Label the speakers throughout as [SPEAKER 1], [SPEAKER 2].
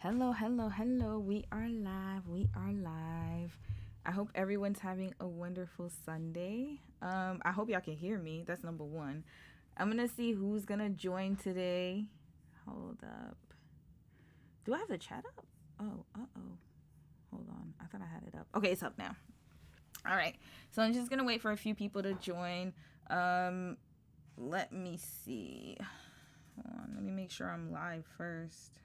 [SPEAKER 1] Hello, hello, hello. We are live. We are live. I hope everyone's having a wonderful Sunday. I hope y'all can hear me. That's number one. I'm gonna see who's gonna join today. Hold up. Do I have the chat up? Oh, uh-oh. Hold on. I thought I had it up. Okay, it's up now. All right. So I'm just gonna wait for a few people to join. Let me see. Hold on. Let me make sure I'm live first.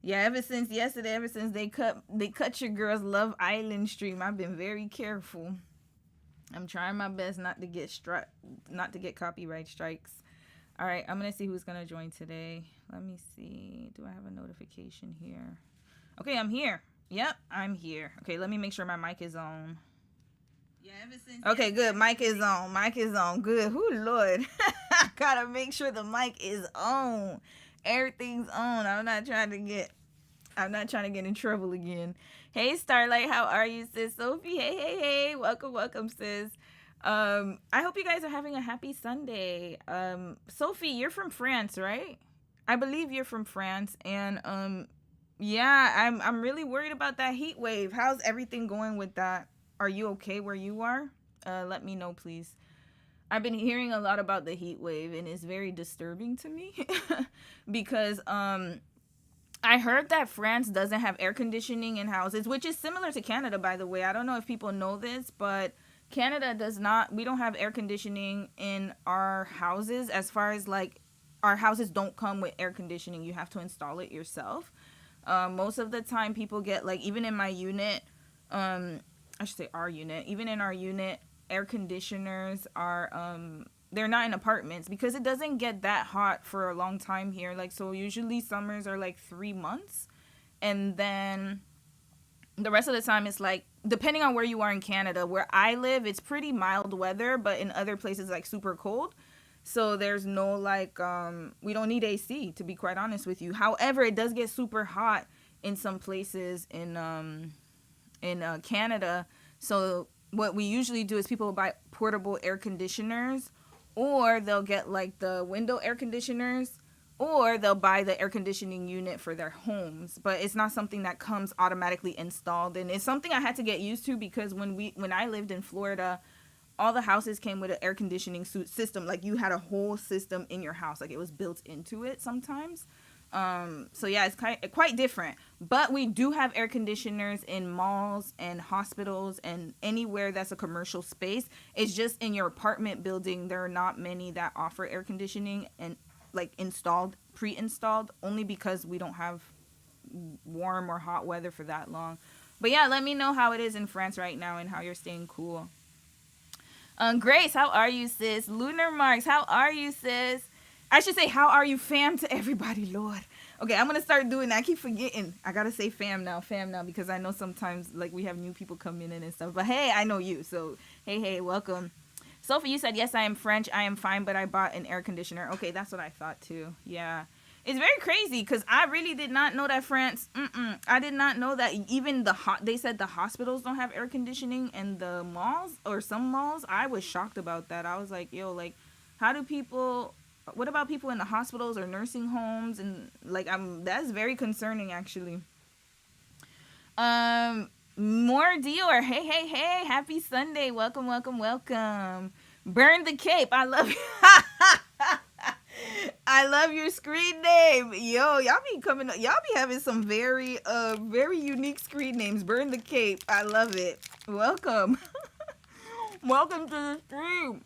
[SPEAKER 1] Yeah, ever since yesterday, ever since they cut your girl's Love Island stream, I've been very careful. I'm trying my best not to get copyright strikes. All right, I'm gonna see who's gonna join today. Let me see. Do I have a notification here? Okay, I'm here. Yep, I'm here. Okay, let me make sure my mic is on. Yeah, ever since. Okay, good. Mic is on. Mic is on. Good. Whoo, Lord. Gotta make sure the mic is on. Everything's on. I'm not trying to get in trouble again. Hey, Starlight, how are you, sis? Sophie, hey. Welcome, welcome, sis. I hope you guys are having a happy Sunday. Sophie, you're from France, right? I believe you're from France, and yeah, I'm really worried about that heat wave. How's everything going with that? Are you okay where you are? Let me know, please. I've been hearing a lot about the heat wave, and it's very disturbing to me because I heard that France doesn't have air conditioning in houses, which is similar to Canada, by the way. I don't know if people know this, but Canada does not, we don't have air conditioning in our houses. As far as like, our houses don't come with air conditioning. You have to install it yourself. Most of the time, people get, like, even in my unit, I should say our unit, even in our unit, air conditioners are, they're not in apartments because it doesn't get that hot for a long time here. Like, so usually summers are like 3 months. And then the rest of the time it's like, depending on where you are in Canada, where I live, it's pretty mild weather, but in other places like super cold. So there's no like, we don't need AC, to be quite honest with you. However, it does get super hot in some places in Canada. So what we usually do is people buy portable air conditioners, or they'll get like the window air conditioners, or they'll buy the air conditioning unit for their homes. But it's not something that comes automatically installed, and it's something I had to get used to because when I lived in Florida, all the houses came with an air conditioning system. Like, you had a whole system in your house, like it was built into it sometimes. So yeah, it's quite different. But we do have air conditioners in malls and hospitals and anywhere that's a commercial space. It's just in your apartment building, there are not many that offer air conditioning and like pre-installed, only because we don't have warm or hot weather for that long. But yeah, let me know how it is in France right now and how you're staying cool. Grace, how are you, sis? Lunar Marks, how are you, sis? I should say, how are you, fam, to everybody, Lord. Okay, I'm going to start doing that. I keep forgetting. I got to say fam now, because I know sometimes, like, we have new people coming in and stuff. But, hey, I know you, so, hey, welcome. Sophie, you said, yes, I am French. I am fine, but I bought an air conditioner. Okay, that's what I thought, too. Yeah. It's very crazy, because I really did not know that France, I did not know that even they said the hospitals don't have air conditioning, and the malls, or some malls, I was shocked about that. I was like, yo, like, what about people in the hospitals or nursing homes? And like, that's very concerning, actually. More Dior. Hey, happy Sunday. Welcome. Burn the cape. I love you. I love your screen name. Yo, y'all be having some very unique screen names. Burn the cape. I love it. Welcome. Welcome to the stream.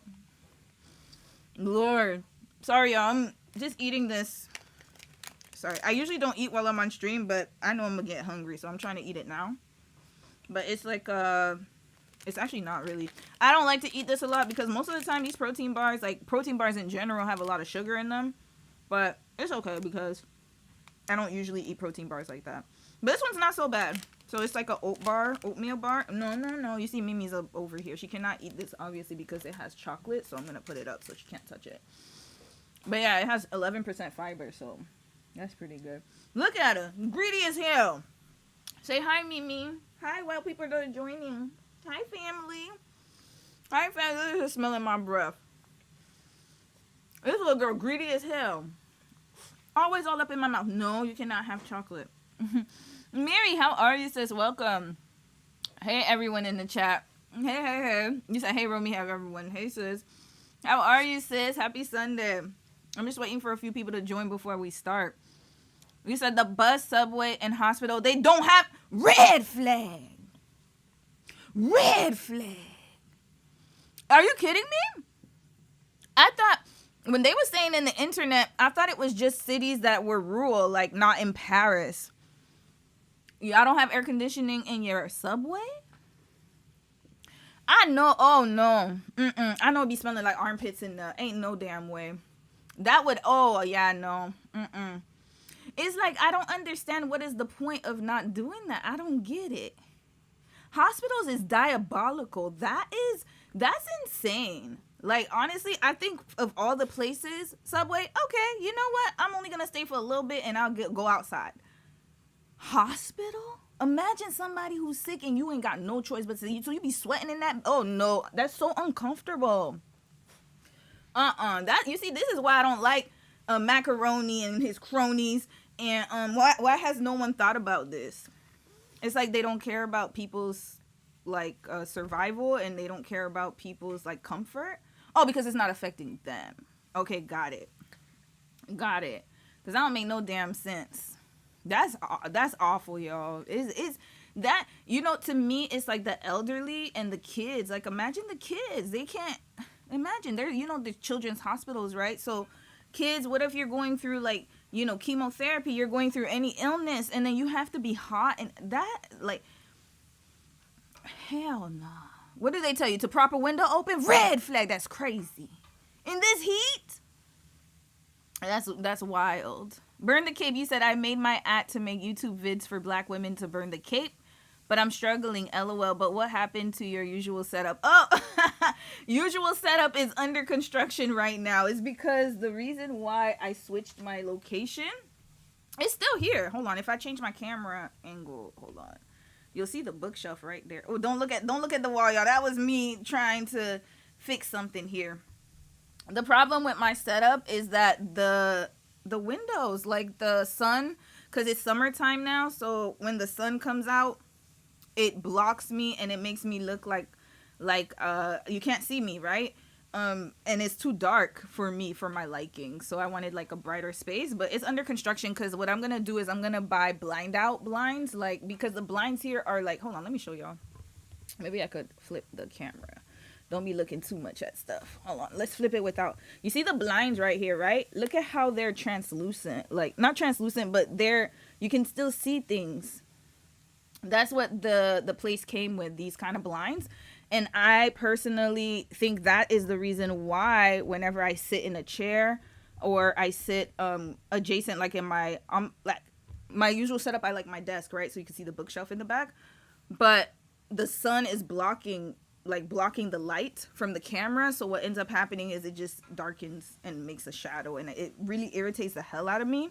[SPEAKER 1] Lord. Sorry, y'all. I'm just eating this. Sorry. I usually don't eat while I'm on stream, but I know I'm going to get hungry, so I'm trying to eat it now. But it's like, it's actually not really. I don't like to eat this a lot because most of the time these protein bars in general, have a lot of sugar in them. But it's okay because I don't usually eat protein bars like that. But this one's not so bad. So it's like a oatmeal bar. No. You see Mimi's over here. She cannot eat this, obviously, because it has chocolate. So I'm going to put it up so she can't touch it. But yeah, it has 11% fiber, so that's pretty good. Look at her. Greedy as hell. Say hi, Mimi. Hi, while people are joining. Hi, family. Hi, family. This is smelling my breath. This little girl greedy as hell. Always all up in my mouth. No, you cannot have chocolate. Mary, how are you, sis? Welcome. Hey, everyone in the chat. Hey. You said, hey, Romy, have everyone. Hey, sis. How are you, sis? Happy Sunday. I'm just waiting for a few people to join before we start. You said the bus, subway, and hospital, they don't have red flag. Red flag. Are you kidding me? I thought when they were saying in the internet, I thought it was just cities that were rural, like not in Paris. Y'all don't have air conditioning in your subway? I know. Oh, no. I know it be smelling like armpits in the... Ain't no damn way. That would... Oh, yeah, no. It's like, I don't understand what is the point of not doing that. I don't get it. Hospitals is diabolical. That's insane. Like, honestly, I think of all the places, subway, okay, you know what? I'm only going to stay for a little bit and I'll go outside. Hospital? Imagine somebody who's sick and you ain't got no choice but to, so you be sweating in that. Oh no, that's so uncomfortable. That, you see, this is why I don't like Macaroni and his cronies. And why has no one thought about this? It's like they don't care about people's like survival, and they don't care about people's like comfort. Oh, because it's not affecting them. Okay, got it. Because that don't make no damn sense. That's awful, y'all. Is that, you know, to me, it's like the elderly and the kids. Like, imagine the kids. They can't imagine. They're, you know, the children's hospitals, right? So kids, what if you're going through like, you know, chemotherapy, you're going through any illness, and then you have to be hot, and that, like, hell no. What do they tell you? To prop a window open? Red flag. That's crazy. In this heat? That's wild. Burn the cape. You said, I made my act to make YouTube vids for black women to burn the cape, but I'm struggling, LOL. But what happened to your usual setup? Oh, usual setup is under construction right now. It's because the reason why I switched my location, it's still here. Hold on. If I change my camera angle, hold on. You'll see the bookshelf right there. Oh, don't look at the wall, y'all. That was me trying to fix something here. The problem with my setup is that the windows, like the sun, because it's summertime now, so when the sun comes out, it blocks me and it makes me look like you can't see me, right? And it's too dark for me, for my liking. So I wanted like a brighter space, but it's under construction, because what I'm gonna do is I'm gonna buy blind out blinds, like, because the blinds here are like, hold on, let me show y'all. Maybe I could flip the camera. Don't be looking too much at stuff. Hold on. Let's flip it without. You see the blinds right here, right? Look at how they're translucent. Like, not translucent, but you can still see things. That's what the place came with, these kind of blinds. And I personally think that is the reason why whenever I sit in a chair or I sit adjacent, like in my like my usual setup, I like my desk, right? So you can see the bookshelf in the back. But the sun is blocking the light from the camera, so what ends up happening is it just darkens and makes a shadow, and it really irritates the hell out of me,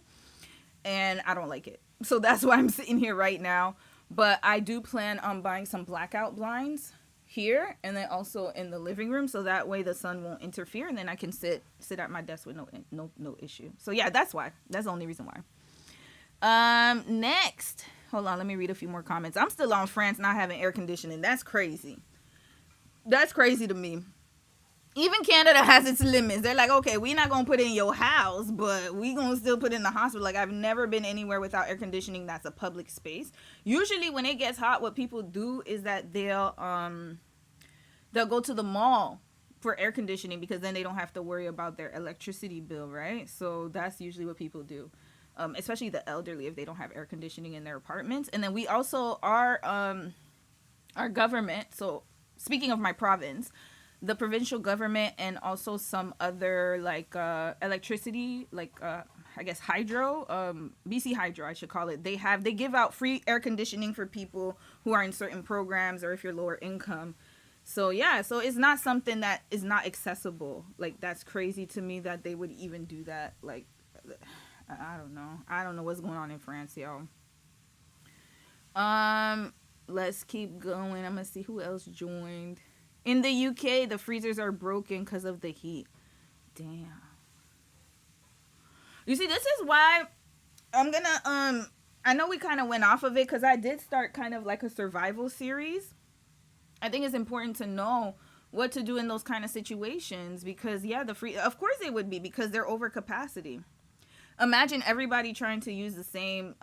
[SPEAKER 1] and I don't like it. So that's why I'm sitting here right now. But I do plan on buying some blackout blinds here and then also in the living room, so that way the sun won't interfere, and then I can sit at my desk with no issue. So yeah, that's why. That's the only reason why. Next, hold on, let me read a few more comments. I'm still on France not having air conditioning. That's crazy. That's crazy to me. Even Canada has its limits. They're like, okay, we're not going to put it in your house, but we're going to still put it in the hospital. Like, I've never been anywhere without air conditioning that's a public space. Usually when it gets hot, what people do is that they'll go to the mall for air conditioning, because then they don't have to worry about their electricity bill, right? So that's usually what people do. Especially the elderly, if they don't have air conditioning in their apartments. And then we also, our government, so speaking of my province, the provincial government and also some other like electricity, like I guess hydro, BC Hydro I should call it, they give out free air conditioning for people who are in certain programs or if you're lower income. So yeah, so it's not something that is not accessible. Like, that's crazy to me that they would even do that. Like, I don't know what's going on in France, y'all. Let's keep going. I'm gonna see who else joined. In the UK, the freezers are broken because of the heat. Damn. You see, this is why I'm gonna I know we kind of went off of it because I did start kind of like a survival series. I think it's important to know what to do in those kind of situations because yeah, of course they would be because they're over capacity. Imagine everybody trying to use the same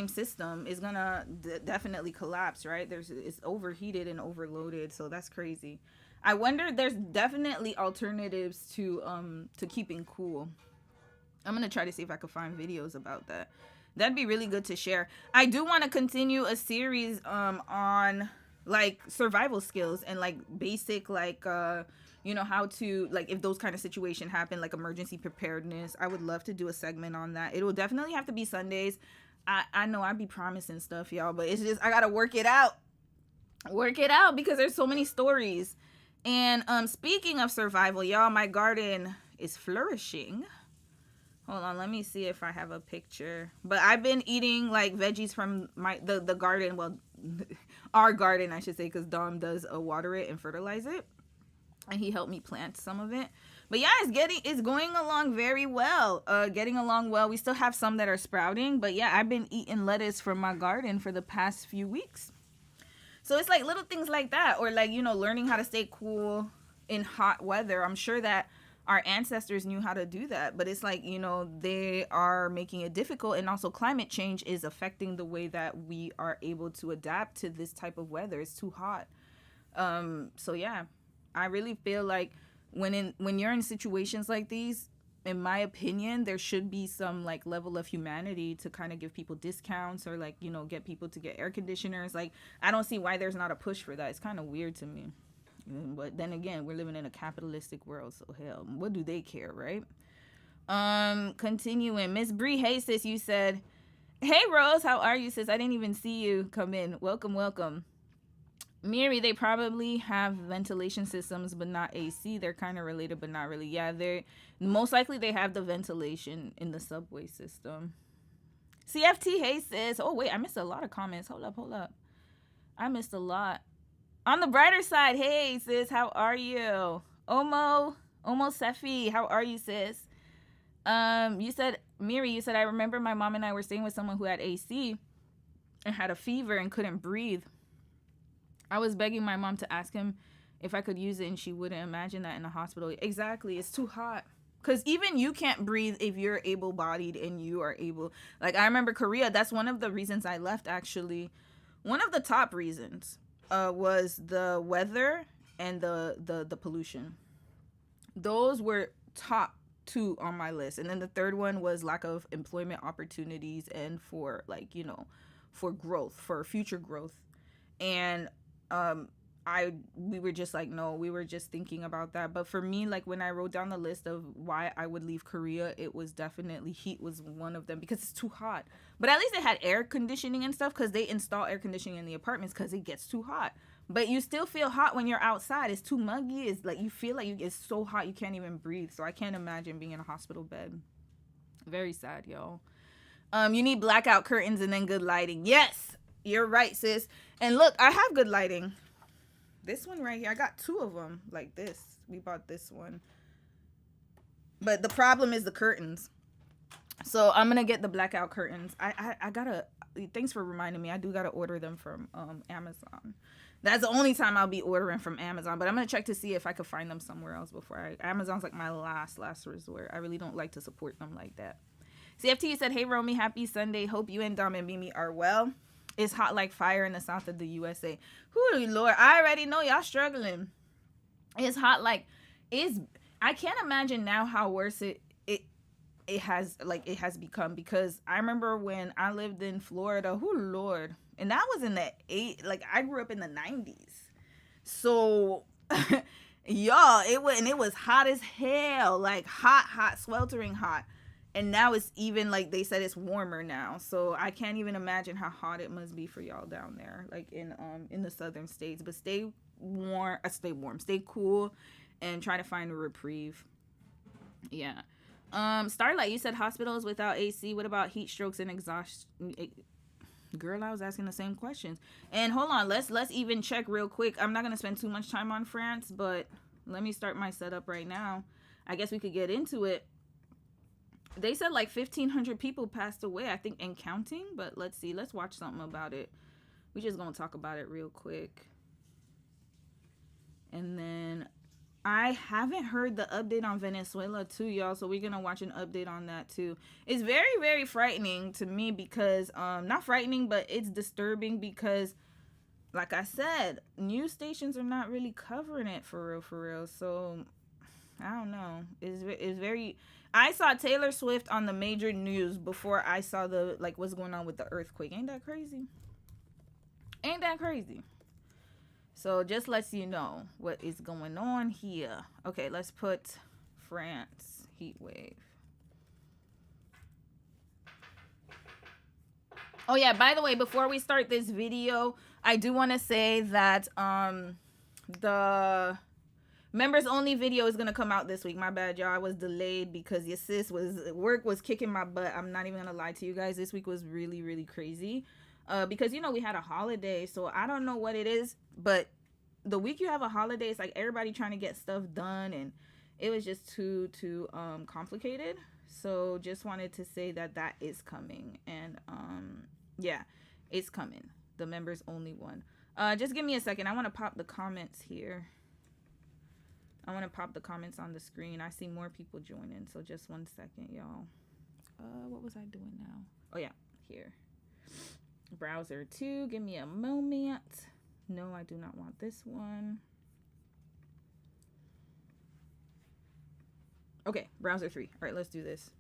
[SPEAKER 1] system is gonna definitely collapse, right? It's overheated and overloaded, so that's crazy. I wonder there's definitely alternatives to keeping cool. I'm gonna try to see if I can find videos about that. That'd be really good to share. I do want to continue a series on like survival skills and like basic like how to like if those kind of situation happen, like emergency preparedness. I would love to do a segment on that. It will definitely have to be Sundays. I know I'd be promising stuff, y'all, but it's just I gotta work it out. Work it out because there's so many stories. And speaking of survival, y'all, my garden is flourishing. Hold on, let me see if I have a picture. But I've been eating like veggies from the garden. Well, our garden, I should say, because Dom does water it and fertilize it, and he helped me plant some of it. But yeah, it's going along very well. Getting along well. We still have some that are sprouting, but yeah, I've been eating lettuce from my garden for the past few weeks. So it's like little things like that, or like learning how to stay cool in hot weather. I'm sure that our ancestors knew how to do that, but it's like they are making it difficult, and also climate change is affecting the way that we are able to adapt to this type of weather. It's too hot. So yeah, I really feel like when you're in situations like these, in my opinion, there should be some like level of humanity to kind of give people discounts or like get people to get air conditioners. Like I don't see why there's not a push for that. It's kind of weird to me. But then again, we're living in a capitalistic world, so hell, what do they care, right? Continuing. Miss Bree, hey sis, you said, hey Rose, how are you, sis? I didn't even see you come in. Welcome. Miri, they probably have ventilation systems, but not AC. They're kind of related, but not really. Yeah, they're most likely they have the ventilation in the subway system. CFT, hey sis. Oh wait, I missed a lot of comments. Hold up. I missed a lot. On the brighter side, hey sis, how are you? Omo Sefi, how are you, sis? You said, Miri, I remember my mom and I were staying with someone who had AC and had a fever and couldn't breathe. I was begging my mom to ask him if I could use it, and she wouldn't. Imagine that in a hospital. Exactly, it's too hot. Because even you can't breathe if you're able-bodied and you are able. Like, I remember Korea, that's one of the reasons I left, actually. One of the top reasons was the weather and the pollution. Those were top two on my list. And then the third one was lack of employment opportunities and for like, for growth, for future growth. And we were just like, no, we were just thinking about that. But for me, like when I wrote down the list of why I would leave Korea, it was definitely heat was one of them because it's too hot. But at least it had air conditioning and stuff because they install air conditioning in the apartments because it gets too hot. But you still feel hot when you're outside. It's too muggy. It's like you feel like it's so hot you can't even breathe. So I can't imagine being in a hospital bed. Very sad, y'all. You need blackout curtains and then good lighting. Yes, you're right, sis. And look, I have good lighting. This one right here, I got two of them like this. We bought this one. But the problem is the curtains. So I'm going to get the blackout curtains. I got to, thanks for reminding me. I do got to order them from Amazon. That's the only time I'll be ordering from Amazon. But I'm going to check to see if I could find them somewhere else before Amazon's like my last resort. I really don't like to support them like that. CFT said, hey, Romy, happy Sunday. Hope you and Dom and Mimi are well. It's hot like fire in the south of the USA. Whew, Lord, I already know y'all struggling. It's hot like I can't imagine now how worse it has become, because I remember when I lived in Florida, whoo Lord, and that was in the I grew up in the 90s. So y'all, it was hot as hell, like hot, sweltering hot. And now it's even like they said it's warmer now. So I can't even imagine how hot it must be for y'all down there, like in the southern states. But stay cool, and try to find a reprieve. Yeah. Starlight, you said hospitals without AC. What about heat strokes and exhaustion? Girl, I was asking the same questions. And hold on, let's even check real quick. I'm not gonna spend too much time on France, but let me start my setup right now. I guess we could get into it. They said like 1,500 people passed away, I think, and counting. But let's see. Let's watch something about it. We just gonna talk about it real quick. And then I haven't heard the update on Venezuela too, y'all. So we're gonna watch an update on that too. It's very, very frightening to me because not frightening, but it's disturbing because, like I said, news stations are not really covering it for real. So I don't know. It's very. I saw Taylor Swift on the major news before I saw the like what's going on with the earthquake. Ain't that crazy? Ain't that crazy? So just lets you know what is going on here. Okay, let's put France heat wave. Oh yeah, by the way, before we start this video, I do want to say that the members only video is gonna come out this week. My bad, y'all. I was delayed because your sis work was kicking my butt. I'm not even gonna lie to you guys. This week was really, really crazy. Because we had a holiday, so I don't know what it is, but the week you have a holiday, it's like everybody trying to get stuff done, and it was just too complicated. So just wanted to say that is coming, and yeah, it's coming. The members only one. Just give me a second. I want to pop the comments here. I want to pop the comments on the screen. I see more people joining, so just 1 second, y'all. What was I doing now? Oh yeah, here. Browser 2, give me a moment. No, I do not want this one. Okay, browser 3. All right, let's do this.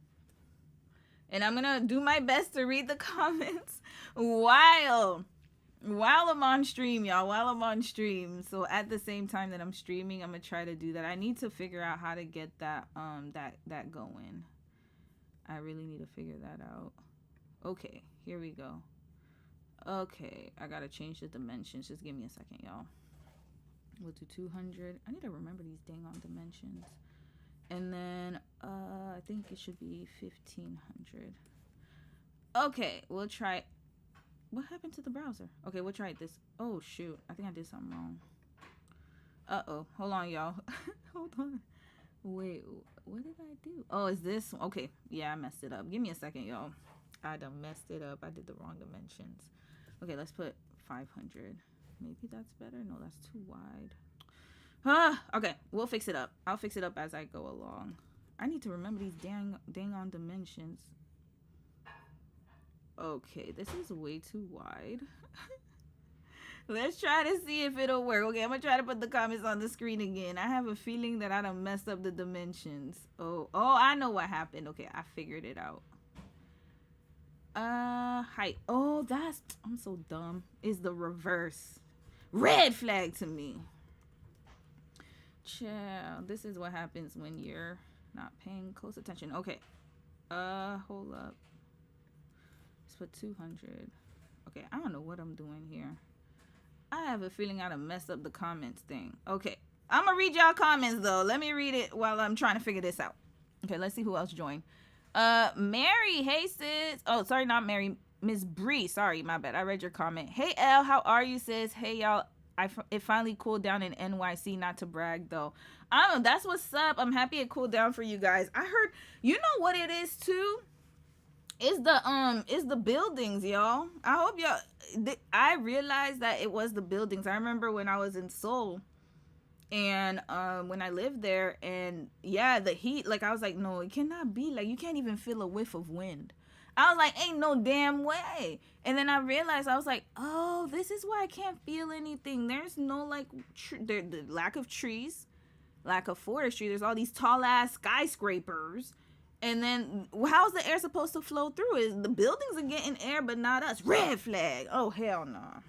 [SPEAKER 1] And I'm gonna do my best to read the comments while I'm on stream, y'all. While I'm on stream. So at the same time that I'm streaming, I'm gonna try to do that. I need to figure out how to get that that going. I really need to figure that out. Okay, here we go. Okay, I gotta change the dimensions. Just give me a second, y'all. We'll do 200. I need to remember these dang on dimensions. And then I think it should be 1,500. Okay, we'll try. What happened to the browser? Okay, we'll try this. Oh shoot, I think I did something wrong. Uh-oh, hold on, y'all. Hold on. Wait, what did I do? Oh, is this? Okay, yeah, I messed it up. Give me a second, y'all. I done messed it up. I did the wrong dimensions. Okay, let's put 500. Maybe that's better. No, that's too wide. Okay, we'll fix it up. I'll fix it up as I go along. I need to remember these dang on dimensions. Okay, this is way too wide. Let's try to see if it'll work. Okay, I'm gonna try to put the comments on the screen again. I have a feeling that I done messed up the dimensions. Oh, I know what happened. Okay, I figured it out. Height. Oh, I'm so dumb. Is the reverse. Red flag to me. Child, this is what happens when you're not paying close attention. Okay. Hold up. Let's put 200. Okay, I don't know what I'm doing here. I have a feeling I done messed up the comments thing. Okay. I'm gonna read y'all comments though. Let me read it while I'm trying to figure this out. Okay, let's see who else joined. Mary, hey sis. Oh, sorry, not Mary. Miss Bree. Sorry, my bad. I read your comment. Hey L, how are you, sis? Hey y'all. It finally cooled down in NYC. Not to brag though. That's what's up. I'm happy it cooled down for you guys. I heard. You know what it is too? It's the buildings, y'all. I hope y'all. I realized that it was the buildings. I remember when I was in Seoul. And when I lived there, and yeah, the heat, like I was like, no, it cannot be. Like, you can't even feel a whiff of wind. I was like, ain't no damn way. And then I realized, I was like, oh, this is why I can't feel anything. There's no like the lack of trees, lack of forestry. There's all these tall ass skyscrapers. And then how's the air supposed to flow through? Is the buildings are getting air, but not us. Red flag. Oh hell no.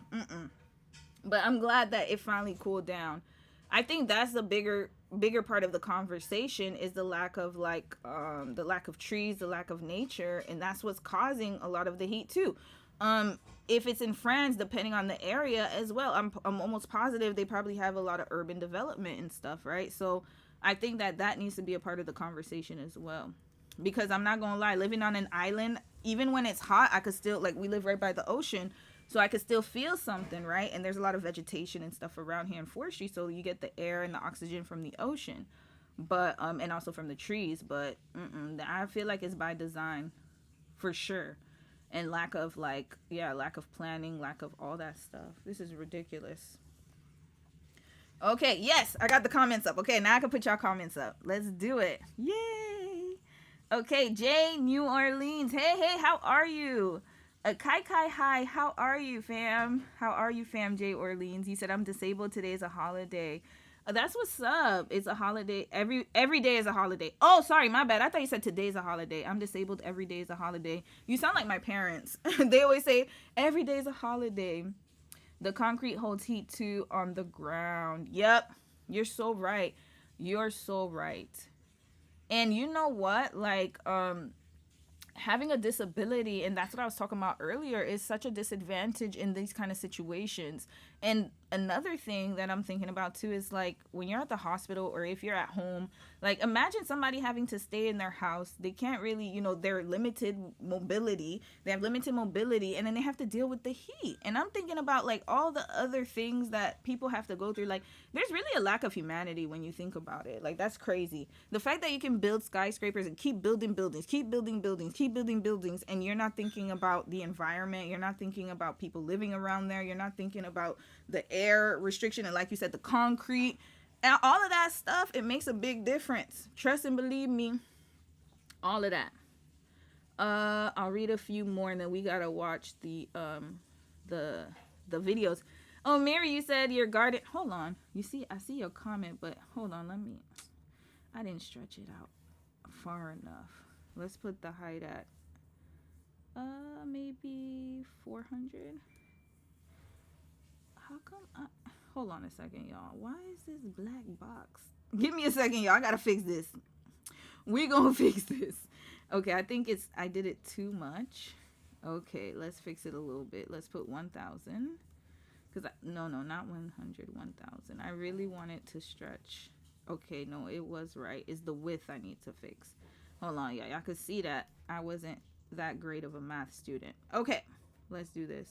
[SPEAKER 1] But I'm glad that it finally cooled down. I think that's the bigger part of the conversation is the lack of trees, the lack of nature, and that's what's causing a lot of the heat too. If it's in France, depending on the area as well, I'm almost positive they probably have a lot of urban development and stuff, right? So I think that needs to be a part of the conversation as well. Because I'm not gonna lie, living on an island, even when it's hot, I could still, like, we live right by the ocean, so I could still feel something, right? And there's a lot of vegetation and stuff around here in forestry, so you get the air and the oxygen from the ocean. but and also from the trees. But I feel like it's by design for sure, and lack of lack of planning, lack of all that stuff. This is ridiculous. Okay, yes, I got the comments up. Okay, now I can put y'all comments up. Let's do it. Yay! Okay, Jay, New Orleans. Hey, how are you? Kai, hi. How are you, fam? How are you, fam? Jay Orleans. He said, I'm disabled. Today is a holiday. That's what's up. It's a holiday. Every day is a holiday. Oh, sorry, my bad. I thought you said today's a holiday. I'm disabled. Every day is a holiday. You sound like my parents. They always say every day is a holiday. The concrete holds heat too on the ground. Yep. You're so right. You're so right. And you know what? Like, having a disability, and that's what I was talking about earlier, is such a disadvantage in these kind of situations. And another thing that I'm thinking about too is like when you're at the hospital or if you're at home, like imagine somebody having to stay in their house. They can't really, they're limited mobility. They have limited mobility, and then they have to deal with the heat. And I'm thinking about like all the other things that people have to go through. Like there's really a lack of humanity when you think about it. Like that's crazy. The fact that you can build skyscrapers and keep building buildings, and you're not thinking about the environment. You're not thinking about people living around there. You're not thinking about the air restriction and, like you said, the concrete and all of that stuff. It makes a big difference. Trust and believe me, all of that. I'll read a few more and then we gotta watch the videos. Oh, Mary, you said your garden. Hold on. I see your comment, but hold on. I didn't stretch it out far enough. Let's put the height at maybe 400. How come hold on a second, y'all. Why is this black box? Give me a second, y'all. I gotta fix this. We gonna fix this. Okay, I did it too much. Okay, let's fix it a little bit. Let's put 1,000. No, not 100, 1,000. I really want it to stretch. Okay, no, it was right. It's the width I need to fix. Hold on, y'all could see that I wasn't that great of a math student. Okay, let's do this.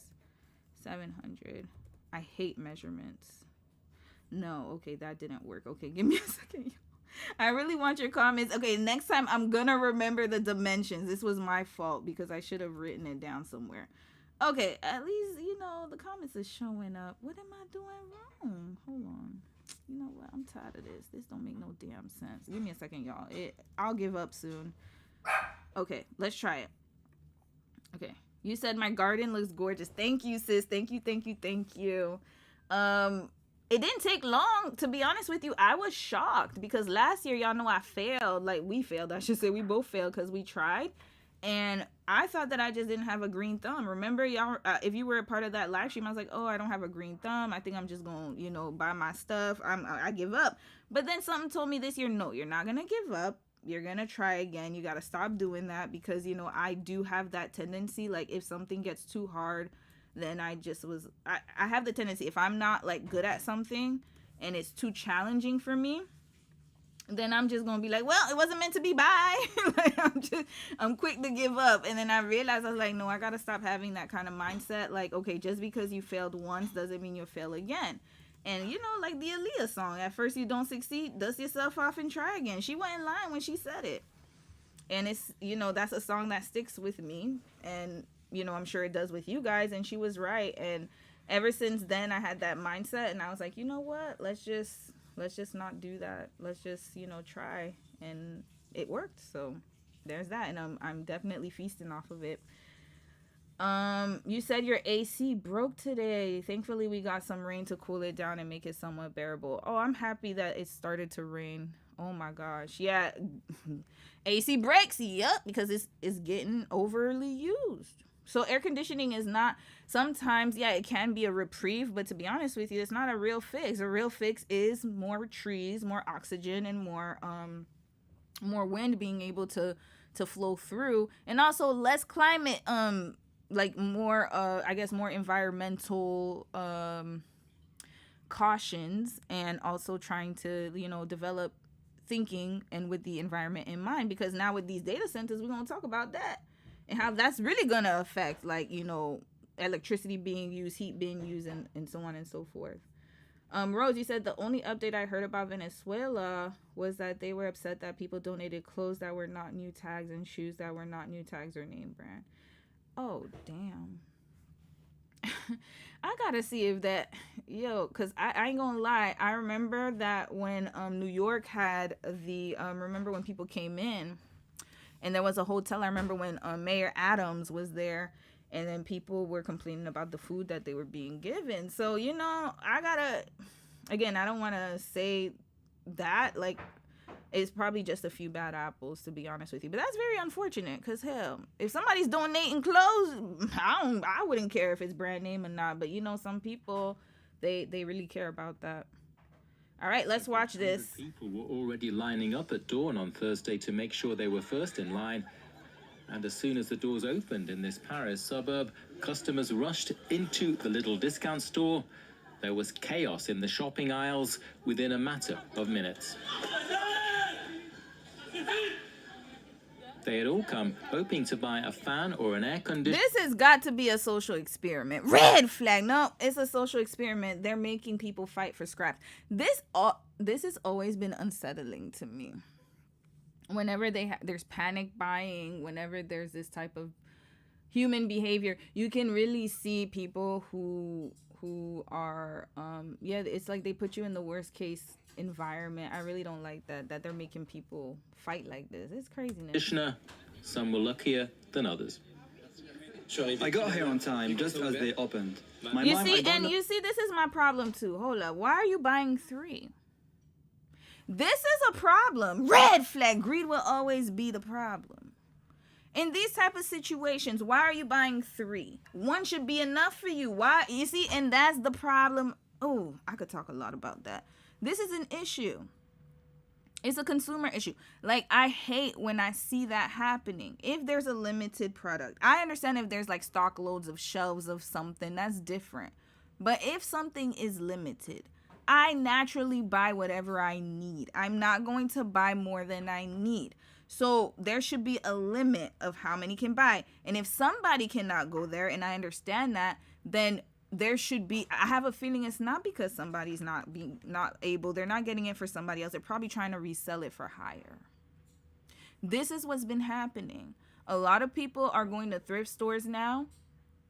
[SPEAKER 1] 700. I hate measurements. No, okay, that didn't work. Okay, give me a second. I really want your comments. Okay, next time I'm gonna remember the dimensions. This was my fault because I should have written it down somewhere. Okay, at least, the comments are showing up. What am I doing wrong? Hold on. You know what? I'm tired of this. This don't make no damn sense. Give me a second, y'all. I'll give up soon. Okay, let's try it. Okay. You said my garden looks gorgeous. Thank you, sis. Thank you. It didn't take long, to be honest with you. I was shocked because last year, y'all know I failed. Like, we failed, I should say. We both failed because we tried. And I thought that I just didn't have a green thumb. Remember, y'all, if you were a part of that live stream, I was like, oh, I don't have a green thumb. I think I'm just going to, buy my stuff. I give up. But then something told me this year, no, you're not going to give up. You're going to try again. You got to stop doing that because, I do have that tendency. Like, if something gets too hard, then I have the tendency, if I'm not, like, good at something and it's too challenging for me, then I'm just gonna be like, well, it wasn't meant to be, bye. Like, I'm quick to give up. And then I realized, I was like, no, I gotta stop having that kind of mindset. Like, okay, just because you failed once doesn't mean you'll fail again. And like the Aaliyah song, at first you don't succeed, dust yourself off and try again. She went in line when she said it. And it's, that's a song that sticks with me. And, I'm sure it does with you guys. And she was right. And ever since then, I had that mindset. And I was like, you know what? Let's just not do that. Let's just, try. And it worked. So there's that. And I'm definitely feasting off of it. You said your AC broke today. Thankfully, we got some rain to cool it down and make it somewhat bearable. Oh, I'm happy that it started to rain. Oh my gosh. Yeah. AC breaks. Yep. Because it's getting overly used. So air conditioning is not, sometimes, yeah, it can be a reprieve, but to be honest with you, it's not a real fix. A real fix is more trees, more oxygen, and more wind being able to flow through, and also less climate, like more, I guess, more environmental cautions, and also trying to, develop thinking and with the environment in mind, because now with these data centers, we're going to talk about that. And how that's really going to affect, like, electricity being used, heat being used, and so on and so forth. Rose, you said the only update I heard about Venezuela was that they were upset that people donated clothes that were not new tags and shoes that were not new tags or name brand. Oh, damn. I gotta see if that, cause I ain't gonna lie. I remember that when New York had the remember when people came in, and there was a hotel. I remember when Mayor Adams was there, and then people were complaining about the food that they were being given. So I gotta, again, I don't want to say that like it's probably just a few bad apples, to be honest with you. But that's very unfortunate because, hell, if somebody's donating clothes, I wouldn't care if it's brand name or not. But, some people, they really care about that. All right, let's watch this.
[SPEAKER 2] People were already lining up at dawn on Thursday to make sure they were first in line. And as soon as the doors opened in this Paris suburb, customers rushed into the little discount store. There was chaos in the shopping aisles within a matter of minutes. They had all come hoping to buy a fan or an air conditioner.
[SPEAKER 1] This has got to be a social experiment. Red flag. No, it's a social experiment. They're making people fight for scraps. This has always been unsettling to me. Whenever there's panic buying, whenever there's this type of human behavior, you can really see people who are it's like they put you in the worst case environment. I really don't like that they're making people fight like this. It's craziness.
[SPEAKER 2] Some were luckier than others.
[SPEAKER 3] I got here on time just as they opened.
[SPEAKER 1] You see, this is my problem too. Hold up. Why are you buying 3? This is a problem. Red flag. Greed will always be the problem. In these type of situations, why are you buying 3? 1 should be enough for you. Why? You see, and that's the problem. Oh, I could talk a lot about that. This is an issue. It's a consumer issue. Like, I hate when I see that happening. If there's a limited product, I understand if there's like stock loads of shelves of something, that's different. But if something is limited, I naturally buy whatever I need. I'm not going to buy more than I need. So there should be a limit of how many can buy. And if somebody cannot go there, and I understand that, then there should be, I have a feeling it's not because somebody's not able. They're not getting it for somebody else. They're probably trying to resell it for higher. This is what's been happening. A lot of people are going to thrift stores now.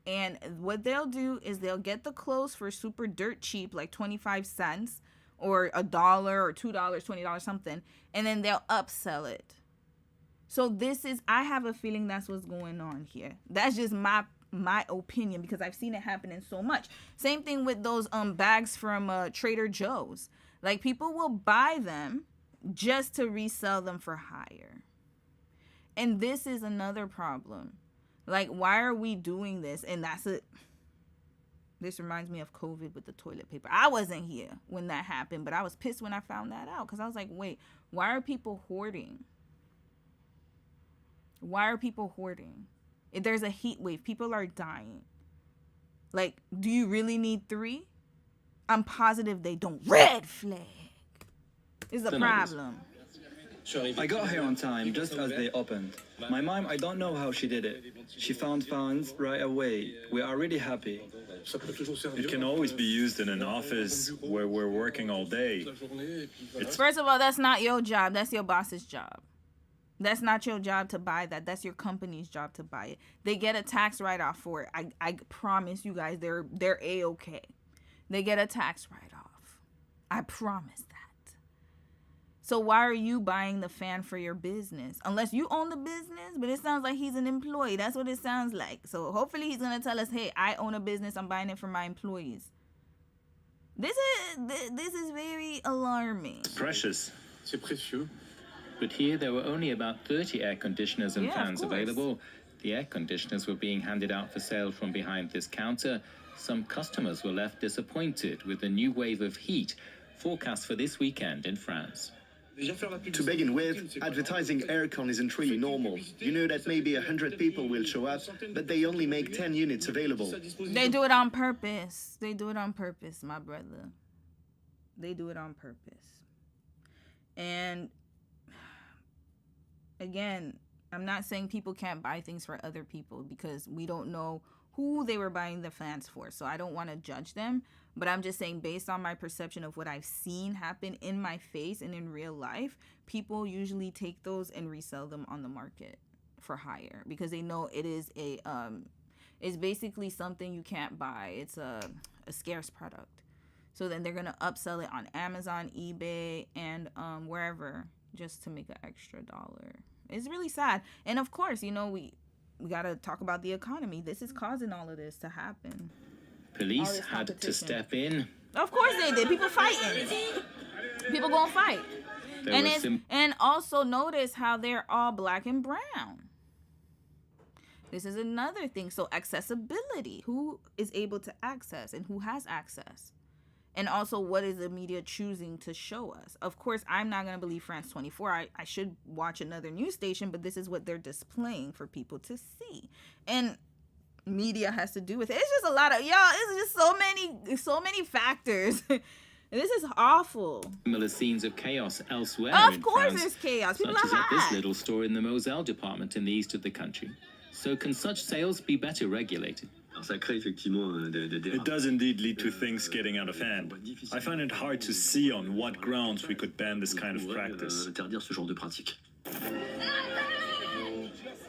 [SPEAKER 1] And what they'll do is they'll get the clothes for super dirt cheap, like 25 cents or $1 or $2, $20, something. And then they'll upsell it. So I have a feeling that's what's going on here. That's just my opinion because I've seen it happening so much. Same thing with those bags from Trader Joe's. Like, people will buy them just to resell them for higher. And this is another problem. Like, why are we doing this? And this reminds me of COVID with the toilet paper. I wasn't here when that happened, but I was pissed when I found that out because I was like, wait, why are people hoarding? Why are people hoarding? If there's a heat wave, people are dying. Like, do you really need 3? I'm positive they don't. Red flag is the problem.
[SPEAKER 3] I got here on time just as they opened. My mom, I don't know how she did it. She found funds right away. We are really happy.
[SPEAKER 4] It can always be used in an office where we're working all day.
[SPEAKER 1] First of all, that's not your job. That's your boss's job. That's not your job to buy that. That's your company's job to buy it. They get a tax write-off for it. I promise you guys, they're A-okay. They get a tax write-off. I promise that. So why are you buying the fan for your business? Unless you own the business, but it sounds like he's an employee. That's what it sounds like. So hopefully he's going to tell us, hey, I own a business. I'm buying it for my employees. This is very alarming.
[SPEAKER 4] It's precious.
[SPEAKER 2] C'est précieux. But here there were only about 30 air conditioners and fans available. The air conditioners were being handed out for sale from behind this counter. Some customers were left disappointed with the new wave of heat forecast for this weekend in France.
[SPEAKER 5] To begin with, advertising aircon isn't really normal. You know that maybe 100 people will show up, but they only make 10 units available.
[SPEAKER 1] They do it on purpose. They do it on purpose, my brother. They do it on purpose. And again, I'm not saying people can't buy things for other people because we don't know who they were buying the fans for. So I don't want to judge them, but I'm just saying based on my perception of what I've seen happen in my face and in real life, people usually take those and resell them on the market for higher because they know it is it's basically something you can't buy. It's a scarce product. So then they're going to upsell it on Amazon, eBay, and wherever just to make an extra dollar. It's really sad. And of course, you know, we got to talk about the economy. This is causing all of this to happen.
[SPEAKER 2] Police had to step in.
[SPEAKER 1] Of course they did. People fighting. People gonna fight. And also notice how they're all black and brown. This is another thing. So accessibility. Who is able to access and who has access? And also, what is the media choosing to show us? Of course, I'm not going to believe France 24. I should watch another news station, but this is what they're displaying for people to see. And media has to do with it. It's just a lot of, it's just so many factors. This is awful.
[SPEAKER 2] Similar scenes of chaos elsewhere
[SPEAKER 1] Of
[SPEAKER 2] in
[SPEAKER 1] course
[SPEAKER 2] France,
[SPEAKER 1] there's chaos. People
[SPEAKER 2] such
[SPEAKER 1] are
[SPEAKER 2] as at
[SPEAKER 1] hot.
[SPEAKER 2] this little store in the Moselle department in the east of the country. So can such sales be better regulated?
[SPEAKER 4] It does indeed lead to things getting out of hand. I find it hard to see on what grounds we could ban this kind of practice.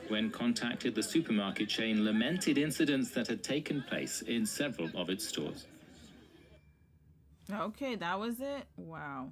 [SPEAKER 2] When contacted, the supermarket chain lamented incidents that had taken place in several of its stores.
[SPEAKER 1] Okay, that was it? Wow.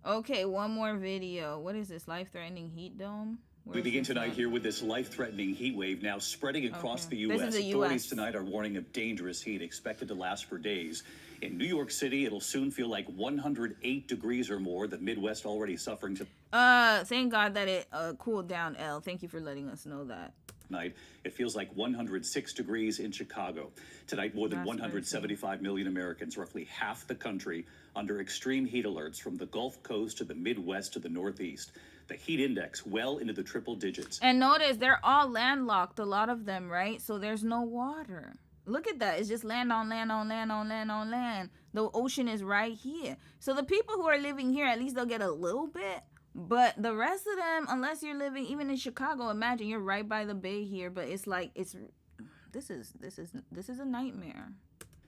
[SPEAKER 1] Okay, one more video. What is this? Life-threatening heat dome?
[SPEAKER 6] We begin tonight here with this life-threatening heat wave now spreading across the
[SPEAKER 1] This
[SPEAKER 6] U.S.
[SPEAKER 1] is the
[SPEAKER 6] Authorities
[SPEAKER 1] US.
[SPEAKER 6] tonight are warning of dangerous heat expected to last for days. In New York City, it'll soon feel like 108 degrees or more. The Midwest already suffering
[SPEAKER 1] Thank God that it cooled down, Elle. Thank you for letting us know that.
[SPEAKER 6] tonight. It feels like 106 degrees in Chicago. Tonight, more than
[SPEAKER 1] That's
[SPEAKER 6] 175 million Americans, roughly half the country, under extreme heat alerts from the Gulf Coast to the Midwest to the Northeast. The heat index well into the triple digits.
[SPEAKER 1] And notice they're all landlocked, a lot of them, right? So there's no water. Look at that. It's just land on land on land on land on land. The ocean is right here. So the people who are living here, at least they'll get a little bit. But the rest of them, unless you're living even in Chicago, imagine you're right by the bay here, but it's like this is a nightmare.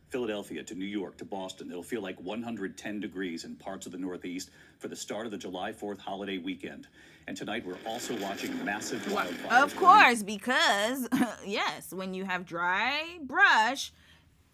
[SPEAKER 6] Philadelphia to New York to Boston, it'll feel like 110 degrees in parts of the Northeast for the start of the July 4th holiday weekend. And tonight we're also watching massive wildfires.
[SPEAKER 1] Of course, because yes, when you have dry brush,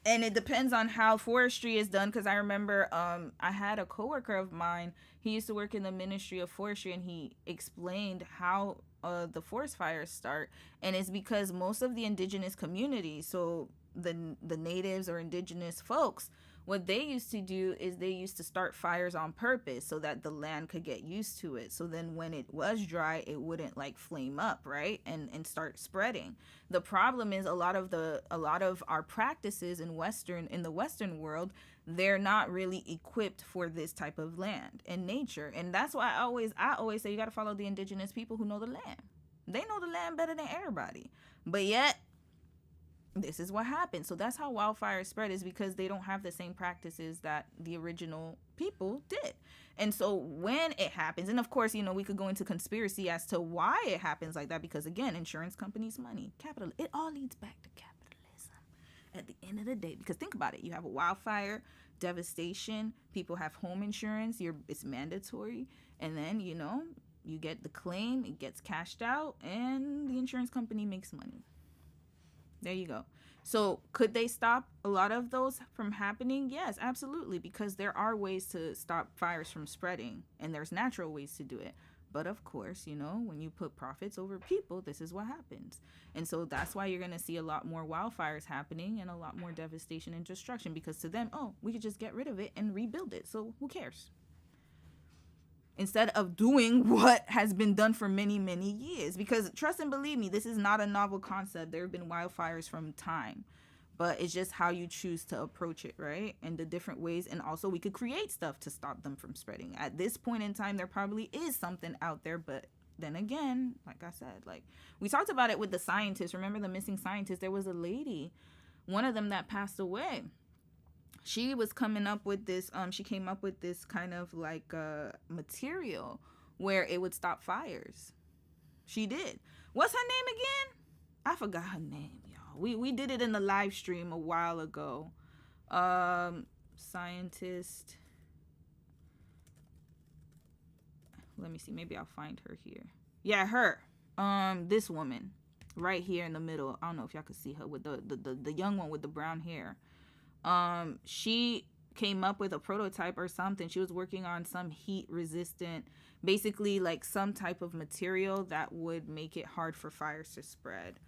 [SPEAKER 1] and it depends on how forestry is done. Because I remember I had a coworker of mine. He used to work in the Ministry of Forestry, and he explained how the forest fires start. And it's because most of the indigenous communities, so the natives or indigenous folks, what they used to do is they used to start fires on purpose so that the land could get used to it. So then when it was dry, it wouldn't like flame up, right? And start spreading. The problem is a lot of our practices in the Western world, they're not really equipped for this type of land and nature. And that's why I always say you got to follow the indigenous people who know the land. They know the land better than everybody. But yet this is what happens. So that's how wildfires spread, is because they don't have the same practices that the original people did. And so when it happens, and of course, we could go into conspiracy as to why it happens like that, because again, insurance companies, money, capital, it all leads back to capitalism at the end of the day. Because think about it, you have a wildfire, devastation, people have home insurance, it's mandatory, and then you get the claim, it gets cashed out, and the insurance company makes money. There you go. So could they stop a lot of those from happening? Yes, absolutely, because there are ways to stop fires from spreading, and there's natural ways to do it. But of course, when you put profits over people, this is what happens. And so that's why you're going to see a lot more wildfires happening and a lot more devastation and destruction, because to them, we could just get rid of it and rebuild it. So who cares? Instead of doing what has been done for many, many years. Because trust and believe me, this is not a novel concept. There have been wildfires from time. But it's just how you choose to approach it, right? And the different ways. And also we could create stuff to stop them from spreading. At this point in time, there probably is something out there. But then again, like I said, we talked about it with the scientists. Remember the missing scientists? There was a lady, one of them that passed away. She was coming up with this, she came up with this kind of material where it would stop fires. She did. What's her name again? I forgot her name, y'all. We did it in the live stream a while ago. Scientist. Let me see. Maybe I'll find her here. Yeah, her. This woman right here in the middle. I don't know if y'all could see her with the young one with the brown hair. She came up with a prototype or something. She was working on some heat resistant, basically like some type of material that would make it hard for fires to spread.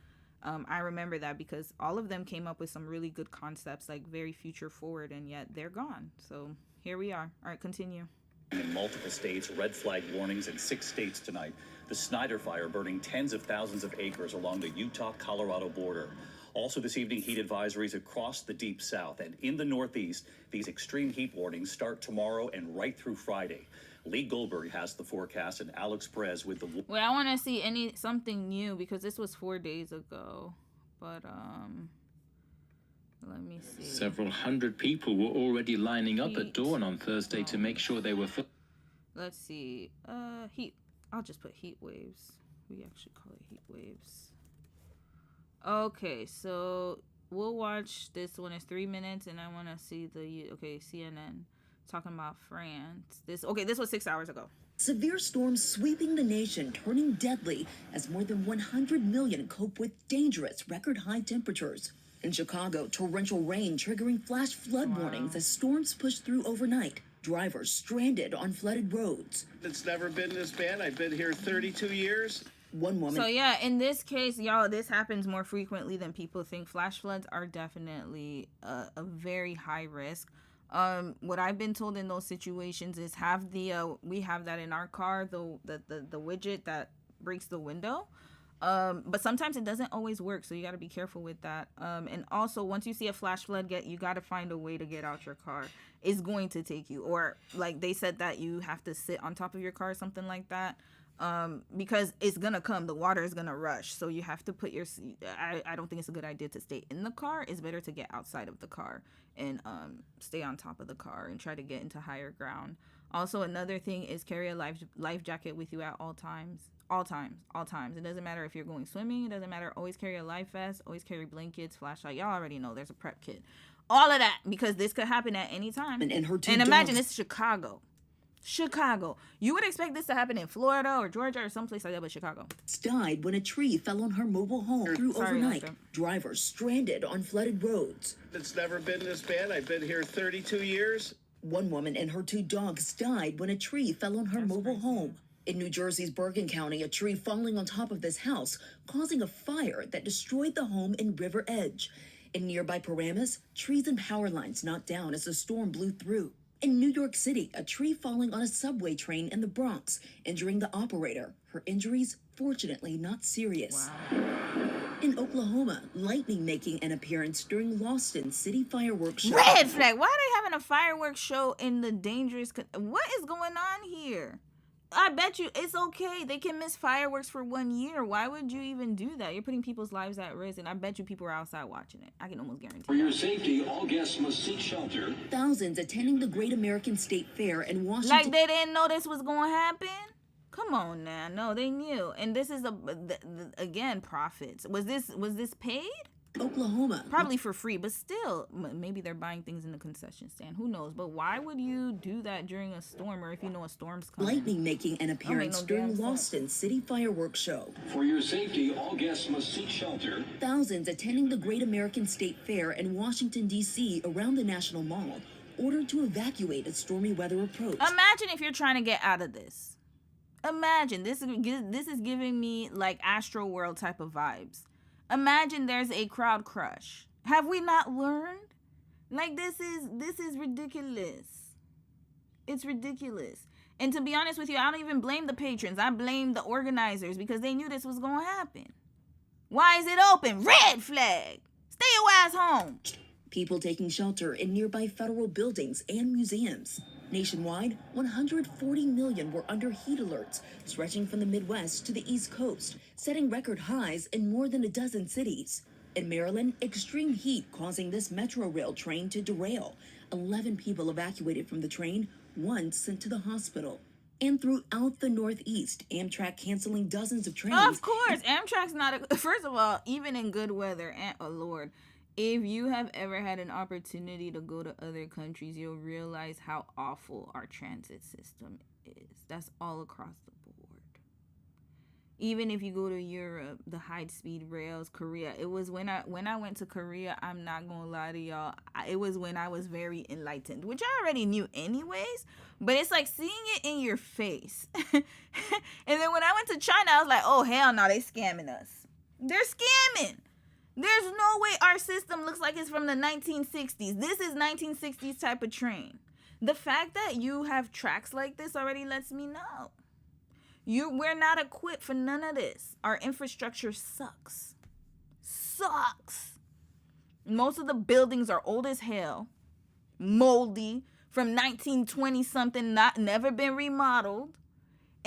[SPEAKER 1] I remember that because all of them came up with some really good concepts, like very future forward, and yet they're gone. So here we are. All right, continue.
[SPEAKER 6] In multiple states, red flag warnings in 6 states tonight. The Snyder Fire burning tens of thousands of acres along the Utah-Colorado border. Also this evening, heat advisories across the Deep South. And in the Northeast, these extreme heat warnings start tomorrow and right through Friday. Lee Goldberg has the forecast and Alex Perez with the...
[SPEAKER 1] Well, I want to see something new because this was 4 days ago. But, let me see.
[SPEAKER 2] Several hundred people were already lining up at dawn on Thursday to make sure they were...
[SPEAKER 1] Let's see. I'll just put heat waves. We actually call it heat waves. Okay, so we'll watch this one. It's 3 minutes, and I want to see CNN talking about France. This was 6 hours ago.
[SPEAKER 7] Severe storms sweeping the nation, turning deadly as more than 100 million cope with dangerous record-high temperatures. In Chicago, torrential rain triggering flash flood warnings as storms push through overnight. Drivers stranded on flooded roads.
[SPEAKER 8] It's never been this bad. I've been here 32 years.
[SPEAKER 7] One woman.
[SPEAKER 1] So yeah, in this case, y'all, this happens more frequently than people think. Flash floods are definitely a very high risk. What I've been told in those situations is we have that in our car, the widget that breaks the window. But sometimes it doesn't always work, so you got to be careful with that. And also, once you see a flash flood, you got to find a way to get out your car. It's going to take you, or like they said that you have to sit on top of your car, something like that. Because it's gonna come, the water is gonna rush, so you have to put I don't think it's a good idea to stay in the car. It's better to get outside of the car and stay on top of the car and try to get into higher ground. Also, another thing is carry a life jacket with you at all times. It doesn't matter if you're going swimming. It doesn't matter. Always carry a life vest. Always carry blankets, flashlight. Y'all already know there's a prep kit. All of that, because this could happen at any time.
[SPEAKER 7] And
[SPEAKER 1] imagine it's Chicago. You would expect this to happen in Florida or Georgia or someplace like that, but Chicago.
[SPEAKER 7] Died when a tree fell on her mobile home through overnight. Drivers stranded on flooded roads.
[SPEAKER 8] It's never been this bad. I've been here 32 years.
[SPEAKER 7] One woman and her 2 dogs died when a tree fell on her mobile home. In New Jersey's Bergen County, a tree falling on top of this house, causing a fire that destroyed the home in River Edge. In nearby Paramus, trees and power lines knocked down as the storm blew through. In New York City, a tree falling on a subway train in the Bronx, injuring the operator. Her injuries, fortunately, not serious. Wow. In Oklahoma, lightning making an appearance during Lawson's city fireworks show.
[SPEAKER 1] Red flag. Why are they having a fireworks show in the dangerous... What is going on here? I bet you it's okay. They can miss fireworks for 1 year. Why would you even do that? You're putting people's lives at risk, and I bet you people are outside watching it. I can almost guarantee.
[SPEAKER 9] For your safety, all guests must seek shelter.
[SPEAKER 7] Thousands attending the Great American State Fair in Washington.
[SPEAKER 1] Like they didn't know this was going to happen? Come on now. No, they knew. And this is again, profits. Was this paid?
[SPEAKER 7] Oklahoma.
[SPEAKER 1] Probably for free, but still, maybe they're buying things in the concession stand. Who knows? But why would you do that during a storm, or if you know a storm's coming?
[SPEAKER 7] Lightning making an appearance during Lawson's city fireworks show.
[SPEAKER 9] For your safety, all guests must seek shelter.
[SPEAKER 7] Thousands attending the Great American State Fair in Washington, D.C. around the National Mall, ordered to evacuate as stormy weather approached.
[SPEAKER 1] Imagine if you're trying to get out of this. Imagine. This is giving me like Astro World type of vibes. Imagine there's a crowd crush. Have we not learned? Like this is ridiculous. It's ridiculous. And to be honest with you, I don't even blame the patrons. I blame the organizers because they knew this was going to happen. Why is it open? Red flag. Stay your ass home.
[SPEAKER 7] People taking shelter in nearby federal buildings and museums. Nationwide, 140 million were under heat alerts, stretching from the Midwest to the East Coast, setting record highs in more than a dozen cities. In Maryland, extreme heat causing this Metro Rail train to derail. 11 people evacuated from the train, one sent to the hospital. And throughout the Northeast, Amtrak canceling dozens of trains.
[SPEAKER 1] Of course, Amtrak's not a. First of all, even in good weather, and oh Lord, if you have ever had an opportunity to go to other countries, you'll realize how awful our transit system is. That's all across the board. Even if you go to Europe, the high-speed rails, Korea. It was when I went to Korea, I'm not gonna lie to y'all, it was when I was very enlightened, which I already knew anyways, but it's like seeing it in your face. And then when I went to China, I was like, oh hell no, they scamming us. They're scamming. There's no way our system looks like it's from the 1960s. This is 1960s type of train. The fact that you have tracks like this already lets me know. We're not equipped for none of this. Our infrastructure sucks. Sucks. Most of the buildings are old as hell, moldy, from 1920 something, never been remodeled.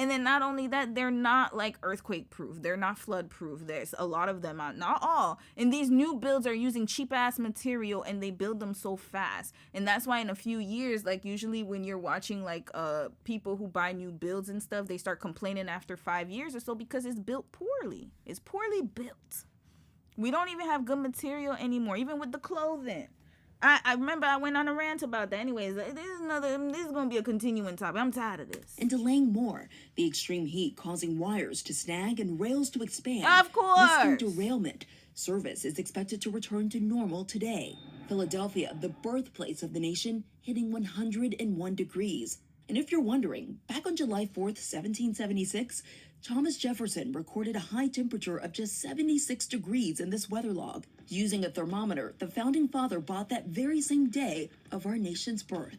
[SPEAKER 1] And then not only that, they're not like earthquake proof. They're not flood proof. There's a lot of them, not all. And these new builds are using cheap ass material and they build them so fast. And that's why in a few years, like usually when you're watching like people who buy new builds and stuff, they start complaining after 5 years or so because it's built poorly. It's poorly built. We don't even have good material anymore, even with the clothing. I remember I went on a rant about that. Anyways, this is going to be a continuing topic. I'm tired of this.
[SPEAKER 7] And delaying more, the extreme heat causing wires to snag and rails to expand.
[SPEAKER 1] Of course.
[SPEAKER 7] Risking derailment. Service is expected to return to normal today. Philadelphia, the birthplace of the nation, hitting 101 degrees. And if you're wondering, back on July 4th, 1776, Thomas Jefferson recorded a high temperature of just 76 degrees in this weather log. Using a thermometer the founding father bought that very same day of our nation's birth.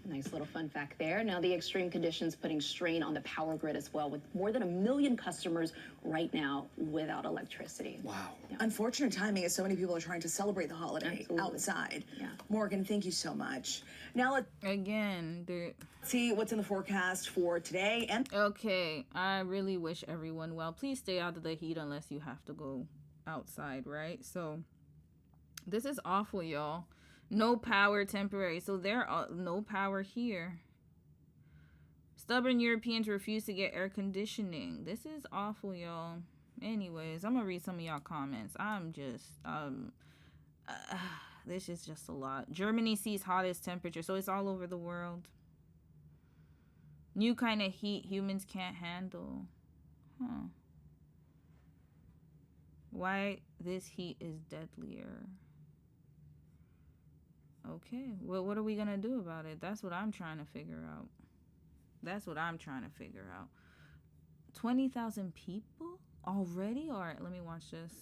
[SPEAKER 10] Nice little fun fact there. Now, the extreme conditions putting strain on the power grid as well, with more than 1 million customers right now without electricity.
[SPEAKER 11] Wow.
[SPEAKER 10] Yeah.
[SPEAKER 11] Unfortunate timing as so many people are trying to celebrate the holiday
[SPEAKER 10] Absolutely.
[SPEAKER 11] outside.
[SPEAKER 10] Yeah.
[SPEAKER 11] Morgan, thank you so much. Now let's see what's in the forecast for today. And
[SPEAKER 1] okay, I really wish everyone well. Please stay out of the heat unless you have to go outside, right? So this is awful, y'all. No power temporary. So there are no power here. Stubborn Europeans refuse to get air conditioning. This is awful, y'all. Anyways, I'm gonna read some of y'all comments. I'm just this is just a lot. Germany sees hottest temperature, so it's all over the world. New kind of heat humans can't handle. Huh. Why this heat is deadlier. Okay, well, what are we gonna do about it? That's what I'm trying to figure out. 20,000 people already? All right, let me watch this.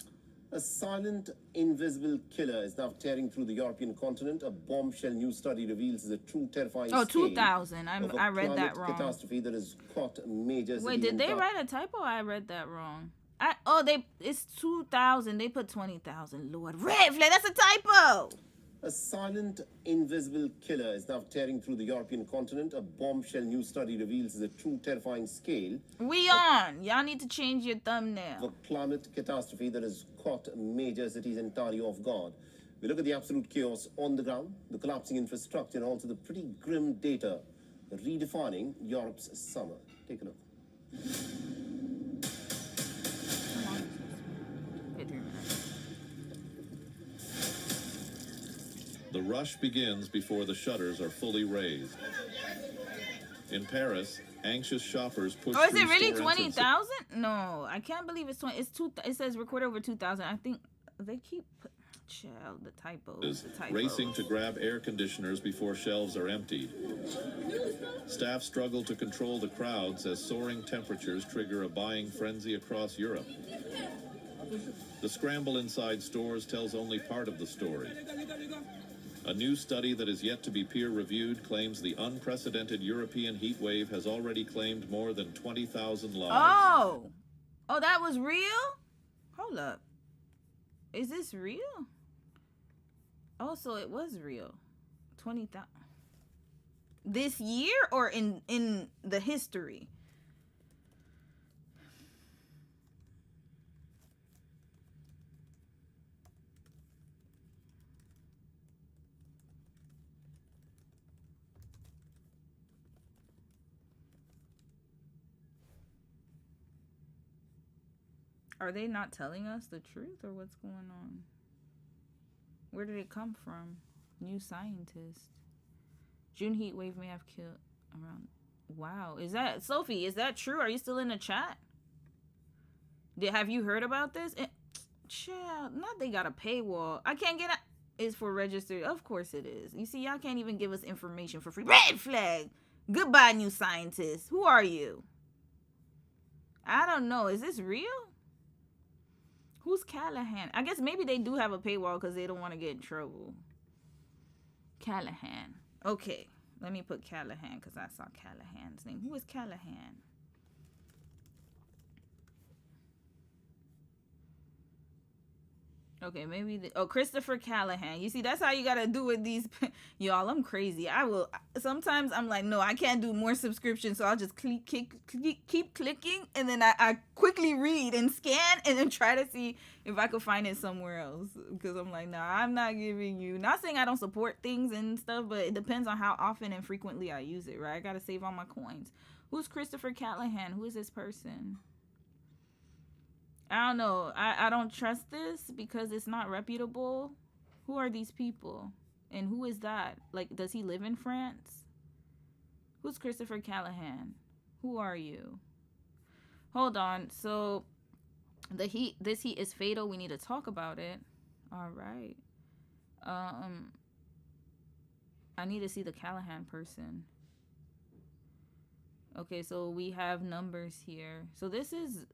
[SPEAKER 12] A silent, invisible killer is now tearing through the European continent. A bombshell new study reveals the true terrifying
[SPEAKER 1] Oh,
[SPEAKER 12] scale
[SPEAKER 1] 2,000. I read that wrong.
[SPEAKER 12] Catastrophe that has caught major
[SPEAKER 1] Wait, did they write a typo? I read that wrong. It's 2,000. They put 20,000. Lord, red flag. That's a typo.
[SPEAKER 12] A silent, invisible killer is now tearing through the European continent. A bombshell new study reveals the true terrifying scale.
[SPEAKER 1] Y'all need to change your thumbnail.
[SPEAKER 12] The climate catastrophe that has caught major cities entirely off guard. We look at the absolute chaos on the ground, the collapsing infrastructure, and also the pretty grim data redefining Europe's summer. Take a look.
[SPEAKER 13] The rush begins before the shutters are fully raised. In Paris, anxious shoppers push
[SPEAKER 1] Oh, is
[SPEAKER 13] through
[SPEAKER 1] it really
[SPEAKER 13] store
[SPEAKER 1] 20,000? No, I can't believe it's 20. It's 2. It says recorded over 2,000. I think they keep the typos.
[SPEAKER 13] Racing to grab air conditioners before shelves are emptied. Staff struggle to control the crowds as soaring temperatures trigger a buying frenzy across Europe. The scramble inside stores tells only part of the story. A new study that is yet to be peer-reviewed claims the unprecedented European heat wave has already claimed more than 20,000 lives.
[SPEAKER 1] Oh, that was real? Hold up. Is this real? Oh, so it was real. 20,000. This year or in the history? Are they not telling us the truth or what's going on? Where did it come from? New scientist. June heat wave may have killed around. Wow. Is that Sophie? Is that true? Are you still in the chat? Have you heard about this? Child, not they got a paywall. I can't get it. It's for registered. Of course it is. You see, y'all can't even give us information for free. Red flag. Goodbye, new scientist. Who are you? I don't know. Is this real? Who's Callahan? I guess maybe they do have a paywall because they don't want to get in trouble. Callahan. Okay. Let me put Callahan because I saw Callahan's name. Who is Callahan? Okay, maybe Christopher Callahan. You see, that's how you gotta do with these. Y'all, I'm crazy. Sometimes I'm like, no, I can't do more subscriptions, so I'll just keep clicking, and then I quickly read and scan, and then try to see if I could find it somewhere else. Because I'm like, nah, I'm not giving you. Not saying I don't support things and stuff, but it depends on how often and frequently I use it, right? I gotta save all my coins. Who's Christopher Callahan? Who is this person? I don't know. I don't trust this because it's not reputable. Who are these people? And who is that? Like, does he live in France? Who's Christopher Callahan? Who are you? Hold on. So, this heat is fatal. We need to talk about it. All right. I need to see the Callahan person. Okay, so we have numbers here. So this is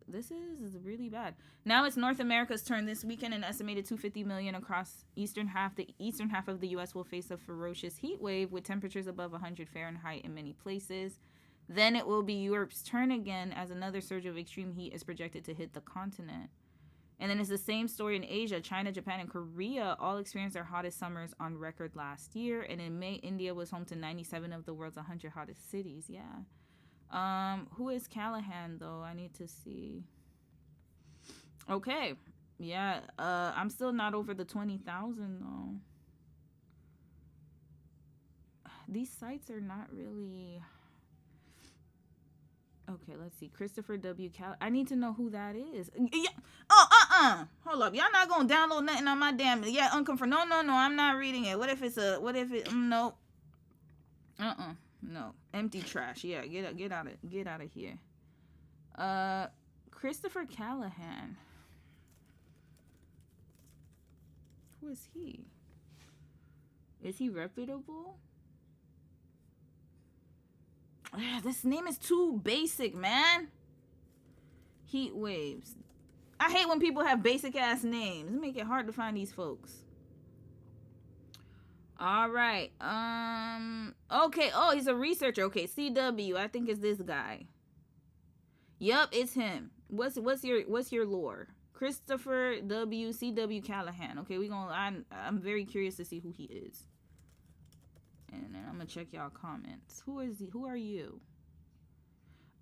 [SPEAKER 1] really bad. Now it's North America's turn this weekend. An estimated 250 million across eastern half. The eastern half of the U.S. will face a ferocious heat wave with temperatures above 100 Fahrenheit in many places. Then it will be Europe's turn again as another surge of extreme heat is projected to hit the continent. And then it's the same story in Asia. China, Japan, and Korea all experienced their hottest summers on record last year. And in May, India was home to 97 of the world's 100 hottest cities. Yeah. Who is Callahan though? I need to see. Okay. Yeah, I'm still not over the 20,000 though. These sites are not really. Okay, let's see. Christopher W. I need to know who that is. Yeah. Oh, hold up. Y'all not gonna download nothing on my damn. Yeah, unconfirmed. No, I'm not reading it. What if it? No. No, empty trash. Yeah, get out of here. Christopher Callahan. Who is he? Is he reputable? This name is too basic, man. Heatwaves. I hate when people have basic ass names. It make it hard to find these folks. All right. Okay. Oh, he's a researcher. Okay, CW. I think it's this guy. Yup, it's him. What's your lore? Christopher W. CW Callahan. Okay, I'm very curious to see who he is. And then I'm gonna check y'all comments. Who is he? Who are you?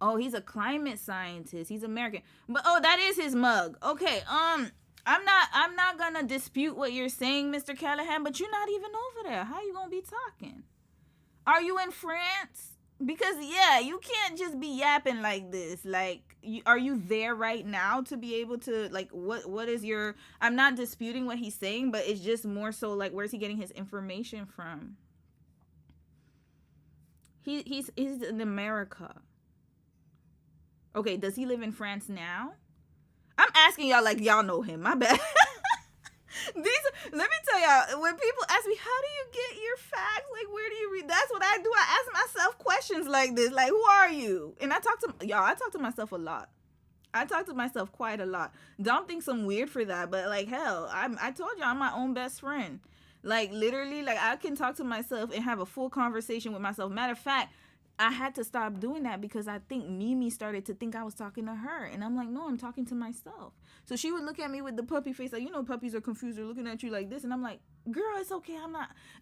[SPEAKER 1] Oh, he's a climate scientist. He's American. But that is his mug. Okay. I'm not gonna dispute what you're saying, Mr. Callahan, but you're not even over there. How you gonna be talking? Are you in France? Because yeah, you can't just be yapping like this. Like, are you there right now to be able to like what is your? I'm not disputing what he's saying, but it's just more so like where's he getting his information from? He's in America. Okay, does he live in France now? I'm asking y'all like y'all know him. My bad. Let me tell y'all, when people ask me, how do you get your facts? Like, where do you read? That's what I do. I ask myself questions like this. Like, who are you? And I talk to myself a lot. I talk to myself quite a lot. Don't think I'm weird for that, but like, hell, I told you I'm my own best friend. Like, literally, like, I can talk to myself and have a full conversation with myself. Matter of fact, I had to stop doing that because I think Mimi started to think I was talking to her. And I'm like, no, I'm talking to myself. So she would look at me with the puppy face, like, you know, puppies are confused. They're looking at you like this. And I'm like, girl, it's okay.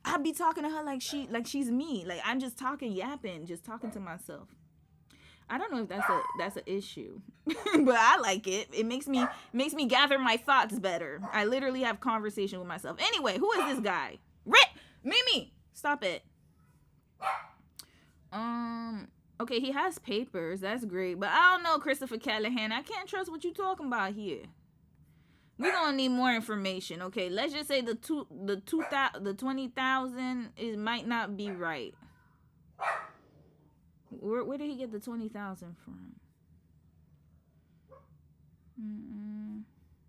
[SPEAKER 1] I'd be talking to her like she's me. Like, I'm just yapping, just talking to myself. I don't know if that's an issue, but I like it. It makes me gather my thoughts better. I literally have conversation with myself. Anyway, who is this guy? Mimi, stop it. Okay, he has papers. That's great. But I don't know, Christopher Callahan. I can't trust what you're talking about here. We're gonna need more information. Okay, let's just say the 20,000 is might not be right. Where did he get the 20,000 from?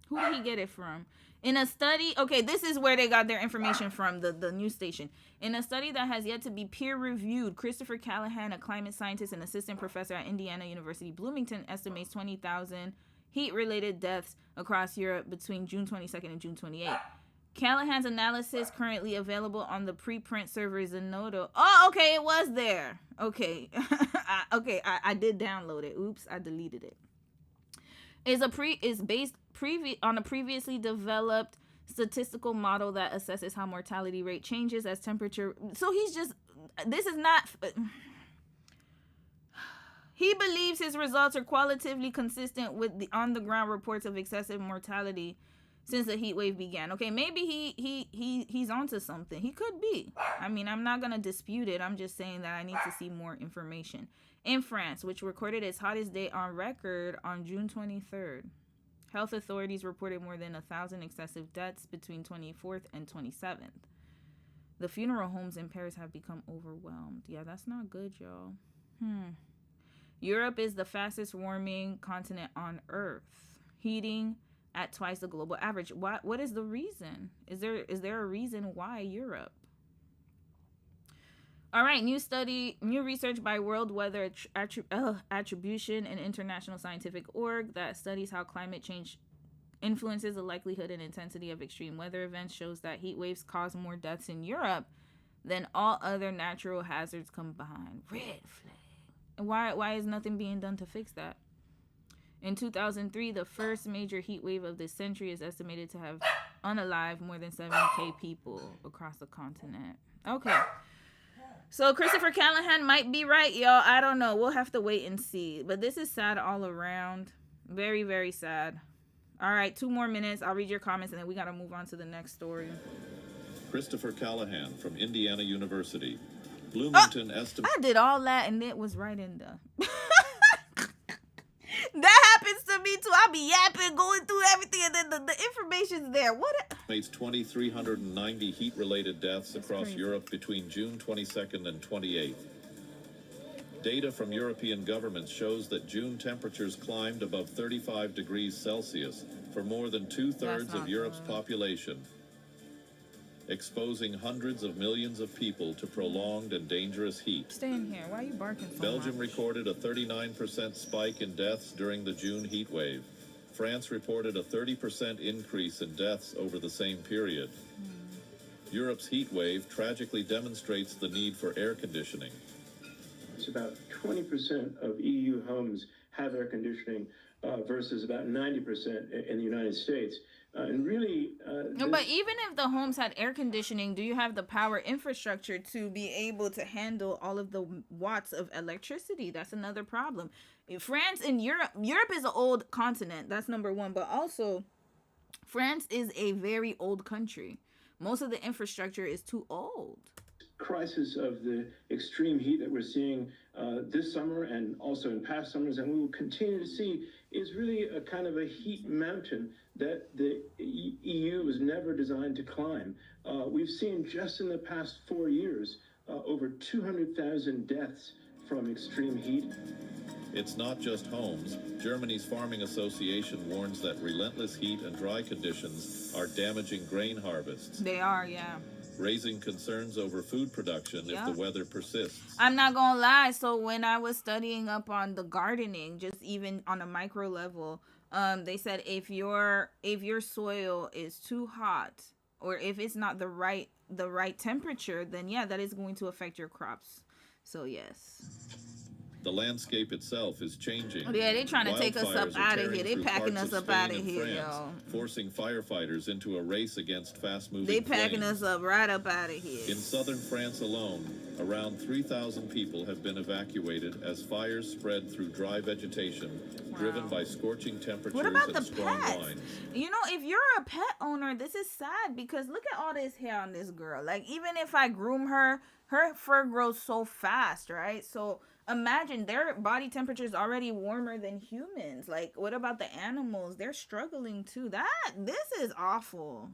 [SPEAKER 1] Who did he get it from? In a study, okay, this is where they got their information from, the news station. In a study that has yet to be peer-reviewed, Christopher Callahan, a climate scientist and assistant professor at Indiana University Bloomington, estimates 20,000 heat-related deaths across Europe between June 22nd and June 28th. Callahan's analysis currently available on the preprint server Zenodo. Oh, okay, it was there. Okay, I did download it. Oops, I deleted it. Is based on a previously developed statistical model that assesses how mortality rate changes as temperature. So this is not. He believes his results are qualitatively consistent with the on-the-ground reports of excessive mortality since the heat wave began. Okay, maybe he's onto something. He could be. I mean, I'm not gonna dispute it. I'm just saying that I need to see more information. In France, which recorded its hottest day on record on June 23rd, health authorities reported more than 1,000 excessive deaths between 24th and 27th. The funeral homes in Paris have become overwhelmed. Yeah, that's not good, y'all. Europe is the fastest warming continent on Earth, heating at twice the global average. What is the reason? Is there a reason why Europe? All right, new research by World Weather Attribution and International Scientific Org that studies how climate change influences the likelihood and intensity of extreme weather events shows that heat waves cause more deaths in Europe than all other natural hazards combined. Red flag. And why is nothing being done to fix that? In 2003, the first major heat wave of this century is estimated to have unalived more than 7,000 people across the continent. Okay. So Christopher Callahan might be right, y'all. I don't know. We'll have to wait and see. But this is sad all around. Very, very sad. All right, 2 more minutes. I'll read your comments, and then we got to move on to the next story.
[SPEAKER 13] Christopher Callahan from Indiana University. Bloomington estimates.
[SPEAKER 1] I did all that, and it was right in the... That happens to me, too. I'll be yapping, going through everything, and then the information's there. What?
[SPEAKER 13] Estimates 2,390 heat-related deaths across Europe between June 22nd and 28th. Data from European governments shows that June temperatures climbed above 35 degrees Celsius for more than 2/3 of Europe's population, exposing hundreds of millions of people to prolonged and dangerous heat.
[SPEAKER 1] Stay in here. Why are you barking so
[SPEAKER 13] Belgium
[SPEAKER 1] much?
[SPEAKER 13] recorded a 39% spike in deaths during the June heat wave. France reported a 30% increase in deaths over the same period. Europe's heat wave tragically demonstrates the need for air conditioning.
[SPEAKER 14] It's about 20% of EU homes have air conditioning versus about 90% in the United States. And really...
[SPEAKER 1] No, but even if the homes had air conditioning, do you have the power infrastructure to be able to handle all of the watts of electricity? That's another problem. France and Europe is an old continent. That's number one. But also, France is a very old country. Most of the infrastructure is too old.
[SPEAKER 14] Crisis of the extreme heat that we're seeing this summer and also in past summers, and we will continue to see, is really a kind of a heat mountain that the EU was never designed to climb. We've seen just in the past 4 years over 200,000 deaths from extreme heat.
[SPEAKER 13] It's not just homes. Germany's Farming Association warns that relentless heat and dry conditions are damaging grain harvests.
[SPEAKER 1] They are, yeah.
[SPEAKER 13] Raising concerns over food production if the weather persists.
[SPEAKER 1] I'm not gonna lie. So when I was studying up on the gardening, just even on a micro level, they said if your soil is too hot or if it's not the right temperature, then yeah, that is going to affect your crops. So yes.
[SPEAKER 13] The landscape itself is changing.
[SPEAKER 1] Yeah, they're trying to take us up out of here. They packing us up out of here, yo.
[SPEAKER 13] Forcing firefighters into a race against fast-moving
[SPEAKER 1] flames. They packing us up right up out of here.
[SPEAKER 13] In southern France alone, around 3,000 people have been evacuated as fires spread through dry vegetation, driven by scorching temperatures and strong winds.
[SPEAKER 1] You know, if you're a pet owner, this is sad because look at all this hair on this girl. Like, even if I groom her, her fur grows so fast, right? So Imagine their body temperature is already warmer than humans. Like, what about the animals? They're struggling too. This is awful.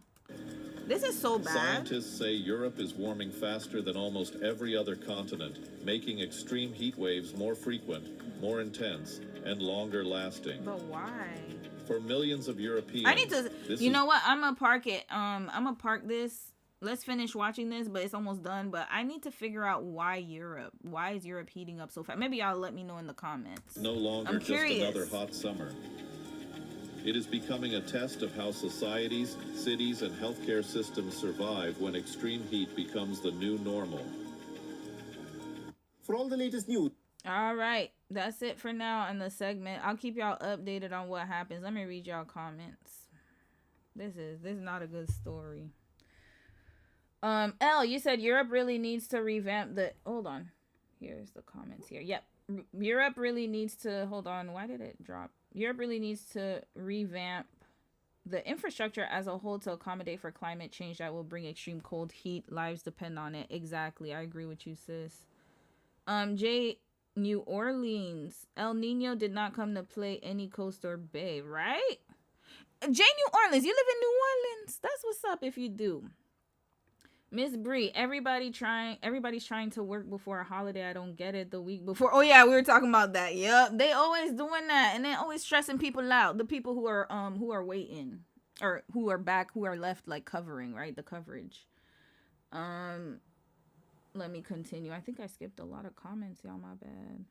[SPEAKER 1] This is so bad.
[SPEAKER 13] Scientists say Europe is warming faster than almost every other continent, making extreme heat waves more frequent, more intense, and longer lasting.
[SPEAKER 1] But why?
[SPEAKER 13] For millions of Europeans,
[SPEAKER 1] I need to. You know what? I'm gonna park it. I'm gonna park this. Let's finish watching this, but it's almost done. But I need to figure out why Europe. Why is Europe heating up so fast? Maybe y'all let me know in the comments.
[SPEAKER 13] No longer
[SPEAKER 1] I'm
[SPEAKER 13] just
[SPEAKER 1] curious.
[SPEAKER 13] another hot summer. It is becoming a test of how societies, cities, and healthcare systems survive when extreme heat becomes the new normal.
[SPEAKER 12] For all the latest news.
[SPEAKER 1] All right, that's it for now on the segment. I'll keep y'all updated on what happens. Let me read y'all comments. This is not a good story. L, you said Europe really needs to revamp the. Hold on, here's the comments here. Yep, Europe really needs to. Hold on, why did it drop? Europe really needs to revamp the infrastructure as a whole to accommodate for climate change that will bring extreme cold heat. Lives depend on it. Exactly, I agree with you, sis. J, New Orleans, El Nino did not come to play any coast or bay, right? J, New Orleans, you live in New Orleans. That's what's up if you do. Miss Bree, everybody's trying to work before a holiday. I don't get it. The week before. Oh yeah, we were talking about that. Yep, they always doing that, and they always stressing people out. The people who are waiting, or who are back, who are left like covering, right? The coverage. Let me continue. I think I skipped a lot of comments, y'all. My bad.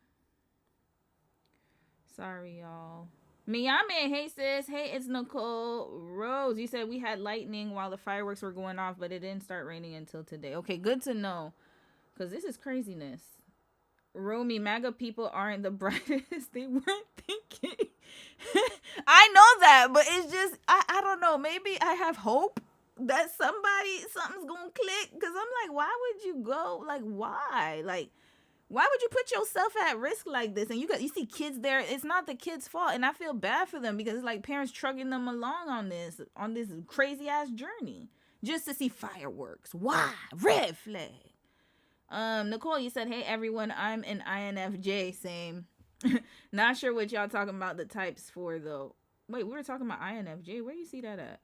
[SPEAKER 1] Sorry, y'all. Miami, hey sis. Hey, it's Nicole Rose. You said we had lightning while the fireworks were going off, but it didn't start raining until today. Okay, good to know. Because this is craziness. Romy, MAGA people aren't the brightest. They weren't thinking. I know that, but it's just, I don't know. Maybe I have hope that something's going to click. Because I'm like, why would you go? Like, why? Like, why would you put yourself at risk like this? And you see kids there. It's not the kids' fault, and I feel bad for them because it's like parents trugging them along on this crazy ass journey just to see fireworks. Why? Red flag. Nicole, you said, "Hey everyone, I'm an INFJ." Same. Not sure what y'all talking about the types for though. Wait, we were talking about INFJ. Where you see that at?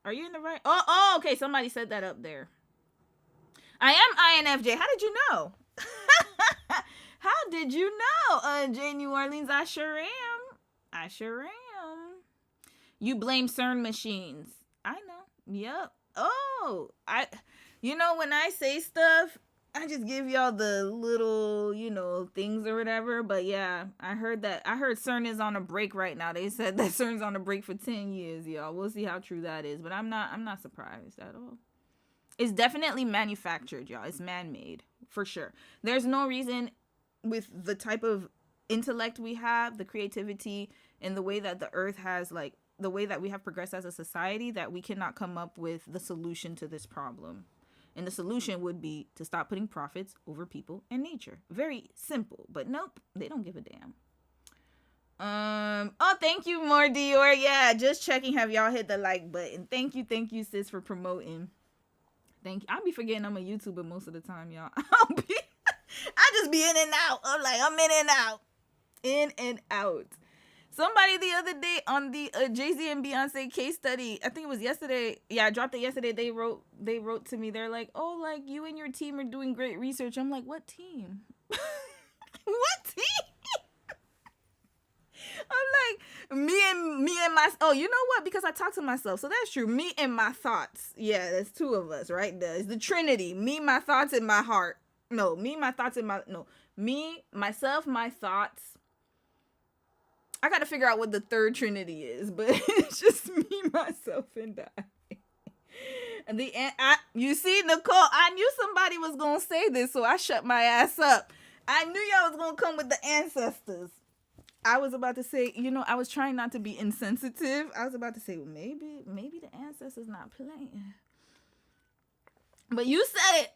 [SPEAKER 1] Are you in the right? Oh, okay. Somebody said that up there. I am INFJ. How did you know? How did you know, J New Orleans? I sure am. You blame CERN machines. I know. Yep. Oh, when I say stuff, I just give y'all the little, things or whatever. But yeah, I heard CERN is on a break right now. They said that CERN's on a break for 10 years, y'all. We'll see how true that is. But I'm not surprised at all. It's definitely manufactured, y'all. It's man-made, for sure. There's no reason with the type of intellect we have, the creativity, and the way that the earth has, like, the way that we have progressed as a society, that we cannot come up with the solution to this problem. And the solution would be to stop putting profits over people and nature. Very simple, but nope, they don't give a damn. Oh, thank you, more Dior. Yeah, just checking. Have y'all hit the like button? Thank you, sis, for promoting. Thank you. I'll be forgetting I'm a YouTuber most of the time, y'all. I just be in and out. I'm in and out. Somebody the other day on the Jay-Z and Beyonce case study, I think it was yesterday. Yeah, I dropped it yesterday. They wrote to me. They're like, "Oh, like you and your team are doing great research." I'm like, "What team? What team?" I'm like, me and my, oh, you know what? Because I talk to myself. So that's true. Me and my thoughts. Yeah, there's two of us, right? It's the Trinity. Me, my thoughts, and my heart. No, me, my thoughts, and me, myself, my thoughts. I got to figure out what the third Trinity is, but it's just me, myself, and I. And you see, Nicole, I knew somebody was going to say this, so I shut my ass up. I knew y'all was going to come with the ancestors. I was about to say, I was trying not to be insensitive. I was about to say, well, maybe the ancestors not playing. But you said it.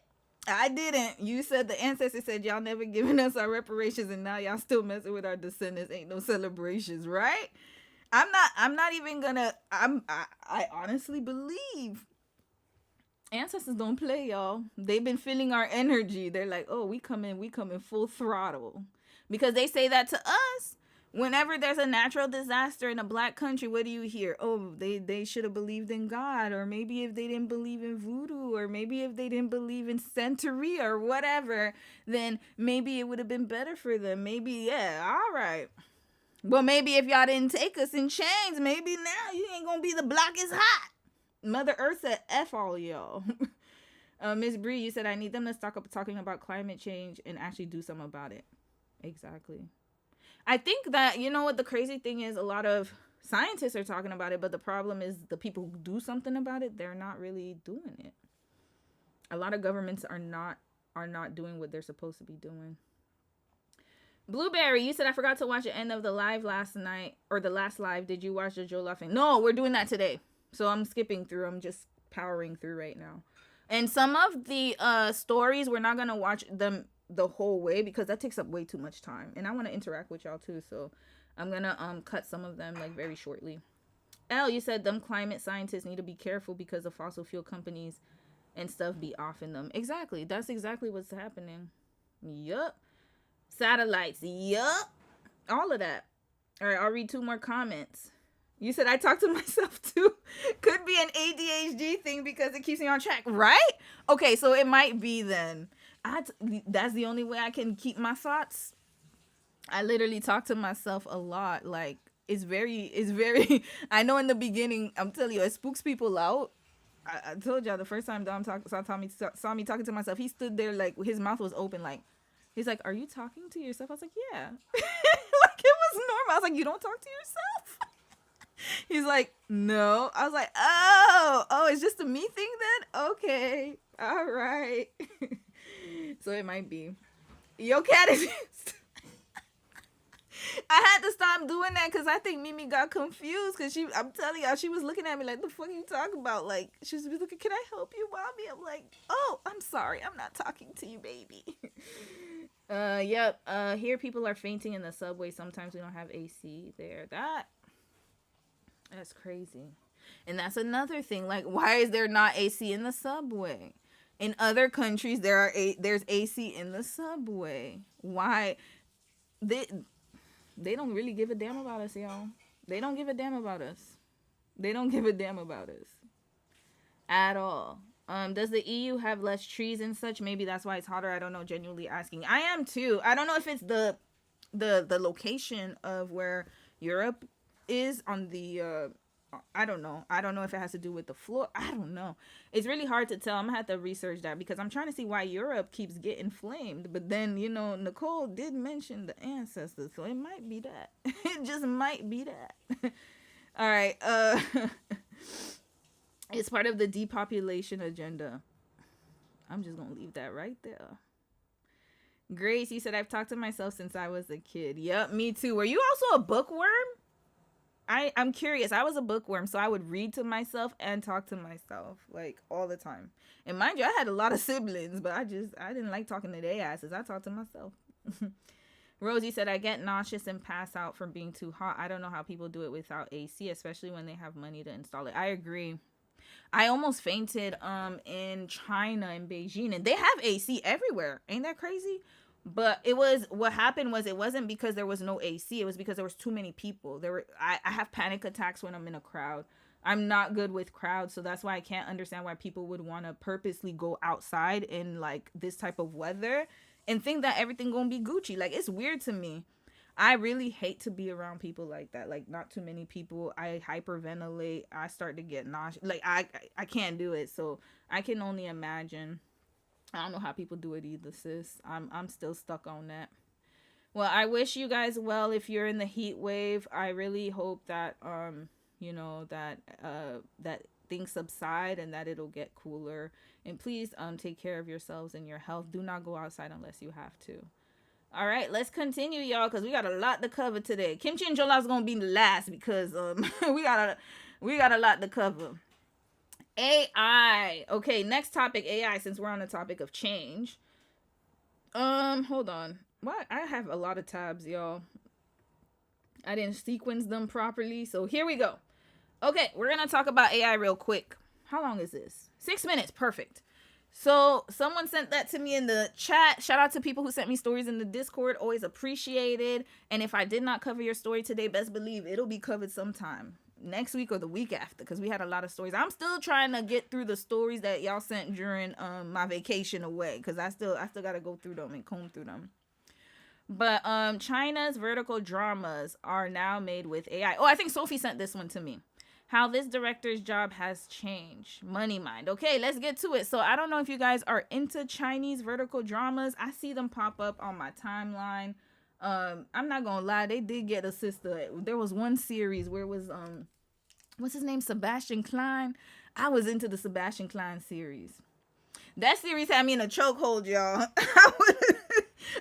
[SPEAKER 1] I didn't. You said the ancestors said y'all never giving us our reparations, and now y'all still messing with our descendants. Ain't no celebrations, right? I'm not even gonna. I honestly believe ancestors don't play, y'all. They've been feeling our energy. They're like, oh, we coming full throttle. Because they say that to us. Whenever there's a natural disaster in a black country, what do you hear? Oh, they should have believed in God, or maybe if they didn't believe in voodoo, or maybe if they didn't believe in Santeria or whatever, then maybe it would have been better for them. Maybe, yeah, all right. Well, maybe if y'all didn't take us in chains, maybe now you ain't gonna be the block is hot. Mother Earth said, F all y'all. Miss Bree, you said, I need them to stop talking about climate change and actually do something about it. Exactly. I think that, you know what the crazy thing is, a lot of scientists are talking about it, but the problem is the people who do something about it, they're not really doing it. A lot of governments are not doing what they're supposed to be doing. Blueberry, you said, I forgot to watch the end of the live last night, or the last live. Did you watch the Jollof? No, we're doing that today. So I'm skipping through. I'm just powering through right now. And some of the stories, we're not going to watch them the whole way because that takes up way too much time. And I want to interact with y'all too. So I'm going to cut some of them like very shortly. Elle, you said them climate scientists need to be careful because the fossil fuel companies and stuff be off in them. Exactly. That's exactly what's happening. Yup. Satellites. Yup. All of that. All right, I'll read 2 more comments. You said I talk to myself too. Could be an ADHD thing because it keeps me on track, right? Okay, so it might be then. That's the only way I can keep my thoughts. I literally talk to myself a lot. Like, it's very, I know in the beginning, I'm telling you, it spooks people out. I told y'all the first time Dom saw me talking to myself, he stood there like his mouth was open, like, he's like, are you talking to yourself? I was like, yeah. Like, it was normal. I was like, you don't talk to yourself? He's like, no. I was like, oh, it's just a me thing then? Okay. All right. So it might be. Your cat is... I had to stop doing that because I think Mimi got confused because I'm telling y'all, she was looking at me like, the fuck are you talking about? Like, she was looking, can I help you, mommy? I'm like, oh, I'm sorry. I'm not talking to you, baby. Yep. Here people are fainting in the subway. Sometimes we don't have AC there. That's crazy. And that's another thing. Like, why is there not AC in the subway? In other countries, there's AC in the subway. Why? They don't really give a damn about us, y'all. They don't give a damn about us. They don't give a damn about us at all. Does the EU have less trees and such? Maybe that's why it's hotter. I don't know. Genuinely asking. I am too. I don't know if it's the location of where Europe is on the I don't know. I don't know if it has to do with the floor. I don't know. It's really hard to tell. I'm gonna have to research that because I'm trying to see why Europe keeps getting flamed. But then, you know, Nicole did mention the ancestors, so it might be that. It just might be that. All right. It's part of the depopulation agenda. I'm just gonna leave that right there. Grace, you said I've talked to myself since I was a kid. Yep, me too. Were you also a bookworm? I'm curious. I was a bookworm, so I would read to myself and talk to myself, like, all the time. And mind you, I had a lot of siblings, but I didn't like talking to their asses. I talked to myself. Rosie said, I get nauseous and pass out from being too hot. I don't know how people do it without AC, especially when they have money to install it. I agree. I almost fainted in China, in Beijing, and they have AC everywhere. Ain't that crazy? But what happened was it wasn't because there was no AC. It was because there was too many people. I have panic attacks when I'm in a crowd. I'm not good with crowds, so that's why I can't understand why people would want to purposely go outside in like this type of weather and think that everything gonna be Gucci. Like, it's weird to me. I really hate to be around people like that. Like, not too many people. I hyperventilate. I start to get nauseous. Like, I can't do it. So I can only imagine. I don't know how people do it either, sis. I'm still stuck on that. Well, I wish you guys well if you're in the heat wave. I really hope that you know, that things subside and that it'll get cooler. And please take care of yourselves and your health. Do not go outside unless you have to. All right, let's continue, y'all, because we got a lot to cover today. Kimchi and Jollof is gonna be last because we got a lot to cover. AI. Okay, next topic, AI, since we're on the topic of change. Hold on. What? I have a lot of tabs, y'all. I didn't sequence them properly, so here we go. Okay, we're gonna talk about AI real quick. How long is this? 6 minutes. Perfect. So someone sent that to me in the chat. Shout out to people who sent me stories in the Discord. Always appreciated. And if I did not cover your story today, best believe it'll be covered sometime next week or the week after, because we had a lot of stories. I'm still trying to get through the stories that y'all sent during my vacation away, because I still gotta go through them and comb through them. But China's vertical dramas are now made with AI. Oh, I think Sophie sent this one to me. How this director's job has changed. Money Mind. Okay, let's get to it. So I don't know if you guys are into Chinese vertical dramas. I see them pop up on my timeline. I'm not gonna lie, they did get a sister. There was one series where it was what's his name? Sebastian Klein. I was into the Sebastian Klein series. That series had me in a chokehold, y'all.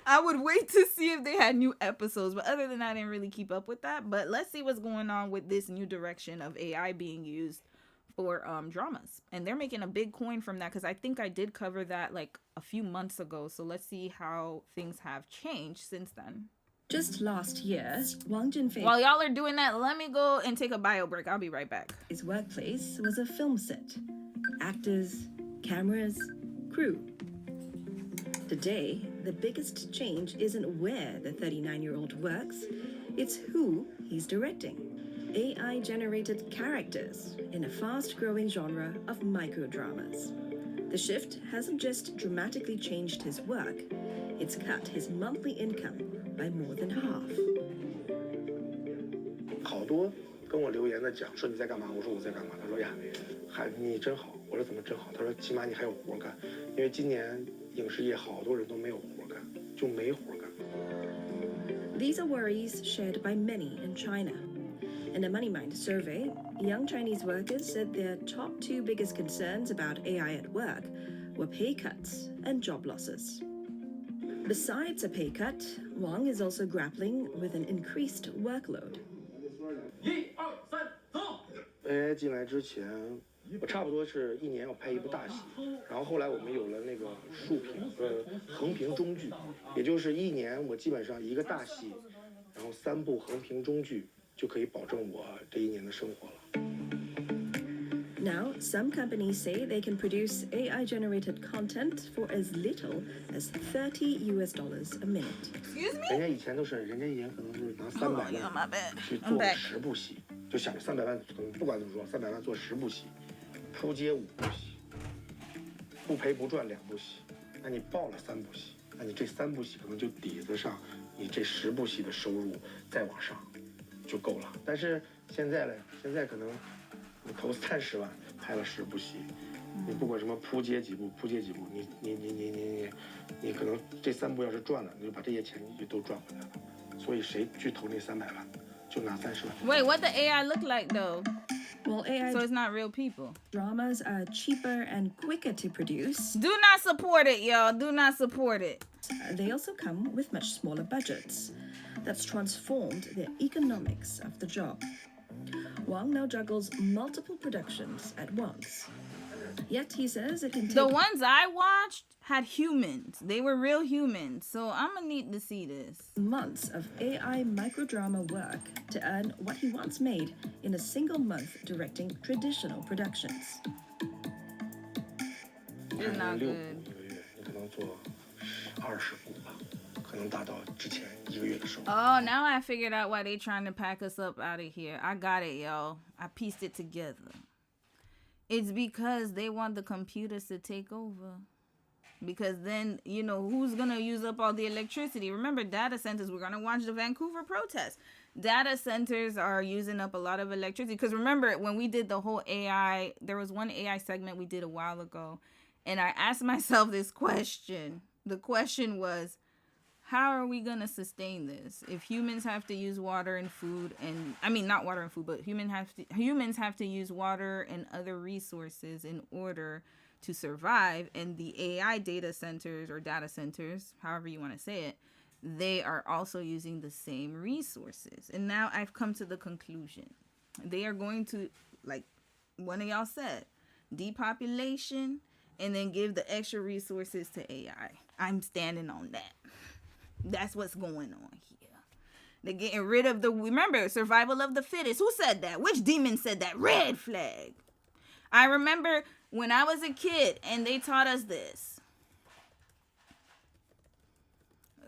[SPEAKER 1] I would wait to see if they had new episodes, but other than that, I didn't really keep up with that. But let's see what's going on with this new direction of AI being used for dramas. And they're making a big coin from that, because I think I did cover that like a few months ago. So let's see how things have changed since then.
[SPEAKER 15] Just last year, Wang Junfei,
[SPEAKER 1] while y'all are doing that, let me go and take a bio break. I'll be right back.
[SPEAKER 15] His workplace was a film set. Actors, cameras, crew. Today, the biggest change isn't where the 39-year-old works, it's who he's directing. AI-generated characters in a fast-growing genre of microdramas. The shift hasn't just dramatically changed his work, it's cut his monthly income by more than half.
[SPEAKER 16] 好多跟我留言的讲说你在干嘛？我说我在干嘛？他说呀，你真好。我说怎么真好？他说起码你还有活干，因为今年影视业好多人都没有活干，就没活干。
[SPEAKER 15] These are worries shared by many in China. In a MoneyMind survey, young Chinese workers said their top two biggest concerns about AI at work were pay cuts and job losses. Besides a pay cut, Wang is also grappling with an increased workload.
[SPEAKER 16] 1、2、3，走！AI 进来之前，我差不多是一年要拍一部大戏，然后后来我们有了那个横屏中剧，也就是一年我基本上一个大戏，然后3部横屏中剧就可以保证我这一年的生活了。
[SPEAKER 15] Now, some companies say they can produce AI-generated content for as little as $30 a minute.
[SPEAKER 1] Excuse me?
[SPEAKER 16] 人家以前都是，人家一年可能是拿300万去做10部戏，就想300万，可能不管怎么说，300万做10部戏，扑街5部戏，不赔不赚2部戏，那你报了3部戏，那你这3部戏可能就抵得上你这10部戏的收入，再往上就够了。但是现在呢，现在可能。 你投30万拍了10部戏，你不管什么扑街几部，你可能这3部要是赚了，你就把这些钱也都赚回来了。所以谁去投那300万，就拿30万。
[SPEAKER 1] Wait, what the AI look like though?
[SPEAKER 15] Well, AI
[SPEAKER 1] so it's not real people.
[SPEAKER 15] Dramas are cheaper and quicker to produce.
[SPEAKER 1] Do not support it, y'all. Do not support it.
[SPEAKER 15] They also come with much smaller budgets. That's transformed the economics of the job. Wang now juggles multiple productions at once. Yet he says it can take...
[SPEAKER 1] The ones I watched had humans. They were real humans. So I'm gonna need to see this.
[SPEAKER 15] Months of AI microdrama work to earn what he once made in a single month directing traditional productions.
[SPEAKER 1] It's not good.
[SPEAKER 16] 你可能做20部吧，可能达到之前1个月的收入。
[SPEAKER 1] Oh, now I figured out why they trying to pack us up out of here. I got it, y'all. I pieced it together. It's because they want the computers to take over. Because then, you know, who's going to use up all the electricity? Remember, data centers, we're going to watch the Vancouver protests. Data centers are using up a lot of electricity. Because remember, when we did the whole AI, there was one AI segment we did a while ago. And I asked myself this question. The question was, how are we going to sustain this if humans have to use water and food, and I mean not water and food, but humans have to use water and other resources in order to survive, and the AI data centers or data centers, however you want to say it, they are also using the same resources. And now I've come to the conclusion. They are going to, like one of y'all said, depopulation and then give the extra resources to AI. I'm standing on that. That's what's going on here. They're getting rid of remember, survival of the fittest. Who said that? Which demon said that? Red flag. I remember when I was a kid and they taught us this.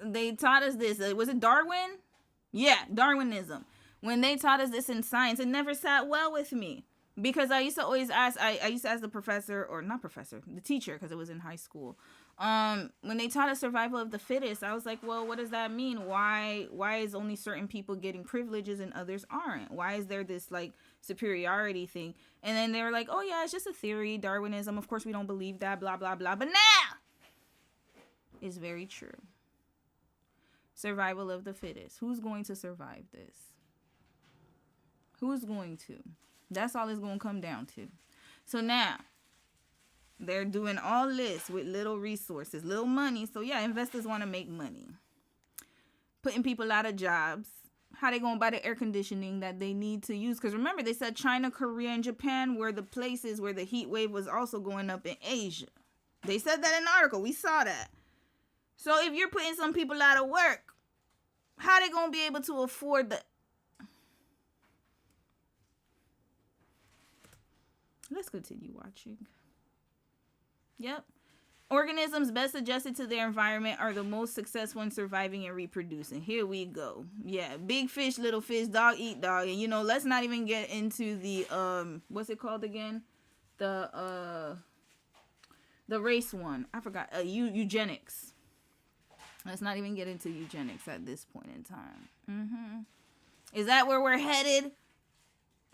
[SPEAKER 1] Was it Darwin? Yeah, Darwinism. When they taught us this in science, it never sat well with me. Because I used to always ask, I used to ask the professor, or not professor, the teacher, because it was in high school. When they taught us survival of the fittest, I was like, well, what does that mean? Why is only certain people getting privileges and others aren't? Why is there this like superiority thing? And then they were like, oh yeah, it's just a theory, Darwinism. Of course we don't believe that, blah, blah, blah. But now it's very true. Survival of the fittest. Who's going to survive this? Who's going to? That's all it's going to come down to. So now, they're doing all this with little resources, little money. So yeah, investors want to make money. Putting people out of jobs. How they going to buy the air conditioning that they need to use? Because remember, they said China, Korea, and Japan were the places where the heat wave was also going up in Asia. They said that in the article. We saw that. So if you're putting some people out of work, how they going to be able to afford the... Let's continue watching. Yep. Organisms best adjusted to their environment are the most successful in surviving and reproducing. Here we go. Yeah, big fish, little fish, dog eat dog. And you know, let's not even get into the what's it called again? The race one. I forgot. Eugenics. Let's not even get into eugenics at this point in time. Is that where we're headed?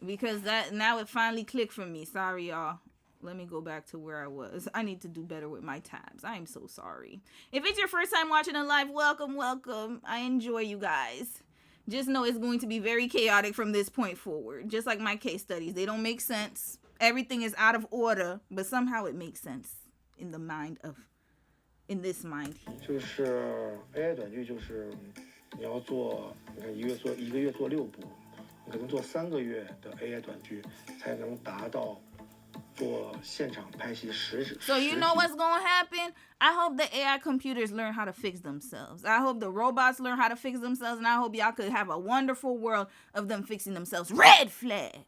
[SPEAKER 1] Because that now it finally clicked for me. Sorry, y'all. Let me go back to where I was. I need to do better with my tabs. I am so sorry. If it's your first time watching a live, welcome, welcome. I enjoy you guys. Just know it's going to be very chaotic from this point forward. Just like my case studies. They don't make sense. Everything is out of order, but somehow it makes sense in the mind of, in this mind here.
[SPEAKER 16] 就是 AI 短剧，就是你要做，你看一个月做6部，你可能做3个月的 AI 短剧才能达到。
[SPEAKER 1] So you know what's going to happen? I hope the AI computers learn how to fix themselves. I hope the robots learn how to fix themselves. And I hope y'all could have a wonderful world of them fixing themselves. Red flag.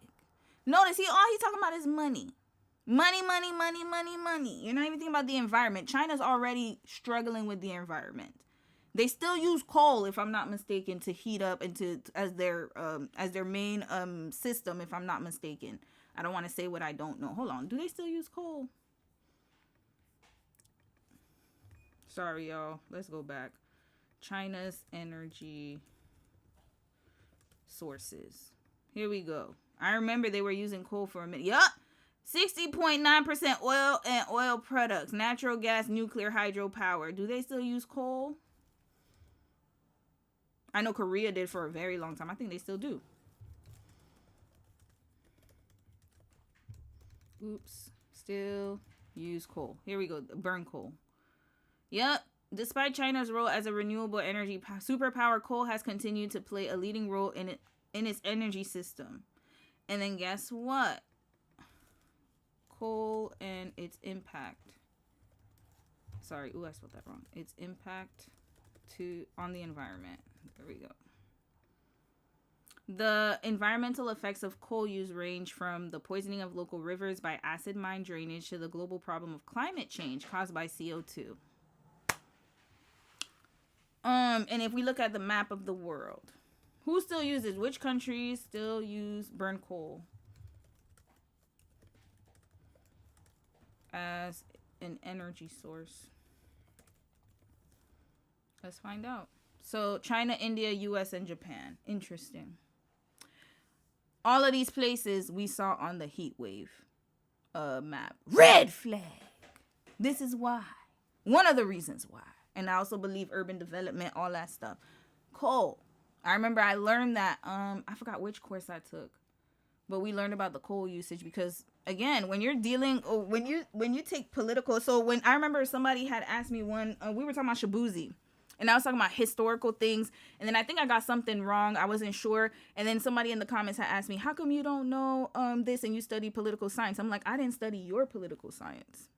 [SPEAKER 1] Notice all he's talking about is money. Money, money, money, money, money. You're not even thinking about the environment. China's already struggling with the environment. They still use coal, if I'm not mistaken, to heat up and as their main system, if I'm not mistaken. I don't want to say what I don't know. Hold on. Do they still use coal? Sorry, y'all. Let's go back. China's energy sources. Here we go. I remember they were using coal for a minute. Yup. 60.9% oil and oil products. Natural gas, nuclear, hydropower. Do they still use coal? I know Korea did for a very long time. I think they still do. Oops. Still use coal. Here we go. Burn coal. Yep. Despite China's role as a renewable energy superpower, coal has continued to play a leading role in its energy system. And then guess what? Coal and its impact. Sorry. Ooh, I spelled that wrong. Its impact on the environment. There we go. The environmental effects of coal use range from the poisoning of local rivers by acid mine drainage to the global problem of climate change caused by CO2. And if we look at the map of the world, who still uses, which countries still use burn coal as an energy source? Let's find out. So China, India, US, and Japan. Interesting. All of these places we saw on the Heatwave map. Red flag. This is why. One of the reasons why. And I also believe urban development, all that stuff. Coal. I remember I learned that. I forgot which course I took. But we learned about the coal usage because, again, when you're dealing, when you take political. So when I remember somebody had asked me we were talking about Shabuzi. And I was talking about historical things. And then I think I got something wrong. I wasn't sure. And then somebody in the comments had asked me, how come you don't know this and you study political science? I'm like, I didn't study your political science.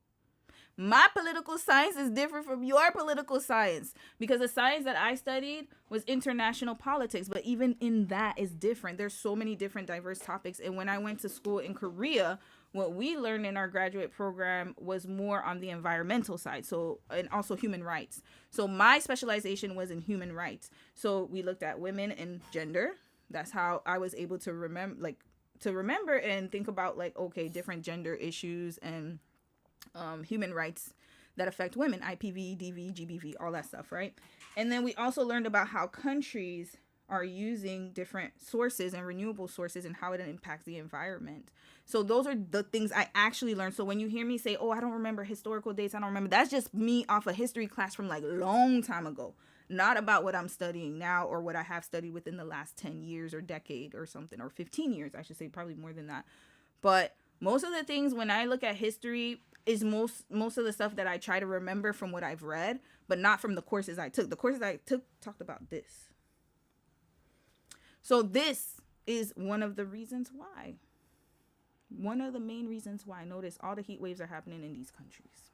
[SPEAKER 1] My political science is different from your political science. Because the science that I studied was international politics. But even in that is different. There's so many different diverse topics. And when I went to school in Korea, What we learned in our graduate program was more on the environmental side, so, and also human rights. So my specialization was in human rights. So we looked at women and gender. That's how I was able to remember and think about, like, okay, different gender issues and human rights that affect women, IPV, DV, GBV, all that stuff, right? And then we also learned about how countries are using different sources and renewable sources and how it impacts the environment. So those are the things I actually learned. So when you hear me say, oh, I don't remember historical dates, I don't remember, that's just me off a history class from like a long time ago. Not about what I'm studying now or what I have studied within the last 10 years or decade or something, or 15 years, I should say, probably more than that. But most of the things when I look at history is most of the stuff that I try to remember from what I've read, but not from the courses I took. The courses I took talked about this. So this is one of the reasons why. One of the main reasons why. Notice all the heat waves are happening in these countries.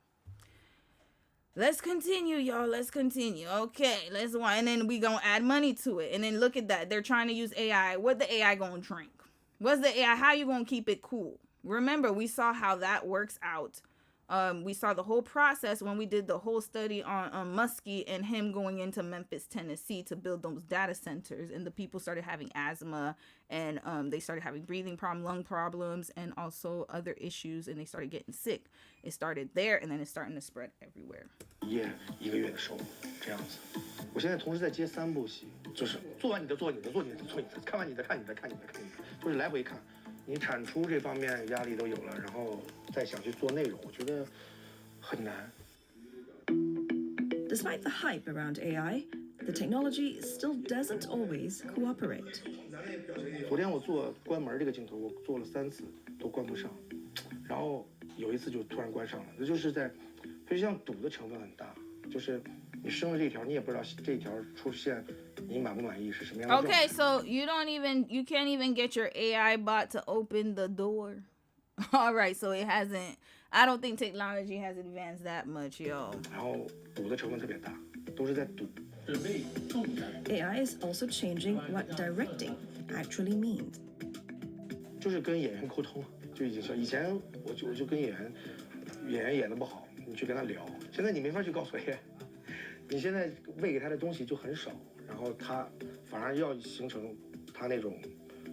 [SPEAKER 1] Let's continue, y'all. Let's continue. Okay, let's why. And then we gonna add money to it. And then look at that. They're trying to use AI. What the AI gonna drink? What's the AI? How you gonna keep it cool? Remember, we saw how that works out. We saw the whole process when we did the whole study on Muskie and him going into Memphis, Tennessee to build those data centers, and the people started having asthma and they started having breathing problems, lung problems, and also other issues, and they started getting sick. It started there, and then it's starting to spread everywhere.
[SPEAKER 16] 一个月的收入这样子。我现在同时在接3部戏，就是做完你的做你的，做你的做你的，看完你的看你的，看你的看你的，就是来回看。你产出这方面压力都有了，然后再想去做内容，我觉得很难。
[SPEAKER 15] Despite the hype around AI, the technology still doesn't always cooperate.
[SPEAKER 16] 昨天我做关门这个镜头，我做了3次都关不上，然后有一次就突然关上了，这就是在飞机上赌的成分很大，就是你升了这条，你也不知道这条出现。
[SPEAKER 1] Okay, so you can't even get your AI bot to open the door. All right, so it hasn't. I don't think technology has advanced that much, yo.
[SPEAKER 16] 然后赌的成分特别大，都是在赌。
[SPEAKER 15] AI is also changing what directing actually means.
[SPEAKER 16] 就是跟演员沟通，就已经像以前我就跟演员演得不好，你去跟他聊，现在你没法去告诉 AI， 你现在喂给他的东西就很少。然后他反而要形成他那种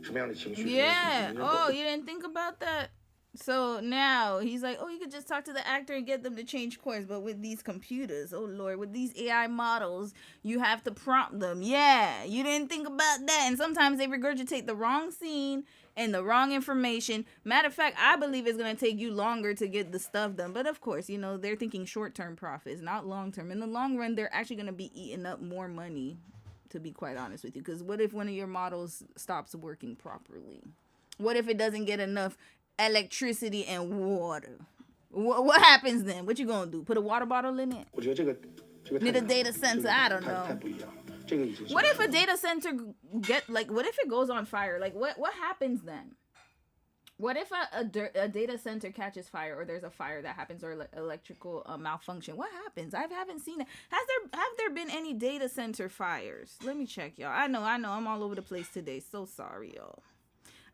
[SPEAKER 16] 什么样的情绪。
[SPEAKER 1] Yeah. Oh, you didn't think about that? So now he's like, oh, you could just talk to the actor and get them to change course. But with these computers, oh, Lord, with these AI models, you have to prompt them. Yeah, you didn't think about that. And sometimes they regurgitate the wrong scene and the wrong information. Matter of fact, I believe it's going to take you longer to get the stuff done. But of course, they're thinking short-term profits, not long-term. In the long run, they're actually going to be eating up more money, to be quite honest with you. Because what if one of your models stops working properly? What if it doesn't get enough electricity and water? What happens then? What you gonna do? Put a water bottle in it? Need a data center? I don't know. What if a data center what if it goes on fire? Like what happens then? What if a data center catches fire, or there's a fire that happens, or electrical malfunction? What happens? I haven't seen it. Have there been any data center fires? Let me check, y'all. I know. I'm all over the place today. So sorry, y'all.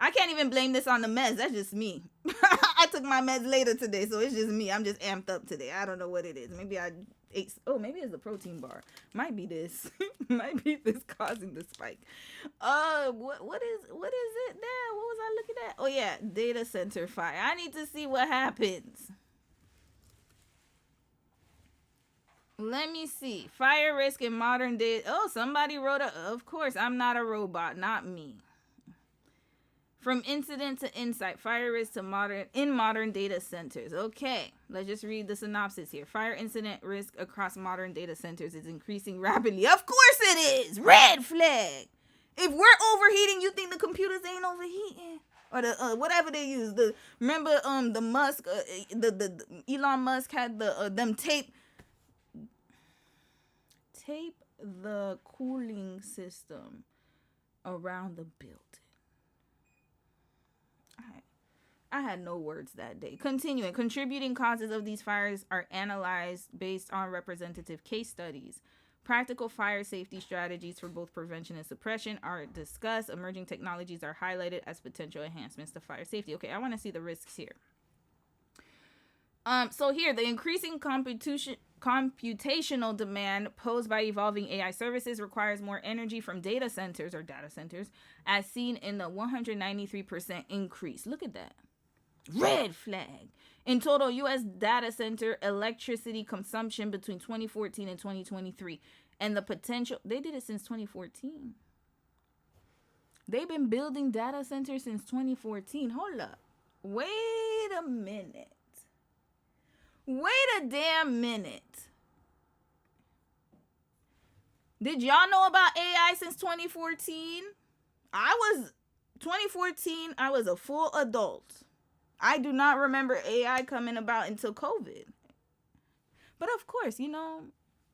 [SPEAKER 1] I can't even blame this on the meds. That's just me. I took my meds later today, so it's just me. I'm just amped up today. I don't know what it is. Maybe I ate. Oh, maybe it's the protein bar. Might be this. Might be this causing the spike. What is it now? What was I looking at? Oh yeah, data center fire. I need to see what happens. Let me see. Fire risk in modern day. Oh, somebody wrote of course, I'm not a robot. Not me. From incident to insight, fire risk to modern data centers. Okay, let's just read the synopsis here. Fire incident risk across modern data centers is increasing rapidly. Of course it is. Red flag. If we're overheating, you think the computers ain't overheating? Or the whatever they use. Remember the Musk, the Elon Musk had them tape the cooling system around the building. I had no words that day. Continuing, contributing causes of these fires are analyzed based on representative case studies. Practical fire safety strategies for both prevention and suppression are discussed. Emerging technologies are highlighted as potential enhancements to fire safety. Okay, I want to see the risks here. So here, the increasing computational demand posed by evolving AI services requires more energy from data centers, as seen in the 193% increase. Look at that. Red flag. In total, U.S. data center electricity consumption between 2014 and 2023. And the potential, they did it since 2014. They've been building data centers since 2014. Hold up. Wait a minute. Wait a damn minute. Did y'all know about AI since 2014? 2014, I was a full adult. I do not remember AI coming about until COVID. But of course, you know,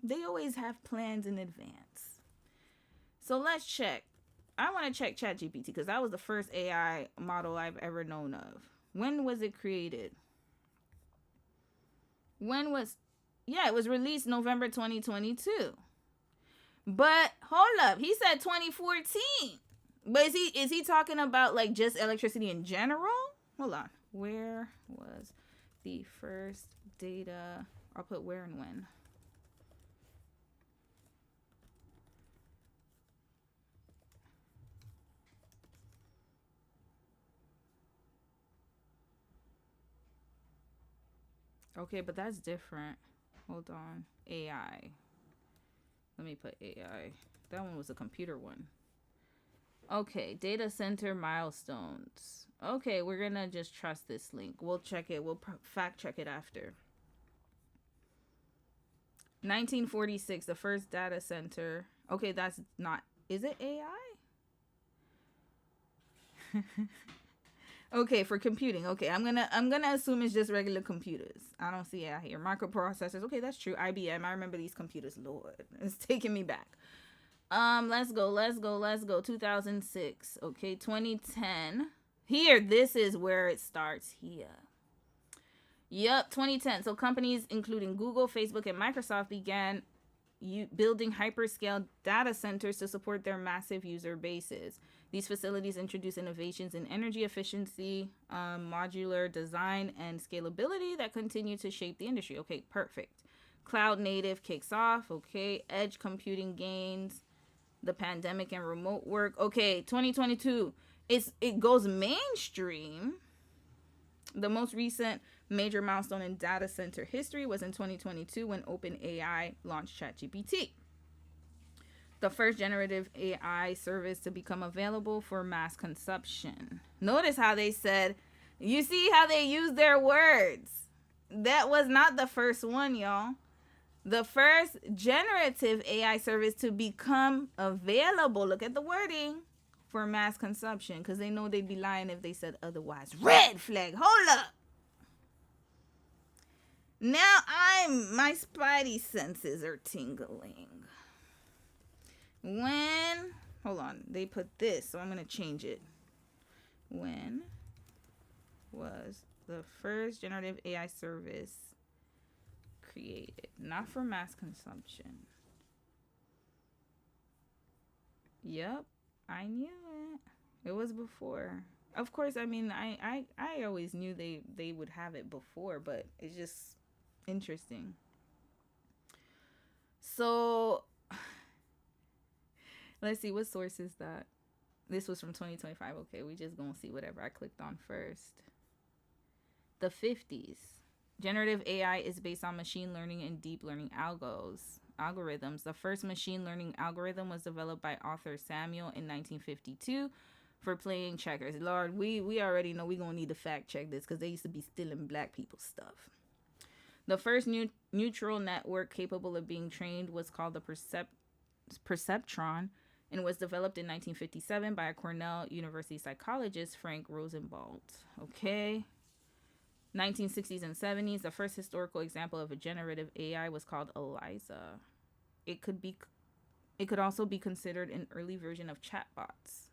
[SPEAKER 1] they always have plans in advance. So let's check. I want to check ChatGPT because that was the first AI model I've ever known of. When was it created? It was released November 2022. But hold up, he said 2014. But is he talking about like just electricity in general? Hold on. Where was the first data? I'll put where and when. Okay, but that's different. Hold on. AI. Let me put AI. That one was a computer one. Okay, data center milestones. Okay, we're gonna just trust this link. We'll check it. We'll fact check it after. 1946, the first data center. Okay, that's not. Is it AI? Okay, for computing. Okay, I'm gonna assume it's just regular computers. I don't see AI here. Microprocessors. Okay, that's true. IBM. I remember these computers. Lord, it's taking me back. Let's go. 2006. Okay, 2010. Here, this is where it starts here. Yep, 2010. So companies including Google, Facebook, and Microsoft began building hyperscale data centers to support their massive user bases. These facilities introduce innovations in energy efficiency, modular design, and scalability that continue to shape the industry. Okay, perfect. Cloud native kicks off. Okay, edge computing gains. The pandemic and remote work. Okay, 2022. It goes mainstream. The most recent major milestone in data center history was in 2022 when OpenAI launched ChatGPT, the first generative AI service to become available for mass consumption. Notice how they said, you see how they use their words. That was not the first one, y'all. The first generative AI service to become available, look at the wording, for mass consumption, because they know they'd be lying if they said otherwise. Red flag, hold up. Now my spidey senses are tingling. Hold on, they put this, so I'm going to change it. When was the first generative AI service created? Not for mass consumption. Yep, I knew it. It was before. Of course, I mean, I always knew they would have it before, but it's just interesting. So let's see, what source is that? This was from 2025. Okay, we just gonna see whatever I clicked on first. The 50s. Generative AI is based on machine learning and deep learning algorithms. The first machine learning algorithm was developed by Arthur Samuel in 1952 for playing checkers. Lord, we already know we're gonna need to fact check this because they used to be stealing black people's stuff. The first neural network capable of being trained was called the perceptron and was developed in 1957 by a Cornell University psychologist, Frank Rosenblatt. Okay. 1960s and 70s, the first historical example of a generative AI was called ELIZA. It could also be considered an early version of chatbots.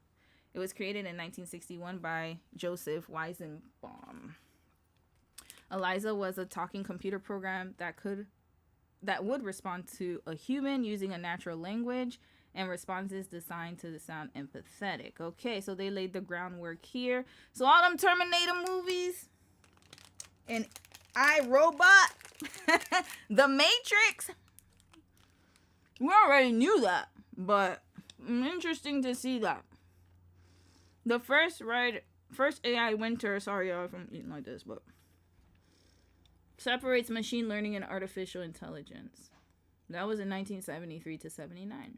[SPEAKER 1] It was created in 1961 by Joseph Weizenbaum. ELIZA was a talking computer program that would respond to a human using a natural language and responses designed to sound empathetic. Okay, so they laid the groundwork here. So all them Terminator movies and I, Robot, The Matrix. We already knew that, but interesting to see that. The first AI winter, sorry y'all if I'm eating like this, but separates machine learning and artificial intelligence. That was in 1973 to 79.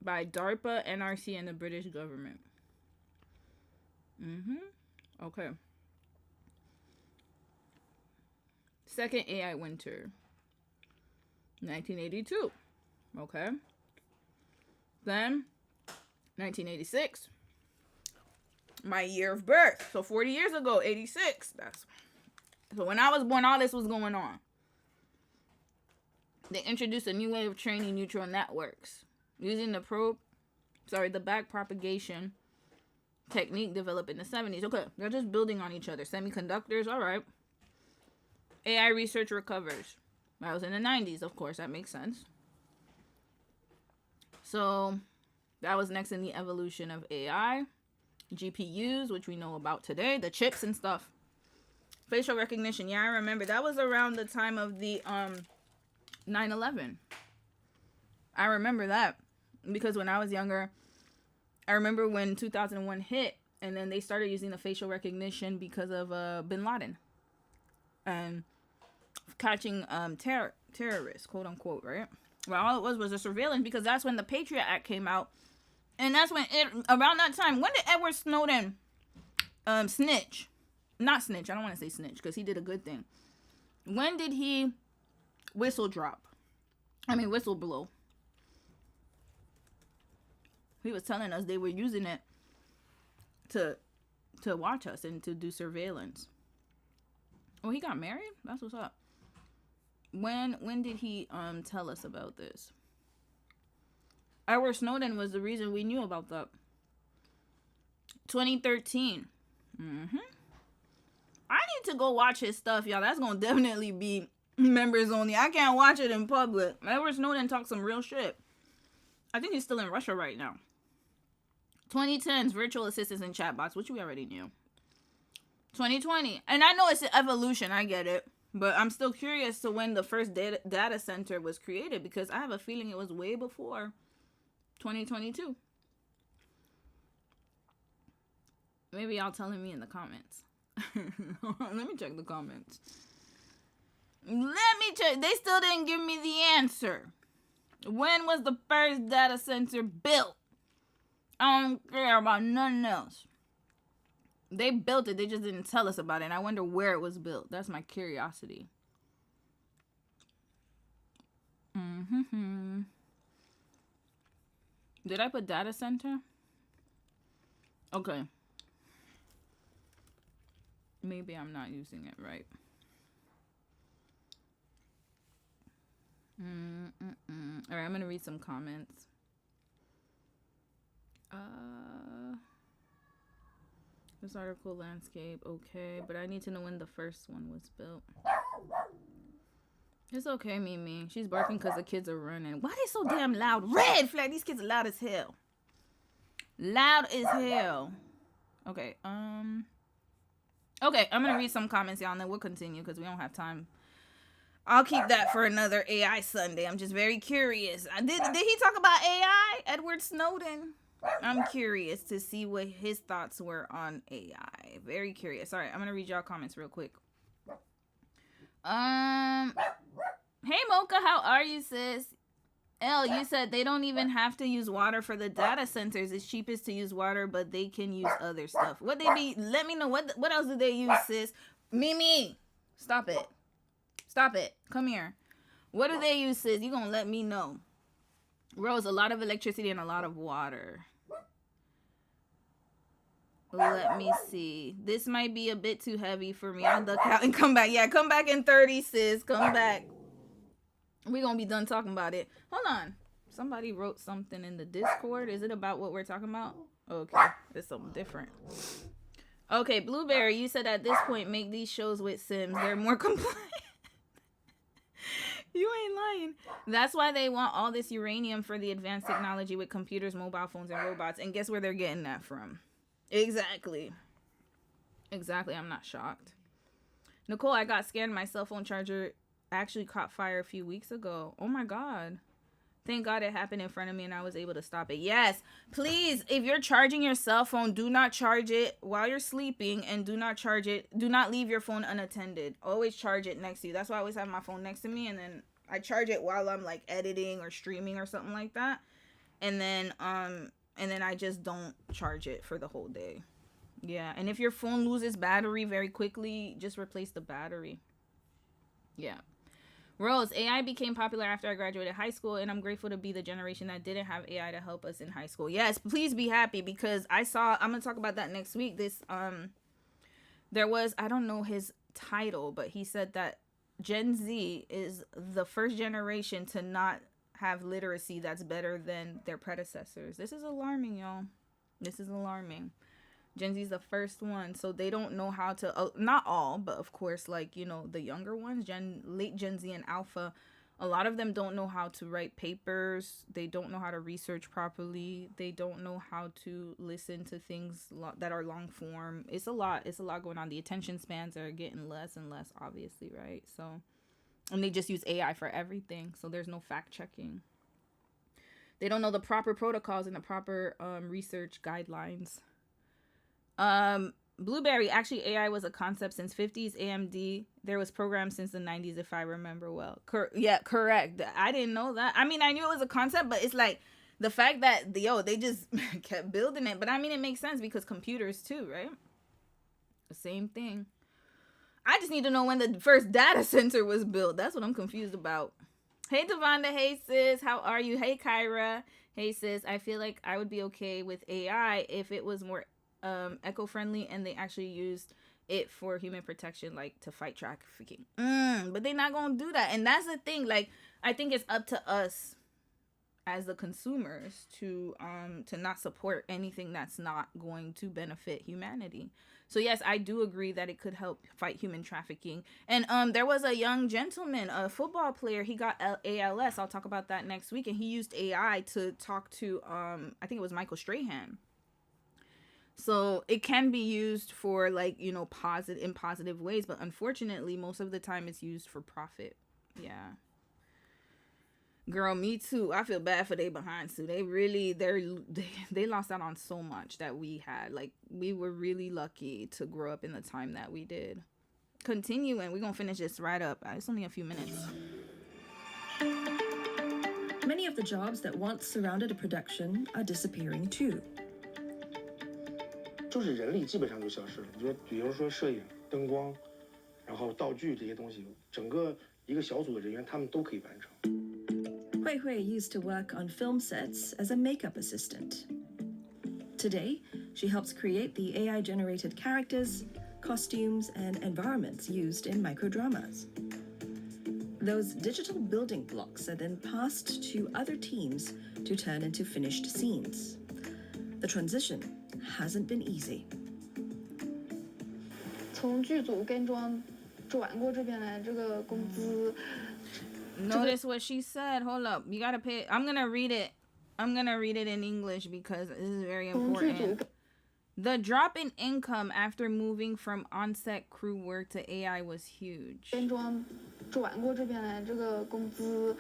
[SPEAKER 1] By DARPA, NRC, and the British government. Okay. Second AI winter. 1982. Okay. Then, 1986. My year of birth. So 40 years ago, 86. So when I was born, all this was going on. They introduced a new way of training neural networks using the back propagation technique developed in the 70s. Okay, they're just building on each other. Semiconductors, all right. AI research recovers. That was in the 90s, of course. That makes sense. So that was next in the evolution of AI. GPUs, which we know about today. The chips and stuff. Facial recognition. Yeah, I remember. That was around the time of the 9/11. I remember that. Because when I was younger, I remember when 2001 hit, and then they started using the facial recognition because of Bin Laden. And catching terrorists, quote unquote, right? Well, all it was a surveillance, because that's when the Patriot Act came out. And that's when around that time, when did Edward Snowden snitch? Not snitch, I don't want to say snitch, because he did a good thing. When did he whistle blow? He was telling us they were using it to watch us and to do surveillance. Oh, he got married? That's what's up. When did he tell us about this? Edward Snowden was the reason we knew about that. 2013. I need to go watch his stuff, y'all. That's gonna definitely be members only. I can't watch it in public. Edward Snowden talks some real shit. I think he's still in Russia right now. 2010's virtual assistants and chatbots, which we already knew. 2020. And I know it's an evolution, I get it. But I'm still curious to when the first data center was created, because I have a feeling it was way before 2022. Maybe y'all telling me in the comments. Let me check the comments. Let me check. They still didn't give me the answer. When was the first data center built? I don't care about nothing else. They built it. They just didn't tell us about it. And I wonder where it was built. That's my curiosity. Did I put data center? Okay. Maybe I'm not using it right. Alright, I'm going to read some comments. This article, landscape, okay. But I need to know when the first one was built. It's okay, Mimi. She's barking because the kids are running. Why they so damn loud? Red flag! These kids are loud as hell. Loud as hell. Okay, okay, I'm gonna read some comments, y'all, and then we'll continue because we don't have time. I'll keep that for another AI Sunday. I'm just very curious. Did he talk about AI? Edward Snowden? I'm curious to see what his thoughts were on AI. Very curious. All right, I'm gonna read y'all comments real quick. Hey Mocha, how are you, sis? L, you said they don't even have to use water for the data centers. It's cheapest to use water, but they can use other stuff. What they be? Let me know. What else do they use, sis? Mimi, stop it. Stop it. Come here. What do they use, sis? You gonna let me know. Rose, a lot of electricity and a lot of water. Let me see. This might be a bit too heavy for me. I'll duck out and come back. Yeah, come back in 30, sis. Come back. We're going to be done talking about it. Hold on. Somebody wrote something in the Discord. Is it about what we're talking about? Okay. It's something different. Okay, Blueberry, you said at this point, make these shows with Sims. They're more compliant. You ain't lying. That's why they want all this uranium for the advanced technology with computers, mobile phones, and robots. And guess where they're getting that from? Exactly. Exactly. I'm not shocked. Nicole, I got scared. My cell phone charger actually caught fire a few weeks ago. Oh my God. Thank God it happened in front of me and I was able to stop it. Yes, please, if you're charging your cell phone, do not charge it while you're sleeping, and do not charge it. Do not leave your phone unattended. Always charge it next to you. That's why I always have my phone next to me, and then I charge it while I'm like editing or streaming or something like that. And then I just don't charge it for the whole day. Yeah, and if your phone loses battery very quickly, just replace the battery. Yeah. Rose, AI became popular after I graduated high school, and I'm grateful to be the generation that didn't have AI to help us in high school. Yes, please be happy, because I'm going to talk about that next week. There was, I don't know his title, but he said that Gen Z is the first generation to not have literacy that's better than their predecessors. This is alarming, y'all. This is alarming. Gen Z is the first one, so they don't know how to, not all, but of course, like, you know, the younger ones, late Gen Z and Alpha, a lot of them don't know how to write papers. They don't know how to research properly. They don't know how to listen to things that are long form. It's a lot going on. The attention spans are getting less and less, obviously, right? So, and they just use AI for everything, so there's no fact checking. They don't know the proper protocols and the proper research guidelines. Blueberry, actually AI was a concept since 50s. AMD, there was programs since the 90s, if I remember well. Yeah, correct. I didn't know that. I mean, I knew it was a concept, but it's like the fact that they just kept building it. But I mean, it makes sense because computers too, right? The same thing. I just need to know when the first data center was built. That's what I'm confused about. Hey Devonda, hey sis, how are you? Hey Kyra, hey sis. I feel like I would be okay with AI if it was more eco-friendly and they actually used it for human protection, like to fight trafficking. But they're not gonna do that, and that's the thing. Like, I think it's up to us as the consumers to not support anything that's not going to benefit humanity. So yes, I do agree that it could help fight human trafficking. And there was a young gentleman, a football player, he got ALS. I'll talk about that next week, and he used AI to talk to I think it was Michael Strahan. So it can be used for, like, you know, positive ways, but unfortunately most of the time it's used for profit. Yeah. Girl, me too. I feel bad for they behind too. They lost out on so much that we had. Like, we were really lucky to grow up in the time that we did. Continuing, we're gonna finish this right up. It's only a few minutes.
[SPEAKER 15] Many of the jobs that once surrounded a production are disappearing too.
[SPEAKER 16] 就是人力基本上就消失了。你说，比如说摄影、灯光，然后道具这些东西，整个一个小组的人员他们都可以完成。
[SPEAKER 15] Hui Hui used to work on film sets as a makeup assistant. Today, she helps create the AI-generated characters, costumes, and environments used in microdramas. Those digital building blocks are then passed to other teams to turn into finished scenes. The transition hasn't been easy.
[SPEAKER 17] 从剧组跟妆转过这边来，这个工资。
[SPEAKER 1] Notice what she said. Hold up. You gotta pay. I'm gonna read it. I'm gonna read it in English because this is very important. The drop in income after moving from on-set crew work to AI was huge.
[SPEAKER 17] 跟妆转过这边来，这个工资，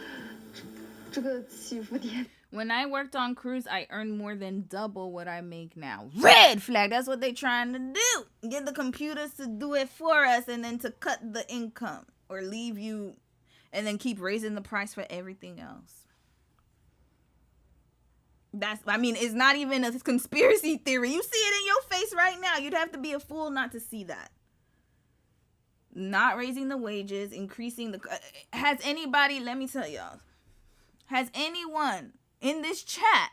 [SPEAKER 17] 这个起伏点。
[SPEAKER 1] When I worked on crews, I earned more than double what I make now. Red flag. That's what they're trying to do. Get the computers to do it for us and then to cut the income or leave you and then keep raising the price for everything else. It's not even a conspiracy theory. You see it in your face right now. You'd have to be a fool not to see that. Not raising the wages, increasing the... Has anybody, let me tell y'all, has anyone in this chat,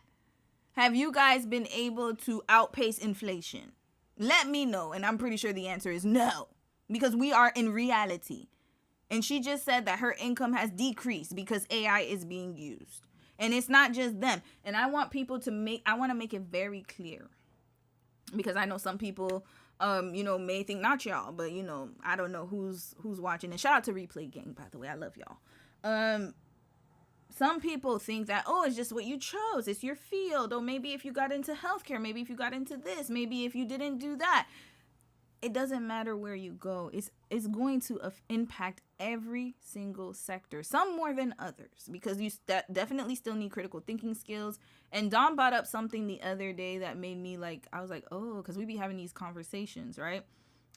[SPEAKER 1] have you guys been able to outpace inflation? Let me know, and I'm pretty sure the answer is no, because we are in reality. And she just said that her income has decreased because AI is being used. And it's not just them. And I want people to I want to make it very clear, because I know some people, may think, not y'all, but, I don't know who's watching. And shout out to Replay Gang, by the way. I love y'all. Some people think that, it's just what you chose. It's your field. Or maybe if you got into healthcare, maybe if you got into this, maybe if you didn't do that. it doesn't matter where you go. It's going to impact every single sector, some more than others, because you definitely still need critical thinking skills. And Don brought up something the other day that made me like, I was like, oh, because we be having these conversations, right?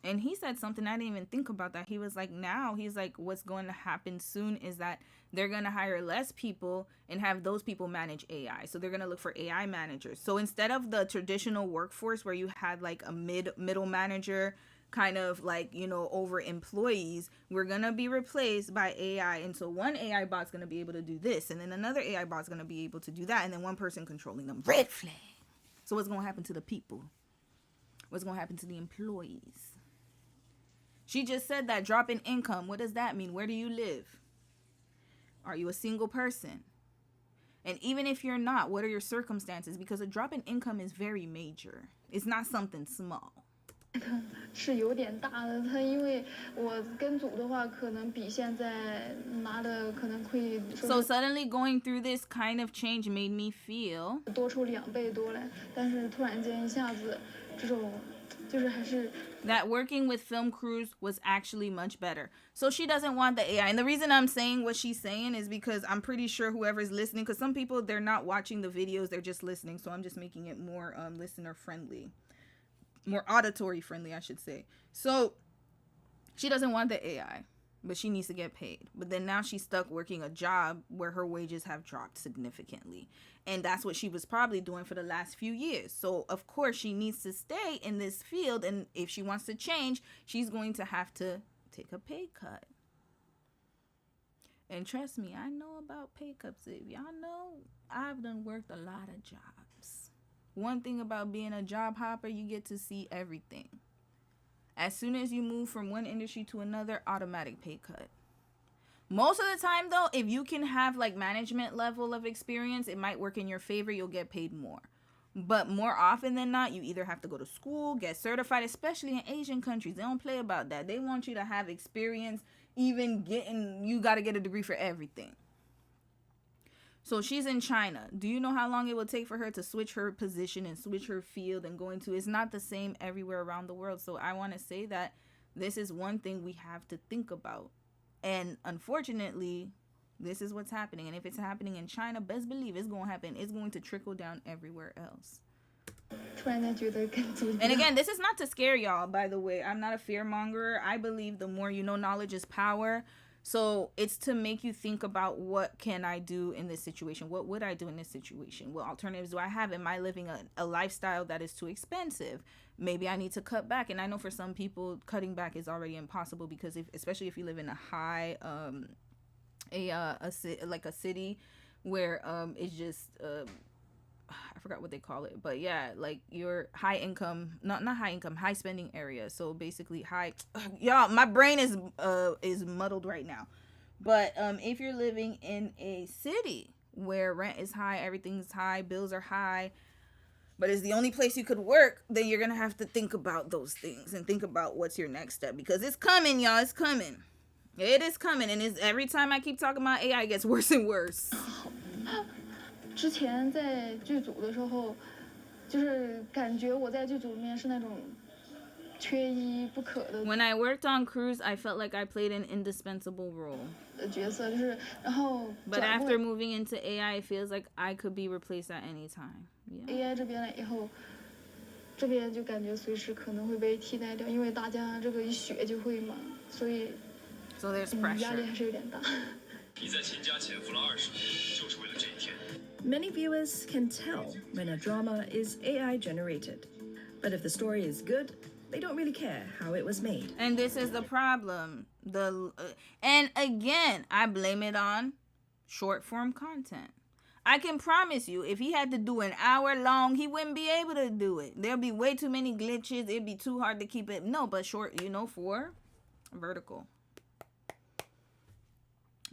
[SPEAKER 1] And he said something, I didn't even think about that. He was like, what's going to happen soon is that they're going to hire less people and have those people manage AI. So they're going to look for AI managers. So instead of the traditional workforce where you had like a middle manager kind of like, over employees, we're going to be replaced by AI. And so one AI bot's going to be able to do this, and then another AI bot's going to be able to do that, and then one person controlling them. Red flag. So what's going to happen to the people? What's going to happen to the employees? She just said that drop in income. What does that mean? Where do you live? Are you a single person? And even if you're not, what are your circumstances? Because a drop in income is very major. It's not something small.
[SPEAKER 17] 是有点大的，他因为我跟组的话，可能比现在拿的可能会。
[SPEAKER 1] So suddenly going through this kind of change made me feel
[SPEAKER 17] 多出2倍多来，但是突然间一下子这种。
[SPEAKER 1] That working with film crews was actually much better. So she doesn't want the AI. And the reason I'm saying what she's saying is because I'm pretty sure whoever's listening, because some people, they're not watching the videos, they're just listening. So I'm just making it more listener friendly, more auditory friendly, I should say. So she doesn't want the AI, but she needs to get paid. But then now she's stuck working a job where her wages have dropped significantly. And that's what she was probably doing for the last few years. So, of course, she needs to stay in this field. And if she wants to change, she's going to have to take a pay cut. And trust me, I know about pay cuts. If y'all know, I've done worked a lot of jobs. One thing about being a job hopper, you get to see everything. As soon as you move from one industry to another, automatic pay cut. Most of the time, though, if you can have like management level of experience, it might work in your favor. You'll get paid more. But more often than not, you either have to go to school, get certified, especially in Asian countries. They don't play about that. They want you to have experience, you got to get a degree for everything. So she's in China. Do you know how long it will take for her to switch her position and switch her field and go into? It's not the same everywhere around the world. So I want to say that this is one thing we have to think about. And unfortunately, this is what's happening. And if it's happening in China, best believe it's going to happen. It's going to trickle down everywhere else. And again, this is not to scare y'all, by the way. I'm not a fearmonger. I believe the more you know, knowledge is power. So it's to make you think about, what can I do in this situation? What would I do in this situation? What alternatives do I have? Am I living a lifestyle that is too expensive? Maybe I need to cut back. And I know for some people, cutting back is already impossible, because especially if you live in a high, a city where it's just I forgot what they call it, but yeah, like your high income, not high income, high spending area. So basically y'all, my brain is muddled right now. But if you're living in a city where rent is high, everything's high, bills are high, but it's the only place you could work, then you're going to have to think about those things and think about what's your next step, because it's coming, y'all. It's coming. It is coming. And every time I keep talking about AI, it gets worse and worse.
[SPEAKER 17] 之前在剧组的时候，就是感觉我在剧组里面是那种缺一不可的。
[SPEAKER 1] When I worked on crews, I felt like I played an indispensable role.
[SPEAKER 17] 角色就是，然后。
[SPEAKER 1] But after moving into AI, it feels like I could be replaced at any time. Yeah.
[SPEAKER 17] AI 这边来以后，这边就感觉随时可能会被替代掉，因为大家这个一学就会嘛，所以。
[SPEAKER 1] So there's pressure.
[SPEAKER 17] 压力还是有点大。
[SPEAKER 18] 你在秦家潜伏了20年，就是为了这一天。
[SPEAKER 15] Many viewers can tell when a drama is AI generated. But if the story is good, they don't really care how it was made.
[SPEAKER 1] And this is the problem. And again, I blame it on short form content. I can promise you, if he had to do an hour long, he wouldn't be able to do it. There'll be way too many glitches. It'd be too hard to keep it. No, but short, for vertical.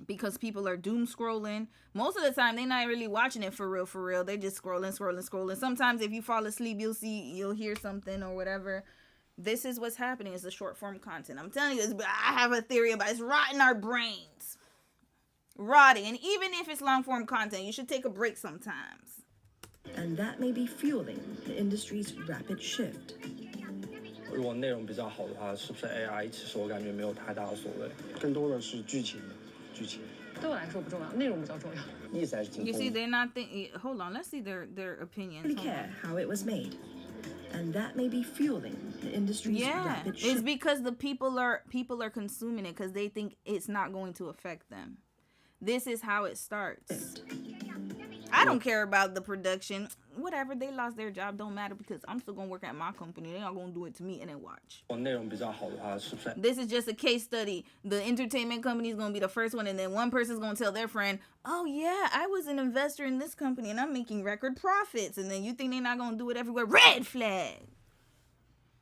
[SPEAKER 1] Because people are doom scrolling. Most of the time, they're not really watching it for real. They just scrolling. Sometimes if you fall asleep, you'll hear something or whatever. This is what's happening. It's the short form content. I'm telling you, I have a theory about it. It's rotting our brains. Rotting. And even if it's long form content, you should take a break sometimes.
[SPEAKER 15] And that may be fueling the industry's rapid shift.
[SPEAKER 16] 如果内容比较好的话，是不是 AI 其实我感觉没有太大的所谓，更多的是剧情。
[SPEAKER 19] 对我来说不重要，内容比较重要。
[SPEAKER 12] 意思还是挺
[SPEAKER 1] You
[SPEAKER 12] 丰
[SPEAKER 1] see,
[SPEAKER 12] 富。
[SPEAKER 1] they're not thinking. Hold on, let's see their opinions.
[SPEAKER 15] Really
[SPEAKER 1] Hold on.
[SPEAKER 15] care how it was made. And that may be fueling the industry's
[SPEAKER 1] Yeah,
[SPEAKER 15] rapid
[SPEAKER 1] it's
[SPEAKER 15] shift.
[SPEAKER 1] because the people are consuming it because they think it's not going to affect them. This is how it starts. I don't care about the production. Whatever, they lost their job, don't matter because I'm still gonna work at my company. They're not gonna do it to me and then watch.
[SPEAKER 16] 内容比较好的话，是不是？
[SPEAKER 1] This is just a case study. The entertainment company is gonna be the first one, and then one person's gonna tell their friend, "Oh yeah, I was an investor in this company and I'm making record profits." And then you think they're not gonna do it everywhere? Red flag.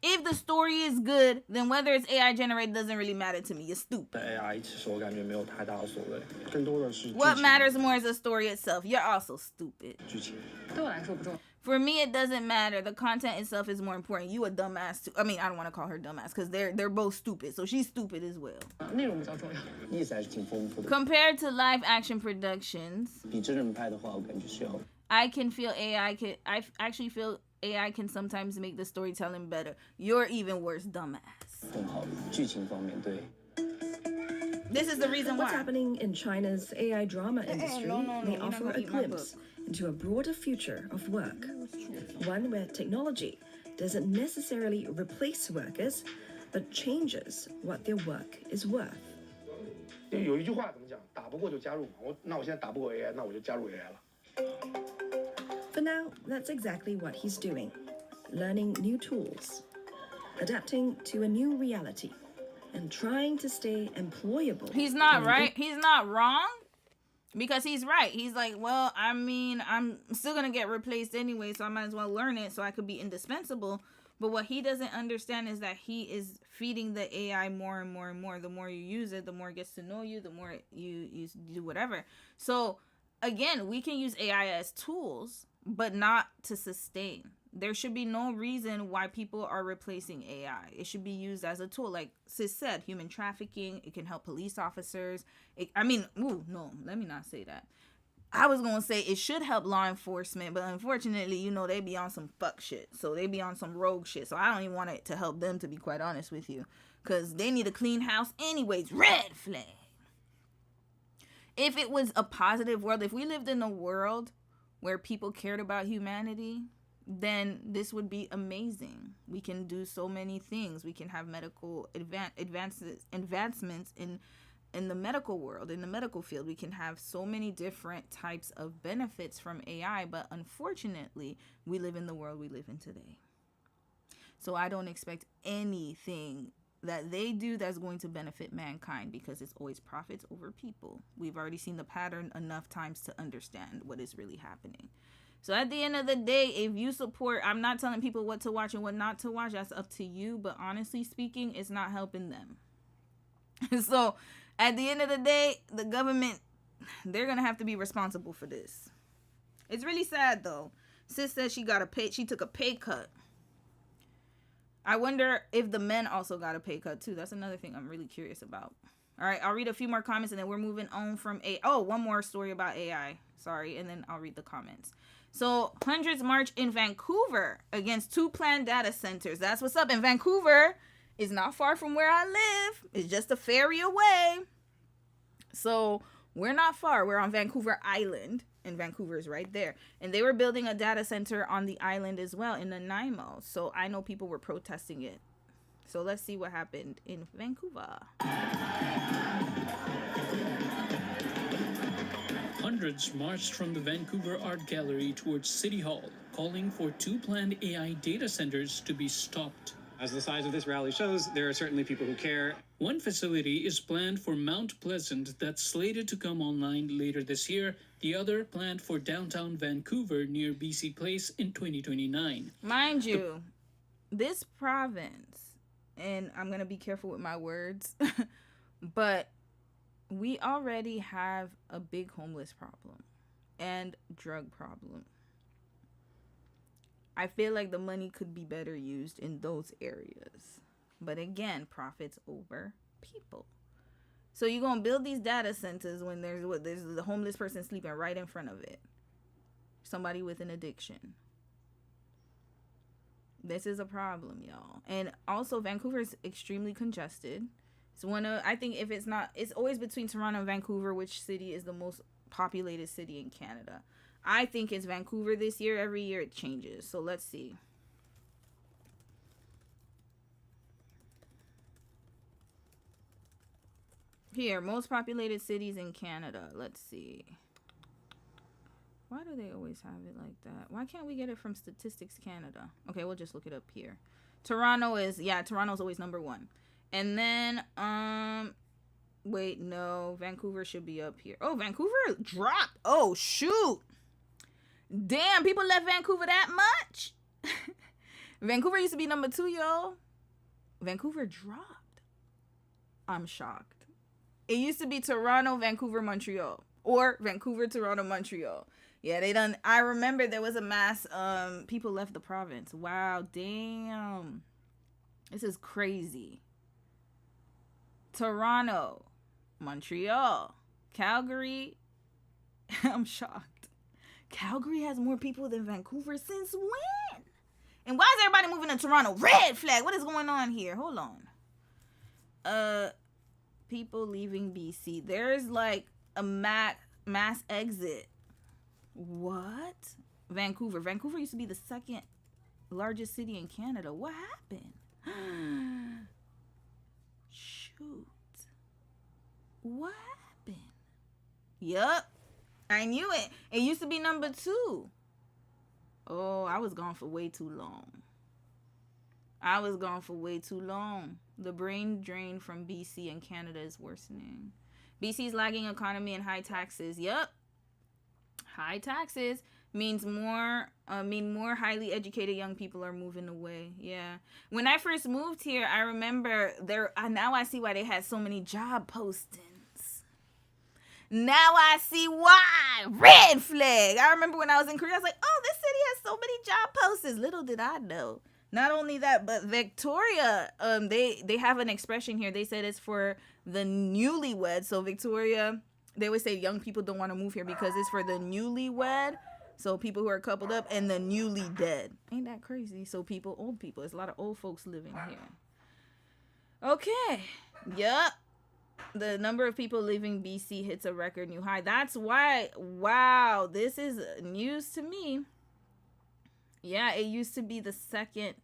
[SPEAKER 1] If the story is good, then whether it's AI generated doesn't really matter to me. You're stupid.
[SPEAKER 16] AI 其实我感觉没有太大的所谓，更多的是
[SPEAKER 1] What matters more is the story itself. You're also stupid.
[SPEAKER 16] 剧情。
[SPEAKER 19] 对我来说不重要。
[SPEAKER 1] For me, it doesn't matter. The content itself is more important. You a dumbass too. I mean, I don't want to call her dumbass because they're both stupid. So she's stupid as well.
[SPEAKER 19] 内容比较重要。
[SPEAKER 12] 意思还是挺丰富的。
[SPEAKER 1] Compared to live action productions,
[SPEAKER 12] 比真人拍的话，我感觉是要
[SPEAKER 1] I actually feel AI can sometimes make the storytelling better. You're even worse, dumbass.
[SPEAKER 12] 更好的剧情方面，对。
[SPEAKER 1] This is the reason
[SPEAKER 15] What's
[SPEAKER 1] why.
[SPEAKER 15] happening in China's AI drama industry
[SPEAKER 1] no,
[SPEAKER 15] may
[SPEAKER 1] you're not
[SPEAKER 15] offer
[SPEAKER 1] gonna
[SPEAKER 15] a
[SPEAKER 1] eat my
[SPEAKER 15] glimpse into a broader future of work. One where technology doesn't necessarily replace workers, but changes what their work is worth.
[SPEAKER 16] 有一句话怎么讲？打不过就加入嘛。那我现在打不过 AI，那我就加入 AI 了。
[SPEAKER 15] For now, that's exactly what he's doing. Learning new tools, adapting to a new reality, and trying to stay employable.
[SPEAKER 1] He's not right. He's not wrong. Because he's right. He's like, well, I mean, I'm still going to get replaced anyway, so I might as well learn it so I could be indispensable. But what he doesn't understand is that he is feeding the AI more and more and more. The more you use it, the more it gets to know you, the more you do whatever. So, again, we can use AI as tools, but not to sustain. There should be no reason why people are replacing AI. It should be used as a tool. Like Sis said, human trafficking, it can help police officers. Let me not say that. I was going to say it should help law enforcement, but unfortunately, they be on some fuck shit. So they be on some rogue shit. So I don't even want it to help them, to be quite honest with you. Because they need a clean house anyways. Red flag. If it was a positive world, if we lived in a world where people cared about humanity, then this would be amazing. We can do so many things. We can have medical advancements in the medical world, in the medical field. We can have so many different types of benefits from AI, but unfortunately, we live in the world we live in today. So I don't expect anything that they do that's going to benefit mankind because it's always profits over people. We've already seen the pattern enough times to understand what is really happening. So at the end of the day, if you support, I'm not telling people what to watch and what not to watch. That's up to you. But honestly speaking, it's not helping them. So at the end of the day, the government, they're going to have to be responsible for this. It's really sad though. Sis said she took a pay cut. I wonder if the men also got a pay cut too. That's another thing I'm really curious about. All right, I'll read a few more comments and then we're moving on from one more story about AI. Sorry, and then I'll read the comments. So, hundreds march in Vancouver against 2 planned data centers. That's what's up. And Vancouver is not far from where I live. It's just a ferry away. So, we're not far. We're on Vancouver Island. And Vancouver is right there. And they were building a data center on the island as well in Nanaimo. So, I know people were protesting it. So, let's see what happened in Vancouver.
[SPEAKER 20] Hundreds marched from the Vancouver Art Gallery towards City Hall, calling for 2 planned AI data centers to be stopped.
[SPEAKER 21] As the size of this rally shows, there are certainly people who care.
[SPEAKER 20] One facility is planned for Mount Pleasant that's slated to come online later this year. The other planned for downtown Vancouver near BC Place in 2029.
[SPEAKER 1] Mind you, this province, and I'm going to be careful with my words, but we already have a big homeless problem and drug problem. I feel like the money could be better used in those areas. But again, profits over people. So you're going to build these data centers when there's the homeless person sleeping right in front of it. Somebody with an addiction. This is a problem, y'all. And also, Vancouver is extremely congested. It's I think if it's not, it's always between Toronto and Vancouver, which city is the most populated city in Canada. I think it's Vancouver this year. Every year it changes. So let's see. Here, most populated cities in Canada. Let's see. Why do they always have it like that? Why can't we get it from Statistics Canada? Okay, we'll just look it up here. Toronto's always number 1. And then, wait, no, Vancouver should be up here. Oh, Vancouver dropped. Oh, shoot. Damn, people left Vancouver that much? Vancouver used to be number 2, y'all. Vancouver dropped. I'm shocked. It used to be Toronto, Vancouver, Montreal. Or Vancouver, Toronto, Montreal. Yeah, they done. I remember there was a mass, people left the province. Wow, damn. This is crazy. Toronto, Montreal, Calgary. I'm shocked. Calgary has more people than Vancouver since when? And why is everybody moving to Toronto? Red flag. What is going on here? Hold on. People leaving BC. There's like a mass exit. What? Vancouver. Vancouver used to be the second largest city in Canada. What happened? Shoot. What happened? Yup. I knew it. It used to be number 2. Oh, I was gone for way too long. The brain drain from BC and Canada is worsening. BC's lagging economy and high taxes. Yup. High taxes mean more highly educated young people are moving away. Yeah. When I first moved here, I remember now I see why they had so many job postings. Now I see why. Red flag. I remember when I was in Korea, I was like, oh, this city has so many job postings. Little did I know. Not only that, but Victoria, they have an expression here. They said it's for the newlywed. So Victoria, they always say young people don't want to move here because it's for the newlywed. So people who are coupled up and the newly dead. Ain't that crazy? So old people. There's a lot of old folks living here. Okay. Yup. The number of people leaving BC hits a record new high. That's why. Wow. This is news to me. Yeah, it used to be the second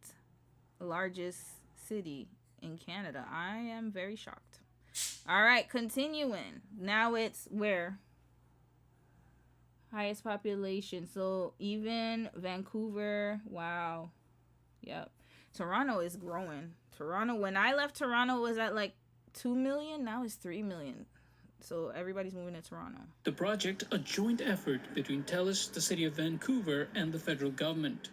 [SPEAKER 1] largest city in Canada. I am very shocked. All right, continuing. Now it's where? Highest population. So even Vancouver, wow. Yep. Toronto is growing. Toronto, when I left Toronto, was at like 2 million. Now it's 3 million. So everybody's moving to Toronto.
[SPEAKER 20] The project, a joint effort between TELUS, the city of Vancouver, and the federal government.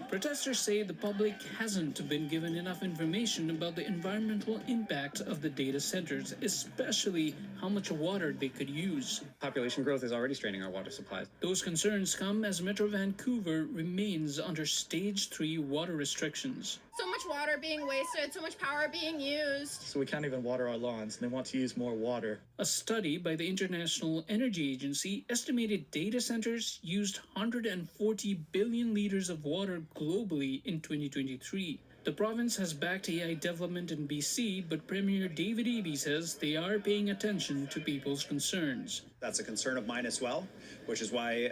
[SPEAKER 20] Protesters say the public hasn't been given enough information about the environmental impact of the data centers, especially how much water they could use.
[SPEAKER 21] Population growth is already straining our water supplies.
[SPEAKER 20] Those concerns come as Metro Vancouver remains under Stage 3 water restrictions.
[SPEAKER 3] So much water being wasted, so much power being used.
[SPEAKER 22] So we can't even water our lawns, and they want to use more water.
[SPEAKER 20] A study by the International Energy Agency estimated data centers used 140 billion liters of water globally in 2023. The province has backed AI development in BC, but Premier David Eby says they are paying attention to people's concerns.
[SPEAKER 23] That's a concern of mine as well, which is why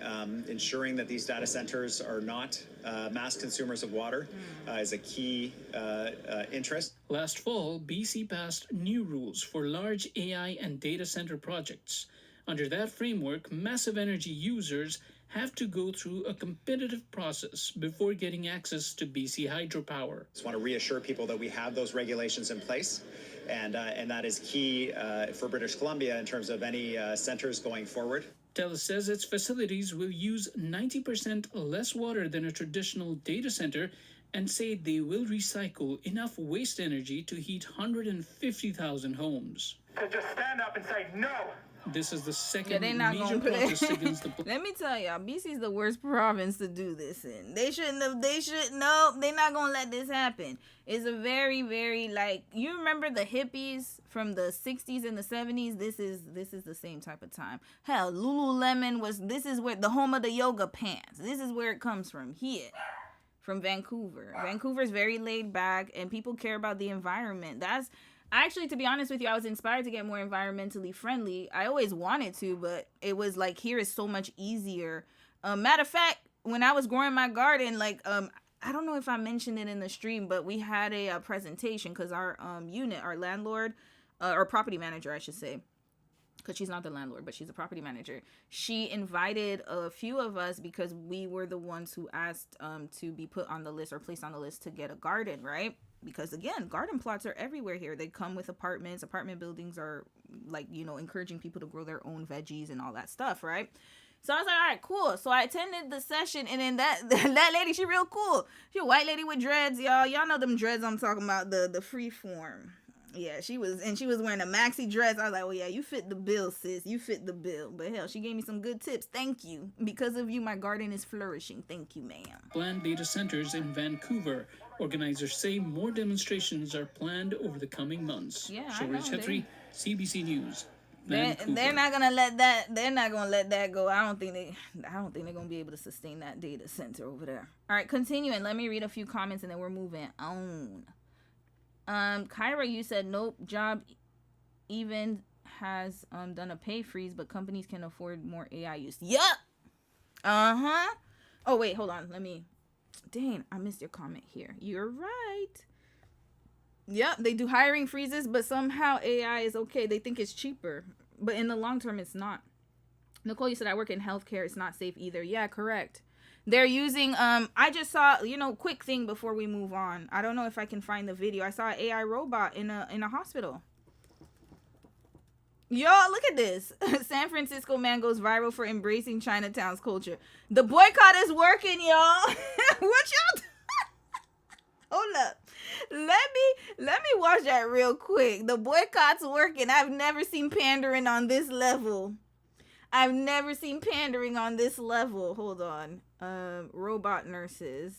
[SPEAKER 23] ensuring that these data centers are not mass consumers of water is a key interest.
[SPEAKER 20] Last fall, BC passed new rules for large AI and data center projects. Under that framework, massive energy users have to go through a competitive process before getting access to BC hydropower.
[SPEAKER 23] Just want to reassure people that we have those regulations in place, and that is key for British Columbia in terms of any centers going forward.
[SPEAKER 20] TELUS says its facilities will use 90% less water than a traditional data center and say they will recycle enough waste energy to heat 150,000 homes.
[SPEAKER 24] To just stand up and say no.
[SPEAKER 20] This is the second
[SPEAKER 1] they're not
[SPEAKER 20] major
[SPEAKER 1] gonna put
[SPEAKER 20] protest
[SPEAKER 1] it.
[SPEAKER 20] against the.
[SPEAKER 1] Let me tell y'all, BC's the worst province to do this in. They shouldn't have. No, they're not gonna let this happen. It's a very, very like, you remember the hippies from the 60s and the 70s. This is the same type of time. Hell, Lululemon this is where the home of the yoga pants. This is where it comes from here. From Vancouver. Vancouver's very laid back and people care about the environment. Actually, to be honest with you, I was inspired to get more environmentally friendly. I always wanted to, but it was like, here is so much easier. Matter of fact, when I was growing my garden, like, I don't know if I mentioned it in the stream, but we had a presentation because our unit, our landlord, or property manager, I should say, because she's not the landlord, but she's a property manager. She invited a few of us because we were the ones who asked to be put on the list or placed on the list to get a garden, right? Because again, garden plots are everywhere here. They come with apartments. Apartment buildings are like, encouraging people to grow their own veggies and all that stuff, right? So I was like, all right, cool. So I attended the session, and then that lady, she real cool. She a white lady with dreads, y'all. Y'all know them dreads I'm talking about, the free form. Yeah, she was wearing a maxi dress. I was like, well, yeah, you fit the bill, sis. You fit the bill. But hell, she gave me some good tips. Thank you. Because of you, my garden is flourishing. Thank you, ma'am.
[SPEAKER 20] Planned data centers in Vancouver. Organizers say more demonstrations are planned over the coming months.
[SPEAKER 1] Yeah,
[SPEAKER 20] Shorage Chetri, CBC News.
[SPEAKER 1] They're not gonna let that. They're not gonna let that go. I don't think they're gonna be able to sustain that data center over there. All right, continuing. Let me read a few comments and then we're moving on. Kyra, you said nope. Job even has done a pay freeze, but companies can afford more AI use. Yup. Oh wait, hold on. Dang, I missed your comment here. You're right. Yep, they do hiring freezes, but somehow AI is okay. They think it's cheaper, but in the long term, it's not. Nicole, you said I work in healthcare. It's not safe either. Yeah, correct. They're using, I just saw, quick thing before we move on. I don't know if I can find the video. I saw an AI robot in a hospital. Y'all, look at this. San Francisco man goes viral for embracing Chinatown's culture. The boycott is working, y'all. What y'all Hold up. Let me watch that real quick. The boycott's working. I've never seen pandering on this level. Hold on. Robot nurses.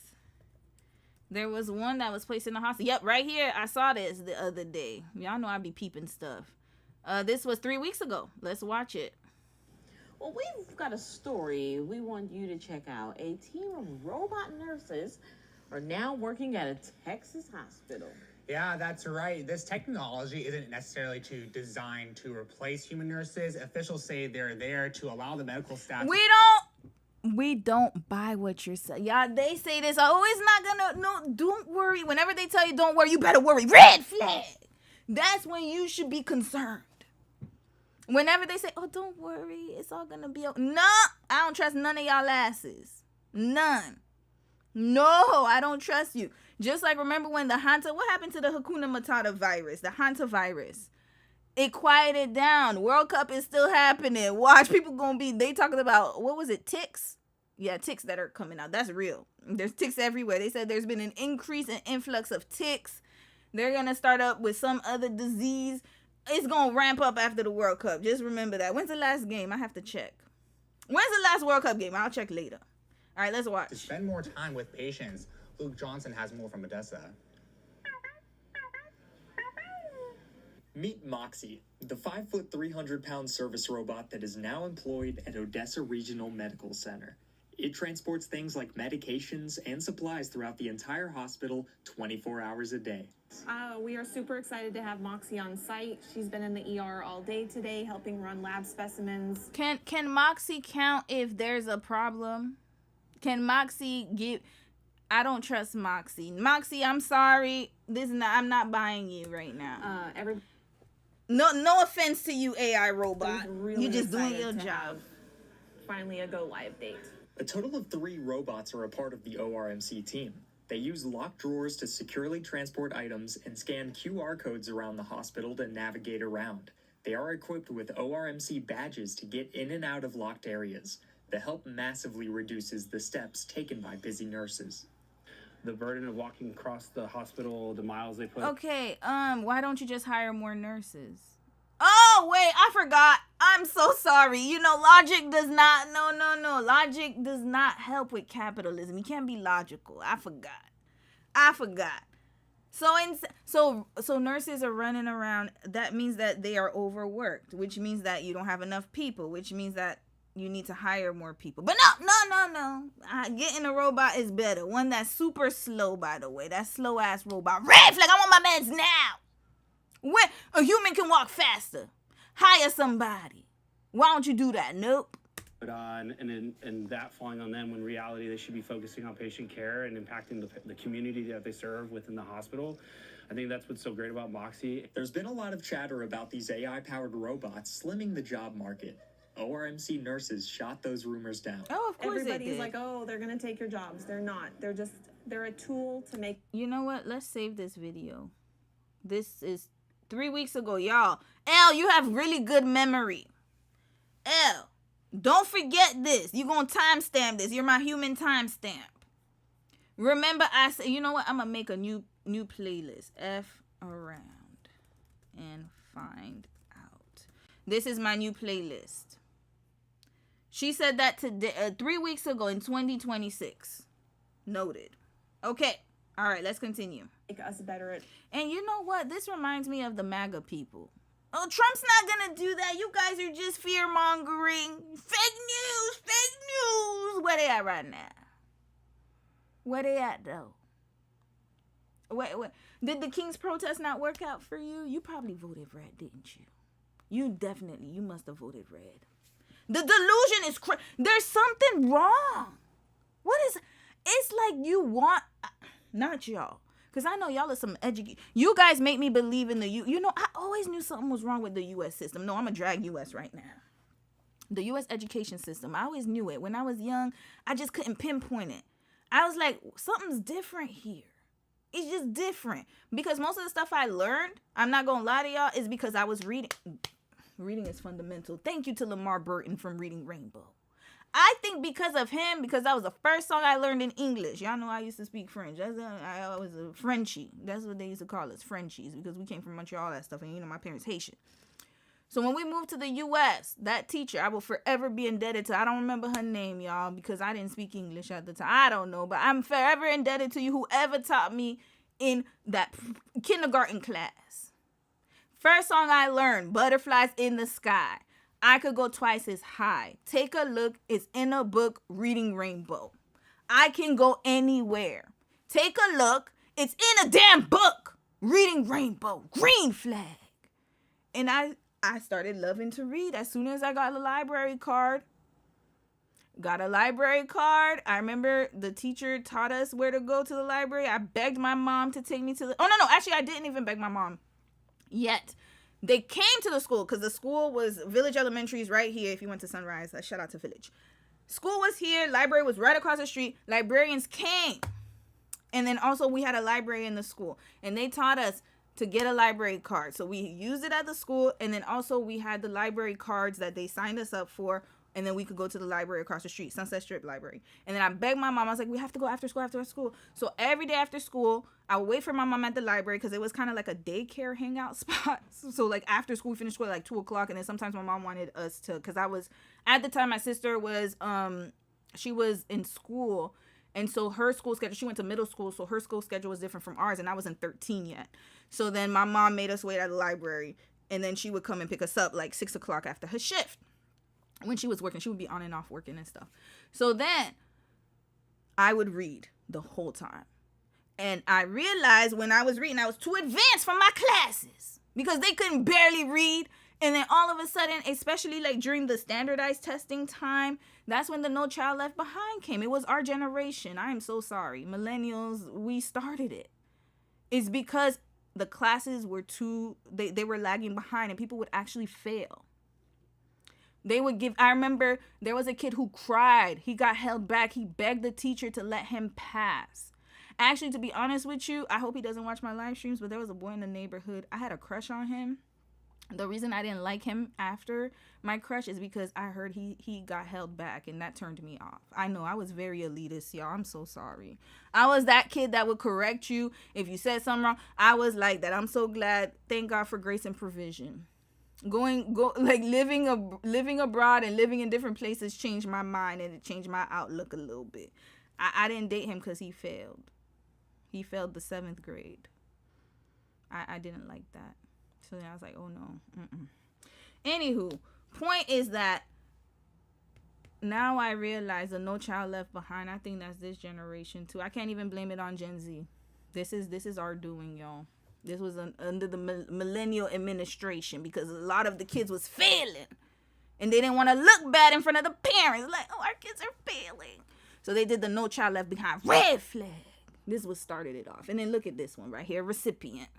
[SPEAKER 1] There was one that was placed in the hospital. Yep, right here. I saw this the other day. Y'all know I be peeping stuff. This was 3 weeks ago. Let's watch it.
[SPEAKER 4] Well, we've got a story we want you to check out. A team of robot nurses are now working at a Texas hospital.
[SPEAKER 5] Yeah, that's right. This technology isn't necessarily designed to replace human nurses. Officials say they're there to allow the medical staff.
[SPEAKER 1] We don't buy what you're saying. Yeah, they say this. Oh, it's not gonna. No, don't worry. Whenever they tell you don't worry, you better worry. Red flag. That's when you should be concerned. Whenever they say, oh, don't worry, it's all gonna be okay. No, I don't trust none of y'all asses. None. No, I don't trust you. Just like, remember when what happened to the Hakuna Matata virus, the Hanta virus? It quieted down. World Cup is still happening. Watch, people they talking about, what was it, ticks? Yeah, ticks that are coming out. That's real. There's ticks everywhere. They said there's been an increase in influx of ticks. They're going to start up with some other disease. It's going to ramp up after the World Cup. Just remember that. When's the last game? I have to check. When's the last World Cup game? I'll check later. All right, let's watch.
[SPEAKER 5] To spend more time with patients, Luke Johnson has more from Odessa.
[SPEAKER 6] Meet Moxie, the 5-foot, 300-pound service robot that is now employed at Odessa Regional Medical Center. It transports things like medications and supplies throughout the entire hospital 24 hours a day.
[SPEAKER 24] We are super excited to have Moxie on site. She's been in the ER all day today, helping run lab specimens.
[SPEAKER 1] Can Moxie count if there's a problem? Can Moxie give... I don't trust Moxie. Moxie, I'm sorry. I'm not buying you right now. No offense to you, AI robot.
[SPEAKER 24] Really
[SPEAKER 1] You're just doing your job.
[SPEAKER 24] Finally, a go live date.
[SPEAKER 6] A total of 3 robots are a part of the ORMC team. They use locked drawers to securely transport items and scan QR codes around the hospital to navigate around. They are equipped with ORMC badges to get in and out of locked areas. The help massively reduces the steps taken by busy nurses.
[SPEAKER 25] The burden of walking across the hospital, the miles they put.
[SPEAKER 1] Okay, why don't you just hire more nurses? Oh, wait, I forgot. I'm so sorry. You know, logic does not, no. Logic does not help with capitalism. You can't be logical. I forgot. So nurses are running around. That means that they are overworked, which means that you don't have enough people, which means that you need to hire more people. But no. Getting a robot is better. One that's super slow, by the way. That slow-ass robot. Red flag, I want my meds now. When a human can walk faster. Hire somebody. Why don't you do that? Nope.
[SPEAKER 25] And that falling on them when in reality they should be focusing on patient care and impacting the community that they serve within the hospital. I think that's what's so great about Moxie.
[SPEAKER 6] There's been a lot of chatter about these AI-powered robots slimming the job market. ORMC nurses shot those rumors down.
[SPEAKER 1] Oh, of course
[SPEAKER 24] Everybody's like, oh, they're going to take your jobs. They're not. They're a tool to make.
[SPEAKER 1] You know what? Let's save this video. This is 3 weeks ago, y'all. Elle, you have really good memory. Elle, don't forget this. You're going to timestamp this. You're my human timestamp. Remember, I said, you know what? I'm going to make a new playlist. F around and find out. This is my new playlist. She said that today, 3 weeks ago in 2026. Noted. Okay. All right, let's continue.
[SPEAKER 24] Make us better at.
[SPEAKER 1] And you know what? This reminds me of the MAGA people. Oh, Trump's not going to do that. You guys are just fear-mongering. Fake news. Where they at right now? Where they at, though? Wait. Did the King's protest not work out for you? You probably voted red, didn't you? You must have voted red. The delusion is there's something wrong. What is, it's like you want, not y'all, because I know y'all are some you guys make me believe in the you know, I always knew something was wrong with the U.S. system. No, I'm going to drag U.S. right now. The U.S. education system, I always knew it. When I was young, I just couldn't pinpoint it. I was like, something's different here. It's just different. Because most of the stuff I learned, I'm not going to lie to y'all, is because I was reading. Reading is fundamental. Thank you to Lamar Burton from Reading Rainbow. I think because of him, because that was the first song I learned in English. Y'all know I used to speak French. I was a Frenchie. That's what they used to call us, Frenchies, because we came from Montreal, that stuff, and you know my parents Haitian. So when we moved to the U.S., that teacher I will forever be indebted to. I don't remember her name, y'all, because I didn't speak English at the time. I don't know, but I'm forever indebted to you, whoever taught me in that kindergarten class. First song I learned, Butterflies in the Sky. I could go twice as high. Take a look. It's in a book, Reading Rainbow. I can go anywhere. Take a look. It's in a damn book, Reading Rainbow. Green flag. And I started loving to read as soon as I got a library card. I remember the teacher taught us where to go to the library. I begged my mom to take me to the... Oh, no. Actually, I didn't even beg my mom. Yet they came to the school because the school was Village Elementary's right here. If you went to Sunrise, shout out to Village. School was here. Library was right across the street. Librarians came. And then also we had a library in the school. And they taught us to get a library card. So we used it at the school. And then also we had the library cards that they signed us up for. And then we could go to the library across the street, Sunset Strip Library. And then I begged my mom. I was like, we have to go after school. So every day after school, I would wait for my mom at the library because it was kind of like a daycare hangout spot. So like after school, we finished school at like 2 o'clock. And then sometimes my mom wanted us to, because I was, at the time, my sister was, she was in school. And so her school schedule, she went to middle school. So her school schedule was different from ours. And I wasn't 13 yet. So then my mom made us wait at the library. And then she would come and pick us up like 6 o'clock after her shift. When she was working, she would be on and off working and stuff. So then I would read the whole time. And I realized when I was reading, I was too advanced for my classes because they couldn't barely read. And then all of a sudden, especially like during the standardized testing time, that's when the No Child Left Behind came. It was our generation. I am so sorry. Millennials, we started it. It's because the classes were they were lagging behind and people would actually fail. I remember there was a kid who cried. He got held back. He begged the teacher to let him pass. Actually, to be honest with you, I hope he doesn't watch my live streams, but there was a boy in the neighborhood. I had a crush on him. The reason I didn't like him after my crush is because I heard he got held back, and that turned me off. I know, I was very elitist, y'all. I'm so sorry. I was that kid that would correct you if you said something wrong. I was like that. I'm so glad. Thank God for grace and provision. living abroad and living in different places changed my mind, and it changed my outlook a little bit. I didn't date him because he failed. He failed the 7th grade. I didn't like that. So then I was like, oh no. Anywho, point is that now I realize the No Child Left Behind, I think that's this generation too. I can't even blame it on Gen Z. This is our doing, y'all. This was under the millennial administration, because a lot of the kids was failing. And they didn't want to look bad in front of the parents. Like, oh, our kids are failing. So they did the No Child Left Behind. Red flag. This was started it off. And then look at this one right here. Recipient.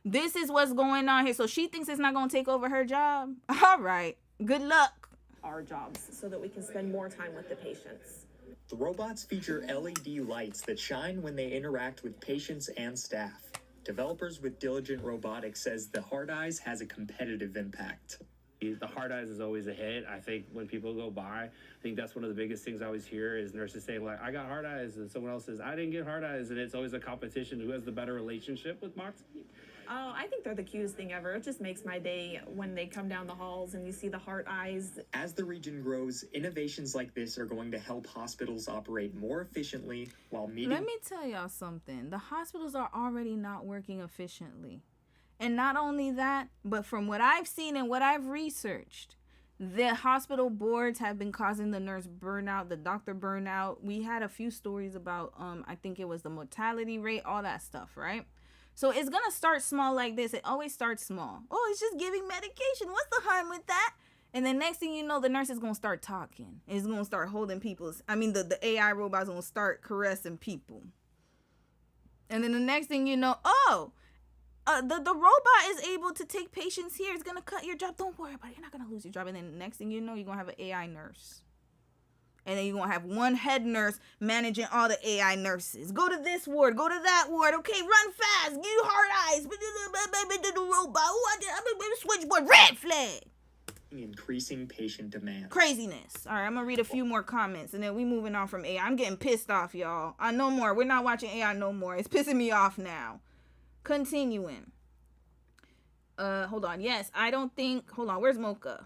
[SPEAKER 1] This is what's going on here. So she thinks it's not going to take over her job. All right. Good luck.
[SPEAKER 24] Our jobs so that we can spend more time with the patients.
[SPEAKER 6] The robots feature LED lights that shine when they interact with patients and staff. Developers with Diligent Robotics says the hard eyes has a competitive impact.
[SPEAKER 25] The hard eyes is always a hit. I think when people go by, I think that's one of the biggest things I always hear is nurses saying, like, I got hard eyes, and someone else says, I didn't get hard eyes, and it's always a competition who has the better relationship with Moxie.
[SPEAKER 24] Oh, I think they're the cutest thing ever. It just makes my day when they come down the halls and you see the heart eyes.
[SPEAKER 6] As the region grows, innovations like this are going to help hospitals operate more efficiently while meeting...
[SPEAKER 1] Let me tell y'all something. The hospitals are already not working efficiently. And not only that, but from what I've seen and what I've researched, the hospital boards have been causing the nurse burnout, the doctor burnout. We had a few stories about, I think it was the mortality rate, all that stuff, right? So it's going to start small like this. It always starts small. Oh, it's just giving medication. What's the harm with that? And then next thing you know, the nurse is going to start talking. It's going to start holding the AI robot's going to start caressing people. And then the next thing you know, the robot is able to take patients here. It's going to cut your job. Don't worry about it. You're not going to lose your job. And then the next thing you know, you're going to have an AI nurse. And then you're going to have one head nurse managing all the AI nurses. Go to this ward. Go to that ward. Okay, run fast. Give you hard eyes. The robot. I'm switchboard. Red flag.
[SPEAKER 6] Increasing patient demand.
[SPEAKER 1] Craziness. All right, I'm going to read a few more comments. And then we moving on from AI. I'm getting pissed off, y'all. No more. We're not watching AI no more. It's pissing me off now. Continuing. Hold on. Yes, I don't think... Hold on. Where's Mocha?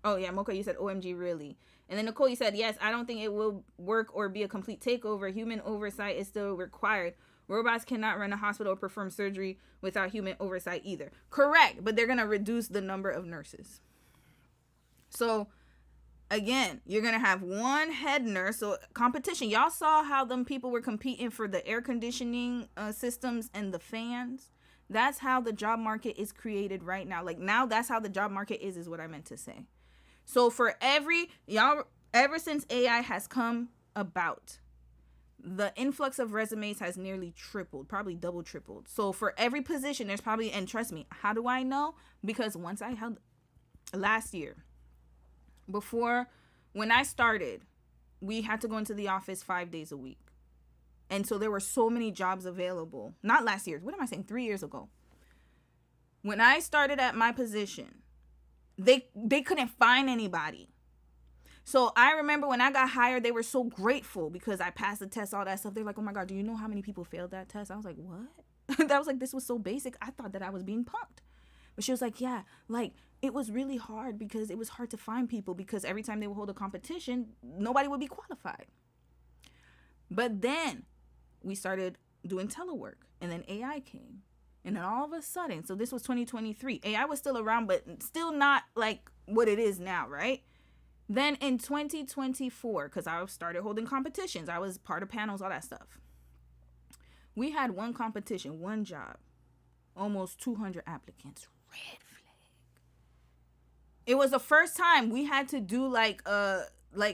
[SPEAKER 1] Oh, yeah, Mocha, you said, OMG, really? And then Nicole, you said, yes, I don't think it will work or be a complete takeover. Human oversight is still required. Robots cannot run a hospital or perform surgery without human oversight either. Correct, but they're going to reduce the number of nurses. So, again, you're going to have one head nurse. So, competition. Y'all saw how them people were competing for the air conditioning systems and the fans. That's how the job market is created right now. Like, now that's how the job market is what I meant to say. So for ever since AI has come about, the influx of resumes has nearly tripled, probably double tripled. So for every position, there's probably, and trust me, how do I know? Because once I held last year, when I started, we had to go into the office 5 days a week. And so there were so many jobs available. Not last year. What am I saying? 3 years ago. When I started at my position, they couldn't find anybody. So I remember when I got hired, they were so grateful because I passed the test, all that stuff. They're like, oh my God, do you know how many people failed that test? I was like, what? That was like, this was so basic. I thought that I was being punked. But she was like, yeah, like it was really hard because it was hard to find people because every time they would hold a competition, nobody would be qualified. But then we started doing telework and then AI came. And then all of a sudden, so this was 2023. AI was still around, but still not like what it is now, right? Then in 2024, because I started holding competitions, I was part of panels, all that stuff. We had one competition, one job, almost 200 applicants. Red flag. It was the first time we had to do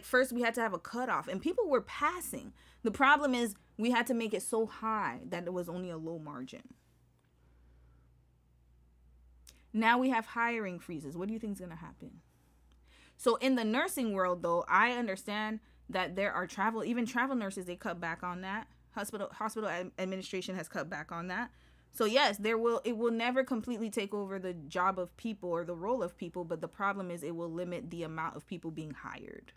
[SPEAKER 1] first we had to have a cutoff, and people were passing. The problem is we had to make it so high that it was only a low margin. Now we have hiring freezes. What do you think is going to happen? So in the nursing world, though, I understand that there are travel nurses, they cut back on that. Hospital administration has cut back on that. So yes, it will never completely take over the job of people or the role of people, but the problem is it will limit the amount of people being hired.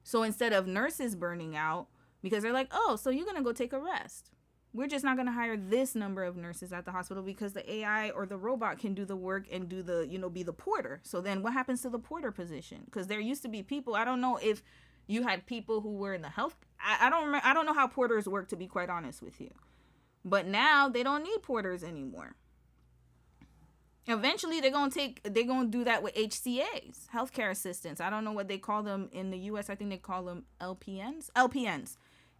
[SPEAKER 1] So instead of nurses burning out, because they're like, oh, so you're going to go take a rest. we're just not going to hire this number of nurses at the hospital because the AI or the robot can do the work and do the, be the porter. So then what happens to the porter position? Because there used to be people, I don't know if you had people who were in the health, I don't know how porters work, to be quite honest with you. But now they don't need porters anymore. Eventually they're going to do that with HCAs, healthcare assistants. I don't know what they call them in the US. I think they call them LPNs.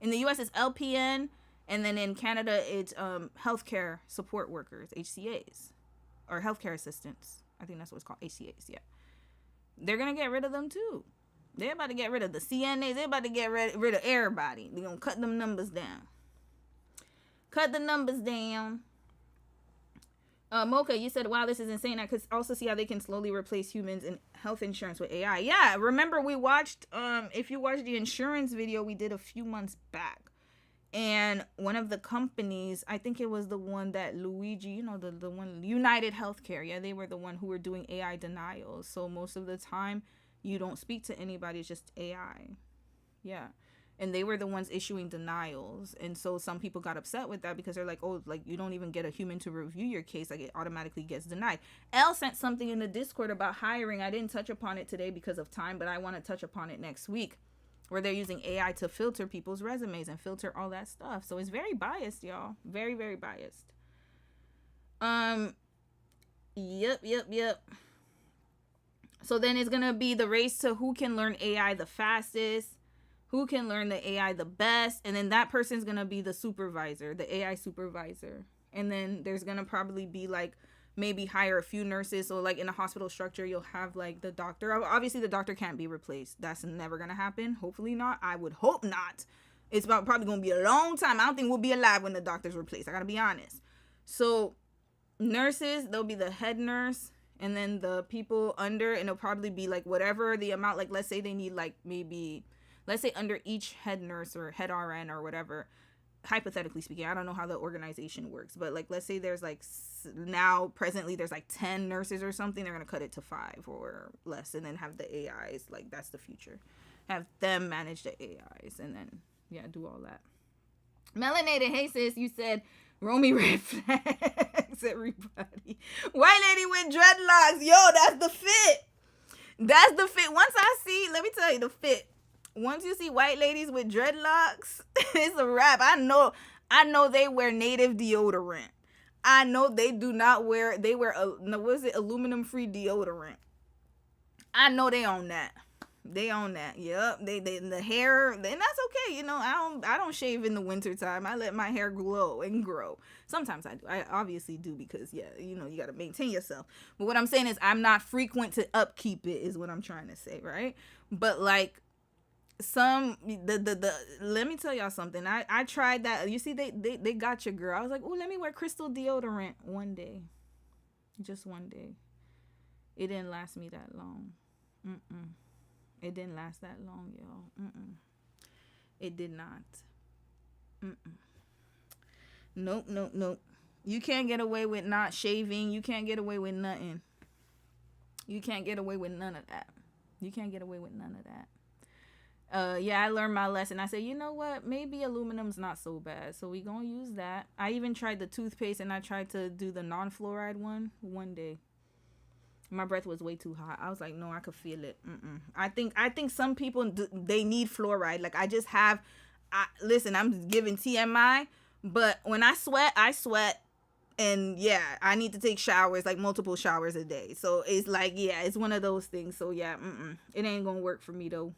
[SPEAKER 1] In the US it's LPN, and then in Canada it's healthcare support workers, HCAs, or healthcare assistants. I think that's what it's called, HCAs, yeah. They're going to get rid of them too. They're about to get rid of the CNAs. They're about to get rid of everybody. They're going to cut them numbers down. Cut the numbers down. Mocha, you said, wow, this is insane. I could also see how they can slowly replace humans in health insurance with AI. Yeah, remember we watched, if you watched the insurance video we did a few months back. And one of the companies, I think it was the one that Luigi, the one, United Healthcare. Yeah, they were the one who were doing AI denials. So most of the time, you don't speak to anybody. It's just AI. Yeah. And they were the ones issuing denials. And so some people got upset with that because they're like, oh, like you don't even get a human to review your case. Like it automatically gets denied. Elle sent something in the Discord about hiring. I didn't touch upon it today because of time, but I want to touch upon it next week, where they're using AI to filter people's resumes and filter all that stuff. So it's very biased, y'all. Very, very biased. Yep. So then it's going to be the race to who can learn AI the fastest, who can learn the AI the best, and then that person's going to be the supervisor, the AI supervisor. And then there's going to probably be like maybe hire a few nurses. So like in a hospital structure, you'll have like the doctor. Obviously the doctor can't be replaced. That's never going to happen. Hopefully not. I would hope not. It's probably going to be a long time. I don't think we'll be alive when the doctor's replaced. I got to be honest. So nurses, they'll be the head nurse, and then the people under, and it'll probably be like whatever the amount, like let's say they need like maybe, let's say under each head nurse or head RN or whatever, hypothetically speaking, I don't know how the organization works, but like let's say there's like now presently there's like 10 nurses or something, they're going to cut it to 5 or less, and then have the AIs, like that's the future. Have them manage the AIs, and then yeah, do all that. Melanated, hey sis, you said Romy red flags, everybody. White lady with dreadlocks, yo, that's the fit. That's the fit. Once I see, let me tell you the fit. Once you see white ladies with dreadlocks, it's a wrap. I know they wear native deodorant. I know they do not wear, they wear, aluminum free deodorant. I know they own that. They own that. Yep. They the hair, and that's okay. I don't shave in the wintertime. I let my hair glow and grow. Sometimes I do. I obviously do because you got to maintain yourself. But what I'm saying is I'm not frequent to upkeep it is what I'm trying to say, right? But like let me tell y'all something. I tried that. You see, they got your girl. I was like, oh, let me wear crystal deodorant one day. Just one day. It didn't last me that long. It didn't last that long, y'all. It did not. Nope. You can't get away with not shaving. You can't get away with nothing. You can't get away with none of that. Yeah, I learned my lesson. I said, you know what? Maybe aluminum's not so bad. So we gonna use that. I even tried the toothpaste, and I tried to do the non-fluoride one day. My breath was way too hot. I was like, no, I could feel it. I think some people, they need fluoride. Like listen, I'm giving TMI, but when I sweat. And yeah, I need to take showers, like multiple showers a day. So it's like, yeah, it's one of those things. So yeah, it ain't gonna work for me though.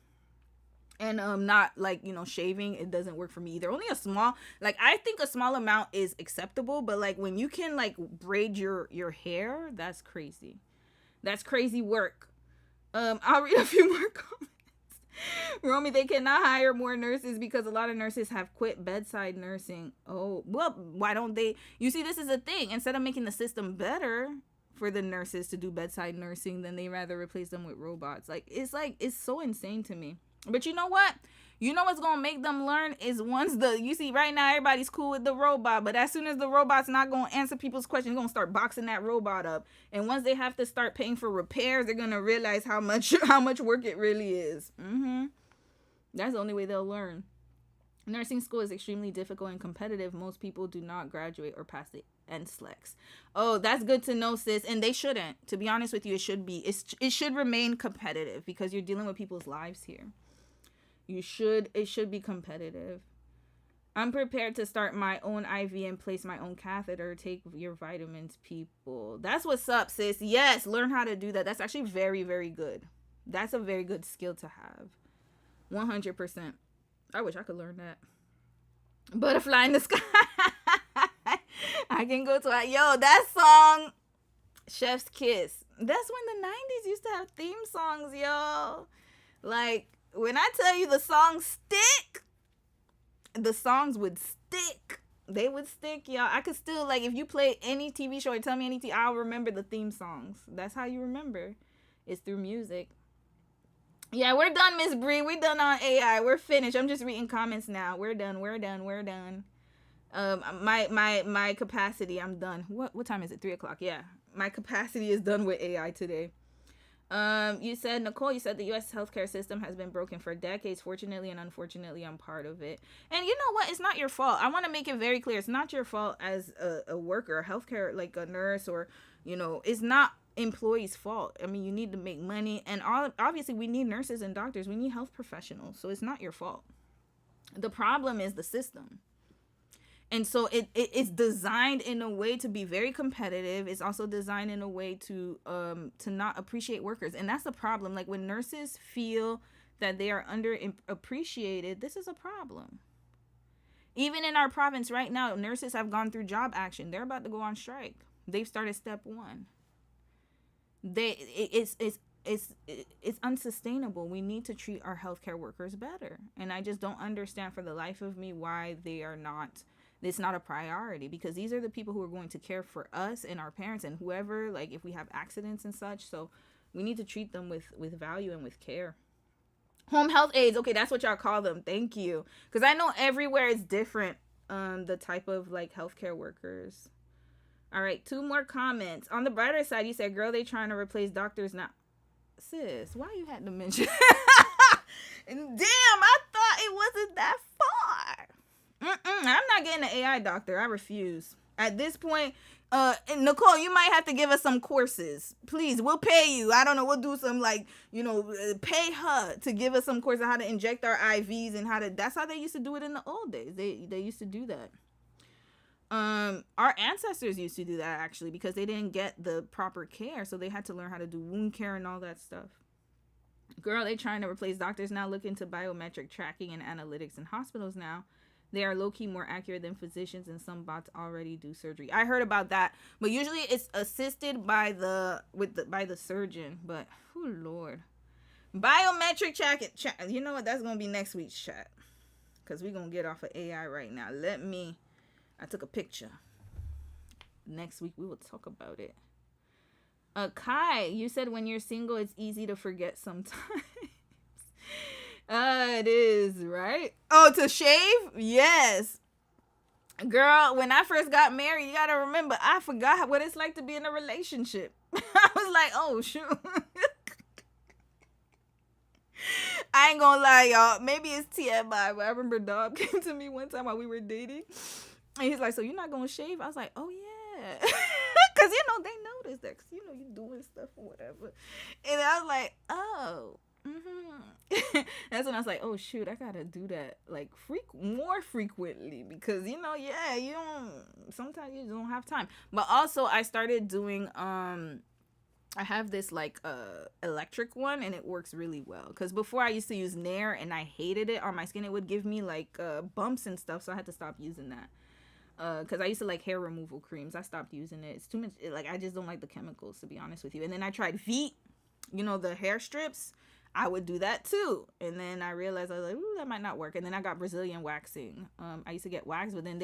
[SPEAKER 1] And not like, shaving, it doesn't work for me either. Only a small, like I think a small amount is acceptable, but like when you can like braid your hair, that's crazy. That's crazy work. I'll read a few more comments. Romy, they cannot hire more nurses because a lot of nurses have quit bedside nursing. Oh, well, why don't they? You see, this is a thing. Instead of making the system better for the nurses to do bedside nursing, then they rather replace them with robots. It's so insane to me. But you know what? You know what's going to make them learn is you see right now everybody's cool with the robot, but as soon as the robot's not going to answer people's questions, they're going to start boxing that robot up. And once they have to start paying for repairs, they're going to realize how much work it really is. That's the only way they'll learn. Nursing school is extremely difficult and competitive. Most people do not graduate or pass the NCLEX. Oh, that's good to know, sis. And they shouldn't. To be honest with you, it should be. It should remain competitive because you're dealing with people's lives here. It should be competitive. I'm prepared to start my own IV and place my own catheter. Take your vitamins, people. That's what's up, sis. Yes, learn how to do that. That's actually very, very good. That's a very good skill to have. 100%. I wish I could learn that. Butterfly in the sky. I can go to it. Yo, that song, Chef's Kiss. That's when the 90s used to have theme songs, yo. Like, when I tell you the songs stick, the songs would stick. They would stick, y'all. I could still, like, if you play any TV show or tell me anything, I'll remember the theme songs. That's how you remember. It's through music. Yeah, we're done, Miss Bree. We're done on AI. We're finished. I'm just reading comments now. We're done. My capacity, I'm done. What time is it? 3:00. Yeah. My capacity is done with AI today. You said, Nicole, you said the U.S. healthcare system has been broken for decades. Fortunately and unfortunately, I'm part of it. And you know what? It's not your fault. I want to make it very clear. It's not your fault as a worker, a healthcare, like a nurse, or, you know, it's not employees' fault. I mean, you need to make money, and obviously we need nurses and doctors. We need health professionals. So it's not your fault. The problem is the system. And so it's designed in a way to be very competitive. It's also designed in a way to not appreciate workers. And that's the problem. Like, when nurses feel that they are underappreciated, this is a problem. Even in our province right now, nurses have gone through job action. They're about to go on strike. They've started step 1. It's unsustainable. We need to treat our healthcare workers better. And I just don't understand for the life of me why it's not a priority, because these are the people who are going to care for us and our parents and whoever, like, if we have accidents and such. So we need to treat them with value and with care. Home health aides. Okay, that's what y'all call them. Thank you. Because I know everywhere is different, the type of, like, healthcare workers. All right, 2 more comments. On the brighter side, you said, girl, they trying to replace doctors now. Sis, why you had to mention? Damn, I thought it wasn't that far. I'm not getting an AI doctor. I refuse. At this point, Nicole, you might have to give us some courses. Please, we'll pay you. I don't know. We'll do some, like, pay her to give us some course on how to inject our IVs and that's how they used to do it in the old days. They used to do that. Our ancestors used to do that, actually, because they didn't get the proper care. So they had to learn how to do wound care and all that stuff. Girl, they trying to replace doctors now. Look into biometric tracking and analytics in hospitals now. They are low-key more accurate than physicians, and some bots already do surgery. I heard about that, but usually it's assisted by the surgeon. But oh Lord, biometric tracking. You know what? That's gonna be next week's chat, because we're gonna get off of AI right now. I took a picture. Next week we will talk about it. Kai, you said when you're single, it's easy to forget sometimes. It is, right? Oh, to shave? Yes. Girl, when I first got married, you gotta remember, I forgot what it's like to be in a relationship. I was like, oh, shoot. I ain't gonna lie, y'all. Maybe it's TMI, but I remember Dom came to me one time while we were dating. And he's like, so you're not gonna shave? I was like, oh, yeah. Because, they notice that. Because, you're doing stuff or whatever. And I was like, oh. Mm-hmm. That's when I was like, oh shoot, I gotta do that like more frequently, because sometimes you don't have time. But also I started doing I have this like electric one, and it works really well, because before I used to use Nair and I hated it on my skin. It would give me like bumps and stuff, so I had to stop using that. Because I used to like hair removal creams. I stopped using it. It's too much. I just don't like the chemicals, to be honest with you. And then I tried Veet, the hair strips. I would do that too. And then I realized, I was like, ooh, that might not work. And then I got Brazilian waxing. I used to get wax, but then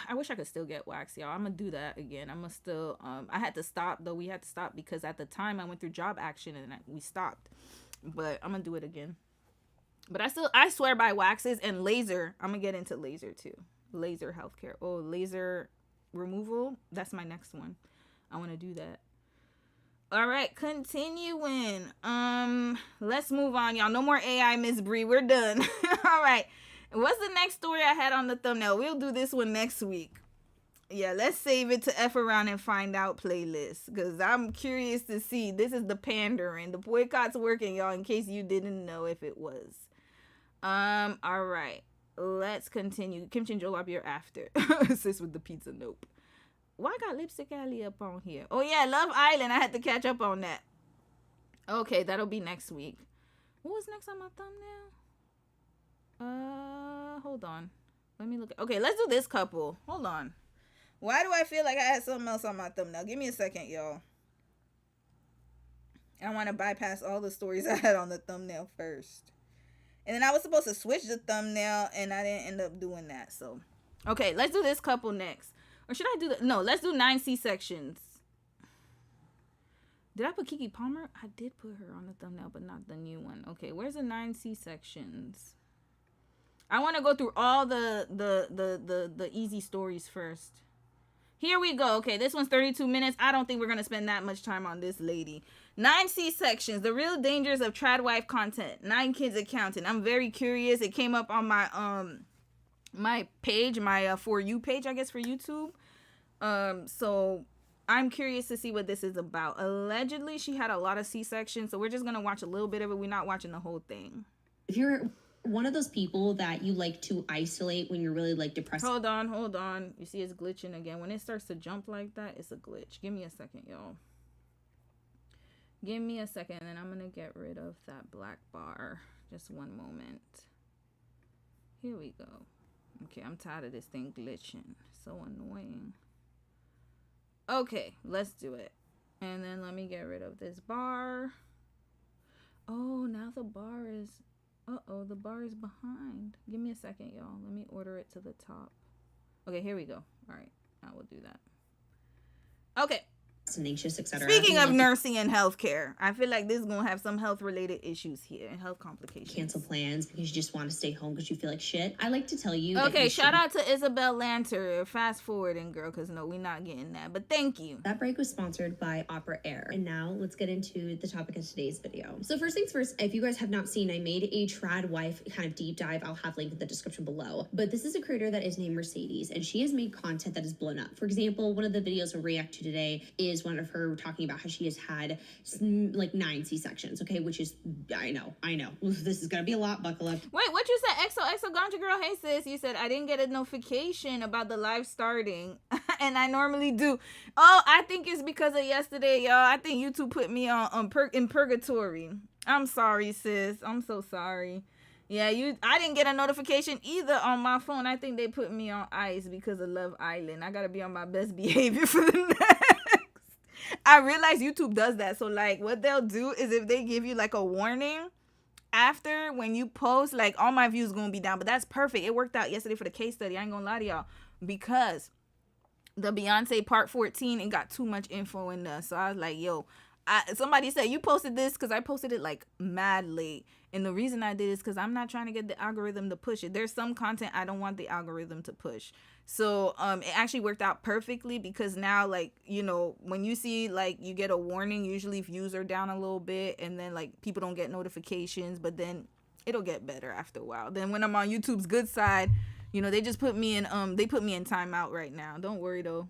[SPEAKER 1] I wish I could still get wax, y'all. I'm going to do that again. I'm going to still, I had to stop, though. We had to stop because at the time I went through job action and we stopped. But I'm going to do it again. But I swear by waxes and laser. I'm going to get into laser too. Laser healthcare. Oh, laser removal. That's my next one. I want to do that. All right, continuing. Let's move on, y'all. No more AI, Miss Bree. We're done. All right. What's the next story I had on the thumbnail? We'll do this one next week. Yeah, let's save it to F around and find out playlist, because I'm curious to see. This is the pandering. The boycott's working, y'all, in case you didn't know if it was. All right. Let's continue. Kimchi and Jollof, you're after. Sis with the pizza, nope. Why I got Lipstick Alley up on here? Oh, yeah, Love Island. I had to catch up on that. Okay, that'll be next week. What was next on my thumbnail? Hold on. Let me look. Okay, let's do this couple. Hold on. Why do I feel like I had something else on my thumbnail? Give me a second, y'all. I want to bypass all the stories I had on the thumbnail first. And then I was supposed to switch the thumbnail, and I didn't end up doing that. So, okay, let's do this couple next. Or should I do the... No, let's do 9 C-sections. Did I put Keke Palmer? I did put her on the thumbnail, but not the new one. Okay, where's the 9 C-sections? I want to go through all the easy stories first. Here we go. Okay, this one's 32 minutes. I don't think we're going to spend that much time on this lady. 9 C-sections, the real dangers of trad wife content. 9 kids accountant. I'm very curious. It came up on my my page, my For You page, I guess, for YouTube. So I'm curious to see what this is about. Allegedly, she had a lot of C-sections, so we're just going to watch a little bit of it. We're not watching the whole thing.
[SPEAKER 2] If you're one of those people that you like to isolate when you're really like depressed.
[SPEAKER 1] Hold on. You see it's glitching again. When it starts to jump like that, it's a glitch. Give me a second, y'all. Give me a second, and I'm going to get rid of that black bar. Just one moment. Here we go. Okay, I'm tired of this thing glitching. So annoying. Okay, let's do it. And then let me get rid of this bar. Oh, now the bar is... Uh-oh, the bar is behind. Give me a second, y'all. Let me order it to the top. Okay, here we go. All right, I will do that. Okay.
[SPEAKER 2] Anxious, etc.
[SPEAKER 1] Speaking of nursing and healthcare, I feel like this is going to have some health-related issues here and health complications.
[SPEAKER 2] Cancel plans because you just want to stay home because you feel like shit. I like to tell you.
[SPEAKER 1] Okay, shout out to Isabel Lanter. Fast forwarding, girl, because no, we're not getting that. But thank you.
[SPEAKER 2] That break was sponsored by Opera Air. And now let's get into the topic of today's video. So first things first, if you guys have not seen, I made a trad wife kind of deep dive. I'll have link in the description below. But this is a creator that is named Mercedes, and she has made content that is blown up. For example, one of the videos we'll react to today is one of her talking about how she has had like 9 C-sections, okay, which is, I know, this is gonna be a lot, buckle up.
[SPEAKER 1] Wait, what you said? XO Ganja Girl, hey sis, you said I didn't get a notification about the live starting, and I normally do. Oh, I think it's because of yesterday, y'all. I think YouTube put me on in purgatory. I'm sorry, sis. I'm so sorry. Yeah, I didn't get a notification either on my phone. I think they put me on ice because of Love Island. I gotta be on my best behavior for the next. I realize YouTube does that. So, like, what they'll do is if they give you, like, a warning after when you post, like, all my views going to be down. But that's perfect. It worked out yesterday for the case study. I ain't going to lie to y'all. Because the Beyonce part 14, it got too much info in there. So, I was like, yo, somebody said, you posted this because I posted it, like, mad late. And the reason I did is because I'm not trying to get the algorithm to push it. There's some content I don't want the algorithm to push. So it actually worked out perfectly because now, like, you know, when you see, like, you get a warning, usually views are down a little bit and then, like, people don't get notifications, but then it'll get better after a while. Then when I'm on YouTube's good side, you know, they just put me in timeout right now. Don't worry, though.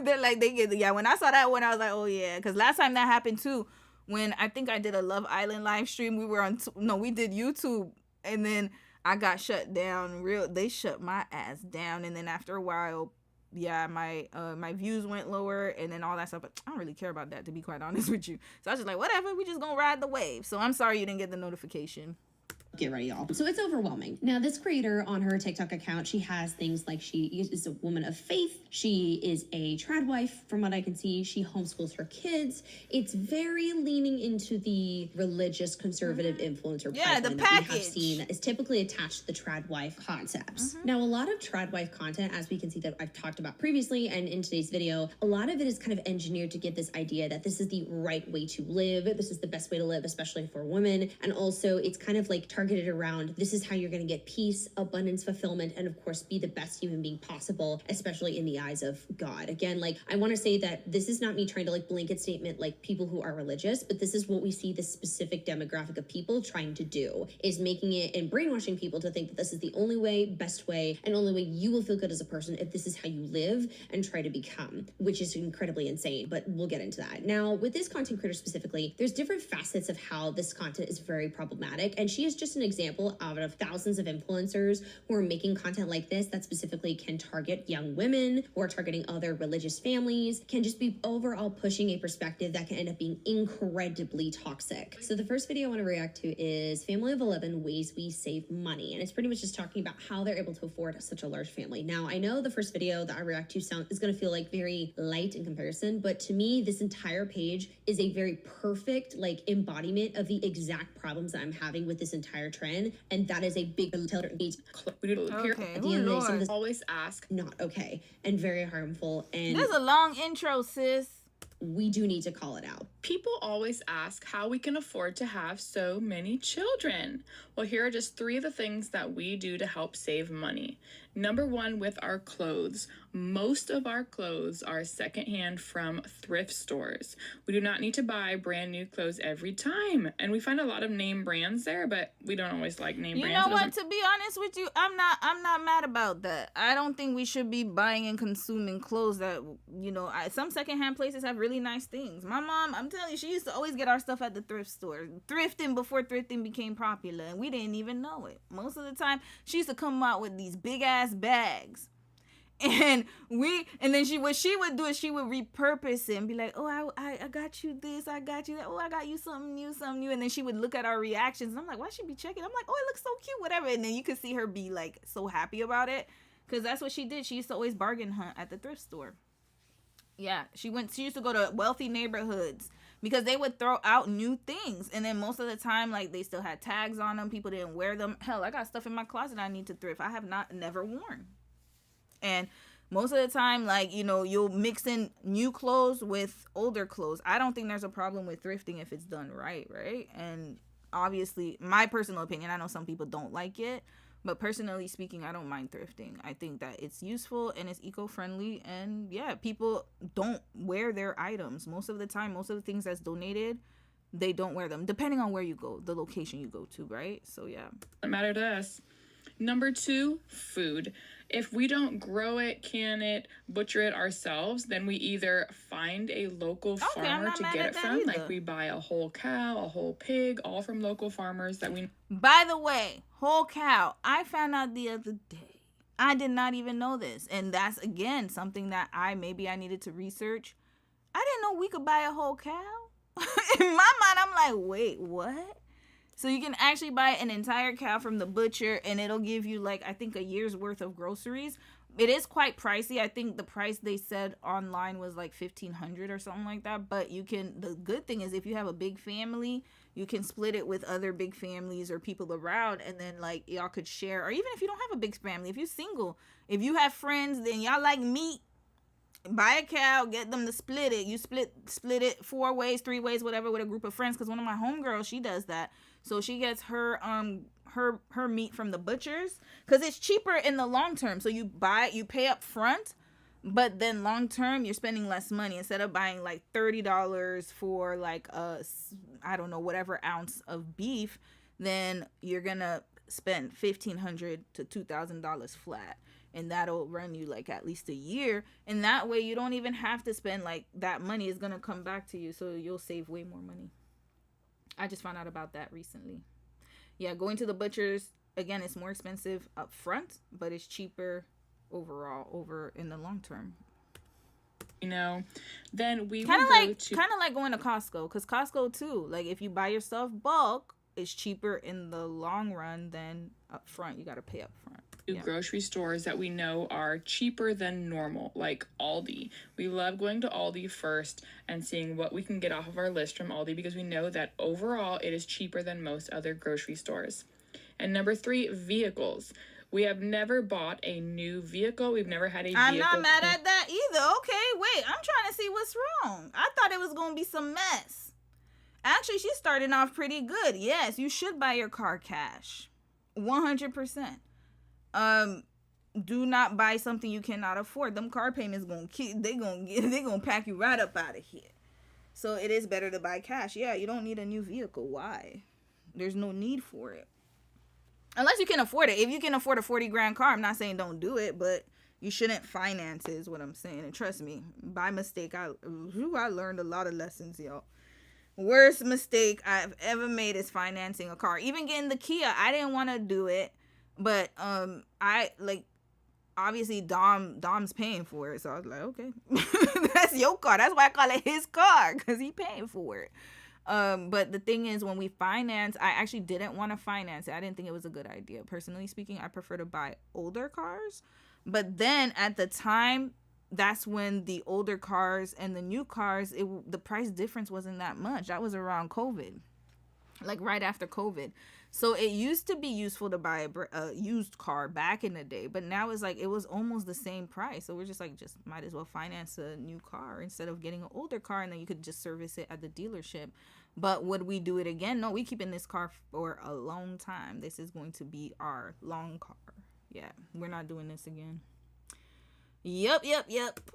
[SPEAKER 1] They're like, when I saw that one, I was like, oh, yeah. Because last time that happened, too, when I think I did a Love Island live stream, we did YouTube, and then I got shut down. They shut my ass down, and then after a while, yeah, my views went lower, and then all that stuff. But I don't really care about that, to be quite honest with you. So I was just like, whatever, we just gonna ride the wave. So I'm sorry you didn't get the notification.
[SPEAKER 2] Get ready, y'all. So it's overwhelming. Now, this creator on her TikTok account, she has things like she is a woman of faith. She is a trad wife, from what I can see. She homeschools her kids. It's very leaning into the religious conservative influencer pipeline that we have seen that is typically attached to the trad wife concepts. Now, a lot of trad wife content, as we can see that I've talked about previously and in today's video, a lot of it is kind of engineered to give this idea that this is the right way to live. This is the best way to live, especially for women. And also, it's kind of like targeted around this is how you're going to get peace, abundance, fulfillment, and of course be the best human being possible, especially in the eyes of God. Again, like I want to say that this is not me trying to like blanket statement like people who are religious, but this is what we see this specific demographic of people trying to do, is making it and brainwashing people to think that this is the only way, best way, and only way you will feel good as a person if this is how you live and try to become, which is incredibly insane, but we'll get into that. Now, with this content creator specifically, there's different facets of how this content is very problematic, and she is just an example out of thousands of influencers who are making content like this that specifically can target young women who are targeting other religious families, can just be overall pushing a perspective that can end up being incredibly toxic. So the first video I want to react to is Family of 11 Ways We Save Money, and it's pretty much just talking about how they're able to afford such a large family. Now, I know the first video that I react to is going to feel like very light in comparison, but to me, this entire page is a very perfect like embodiment of the exact problems that I'm having with this entire trend, and that is a big teller. At the end of the day,
[SPEAKER 7] always ask,
[SPEAKER 2] not okay and very harmful. And
[SPEAKER 1] there's a long intro, sis.
[SPEAKER 2] We do need to call it out.
[SPEAKER 7] People always ask how we can afford to have so many children. Well, here are just 3 of the things that we do to help save money. Number 1, with our clothes. Most of our clothes are secondhand from thrift stores. We do not need to buy brand new clothes every time. And we find a lot of name brands there, but we don't always like name brands.
[SPEAKER 1] You know what, to be honest with you, I'm not mad about that. I don't think we should be buying and consuming clothes that, you know, some secondhand places have really nice things. My mom, I'm telling you, she used to always get our stuff at the thrift store. Thrifting before thrifting became popular, and we didn't even know it. Most of the time, she used to come out with these big ass bags. And then what she would do is she would repurpose it and be like, oh, I got you this, I got you that, oh, I got you something new. And then she would look at our reactions, and I'm like, why she be checking? I'm like, oh, it looks so cute, whatever. And then you could see her be like so happy about it, because that's what she did. She used to always bargain hunt at the thrift store. Yeah, she used to go to wealthy neighborhoods because they would throw out new things, and then most of the time, like, they still had tags on them. People didn't wear them. Hell, I got stuff in my closet I need to thrift. I have never worn. And most of the time, like, you know, you'll mix in new clothes with older clothes. I don't think there's a problem with thrifting if it's done right? And obviously, my personal opinion, I know some people don't like it, but personally speaking, I don't mind thrifting. I think that it's useful and it's eco-friendly, and yeah, people don't wear their items. Most of the time, most of the things that's donated, they don't wear them, depending on where you go, the location you go to, right? So yeah.
[SPEAKER 7] Doesn't matter to us. Number 2, food. If we don't grow it, can it, butcher it ourselves, then we either find a local farmer to get it from, like we buy a whole cow, a whole pig, all from local farmers that we...
[SPEAKER 1] By the way, whole cow, I found out the other day. I did not even know this. And that's, again, something that I needed to research. I didn't know we could buy a whole cow. In my mind, I'm like, wait, what? So you can actually buy an entire cow from the butcher, and it'll give you, like, I think a year's worth of groceries. It is quite pricey. I think the price they said online was like $1,500 or something like that. But the good thing is if you have a big family, you can split it with other big families or people around, and then like y'all could share. Or even if you don't have a big family, if you're single, if you have friends, then y'all like meat, buy a cow, get them to split it. You split it 4 ways, 3 ways, whatever, with a group of friends. Because one of my homegirls, she does that. So she gets her meat from the butchers because it's cheaper in the long term. So you pay up front, but then long term you're spending less money. Instead of buying like $30 for like I don't know, whatever ounce of beef, then you're gonna spend $1,500 to $2,000 flat. And that'll run you like at least a year. And that way you don't even have to spend like that money is going to come back to you. So you'll save way more money. I just found out about that recently. Yeah, going to the butcher's, again, it's more expensive up front, but it's cheaper overall over in the long term.
[SPEAKER 7] You know, then we
[SPEAKER 1] kind of like going to Costco, because Costco too, like if you buy yourself bulk, it's cheaper in the long run than up front. You got to pay up front.
[SPEAKER 7] Grocery stores that we know are cheaper than normal, like Aldi. We love going to Aldi first and seeing what we can get off of our list from Aldi, because we know that overall it is cheaper than most other grocery stores. And number 3, vehicles. We have never bought a new vehicle. We've never had a vehicle.
[SPEAKER 1] I'm not mad at that either. Okay, wait, I'm trying to see what's wrong. I thought it was going to be some mess. As actually, she's starting off pretty good. Yes, you should buy your car cash. 100%. Do not buy something you cannot afford. Them car payments they gonna pack you right up out of here. So it is better to buy cash. Yeah, you don't need a new vehicle. Why? There's no need for it. Unless you can afford it. If you can afford a 40 grand car, I'm not saying don't do it, but you shouldn't finance it is what I'm saying. And trust me, by mistake, I learned a lot of lessons, y'all. Worst mistake I've ever made is financing a car. Even getting the Kia, I didn't want to do it, but obviously Dom's paying for it, so I was like, okay, that's your car. That's why I call it his car, because he paying for it. But the thing is, when we finance, I actually didn't want to finance it. I didn't think it was a good idea. Personally speaking, I prefer to buy older cars. But then at the time, that's when the older cars and the new cars, the price difference wasn't that much. That was around COVID, like right after COVID. So it used to be useful to buy a used car back in the day, but now it's like it was almost the same price. So we're just might as well finance a new car instead of getting an older car, and then you could just service it at the dealership. But would we do it again? No, we keeping this car for a long time. This is going to be our long car. Yeah, we're not doing this again. Yep.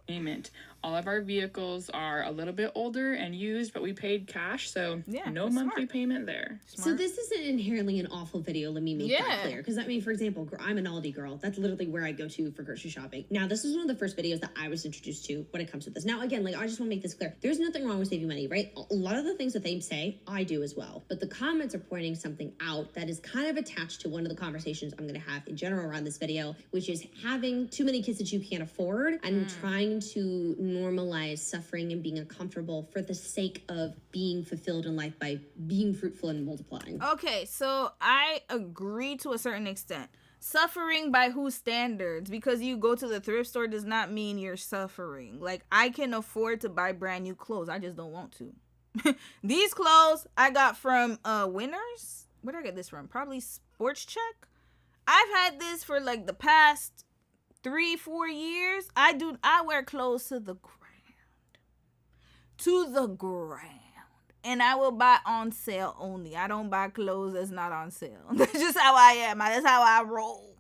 [SPEAKER 7] Payment. All of our vehicles are a little bit older and used, but we paid cash, so no monthly payment there.
[SPEAKER 2] So this isn't inherently an awful video. Let me make that clear. Because I mean, for example, I'm an Aldi girl. That's literally where I go to for grocery shopping. Now, this is one of the first videos that I was introduced to when it comes to this. Now, again, I just want to make this clear. There's nothing wrong with saving money, right? A lot of the things that they say, I do as well. But the comments are pointing something out that is kind of attached to one of the conversations I'm going to have in general around this video, which is having too many kids that you can't afford and trying to normalize suffering and being uncomfortable for the sake of being fulfilled in life by being fruitful and multiplying.
[SPEAKER 1] Okay, so I agree to a certain extent. Suffering by whose standards? Because you go to the thrift store does not mean you're suffering. Like, I can afford to buy brand new clothes. I just don't want to. These clothes I got from Winners. Where did I get this from? Probably Sports Check. I've had this for like the past 3-4 years. I wear clothes to the ground, and I will buy on sale only. I don't buy clothes that's not on sale. That's just how I am. That's how I roll.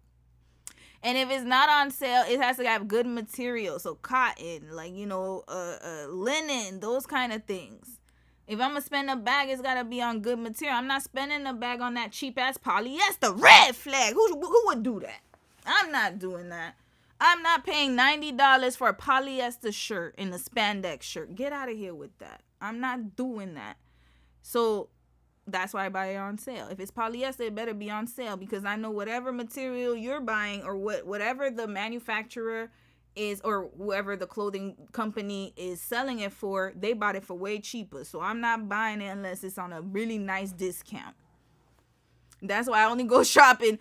[SPEAKER 1] And if it's not on sale, it has to have good material, so cotton, linen, those kind of things. If I'm gonna spend a bag, it's gotta be on good material. I'm not spending a bag on that cheap ass polyester. Red flag. Who would do that? I'm not doing that. I'm not paying $90 for a polyester shirt and a spandex shirt. Get out of here with that. I'm not doing that. So that's why I buy it on sale. If it's polyester, it better be on sale, because I know whatever material you're buying or whatever the manufacturer is or whoever the clothing company is selling it for, they bought it for way cheaper. So I'm not buying it unless it's on a really nice discount. That's why I only go shopping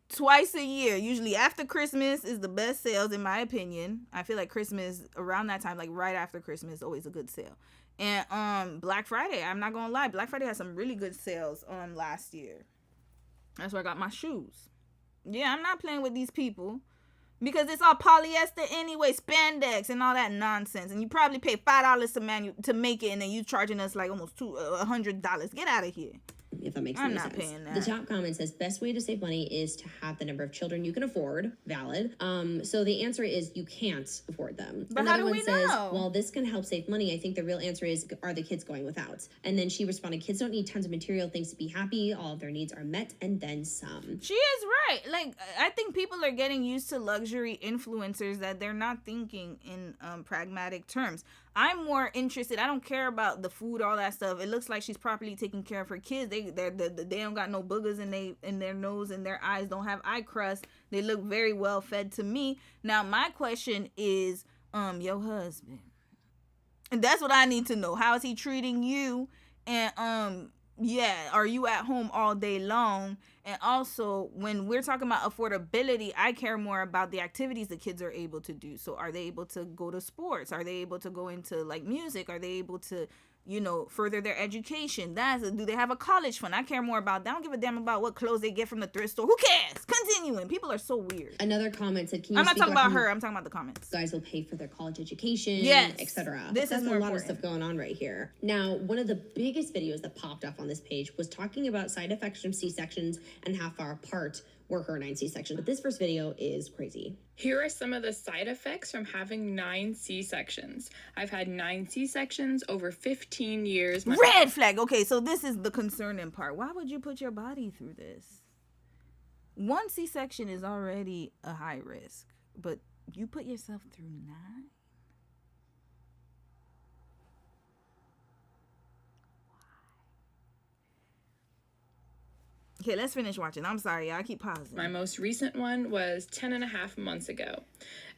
[SPEAKER 1] twice a year. Usually after Christmas is the best sales, in my opinion. I feel like Christmas around that time, like right after Christmas, is always a good sale. And Black Friday, I'm not gonna lie, Black Friday had some really good sales last year. That's where I got my shoes. Yeah, I'm not playing with these people, because it's all polyester anyway, spandex and all that nonsense. And you probably pay $5 to make it, and then you charging us like almost $100. Get out of here.
[SPEAKER 2] If that makes
[SPEAKER 1] I'm
[SPEAKER 2] any
[SPEAKER 1] not
[SPEAKER 2] sense.
[SPEAKER 1] paying that.
[SPEAKER 2] The top comment says, best way to save money is to have the number of children you can afford. Valid. So the answer is you can't afford them.
[SPEAKER 1] But
[SPEAKER 2] Another
[SPEAKER 1] how do we
[SPEAKER 2] one says,
[SPEAKER 1] know?
[SPEAKER 2] well, this can help save money. I think the real answer is, are the kids going without? And then she responded, kids don't need tons of material things to be happy. All of their needs are met and then some.
[SPEAKER 1] She is right. Like, I think people are getting used to luxury influencers that they're not thinking in pragmatic terms. I'm more interested. I don't care about the food, all that stuff. It looks like she's properly taking care of her kids. They don't got no boogers in their nose, and their eyes don't have eye crust. They look very well fed to me. Now my question is, your husband, and that's what I need to know. How is he treating you? And are you at home all day long? And also, when we're talking about affordability, I care more about the activities the kids are able to do. So are they able to go to sports? Are they able to go into like music? Are they able to, further their education? Do they have a college fund? I care more about that. I don't give a damn about what clothes they get from the thrift store. Who cares? continuing. People are so weird.
[SPEAKER 2] Another comment said, "Can you?"
[SPEAKER 1] I'm not
[SPEAKER 2] speak
[SPEAKER 1] talking about
[SPEAKER 2] how
[SPEAKER 1] her. I'm talking about the comments.
[SPEAKER 2] Guys will pay for their college education,
[SPEAKER 1] Yes,
[SPEAKER 2] etc.
[SPEAKER 1] this is more
[SPEAKER 2] a lot
[SPEAKER 1] important.
[SPEAKER 2] of stuff going on right here. Now, one of the biggest videos that popped up on this page was talking about side effects from C-sections and how far apart were her 9 C-sections. But this first video is crazy.
[SPEAKER 7] Here are some of the side effects from having 9 C-sections. I've had 9 C-sections over 15 years.
[SPEAKER 1] Red flag. Okay, so this is the concerning part. Why would you put your body through this? 1 C-section is already a high risk, but you put yourself through 9? Okay, let's finish watching. I'm sorry, I keep pausing.
[SPEAKER 7] My most recent one was 10.5 months ago.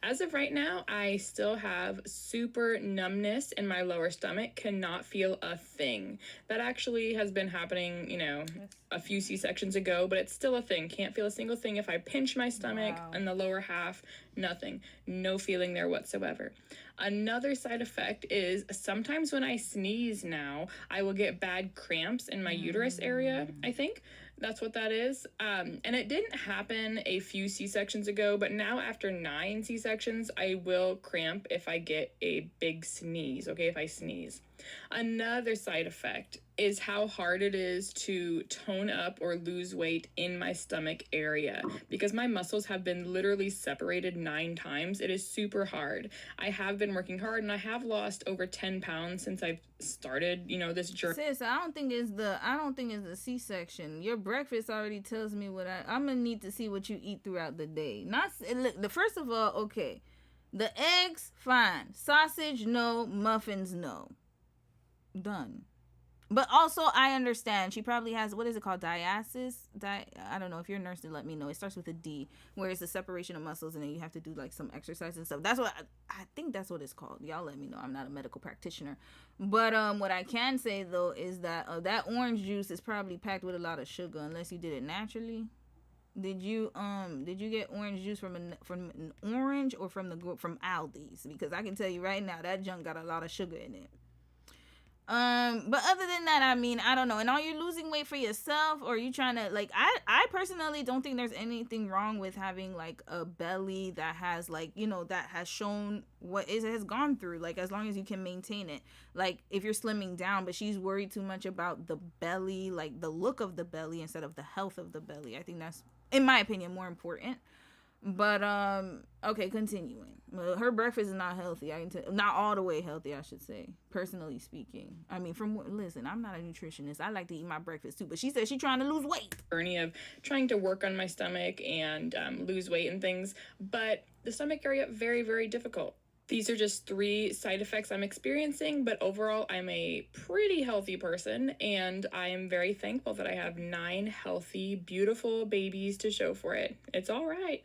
[SPEAKER 7] As of right now, I still have super numbness in my lower stomach, cannot feel a thing. That actually has been happening, you know, a few C-sections ago, but it's still a thing. Can't feel a single thing. If I pinch my stomach in the lower half, nothing. No feeling there whatsoever. Another side effect is sometimes when I sneeze now, I will get bad cramps in my uterus area, I think. That's what that is. And it didn't happen a few C-sections ago, but now after 9 C-sections, I will cramp if I get a big sneeze, okay, if I sneeze. Another side effect is how hard it is to tone up or lose weight in my stomach area because my muscles have been literally separated 9 times. It is super hard. I have been working hard and I have lost over 10 pounds since I've started, you know, this journey.
[SPEAKER 1] Sis, I don't think it's the C-section. Your breakfast already tells me what I'm gonna need to see what you eat throughout the day. Not the first of all, okay, the eggs fine, sausage no, muffins no, done. But also, I understand she probably has, what is it called, diastasis? I don't know. If you're a nurse, then let me know. It starts with a D, where it's the separation of muscles, and then you have to do like some exercise and stuff. That's what I think that's what it's called. Y'all let me know. I'm not a medical practitioner, but what I can say though is that that orange juice is probably packed with a lot of sugar, unless you did it naturally. Did you get orange juice from an orange or from Aldi's? Because I can tell you right now that junk got a lot of sugar in it. But other than that, I mean, I don't know. And are you losing weight for yourself, or are you trying to, like, I personally don't think there's anything wrong with having like a belly that has, like, you know, that has shown what it has gone through, like, as long as you can maintain it. Like, if you're slimming down, but she's worried too much about the belly, like the look of the belly instead of the health of the belly. I think that's, in my opinion, more important. But okay, continuing. Her breakfast is not healthy. I can tell, not all the way healthy, I should say, personally speaking. I mean, listen, I'm not a nutritionist. I like to eat my breakfast too, but she said she's trying to lose weight.
[SPEAKER 7] Journey of trying to work on my stomach and lose weight and things, but the stomach area, very, very difficult. These are just 3 side effects I'm experiencing, but overall, I'm a pretty healthy person, and I am very thankful that I have 9 healthy, beautiful babies to show for it. It's all right.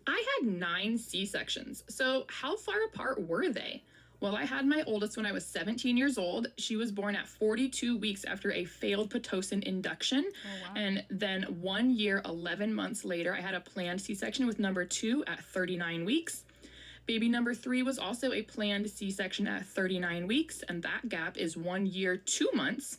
[SPEAKER 7] I had 9 C-sections, so how far apart were they? Well, I had my oldest when I was 17 years old. She was born at 42 weeks after a failed Pitocin induction. Oh, wow. And then 1 year, 11 months later, I had a planned C-section with number 2 at 39 weeks. Baby number 3 was also a planned C-section at 39 weeks, and that gap is 1 year, 2 months.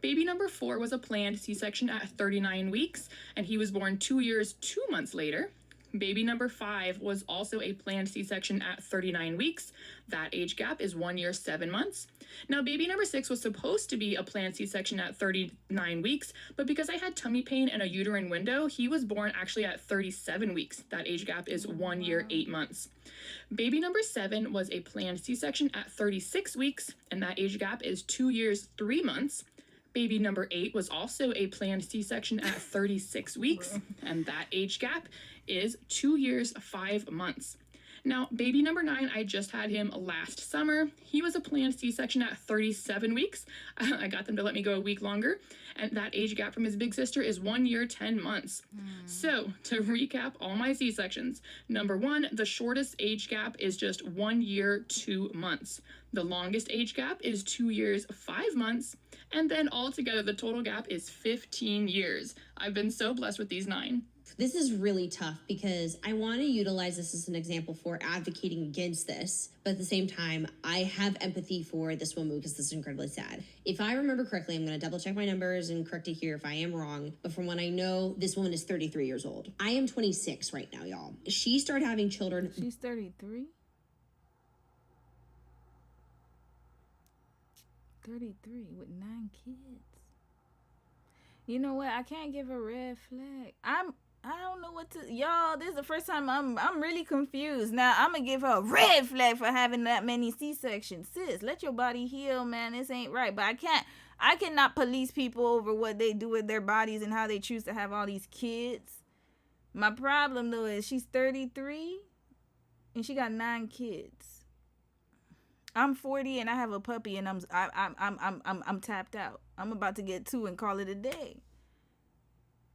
[SPEAKER 7] Baby number 4 was a planned C-section at 39 weeks, and he was born 2 years, 2 months later. Baby number 5 was also a planned C-section at 39 weeks. That age gap is 1 year, 7 months. Now, baby number 6 was supposed to be a planned C-section at 39 weeks, but because I had tummy pain and a uterine window, he was born actually at 37 weeks. That age gap is 1 year, 8 months. Baby number 7 was a planned C-section at 36 weeks, and that age gap is 2 years, 3 months. Baby number 8 was also a planned C-section at 36 weeks, and that age gap is 2 years, 5 months. Now, baby number 9, I just had him last summer. He was a planned C-section at 37 weeks. I got them to let me go a week longer, and that age gap from his big sister is 1 year, 10 months. So, to recap all my C-sections, number 1, the shortest age gap is just 1 year, 2 months. The longest age gap is 2 years, 5 months. And then altogether, the total gap is 15 years. I've been so blessed with these 9.
[SPEAKER 2] This is really tough because I want to utilize this as an example for advocating against this. But at the same time, I have empathy for this woman because this is incredibly sad. If I remember correctly, I'm going to double check my numbers and correct it here if I am wrong. But from what I know, this woman is 33 years old. I am 26 right now, y'all. She started having children.
[SPEAKER 1] She's 33? 33 with 9 kids. You know what? I can't give a red flag. I don't know what to, y'all, this is the first time I'm really confused. Now, I'm going to give her a red flag for having that many C-sections. Sis, let your body heal, man. This ain't right. But I cannot police people over what they do with their bodies and how they choose to have all these kids. My problem, though, is she's 33 and she got 9 kids. I'm 40 and I have a puppy and I'm tapped out. I'm about to get 2 and call it a day.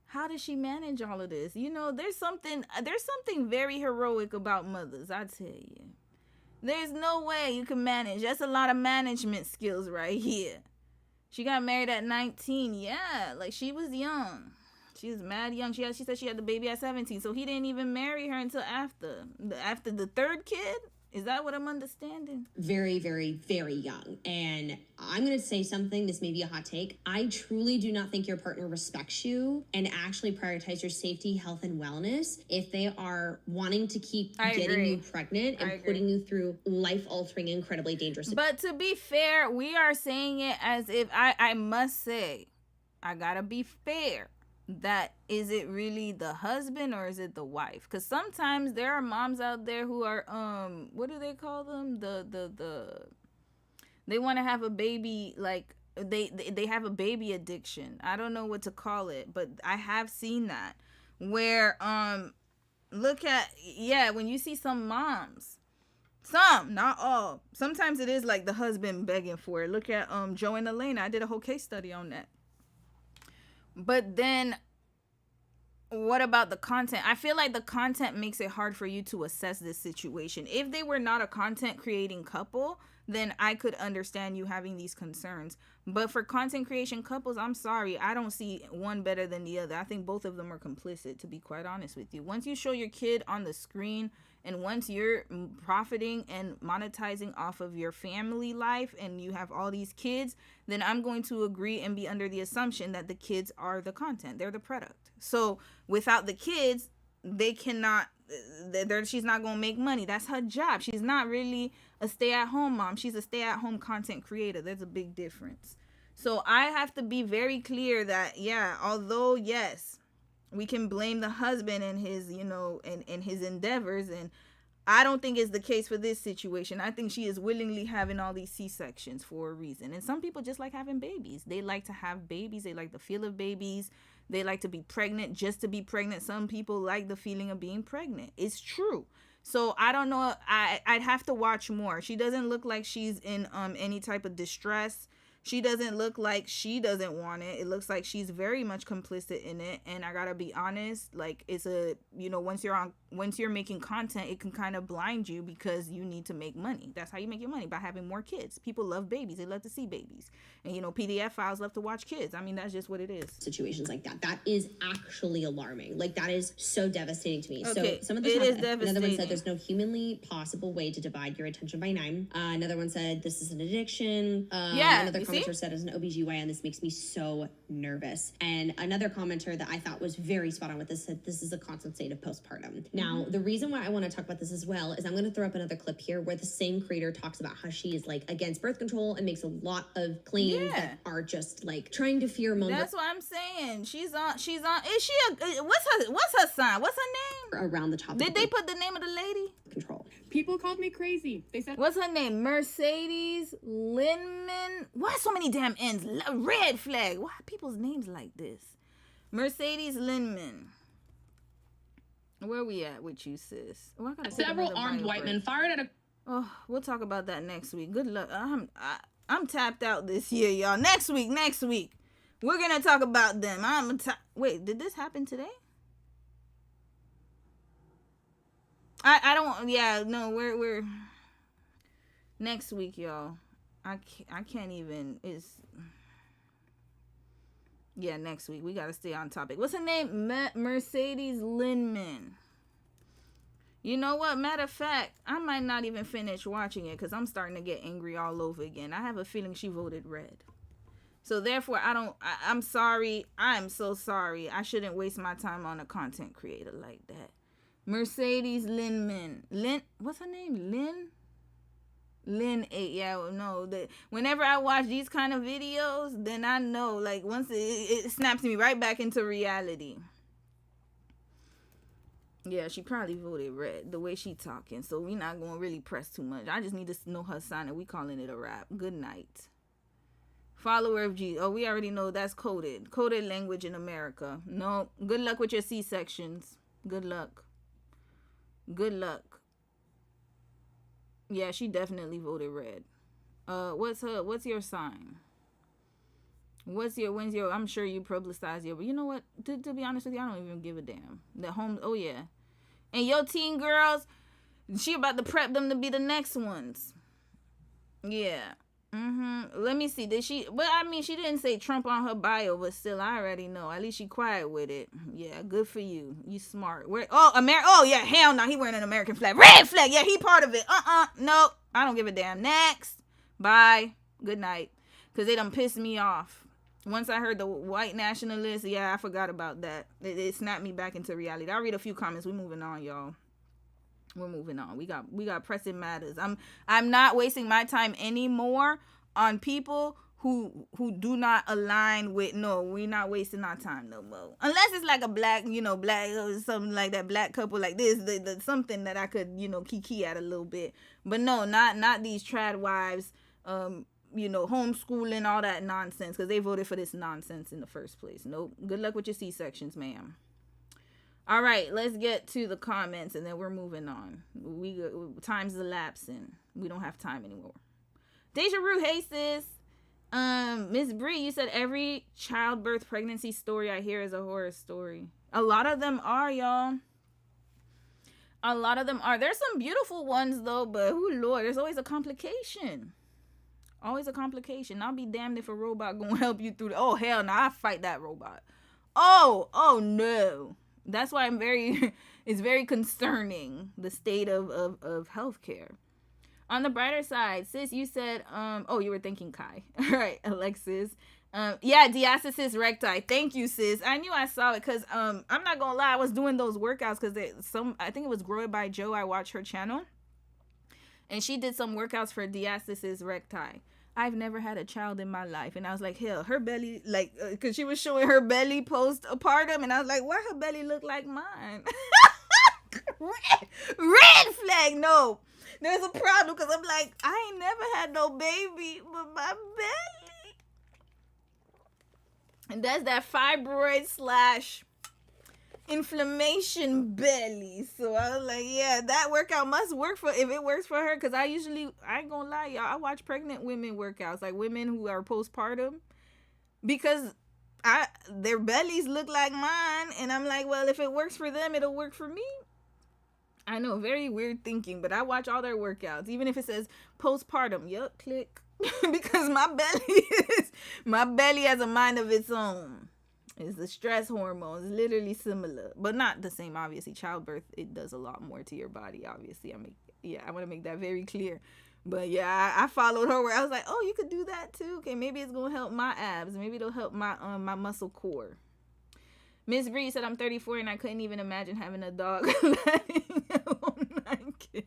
[SPEAKER 1] How does she manage all of this? You know, there's something very heroic about mothers, I tell you. There's no way you can manage. That's a lot of management skills right here. She got married at 19. Yeah, like she was young. She was mad young. She said she had the baby at 17. So he didn't even marry her until after the 3rd kid. Is that what I'm understanding?
[SPEAKER 2] Very, very, very young. And I'm going to say something, this may be a hot take. I truly do not think your partner respects you and actually prioritize your safety, health, and wellness if they are wanting to keep getting you pregnant and putting you through life-altering, incredibly dangerous.
[SPEAKER 1] But to be fair, we are saying it as if, I must say, I gotta be fair. That is it really the husband or is it the wife? Because sometimes there are moms out there who are what do they call them, they want to have a baby, like they have a baby addiction. I don't know what to call it, but I have seen that where look at, yeah, when you see some moms, some, not all, sometimes it is like the husband begging for it. Look at Joe and Elena. I did a whole case study on that. But then, what about the content? I feel like the content makes it hard for you to assess this situation. If they were not a content creating couple, then I could understand you having these concerns. But for content creation couples, I'm sorry, I don't see one better than the other. I think both of them are complicit, to be quite honest with you. Once you show your kid on the screen, and once you're profiting and monetizing off of your family life and you have all these kids, then I'm going to agree and be under the assumption that the kids are the content. They're the product. So without the kids, they cannot, she's not going to make money. That's her job. She's not really a stay-at-home mom. She's a stay-at-home content creator. There's a big difference. So I have to be very clear that, yeah, although, yes, we can blame the husband and his, you know, and his endeavors, and I don't think it's the case for this situation. I think she is willingly having all these C-sections for a reason. And some people just like having babies. They like to have babies. They like the feel of babies. They like to be pregnant just to be pregnant. Some people like the feeling of being pregnant. It's true. So I don't know. I'd have to watch more. She doesn't look like she's in any type of distress. She doesn't look like she doesn't want it. It looks like she's very much complicit in it. And I gotta be honest, like, it's a, you know, once you're making content, it can kind of blind you because you need to make money. That's how you make your money, by having more kids. People love babies. They love to see babies. And, you know, PDF files love to watch kids. I mean, that's just what it is.
[SPEAKER 2] Situations like that. That is actually alarming. Like, that is so devastating to me.
[SPEAKER 1] Okay,
[SPEAKER 2] so some of the
[SPEAKER 1] it is devastating.
[SPEAKER 2] Another one said there's no humanly possible way to divide your attention by 9. Another one said this is an addiction. Another commenter said, as an OBGYN, this makes me so nervous. And another commenter that I thought was very spot on with this said this is a constant state of postpartum. Now, the reason why I want to talk about this as well is I'm going to throw up another clip here where the same creator talks about how she is, like, against birth control and makes a lot of claims that are just, like, trying to fear monger.
[SPEAKER 1] That's what I'm saying. She's on, is she what's her sign? What's her name?
[SPEAKER 2] Around the top.
[SPEAKER 1] Did they put the name of the lady?
[SPEAKER 2] Control.
[SPEAKER 19] People called me crazy. They said,
[SPEAKER 1] what's her name? Mercedes Lindman? Why so many damn N's? Red flag. Why are people's names like this? Mercedes Lindman. Where we at with you, sis? Oh,
[SPEAKER 7] several armed white men fired at a...
[SPEAKER 1] Oh, we'll talk about that next week. Good luck. I'm tapped out this year, y'all. Next week. We're going to talk about them. Wait, did this happen today? I don't, yeah, no, we're Next week, y'all. I can't even. Yeah, next week. We got to stay on topic. What's her name? Mercedes Lindman. You know what? Matter of fact, I might not even finish watching it because I'm starting to get angry all over again. I have a feeling she voted red. So therefore, I'm sorry. I'm so sorry. I shouldn't waste my time on a content creator like that. Mercedes Lindman. What's her name? Lynn 8. Yeah, no. Whenever I watch these kind of videos, then I know, like, once it snaps me right back into reality. Yeah, she probably voted red, the way she talking. So we not going to really press too much. I just need to know her sign, and we calling it a wrap. Good night. Follower of Jesus. Oh, we already know that's coded. Coded language in America. No. Good luck with your C-sections. Good luck. Good luck. Yeah, she definitely voted red. What's your sign? When's your, I'm sure you publicize your, but you know what? To be honest with you, I don't even give a damn. Oh yeah. And your teen girls, she about to prep them to be the next ones. Yeah. Let me see. Did she, but I mean, she didn't say Trump on her bio, but still, I already know. At least she quiet with it. Yeah, good for you. You smart. Oh yeah, hell no, he wearing an American flag. Red flag. Yeah, he part of it. Nope. I don't give a damn. Next. Bye. Good night. Because they done pissed me off. Once I heard the white nationalists, yeah, I forgot about that. It snapped me back into reality. I'll read a few comments. We're moving on, y'all. We're moving on. We got pressing matters. I'm not wasting my time anymore on people who do not align with. No, we're not wasting our time no more. Unless it's like a black or something like that, black couple like this, something that I could, kiki at a little bit. But no, not these trad wives, homeschooling, all that nonsense, because they voted for this nonsense in the first place. Nope. Good luck with your C-sections, ma'am. All right, let's get to the comments, and then we're moving on. Time's elapsing. We don't have time anymore. Deja Rue, hey sis. Miss Bree, you said every childbirth pregnancy story I hear is a horror story. A lot of them are, y'all. A lot of them are. There's some beautiful ones though, but oh Lord, there's always a complication. Always a complication. I'll be damned if a robot gonna help you through. Oh hell no, I fight that robot. Oh no. That's why it's very concerning, the state of healthcare. On the brighter side, sis, you said, you were thinking Kai. All right, Alexis. Yeah, diastasis recti. Thank you, sis. I knew I saw it because I'm not gonna lie, I was doing those workouts because I think it was Grow It by Joe. I watched her channel, and she did some workouts for diastasis recti. I've never had a child in my life. And I was like, hell, her belly, like, because she was showing her belly postpartum. And I was like, why her belly look like mine? Red flag, no. There's a problem because I'm like, I ain't never had no baby, but my belly. And that's that fibroid / inflammation belly. So I was like, yeah, that workout must work if it works for her, because I ain't gonna lie, y'all, I watch pregnant women workouts, like women who are postpartum, because their bellies look like mine, and I'm like, well, if it works for them, it'll work for me. I know, very weird thinking, but I watch all their workouts, even if it says postpartum. Yup, click. Because my belly has a mind of its own. It's the stress hormones, literally similar, but not the same. Obviously, childbirth, it does a lot more to your body. Obviously, I want to make that very clear. But yeah, I followed her where I was like, oh, you could do that too. Okay, maybe it's gonna help my abs. Maybe it'll help my muscle core. Miss Bree said I'm 34 and I couldn't even imagine having a dog. Letting alone 9 kids.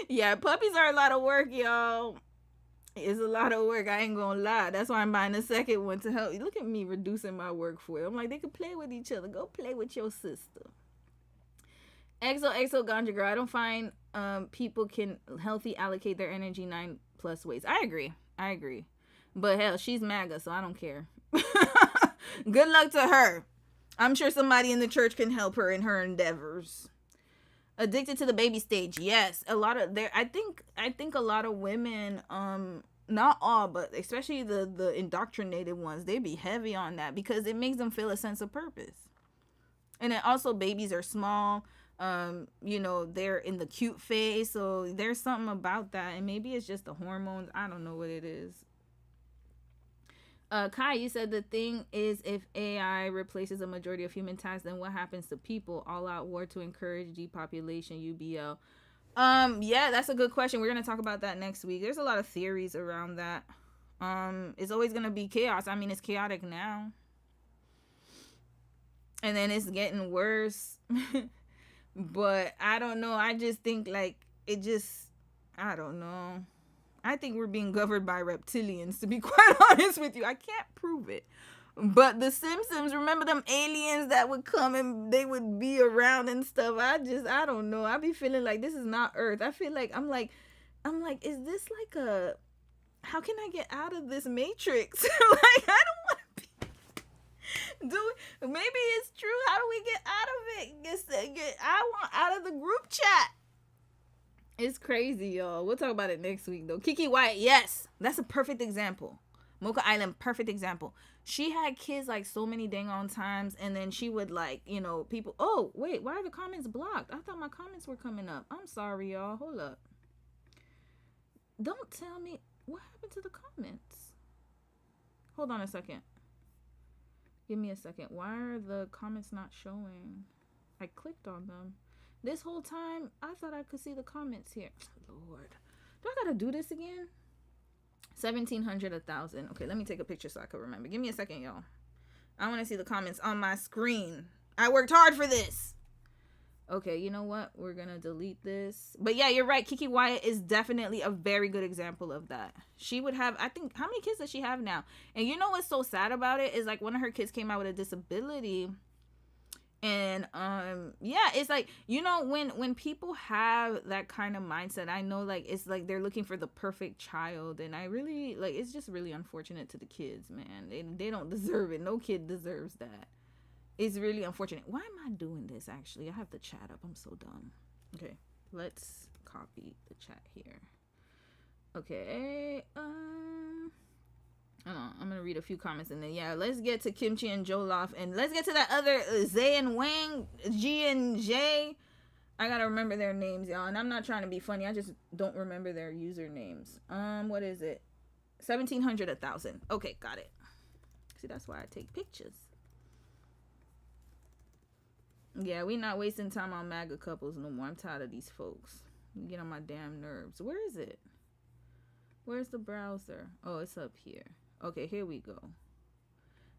[SPEAKER 1] Yeah, puppies are a lot of work, y'all. It's a lot of work, I ain't gonna lie. That's why I'm buying a second one to help. Look at me reducing my work for it. I'm like, they could play with each other. Go play with your sister. XO Ganja Girl, I don't find people can healthy allocate their energy 9+ ways. I agree. But hell, she's MAGA, so I don't care. Good luck to her. I'm sure somebody in the church can help her in her endeavors. Addicted to the baby stage, yes. I think a lot of women, not all, but especially the indoctrinated ones, they be heavy on that because it makes them feel a sense of purpose. And then also babies are small. You know, they're in the cute phase, so there's something about that, and maybe it's just the hormones. I don't know what it is. Kai, you said the thing is, if AI replaces a majority of human tasks, then what happens to people? All out war to encourage depopulation, UBL. Yeah, that's a good question. We're gonna talk about that next week. There's a lot of theories around that. It's always gonna be chaos. I mean, it's chaotic now, and then it's getting worse. But I don't know. I just think like I don't know. I think we're being governed by reptilians, to be quite honest with you. I can't prove it. But the Simpsons, remember them aliens that would come and they would be around and stuff? I don't know. I be feeling like this is not Earth. I feel like I'm like, is this like a, how can I get out of this matrix? Like, I don't want to be, maybe it's true. How do we get out of it? I want out of the group chat. It's crazy, y'all. We'll talk about it next week, though. Kiki Wyatt, yes. That's a perfect example. Mocha Island, perfect example. She had kids, like, so many dang on times, and then she would, like, you know, people... Oh, wait, why are the comments blocked? I thought my comments were coming up. I'm sorry, y'all. Hold up. Don't tell me... What happened to the comments? Hold on a second. Give me a second. Why are the comments not showing? I clicked on them. This whole time, I thought I could see the comments here. Lord. Do I gotta do this again? 1,700, 1,000. Okay, let me take a picture so I can remember. Give me a second, y'all. I want to see the comments on my screen. I worked hard for this. Okay, you know what? We're gonna delete this. But yeah, you're right. Kiki Wyatt is definitely a very good example of that. She would have, I think, how many kids does she have now? And you know what's so sad about it is, like, one of her kids came out with a disability. And yeah, it's like, you know, when people have that kind of mindset, I know, like, it's like they're looking for the perfect child, and I really, like, it's just really unfortunate to the kids, man. They don't deserve it. No kid deserves that. It's really unfortunate. Why am I doing this? Actually, I have the chat up. I'm so dumb. Okay, let's copy the chat here. Okay, hold on, I'm gonna read a few comments, and then yeah, let's get to Kimchi and Jollof, and let's get to that other Zay and Wang, G and J. I gotta remember their names, y'all, and I'm not trying to be funny. I just don't remember their usernames. What is it? 1,700, 1,000. Okay, got it. See, that's why I take pictures. Yeah, we not wasting time on MAGA couples no more. I'm tired of these folks. You get on my damn nerves. Where is it? Where's the browser? Oh, it's up here. Okay, here we go.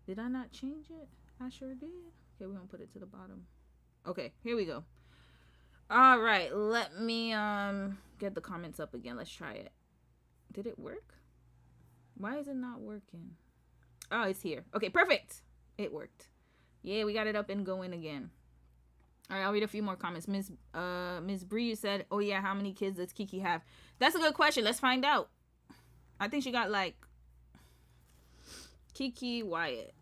[SPEAKER 1] Did I not change it? I sure did. Okay, we're gonna put it to the bottom. Okay, here we go. All right, let me get the comments up again. Let's try it. Did it work? Why is it not working? Oh, it's here. Okay, perfect. It worked. Yeah, we got it up and going again. All right, I'll read a few more comments. Miss Bree, you said, oh yeah, how many kids does Kiki have? That's a good question. Let's find out. I think she got, like, Kiki Wyatt.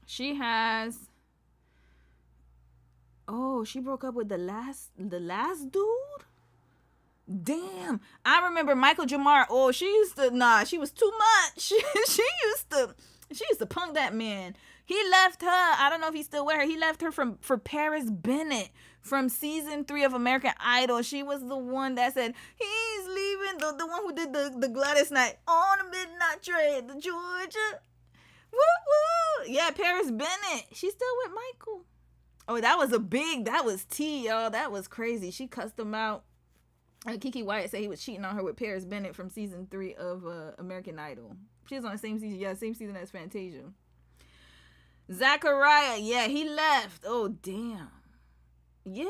[SPEAKER 1] She has, oh, she broke up with the last dude? Damn. I remember Michael Jamar. Oh, she used to, too much. she used to punk that man. He left her. I don't know if he's still with her. He left her for Paris Bennett from season 3 of American Idol. She was the one that said, he's leaving. The one who did the Gladys Knight on a midnight train to Georgia. Woo woo. Yeah, Paris Bennett. She's still with Michael. Oh, that was tea, y'all. That was crazy. She cussed him out. Kiki Wyatt said he was cheating on her with Paris Bennett from season 3 of American Idol. She was on the same season. Yeah, same season as Fantasia. Zachariah, yeah, he left. Oh, damn. Yeah,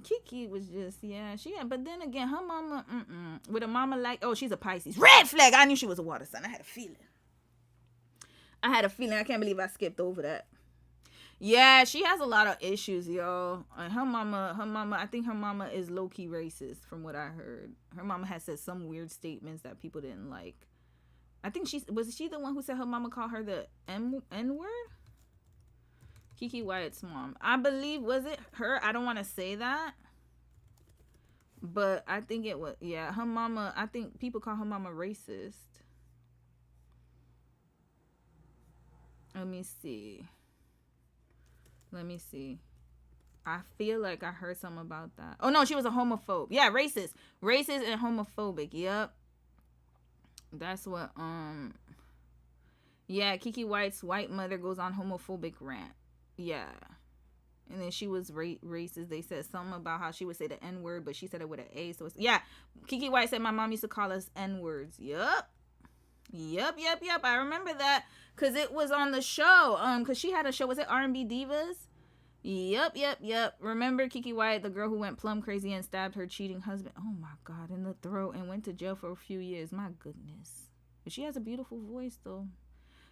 [SPEAKER 1] Kiki was just, yeah, but then again, her mama, with a mama like, oh, she's a Pisces. Red flag. I knew she was a water sign. I had a feeling. I can't believe I skipped over that. Yeah, she has a lot of issues, y'all. Her mama, I think her mama is low-key racist from what I heard. Her mama has said some weird statements that people didn't like. I think was she the one who said her mama called her the N-word? Kiki Wyatt's mom. I believe, was it her? I don't want to say that. But I think it was, yeah, her mama, I think people call her mama racist. Let me see. Let me see. I feel like I heard something about that. Oh no, she was a homophobe. Yeah, racist and homophobic. Yep. That's what yeah, Kiki White's white mother goes on homophobic rant. Yeah. And then she was racist. They said something about how she would say the N-word, but she said it with an A. So it's, yeah, Kiki White said my mom used to call us N-words. Yup. I remember that because it was on the show. Because she had a show. Was it R&B Divas? Yup. Remember Kiki White, the girl who went plum crazy and stabbed her cheating husband? Oh my God, in the throat and went to jail for a few years. My goodness. But she has a beautiful voice though.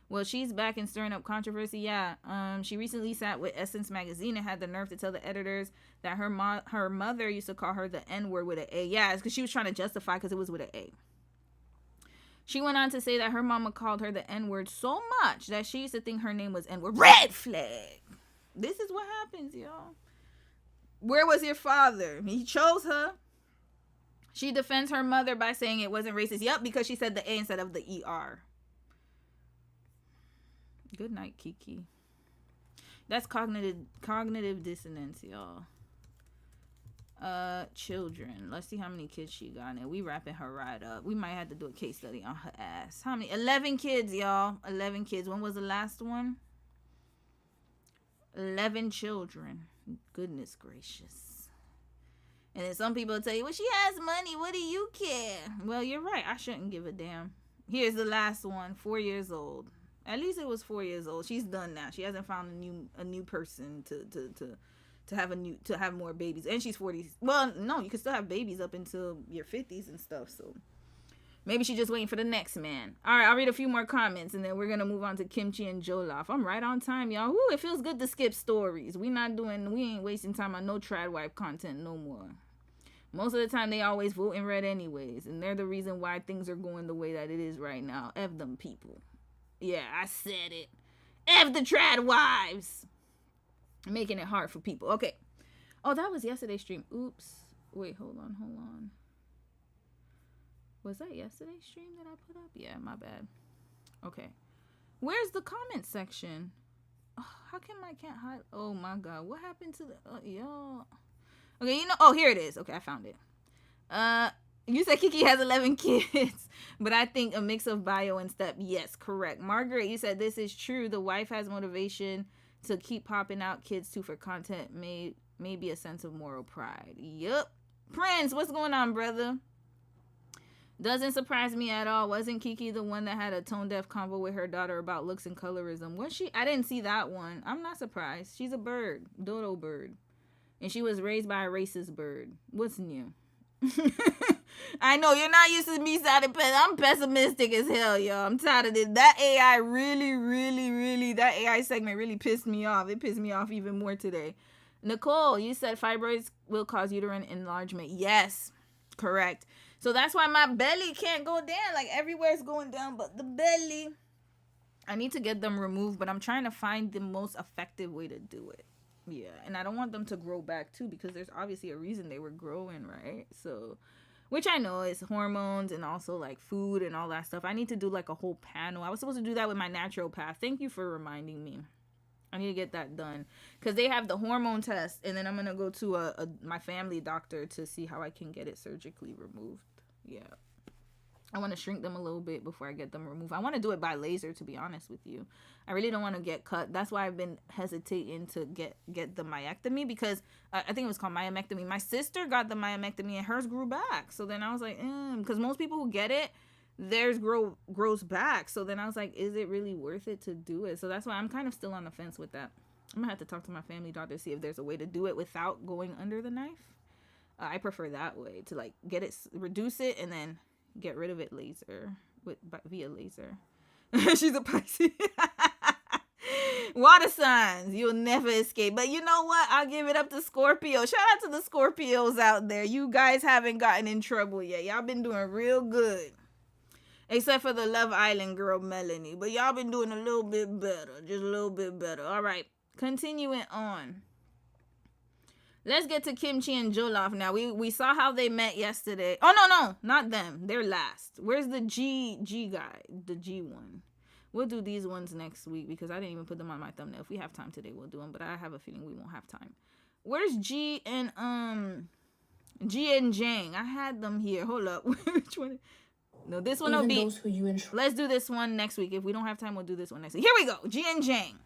[SPEAKER 1] Well, she's back and stirring up controversy. Yeah. She recently sat with Essence magazine and had the nerve to tell the editors that her mother used to call her the N-word with an A. Yeah, it's because she was trying to justify because it was with an A. She went on to say that her mama called her the N-word so much that she used to think her name was N-word. Red flag. This is what happens, y'all. Where was your father? He chose her. She defends her mother by saying it wasn't racist. Yep, because she said the A instead of the ER. Good night, Kiki. That's cognitive dissonance, y'all. Children. Let's see how many kids she got in. We wrapping her right up. We might have to do a case study on her ass. How many? 11 kids, y'all. 11 kids. When was the last one? 11 children. Goodness gracious. And then some people tell you, well, she has money. What do you care? Well, you're right. I shouldn't give a damn. Here's the last one. 4 years old. At least it was 4 years old. She's done now. She hasn't found a new person to have more babies. And she's 40. Well, no, you can still have babies up until your 50s and stuff. So maybe she's just waiting for the next man. All right, I'll read a few more comments and then we're gonna move on to Kimchi and Jollof. I'm right on time, y'all. Woo, it feels good to skip stories. We ain't wasting time on no trad wife content no more. Most of the time they always vote in red anyways, and they're the reason why things are going the way that it is right now. F them people. Yeah, I said it. F the trad wives. Making it hard for people. Okay. Oh, that was yesterday's stream. Oops. Wait, hold on. Was that yesterday's stream that I put up? Yeah, my bad. Okay. Where's the comment section? Oh, how come I can't hide? Oh my God. What happened to the... y'all... Okay, oh, here it is. Okay, I found it. You said Kiki has 11 kids, but I think a mix of bio and step. Yes, correct. Margaret, you said this is true. The wife has motivation to keep popping out kids too for content. Maybe a sense of moral pride. Yup. Prince, what's going on, brother? Doesn't surprise me at all. Wasn't Kiki the one that had a tone-deaf convo with her daughter about looks and colorism? Was she? I didn't see that one. I'm not surprised. She's a bird. Dodo bird. And she was raised by a racist bird. What's new? I know you're not used to me sounding I'm pessimistic as hell, y'all. I'm tired of it. That AI really, that AI segment really pissed me off. It pissed me off even more today. Nicole, you said fibroids will cause uterine enlargement. Yes, correct. So that's why my belly can't go down. Like everywhere's going down but the belly. I need to get them removed, but I'm trying to find the most effective way to do it. Yeah, and I don't want them to grow back too because there's obviously a reason they were growing, right? So, which I know is hormones and also like food and all that stuff. I need to do like a whole panel. I was supposed to do that with my naturopath. Thank you for reminding me. I need to get that done because they have the hormone test, and then I'm gonna go to my family doctor to see how I can get it surgically removed. Yeah. I want to shrink them a little bit before I get them removed. I want to do it by laser, to be honest with you. I really don't want to get cut. That's why I've been hesitating to get the myectomy because I think it was called myomectomy. My sister got the myomectomy and hers grew back. So then I was like, because most people who get it, theirs grows back. So then I was like, is it really worth it to do it? So that's why I'm kind of still on the fence with that. I'm going to have to talk to my family doctor to see if there's a way to do it without going under the knife. I prefer that way to like get it, reduce it, and then get rid of it via laser. She's a Pisces. Water signs, you'll never escape. But you know what? I'll give it up to Scorpio. Shout out to the Scorpios out there. You guys haven't gotten in trouble yet. Y'all been doing real good. Except for the Love Island girl, Melanie. But y'all been doing a little bit better. Just a little bit better. All right. Continuing on. Let's get to Kimchi and Jollof now. We saw how they met yesterday. Oh, no, not them. They're last. Where's the G guy? The G one. We'll do these ones next week because I didn't even put them on my thumbnail. If we have time today, we'll do them. But I have a feeling we won't have time. Where's G and Jang? I had them here. Hold up. Which one? No, this one will be. Let's do this one next week. If we don't have time, we'll do this one next week. Here we go. G and Jang.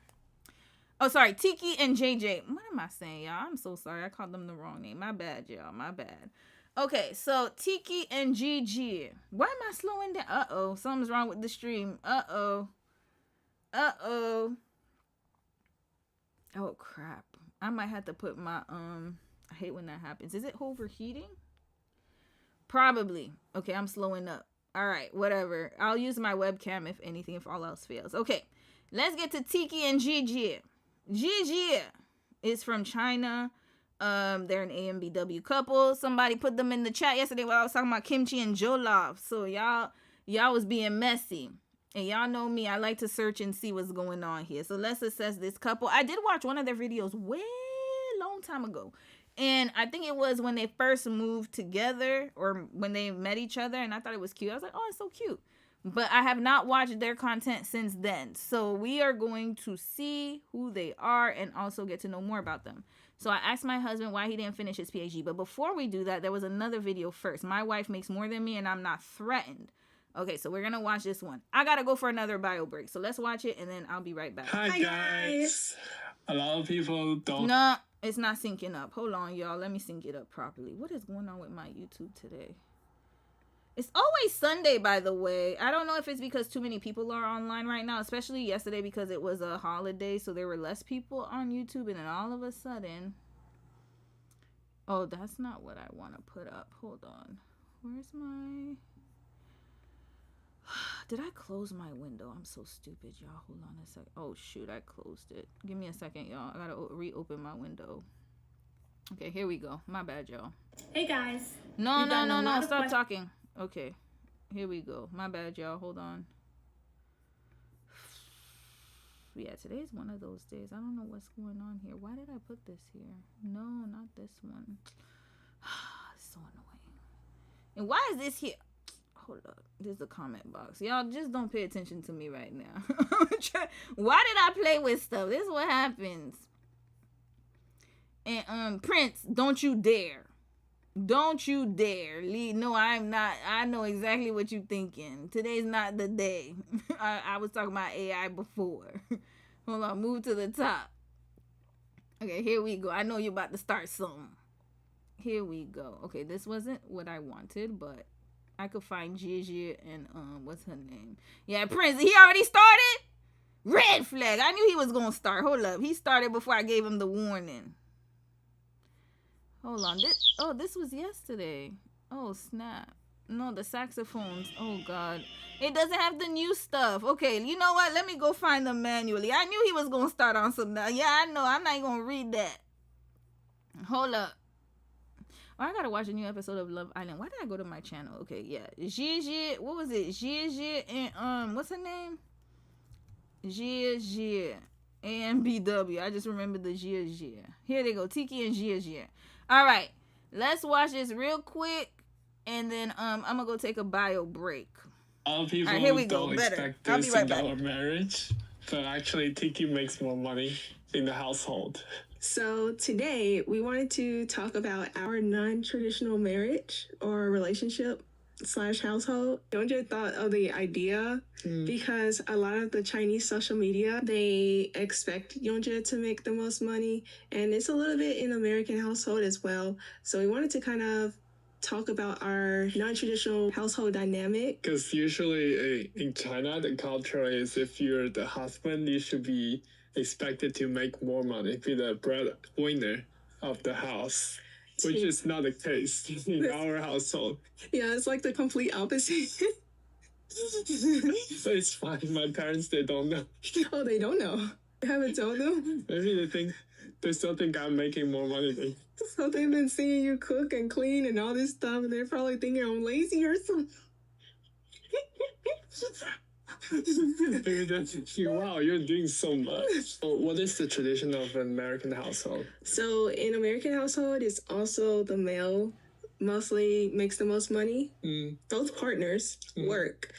[SPEAKER 1] Oh, sorry. Tiki and JJ. What am I saying, y'all? I'm so sorry. I called them the wrong name. My bad, y'all. My bad. Okay, so Tiki and GG. Why am I slowing down? Uh-oh. Something's wrong with the stream. Uh-oh. Uh-oh. Oh, crap. I might have to put my, I hate when that happens. Is it overheating? Probably. Okay, I'm slowing up. All right, whatever. I'll use my webcam if anything, if all else fails. Okay, let's get to Tiki and GG. GG is from China. They're an AMBW couple. Somebody put them in the chat yesterday while I was talking about Kimchi and Jollof. So y'all was being messy. And y'all know me, I like to search and see what's going on here. So let's assess this couple. I did watch one of their videos way long time ago. And I think it was when they first moved together or when they met each other. And I thought it was cute. I was like, oh, it's so cute. But I have not watched their content since then. So we are going to see who they are and also get to know more about them. So I asked my husband why he didn't finish his PhD. But before we do that, there was another video first. My wife makes more than me and I'm not threatened. Okay, so we're going to watch this one. I got to go for another bio break. So let's watch it and then I'll be right back.
[SPEAKER 8] Hi guys. A lot of people don't.
[SPEAKER 1] No, it's not syncing up. Hold on, y'all. Let me sync it up properly. What is going on with my YouTube today? It's always Sunday, by the way. I don't know if it's because too many people are online right now, especially yesterday because it was a holiday, so there were less people on YouTube, and then all of a sudden... Oh, that's not what I want to put up. Hold on. Where's my... Did I close my window? I'm so stupid, y'all. Hold on a second. Oh, shoot. I closed it. Give me a second, y'all. I got to reopen my window. Okay, here we go. My bad, y'all.
[SPEAKER 9] Hey, guys.
[SPEAKER 1] No. Stop talking. Okay, here we go. My bad, y'all. Hold on. Yeah, today's one of those days. I don't know what's going on here. Why did I put this here? No, not this one. It's so annoying. And why is this here? Hold up. There's the comment box. Y'all just don't pay attention to me right now. Why did I play with stuff? This is what happens. And Prince, don't you dare. Don't you dare. No, I'm not. I know exactly what you're thinking. Today's not the day. I was talking about AI before. Hold on. Move to the top. Okay, here we go. I know you're about to start something. Here we go. Okay, this wasn't what I wanted, but I could find Gigi and, what's her name? Yeah, Prince. He already started? Red flag. I knew he was going to start. Hold up. He started before I gave him the warning. Hold on. This was yesterday. Oh, snap. No, the saxophones. Oh, God. It doesn't have the new stuff. Okay, you know what? Let me go find them manually. I knew he was going to start on some. Yeah, I know. I'm not going to read that. Hold up. Oh, I got to watch a new episode of Love Island. Why did I go to my channel? Okay, yeah. Gigi. What was it? Gigi and, what's her name? Gigi. AMBW. I just remember the Gigi. Here they go. Tiki and Gigi. All right, let's watch this real quick, and then I'm gonna go take a bio break.
[SPEAKER 8] All people
[SPEAKER 1] right, here we
[SPEAKER 8] don't
[SPEAKER 1] go.
[SPEAKER 8] expect
[SPEAKER 1] I'll
[SPEAKER 8] this
[SPEAKER 1] be right
[SPEAKER 8] in
[SPEAKER 1] back.
[SPEAKER 8] our marriage, but actually Tiki makes more money in the household.
[SPEAKER 10] So today we wanted to talk about our non-traditional marriage or relationship / household. Yonja thought of the idea because a lot of the Chinese social media, they expect Yonja to make the most money, and it's a little bit in American household as well. So we wanted to kind of talk about our non-traditional household dynamic.
[SPEAKER 8] Because usually in China, the culture is if you're the husband, you should be expected to make more money, be the breadwinner of the house. Which is not the case in our household.
[SPEAKER 10] Yeah, it's like the complete opposite.
[SPEAKER 8] So it's fine. My parents, they don't know.
[SPEAKER 10] Oh, they don't know? You haven't told them?
[SPEAKER 8] Maybe they still think I'm making more money than you.
[SPEAKER 10] So they've been seeing you cook and clean and all this stuff, and they're probably thinking I'm lazy or something.
[SPEAKER 8] Wow, you're doing so much. So what is the tradition of an American household?
[SPEAKER 10] So in American household, it's also the male mostly makes the most money. Both partners work.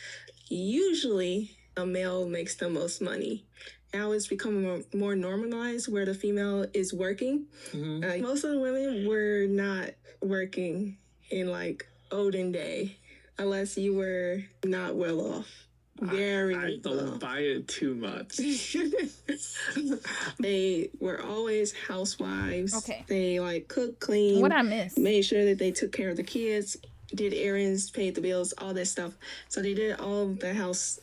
[SPEAKER 10] Usually, a male makes the most money. Now it's becoming more normalized where the female is working. Most of the women were not working in like olden day unless you were not well off.
[SPEAKER 8] I don't buy it too much.
[SPEAKER 10] They were always housewives.
[SPEAKER 1] Okay.
[SPEAKER 10] They like cook, clean.
[SPEAKER 1] What I miss?
[SPEAKER 10] Made sure that they took care of the kids, did errands, paid the bills, all that stuff. So they did all of the house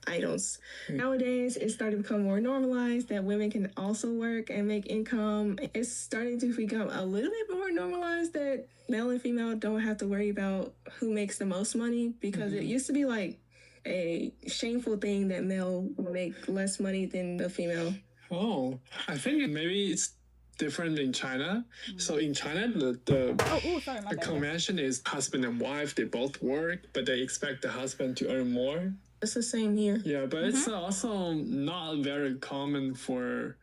[SPEAKER 10] items. Nowadays, it's starting to become more normalized that women can also work and make income. It's starting to become a little bit more normalized that male and female don't have to worry about who makes the most money, because it used to be like a shameful thing that male will make less money than the female.
[SPEAKER 8] Oh, I think maybe it's different in China. So in China, the convention is husband and wife, they both work, but they expect the husband to earn more.
[SPEAKER 10] It's the same here.
[SPEAKER 8] Yeah, but it's also not very common for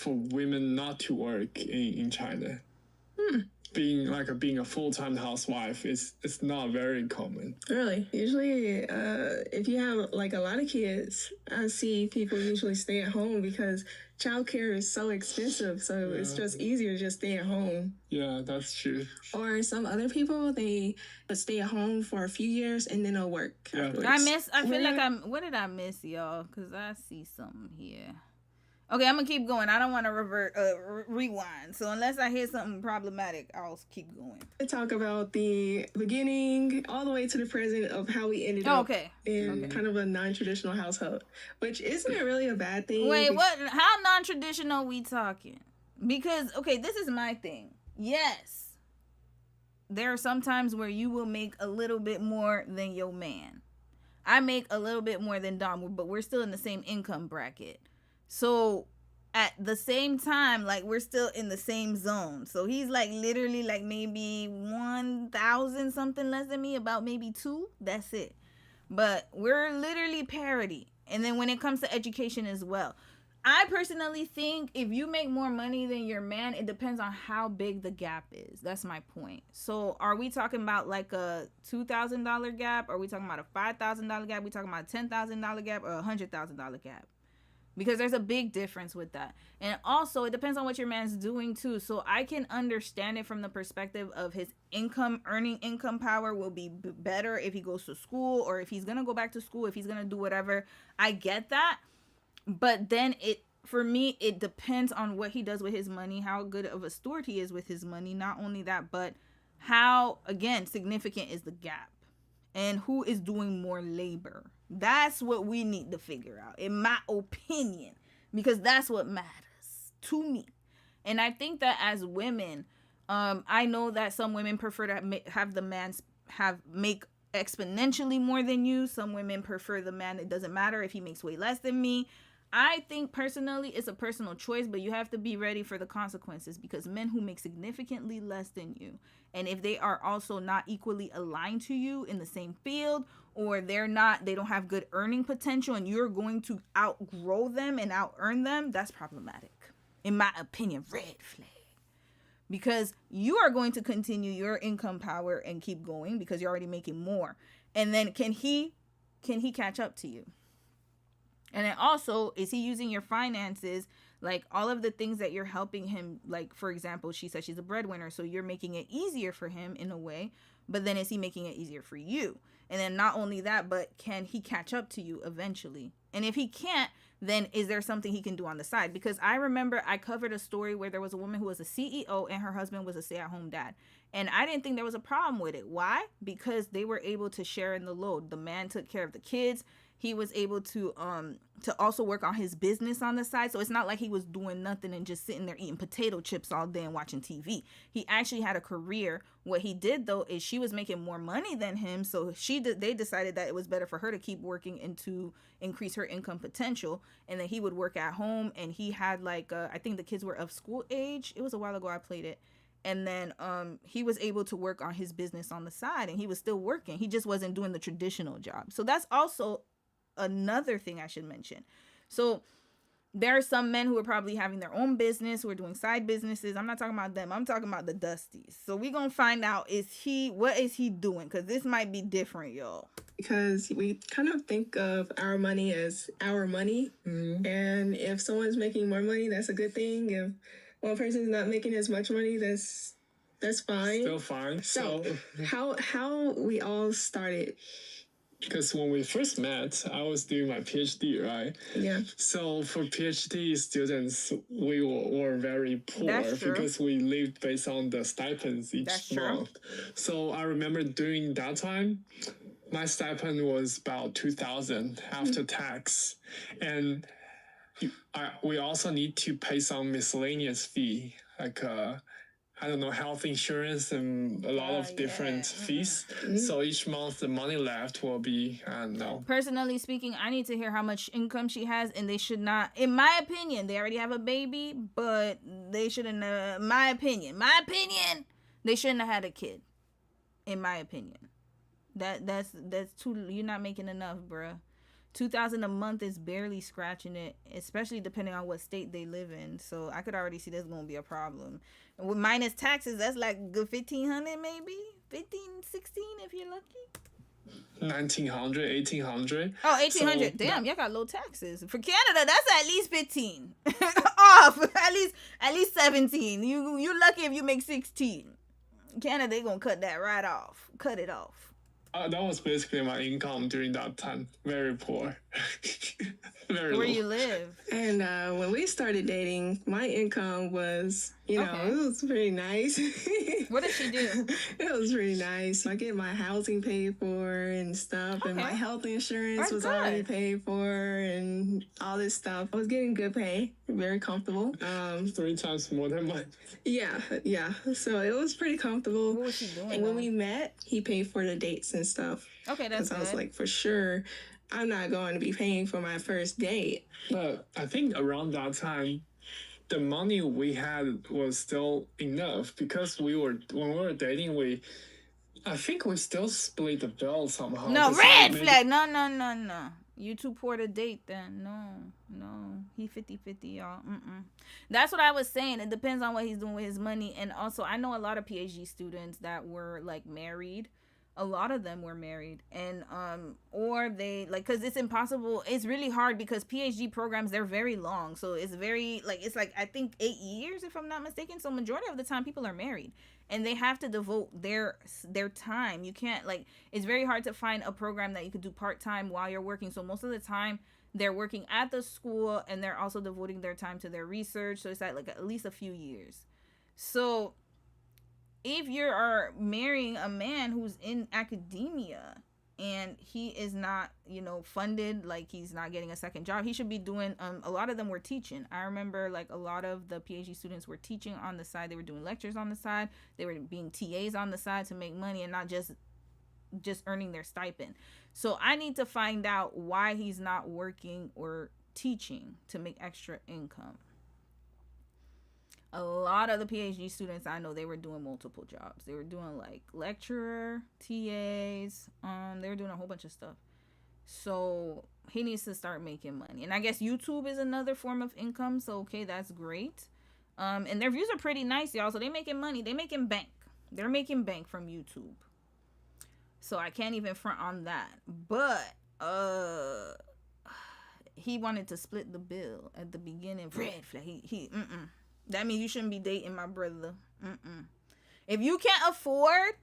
[SPEAKER 8] women not to work in China. Being a full-time housewife is not very common.
[SPEAKER 10] Really? Usually, if you have like a lot of kids, I see people usually stay at home because childcare is so expensive. So it's just easier to just stay at home.
[SPEAKER 8] Yeah, that's true.
[SPEAKER 10] Or some other people, they stay at home for a few years and then they'll work.
[SPEAKER 8] Yeah.
[SPEAKER 1] What did I miss, y'all? Because I see something here. Okay, I'm gonna keep going. I don't want to rewind. So unless I hear something problematic, I'll keep going.
[SPEAKER 10] I talk about the beginning all the way to the present of how we ended up in kind of a non-traditional household, which isn't really a bad thing.
[SPEAKER 1] Wait, what? How non-traditional we talking? Because, okay, this is my thing. Yes, there are some times where you will make a little bit more than your man. I make a little bit more than Dom, but we're still in the same income bracket. So at the same time, like, we're still in the same zone. So he's like literally like maybe 1,000 something less than me, about maybe 2. That's it. But we're literally parity. And then when it comes to education as well, I personally think if you make more money than your man, it depends on how big the gap is. That's my point. So are we talking about like a $2,000 gap? Are we talking about a $5,000 gap? Are we talking about a $10,000 gap or a $100,000 gap? Because there's a big difference with that. And also, it depends on what your man's doing, too. So I can understand it from the perspective of his earning income power will be better if he goes to school, or if he's going to go back to school, if he's going to do whatever. I get that. But then for me, it depends on what he does with his money, how good of a steward he is with his money. Not only that, but how, again, significant is the gap. And who is doing more labor. That's what we need to figure out, in my opinion, because that's what matters to me. And I think that as women, I know that some women prefer to have the man make exponentially more than you. Some women prefer the man, it doesn't matter if he makes way less than me. I think personally it's a personal choice, but you have to be ready for the consequences, because men who make significantly less than you, and if they are also not equally aligned to you in the same field, or they don't have good earning potential, and you're going to outgrow them and out earn them, that's problematic. In my opinion, red flag. Because you are going to continue your income power and keep going because you're already making more. And then can he catch up to you? And then also, is he using your finances, like all of the things that you're helping him, like, for example, she said she's a breadwinner, so you're making it easier for him in a way, but then is he making it easier for you? And then not only that, but can he catch up to you eventually? And if he can't, then is there something he can do on the side? Because I remember I covered a story where there was a woman who was a CEO and her husband was a stay-at-home dad. And I didn't think there was a problem with it. Why? Because they were able to share in the load. The man took care of the kids. He was able to also work on his business on the side. So it's not like he was doing nothing and just sitting there eating potato chips all day and watching TV. He actually had a career. What he did, though, is she was making more money than him. So they decided that it was better for her to keep working and to increase her income potential. And then he would work at home. And he had I think the kids were of school age. It was a while ago I played it. And then he was able to work on his business on the side. And he was still working. He just wasn't doing the traditional job. So that's also another thing I should mention. So there are some men who are probably having their own business, who are doing side businesses. I'm not talking about them. I'm talking about the Dusties. So we're going to find out, what is he doing? Because this might be different, y'all.
[SPEAKER 10] because we kind of think of our money as our money. And if someone's making more money, that's a good thing. If one person's not making as much money, that's fine.
[SPEAKER 8] Still fine.
[SPEAKER 10] So how we all started.
[SPEAKER 8] Because when we first met, I was doing my PhD, right?
[SPEAKER 10] Yeah.
[SPEAKER 8] So for PhD students, we were very poor
[SPEAKER 1] That's true.
[SPEAKER 8] because we lived based on the stipends each
[SPEAKER 1] That's true.
[SPEAKER 8] month. So I remember during that time, my stipend was about 2,000 after tax, and we also need to pay some miscellaneous fee, like I don't know, health insurance and a lot of different fees. So each month the money left will be, I don't know.
[SPEAKER 1] Personally speaking, I need to hear how much income she has, and they should not, in my opinion, they already have a baby, but they shouldn't, my opinion, they shouldn't have had a kid, in my opinion. That's too, you're not making enough, bruh. 2,000 a month is barely scratching it, especially depending on what state they live in. So I could already see that's gonna be a problem. And with minus taxes, that's like good 1,500 maybe, 15, 16 if you're lucky.
[SPEAKER 8] 1,900, 1,800.
[SPEAKER 1] Oh, 1,800. So, damn, y'all got low taxes. For Canada, that's at least 15 off. At least 17. You're lucky if you make 16. Canada, they gonna cut that right off. Cut it off.
[SPEAKER 8] That was basically my income during that time. Very poor. Very
[SPEAKER 1] Where
[SPEAKER 8] low.
[SPEAKER 1] you live?
[SPEAKER 10] And when we started dating, my income was, it was pretty nice.
[SPEAKER 1] What did she do?
[SPEAKER 10] It was really nice. I get my housing paid for and stuff, and my health insurance was already paid for, and all this stuff. I was getting good pay, very comfortable.
[SPEAKER 8] 3 times more than mine.
[SPEAKER 10] Yeah. So it was pretty comfortable.
[SPEAKER 1] What was she doing?
[SPEAKER 10] And when we met, he paid for the dates and stuff.
[SPEAKER 1] Okay, that's good.
[SPEAKER 10] I was like, for sure, I'm not going to be paying for my first date.
[SPEAKER 8] But I think around that time, the money we had was still enough because when we were dating, I think we still split the bill somehow.
[SPEAKER 1] No, red flag. No. You too poor to date then. No. He 50-50, y'all. That's what I was saying. It depends on what he's doing with his money. And also, I know a lot of PhD students that were like married. A lot of them were married, and or they like, because it's impossible, it's really hard because PhD programs, they're very long, so it's very it's like I think 8 years if I'm not mistaken. So majority of the time people are married and they have to devote their time. You can't, like, it's very hard to find a program that you could do part-time while you're working. So most of the time they're working at the school and they're also devoting their time to their research, so it's like at least a few years. So if you are marrying a man who's in academia and he is not, funded, like he's not getting a second job, he should be doing, a lot of them were teaching. I remember like a lot of the PhD students were teaching on the side. They were doing lectures on the side. They were being TAs on the side to make money and not just earning their stipend. So I need to find out why he's not working or teaching to make extra income. A lot of the PhD students I know, they were doing multiple jobs. They were doing like lecturer, TAs, they were doing a whole bunch of stuff. So he needs to start making money. And I guess YouTube is another form of income. So okay, that's great. And their views are pretty nice, y'all. So they making money. They making bank. They're making bank from YouTube. So I can't even front on that. But he wanted to split the bill at the beginning. Red flag. He That means you shouldn't be dating my brother. If you can't afford,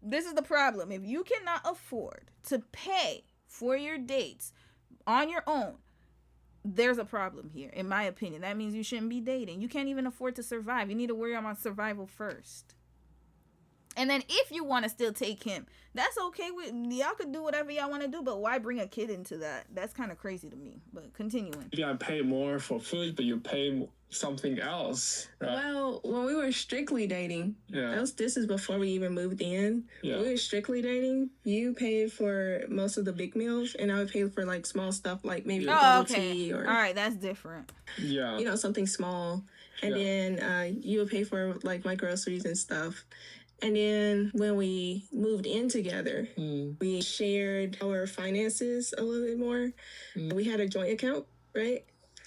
[SPEAKER 1] this is the problem. If you cannot afford to pay for your dates on your own, there's a problem here, in my opinion. That means you shouldn't be dating. You can't even afford to survive. You need to worry about survival first. And then if you want to still take him, that's okay. Y'all could do whatever y'all want to do, but why bring a kid into that? That's kind of crazy to me. But continuing.
[SPEAKER 8] You gotta pay more for food, but you pay something else, right?
[SPEAKER 10] Well, when we were strictly dating, this is before we even moved in.
[SPEAKER 8] Yeah.
[SPEAKER 10] When we were strictly dating, you paid for most of the big meals, and I would pay for like small stuff, like maybe bubble tea or.
[SPEAKER 1] All right, that's different.
[SPEAKER 8] Yeah.
[SPEAKER 10] Something small, and then you would pay for like my groceries and stuff. And then when we moved in together, we shared our finances a little bit more. We had a joint account, right?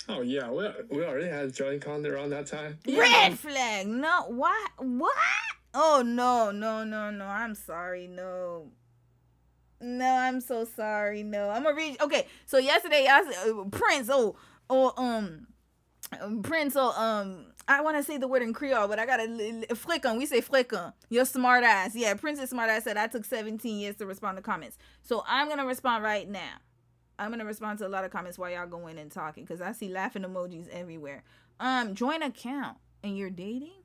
[SPEAKER 8] Oh, yeah. We already had a joint account around that time.
[SPEAKER 1] Red flag. No. What? Oh, no. I'm sorry. No. No, I'm so sorry. No, I'm gonna read. Okay, so yesterday I said Prince. Prince. I want to say the word in Creole, but I gotta fréquent. We say fréquent. Your smart ass. Yeah, Prince's smart ass said I took 17 years to respond to comments. So I'm gonna respond right now. I'm gonna respond to a lot of comments while y'all go in and talking because I see laughing emojis everywhere. Join account and you're dating,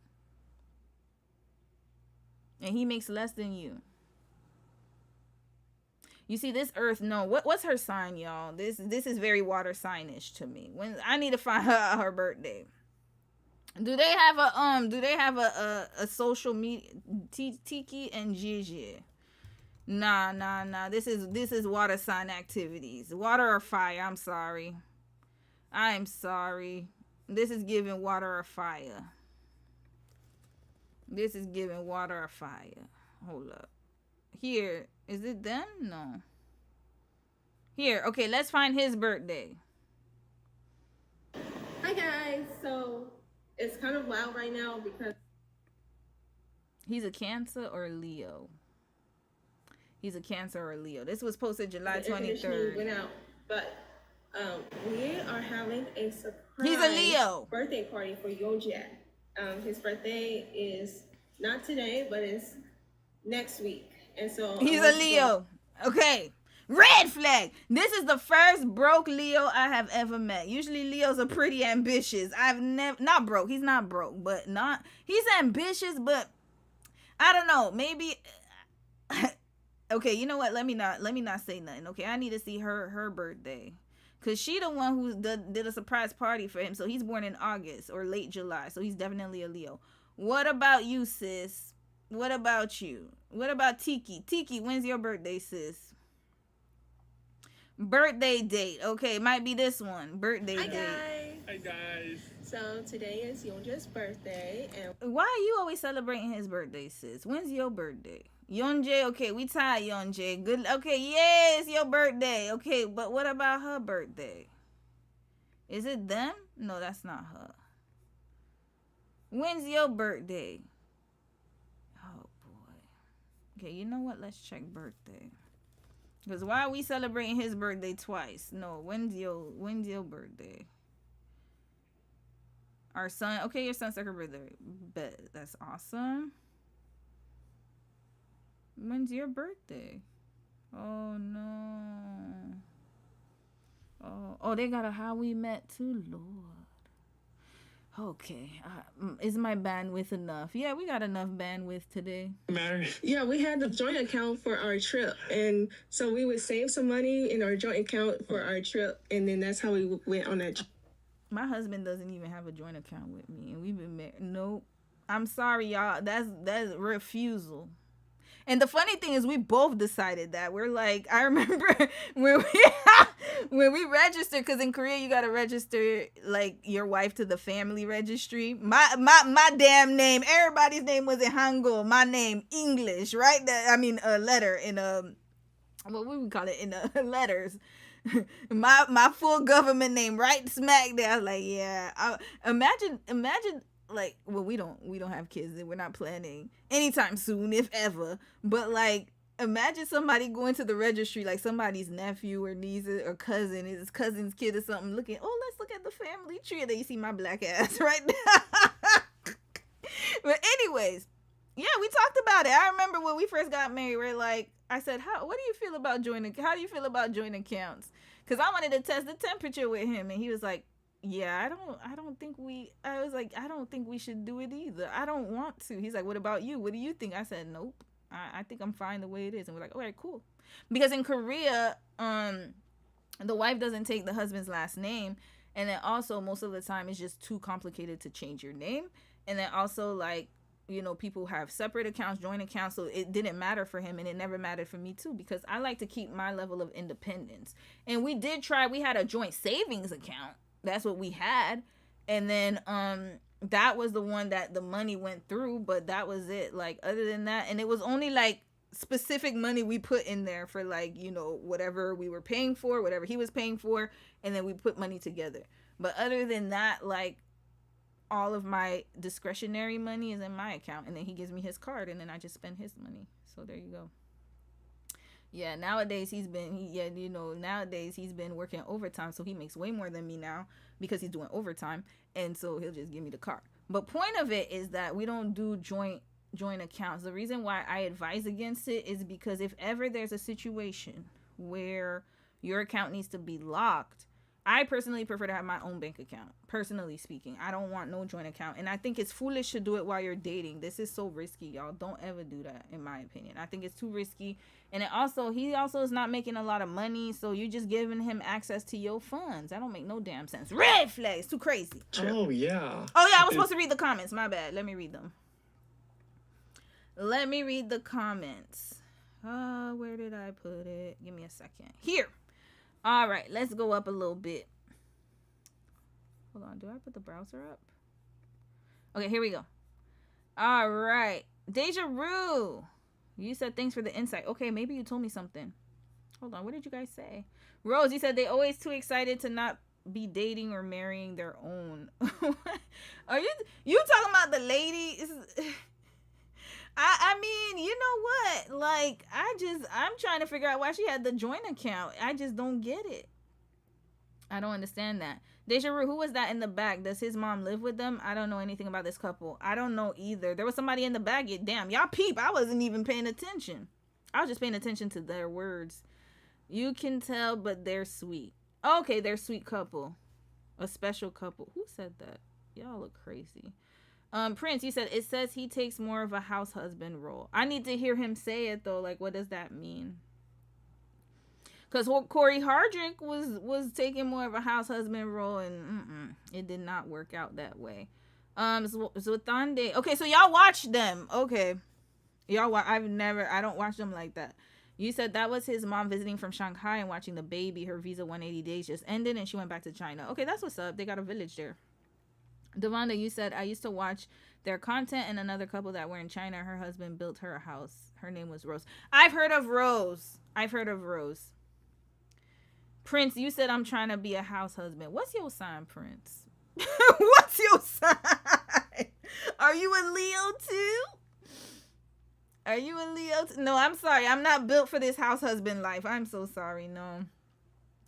[SPEAKER 1] and he makes less than you. You see this Earth? No, what's her sign, y'all? This is very water signish to me. When I need to find her birthday. Do they have a social media? Tiki and Gigi. Nah. This is water sign activities. Water or fire. I'm sorry. This is giving water or fire. Hold up. Here. Is it them? No. Here. Okay, let's find his birthday.
[SPEAKER 10] Hi guys. So it's kind of loud right now because
[SPEAKER 1] he's a Cancer or a Leo. This was posted July 23rd.
[SPEAKER 10] Went out, but we are having a surprise.
[SPEAKER 1] He's a Leo.
[SPEAKER 10] Birthday party for Yonjie. His birthday is not today, but it's next week, and so
[SPEAKER 1] he's a Leo. Okay. Red flag. This is the first broke Leo I have ever met. Usually Leos are pretty ambitious. I've never not broke. He's not broke, but he's ambitious, but I don't know. Maybe okay, you know what? Let me not say nothing. Okay, I need to see her birthday. Cause she the one who did a surprise party for him. So he's born in August or late July. So he's definitely a Leo. What about you, sis? What about you? What about Tiki? Tiki, when's your birthday, sis? Birthday date. Okay, might be this one. Birthday date.
[SPEAKER 10] Hi guys. So today is Yonja's birthday, and
[SPEAKER 1] why are you always celebrating his birthday, sis? When's your birthday? Yonje, okay, we tied Yonje. Good. Okay, yeah, it's your birthday. Okay, but what about her birthday? Is it them? No, that's not her. When's your birthday? Oh boy. Okay, you know what? Let's check birthday. Because why are we celebrating his birthday twice? No, when's your birthday? Our son. Okay, your son's second birthday. Bet that's awesome. When's your birthday? Oh no. Oh, they got a how we met too, Lord. Okay, is my bandwidth enough? Yeah, we got enough bandwidth today.
[SPEAKER 10] Yeah, we had the joint account for our trip, and so we would save some money in our joint account for our trip, and then that's how we went on that.
[SPEAKER 1] My husband doesn't even have a joint account with me, and we've been married. Nope. I'm sorry, y'all. That's refusal. And the funny thing is, we both decided that. We're like, I remember when we registered, because in Korea you gotta register like your wife to the family registry. My damn name, everybody's name was in Hangul. My name English, right? A letter in what we would call it in letters. my full government name right smack there. I was like, yeah. Imagine. Like, well, we don't have kids and we're not planning anytime soon, if ever. But like, imagine somebody going to the registry, like somebody's nephew or niece or cousin, his cousin's kid or something, looking, oh, let's look at the family tree. And then you see my black ass right now. But anyways, yeah, we talked about it. I remember when we first got married, we're like, I said, how do you feel about joint accounts? Because I wanted to test the temperature with him, and he was like, yeah, I don't think we should do it either. I don't want to. He's like, what about you? What do you think? I said, nope. I think I'm fine the way it is. And we're like, all right, cool. Because in Korea, the wife doesn't take the husband's last name. And then also most of the time it's just too complicated to change your name. And then also like, you know, people have separate accounts, joint accounts. So it didn't matter for him, and it never mattered for me too, because I like to keep my level of independence. And we had a joint savings account. That's what we had. And then that was the one that the money went through, but that was it. Like, other than that, and it was only like specific money we put in there for, like, you know, whatever we were paying for, whatever he was paying for, and then we put money together. But other than that, like, all of my discretionary money is in my account, and then he gives me his card, and then I just spend his money. So there you go. Yeah, nowadays he's been working overtime, so he makes way more than me now because he's doing overtime, and so he'll just give me the car. But point of it is that we don't do joint accounts. The reason why I advise against it is because if ever there's a situation where your account needs to be locked, I personally prefer to have my own bank account. Personally speaking, I don't want no joint account, and I think it's foolish to do it while you're dating. This is so risky, y'all. Don't ever do that, in my opinion. I think it's too risky, and he also is not making a lot of money, so you just giving him access to your funds. That don't make no damn sense. Red flags, too crazy.
[SPEAKER 8] Oh yeah.
[SPEAKER 1] Oh yeah, I was supposed to read the comments. My bad. Let me read them. Let me read the comments. Where did I put it? Give me a second. Here. All right, let's go up a little bit. Hold on, do I put the browser up? Okay, here we go. All right, Deja Rue, you said thanks for the insight. Okay, maybe you told me something. Hold on, what did you guys say? Rose, you said they always too excited to not be dating or marrying their own. Are you talking about the lady? I mean, you know what? Like, I'm trying to figure out why she had the joint account. I just don't get it. I don't understand that. Deja Rue, who was that in the back? Does his mom live with them? I don't know anything about this couple. I don't know either. There was somebody in the back. Damn, y'all peep. I wasn't even paying attention. I was just paying attention to their words. You can tell, but they're sweet. Okay, they're a sweet couple. A special couple. Who said that? Y'all look crazy. Prince, you said it says he takes more of a house husband role. I need to hear him say it though. Like, what does that mean? Because Corey Hardrick was taking more of a house husband role, and it did not work out that way. Zwatande. Okay, so y'all watch them. Okay, y'all. I don't watch them like that. You said that was his mom visiting from Shanghai and watching the baby. Her visa 180 days just ended, and she went back to China. Okay, that's what's up. They got a village there. Devonda, you said, I used to watch their content, and another couple that were in China, her husband built her a house. Her name was Rose. I've heard of Rose. Prince, you said, I'm trying to be a house husband. What's your sign, Prince? What's your sign? Are you a Leo too? No, I'm sorry. I'm not built for this house husband life. I'm so sorry. No.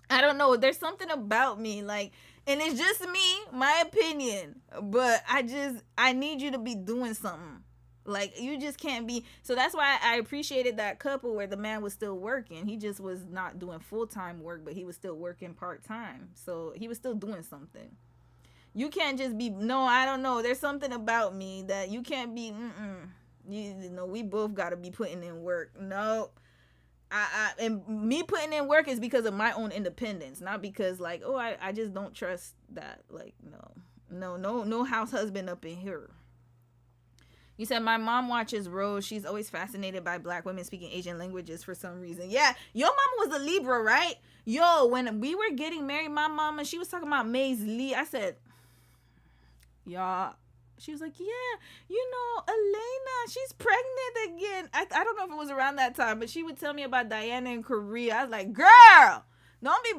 [SPEAKER 1] I don't know. There's something about me, like, and it's just me, my opinion, but I need you to be doing something. Like, you just can't be. So that's why I appreciated that couple where the man was still working. He just was not doing full-time work, but he was still working part-time. So he was still doing something. You can't just be, no, I don't know. There's something about me that you can't be, you know, we both got to be putting in work. No. And me putting in work is because of my own independence, not because like, oh, I just don't trust that. Like, no house husband up in here. You said my mom watches Rose. She's always fascinated by black women speaking Asian languages for some reason. Yeah, your mama was a Libra, right? Yo, when we were getting married, my mama, she was talking about Maze Lee. I said, y'all. She was like, yeah, you know, Elena, she's pregnant again. I don't know if it was around that time, but she would tell me about Diana in Korea. I was like, girl, don't be,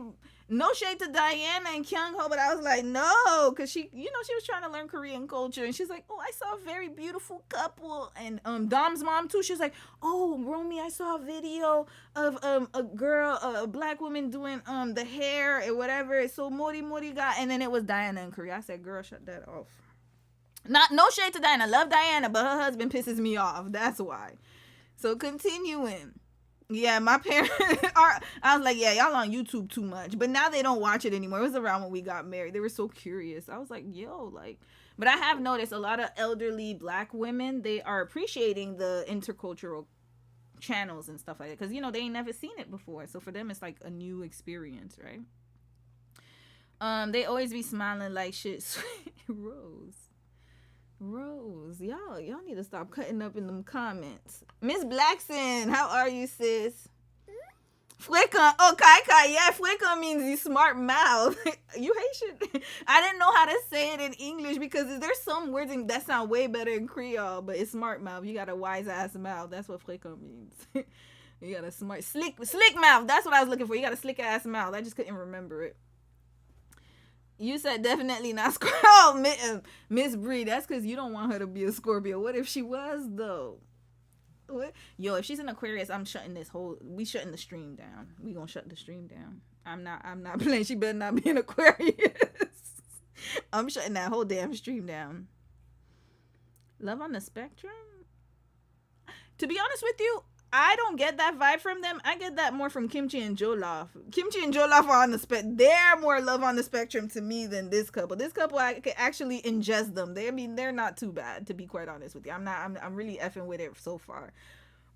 [SPEAKER 1] no shade to Diana and Kyung Ho, but I was like, no, because she, you know, she was trying to learn Korean culture. And she's like, oh, I saw a very beautiful couple. And Dom's mom, too, she's like, oh, Romy, I saw a video of a girl, a black woman doing the hair and whatever. It's so mori got. And then it was Diana in Korea. I said, girl, shut that off. No shade to Diana. Love Diana, but her husband pisses me off. That's why. So continuing. Yeah, my parents are, I was like, yeah, y'all on YouTube too much. But now they don't watch it anymore. It was around when we got married. They were so curious. I was like, yo, like, but I have noticed a lot of elderly black women, they are appreciating the intercultural channels and stuff like that. Because, you know, they ain't never seen it before. So for them, it's like a new experience, right? They always be smiling like shit. Rose, y'all need to stop cutting up in them comments. Miss Blackson, how are you, sis? Flicka, oh, Kai, yeah, Flicka means you smart mouth. You Haitian. I didn't know how to say it in English because there's some words that sound way better in Creole, but it's smart mouth. You got a wise ass mouth. That's what Flicka means. You got a smart, slick mouth. That's what I was looking for. You got a slick ass mouth. I just couldn't remember it. You said definitely not Scorpio. Miss Bree, that's because you don't want her to be a Scorpio. What if she was, though? Yo, if she's an Aquarius, I'm shutting we shutting the stream down. We gonna shut the stream down. I'm not playing. She better not be an Aquarius. I'm shutting that whole damn stream down. Love on the Spectrum? To be honest with you, I don't get that vibe from them. I get that more from Kimchi and Jollof. Kimchi and Jollof are on the they're more love on the spectrum to me than this couple. This couple, I could actually ingest them. They're not too bad, to be quite honest with you. I'm really effing with it so far.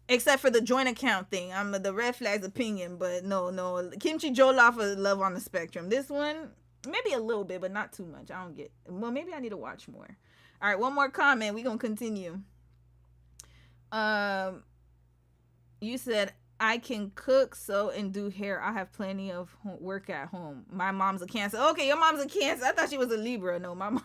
[SPEAKER 1] Except for the joint account thing. I'm the red flags opinion, but no. Kimchi Jollof are love on the spectrum. This one, maybe a little bit, but not too much. I don't get. Well, maybe I need to watch more. All right, one more comment. We're gonna continue. You said, I can cook, sew, and do hair. I have plenty of work at home. My mom's a Cancer. Okay, your mom's a Cancer. I thought she was a Libra. No, my mom.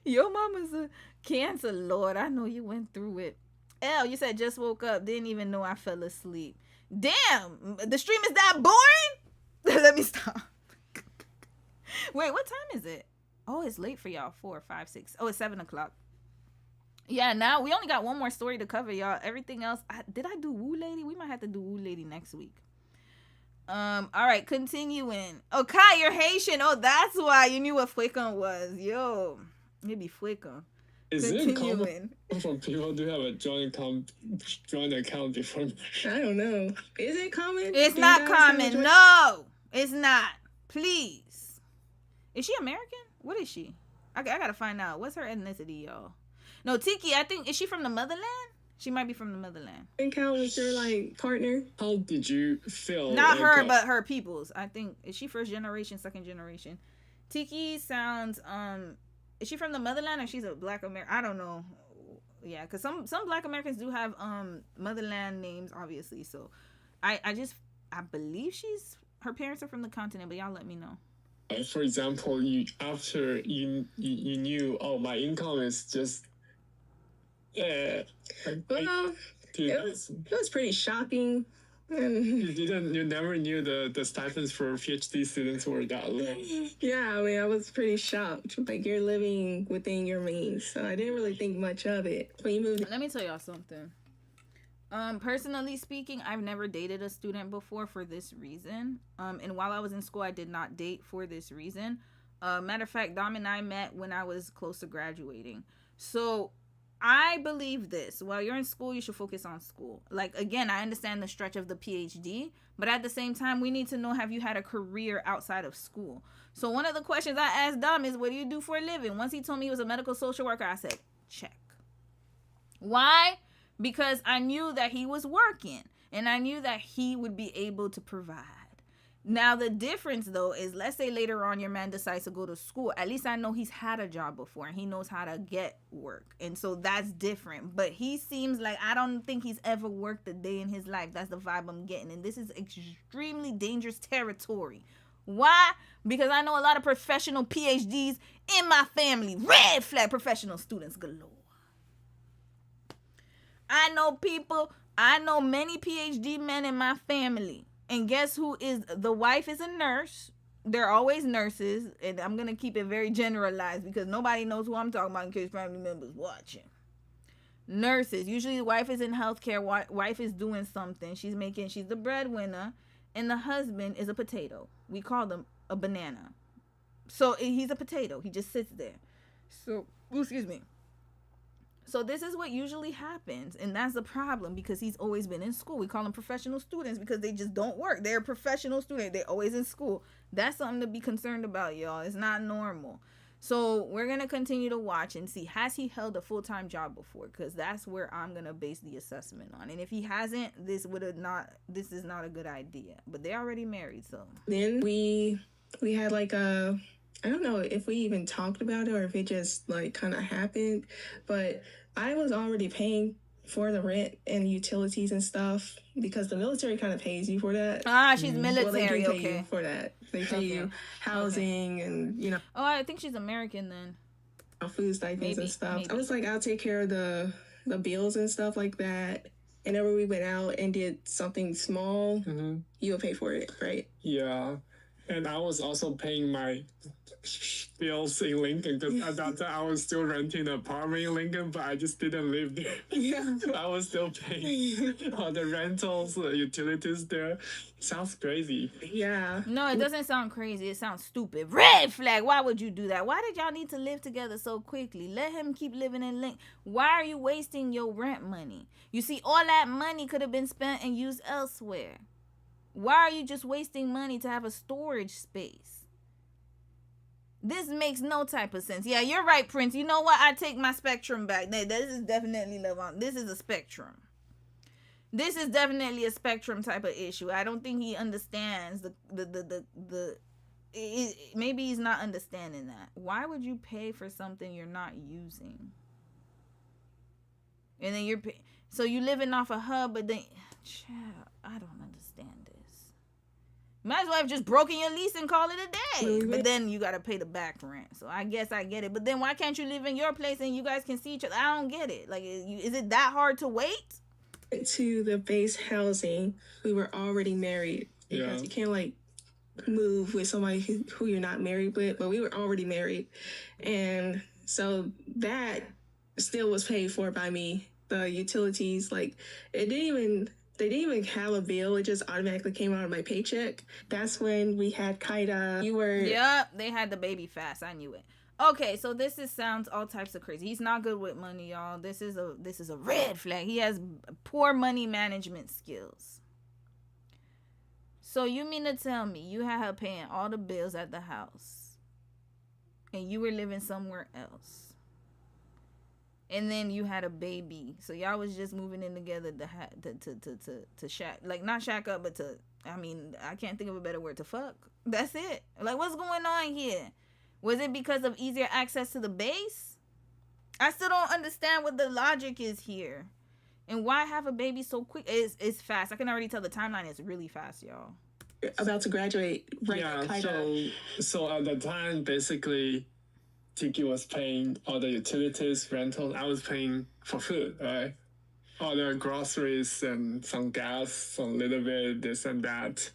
[SPEAKER 1] Your mom is a Cancer. Lord, I know you went through it. L, you said just woke up. Didn't even know I fell asleep. Damn, the stream is that boring? Let me stop. Wait, what time is it? Oh, it's late for y'all. 4, 5, 6. Oh, it's 7 o'clock. Yeah, now we only got one more story to cover, y'all. Everything else, did I do Woo Lady? We might have to do Woo Lady next week. All right, continuing. Oh, Kai, you're Haitian. Oh, that's why you knew what Fuecan was. Yo, maybe Fuecan.
[SPEAKER 8] Is it common for people to have a joint account before?
[SPEAKER 10] I don't know. Is it common?
[SPEAKER 1] It's not common. No, it's not. Please. Is she American? What is she? I gotta find out. What's her ethnicity, y'all? No, Tiki, I think, is she from the motherland? She might be from the motherland.
[SPEAKER 10] Encounter with your, partner?
[SPEAKER 8] How did you feel?
[SPEAKER 1] Not her, but her peoples. I think, is she first generation, second generation? Tiki sounds, is she from the motherland or she's a black American? I don't know. Yeah, because some black Americans do have, motherland names, obviously. So, I believe her parents are from the continent, but y'all let me know.
[SPEAKER 8] For example, after you knew, oh, my income is just...
[SPEAKER 10] Well, it was pretty shocking.
[SPEAKER 8] You never knew the stipends for PhD students were that low.
[SPEAKER 10] Yeah, I mean, I was pretty shocked. Like, you're living within your means, so I didn't really think much of it. When you moved,
[SPEAKER 1] let me tell y'all something. Personally speaking, I've never dated a student before for this reason. And while I was in school, I did not date for this reason. Matter of fact, Dom and I met when I was close to graduating. So I believe this. While you're in school, you should focus on school. Like, again, I understand the stretch of the PhD, but at the same time, we need to know, have you had a career outside of school? So one of the questions I asked Dom is, what do you do for a living? Once he told me he was a medical social worker, I said, check. Why? Because I knew that he was working and I knew that he would be able to provide. Now, the difference, though, is let's say later on your man decides to go to school. At least I know he's had a job before and he knows how to get work. And so that's different. But he seems like, I don't think he's ever worked a day in his life. That's the vibe I'm getting. And this is extremely dangerous territory. Why? Because I know a lot of professional PhDs in my family. Red flag professional students galore. I know many PhD men in my family. And guess who is, the wife is a nurse. They're always nurses. And I'm going to keep it very generalized because nobody knows who I'm talking about in case family members watching. Nurses. Usually the wife is in healthcare. Wife is doing something. She's the breadwinner. And the husband is a potato. We call them a banana. So he's a potato. He just sits there. So, excuse me. So this is what usually happens. And that's the problem because he's always been in school. We call them professional students because they just don't work. They're a professional student. They're always in school. That's something to be concerned about, y'all. It's not normal. So we're going to continue to watch and see, has he held a full-time job before? Because that's where I'm going to base the assessment on. And if he hasn't, this is not a good idea. But they're already married, so.
[SPEAKER 10] Then we had I don't know if we even talked about it or if it just kind of happened, but I was already paying for the rent and utilities and stuff because the military kind of pays you for that.
[SPEAKER 1] She's military,
[SPEAKER 10] well, they do pay
[SPEAKER 1] okay.
[SPEAKER 10] you for that. They pay you housing and,
[SPEAKER 1] Oh, I think she's American then.
[SPEAKER 10] Food stipends and stuff. I was like, I'll take care of the bills and stuff like that. And whenever we went out and did something small, you would pay for it, right?
[SPEAKER 8] Yeah. And I was also paying my bills in Lincoln because at that time I was still renting an apartment in Lincoln, but I just didn't live there.
[SPEAKER 10] Yeah.
[SPEAKER 8] I was still paying all the rentals, the utilities there. Sounds crazy.
[SPEAKER 10] Yeah.
[SPEAKER 1] No, it doesn't sound crazy. It sounds stupid. Red flag. Why would you do that? Why did y'all need to live together so quickly? Let him keep living in Lincoln. Why are you wasting your rent money? You see, all that money could have been spent and used elsewhere. Why are you just wasting money to have a storage space? This makes no type of sense. Yeah, you're right, Prince. You know what? I take my spectrum back. This is definitely love on. This is a spectrum. This is definitely a spectrum type of issue. I don't think he understands maybe he's not understanding that. Why would you pay for something you're not using? And then so you living off a hub, but then, child, I don't understand this. Might as well have just broken your lease and call it a day.
[SPEAKER 10] Mm-hmm.
[SPEAKER 1] But then you got to pay the back rent. So I guess I get it. But then why can't you live in your place and you guys can see each other? I don't get it. Like, is it that hard to wait?
[SPEAKER 10] To the base housing, we were already married. Because you can't, like, move with somebody who you're not married with. But we were already married. And so that still was paid for by me. The utilities, like, they didn't even have a bill. It just automatically came out of my paycheck. That's when we had Kaida.
[SPEAKER 1] Yep, they had the baby fast. I knew it. Okay, so sounds all types of crazy. He's not good with money, y'all. This is a red flag. He has poor money management skills. So you mean to tell me you had her paying all the bills at the house and you were living somewhere else? And then you had a baby, so y'all was just moving in together to shack, like not shack up, but I can't think of a better word, to fuck. That's it. Like, what's going on here? Was it because of easier access to the base? I still don't understand what the logic is here, and why have a baby so quick? It's fast. I can already tell the timeline is really fast, y'all.
[SPEAKER 10] About to graduate, right?
[SPEAKER 8] Yeah. So at the time, basically, Tiki was paying all the utilities, rentals. I was paying for food, right? All the groceries and some gas, some little bit, this and that.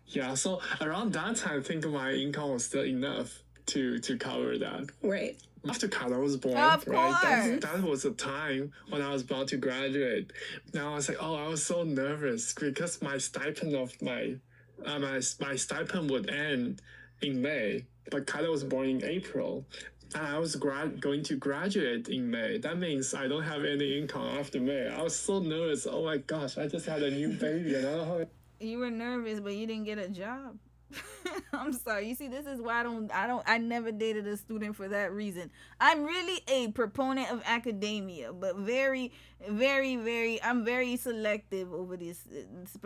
[SPEAKER 8] Yeah, so around that time, I think my income was still enough to cover that.
[SPEAKER 10] Right.
[SPEAKER 8] After Carla was born,
[SPEAKER 1] of
[SPEAKER 8] right? That was the time when I was about to graduate. Now I was like, I was so nervous because my stipend my stipend would end in May, but Carla was born in April. And I was going to graduate in May. That means I don't have any income after May. I was so nervous. Oh my gosh, I just had a new baby. And I don't know how.
[SPEAKER 1] You were nervous, but you didn't get a job. I'm sorry. You see, this is why I never dated a student for that reason. I'm really a proponent of academia, but very, very, very, I'm very selective over this.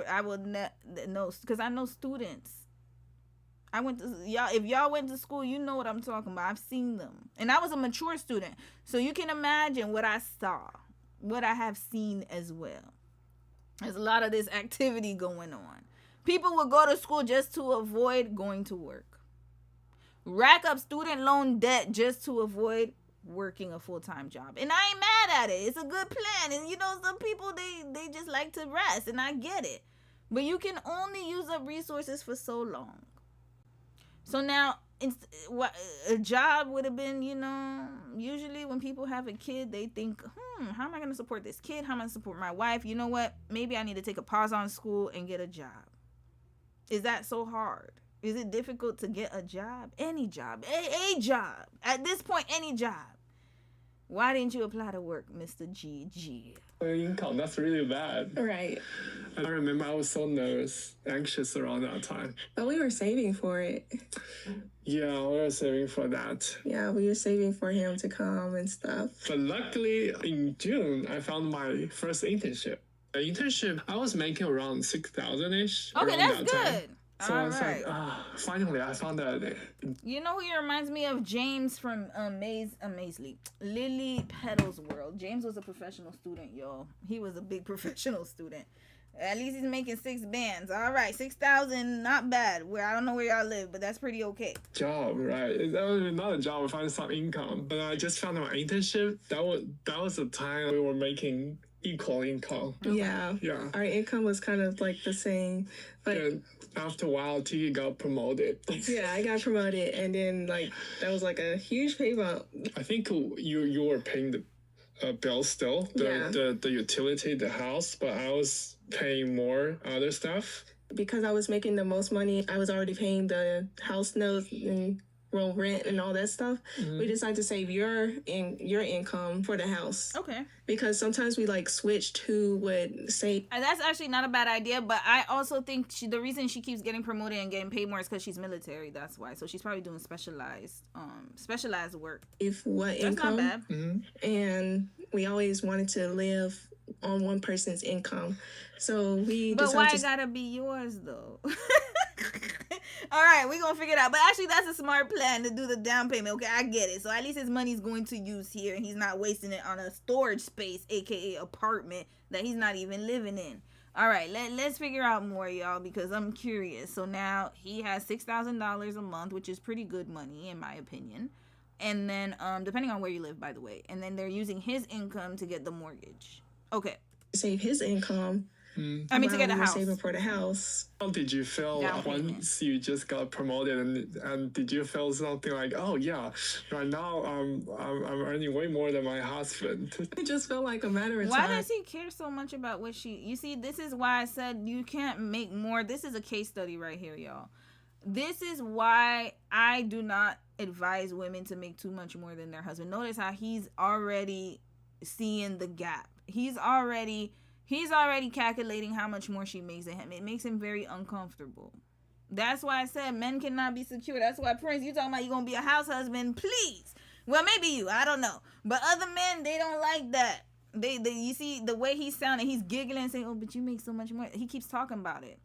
[SPEAKER 1] I will not know, because I know students. If y'all went to school, you know what I'm talking about. I've seen them. And I was a mature student. So you can imagine what I saw, what I have seen as well. There's a lot of this activity going on. People would go to school just to avoid going to work. Rack up student loan debt just to avoid working a full-time job. And I ain't mad at it. It's a good plan. And some people, they just like to rest. And I get it. But you can only use up resources for so long. So now, a job would have been, usually when people have a kid, they think, how am I going to support this kid? How am I going to support my wife? You know what? Maybe I need to take a pause on school and get a job. Is that so hard? Is it difficult to get a job? Any job. A job. At this point, any job. Why didn't you apply to work, Mr. GG?
[SPEAKER 8] Income, that's really bad.
[SPEAKER 10] Right.
[SPEAKER 8] I remember I was so nervous, anxious around that time.
[SPEAKER 10] But we were saving for it.
[SPEAKER 8] Yeah, we were saving for that.
[SPEAKER 10] Yeah, we were saving for him to come and stuff.
[SPEAKER 8] But luckily, in June, I found my first internship. The internship, I was making around 6,000-ish.
[SPEAKER 1] Okay, that's good.
[SPEAKER 8] Time. So I was like, finally, I found that.
[SPEAKER 1] You know who he reminds me of? James from Lily Petal's World. James was a professional student, y'all. He was a big professional student. At least he's making 6 bands. All right, 6,000, not bad. I don't know where y'all live, but that's pretty okay.
[SPEAKER 8] Job, right? That was not a job. I found some income, but I just found my internship. That was the time we were making equal income.
[SPEAKER 10] Yeah.
[SPEAKER 8] Yeah.
[SPEAKER 10] Our income was kind of like the same, but
[SPEAKER 8] And after a while, Tiki got promoted.
[SPEAKER 10] yeah, I got promoted, and then like that was like a huge pay bump.
[SPEAKER 8] I think you were paying the bill still, the utility, the house, but I was paying more other stuff.
[SPEAKER 10] Because I was making the most money, I was already paying the house notes and rent and all that stuff. We decided to save your income for the house.
[SPEAKER 1] Okay.
[SPEAKER 10] Because sometimes we like switch to would say.
[SPEAKER 1] And that's actually not a bad idea, but I also think the reason she keeps getting promoted and getting paid more is because she's military. That's why. So she's probably doing specialized work.
[SPEAKER 10] If what
[SPEAKER 1] that's
[SPEAKER 10] income?
[SPEAKER 1] Not bad.
[SPEAKER 10] And we always wanted to live on one person's income, so we.
[SPEAKER 1] But why it gotta be yours though? All right, we're gonna figure it out. But actually, that's a smart plan to do the down payment. Okay, I get it. So at least his money's going to use here, and he's not wasting it on a storage space, aka apartment that he's not even living in. All right, let's figure out more, y'all, because I'm curious. So now he has $6,000 a month, which is pretty good money in my opinion. And then, depending on where you live, by the way, and then they're using his income to get the mortgage. Okay.
[SPEAKER 10] Save his income.
[SPEAKER 1] I mean, to get a house.
[SPEAKER 10] Saving for the house.
[SPEAKER 8] How did you feel once you just got promoted, and did you feel something like, oh yeah, right now I'm earning way more than my husband?
[SPEAKER 10] It just felt like a matter of
[SPEAKER 1] Why
[SPEAKER 10] time.
[SPEAKER 1] does he care so much about what you see, this is why I said you can't make more. This is a case study right here, y'all. This is why I do not advise women to make too much more than their husband. Notice how he's already seeing the gap. He's already calculating how much more she makes than him. It makes him very uncomfortable. That's why I said men cannot be secure. That's why, Prince, you talking about you gonna be a house husband, please. Well, maybe you, I don't know. But other men, they don't like that. They you see the way he's sounding, he's giggling saying, oh, but you make so much more. He keeps talking about it.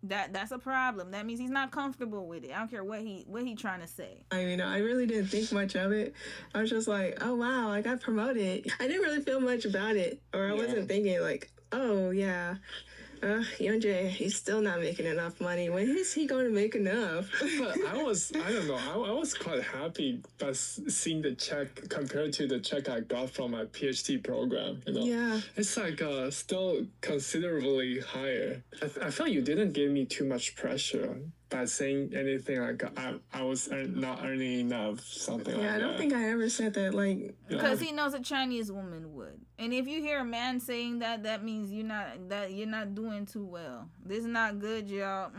[SPEAKER 1] That's a problem. That means he's not comfortable with it. I don't care what he trying to say.
[SPEAKER 10] I mean, I really didn't think much of it. I was just like, oh wow, I got promoted. I didn't really feel much about it, or I wasn't thinking like, oh yeah, Yeonjae, he's still not making enough money. When is he going to make enough?
[SPEAKER 8] But I was quite happy by seeing the check compared to the check I got from my PhD program.
[SPEAKER 10] Yeah,
[SPEAKER 8] it's like still considerably higher. I felt you didn't give me too much pressure by saying anything like I was not earning enough, something like that.
[SPEAKER 10] Yeah, I don't think I ever said that. Like,
[SPEAKER 1] because he knows a Chinese woman would. And if you hear a man saying that means you're not doing too well. This is not good, y'all.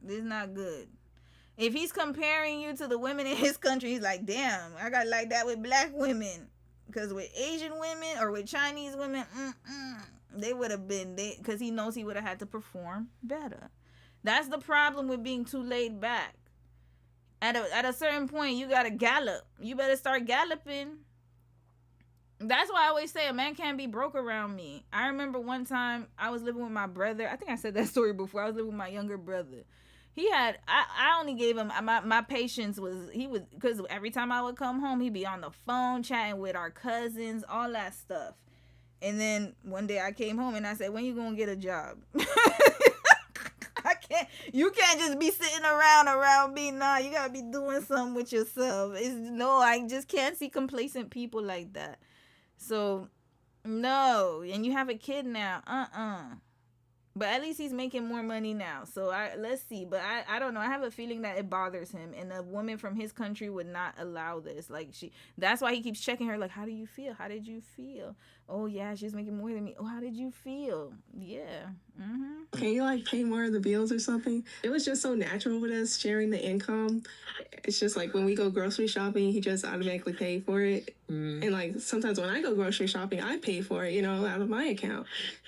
[SPEAKER 1] This is not good. If he's comparing you to the women in his country, he's like, damn, I got like that with black women. Because with Asian women or with Chinese women, they would have been, because he knows he would have had to perform better. That's the problem with being too laid back. At a certain point, you gotta gallop. You better start galloping. That's why I always say a man can't be broke around me. I remember one time I was living with my brother. I think I said that story before. I was living with my younger brother. I only gave him, my patience was, because every time I would come home, he'd be on the phone chatting with our cousins, all that stuff. And then one day I came home and I said, when you gonna get a job? You can't just be sitting around me. Nah, you gotta be doing something with yourself. I just can't see complacent people like that. So, no. And you have a kid now. But at least he's making more money now. So let's see. But I don't know. I have a feeling that it bothers him. And a woman from his country would not allow this. That's why he keeps checking her. Like, how do you feel? How did you feel? Oh, yeah, she's making more than me. Oh, how did you feel? Yeah.
[SPEAKER 10] Can you pay more of the bills or something? It was just so natural with us sharing the income. It's just like when we go grocery shopping, he just automatically pay for it. And sometimes when I go grocery shopping, I pay for it, out of my account.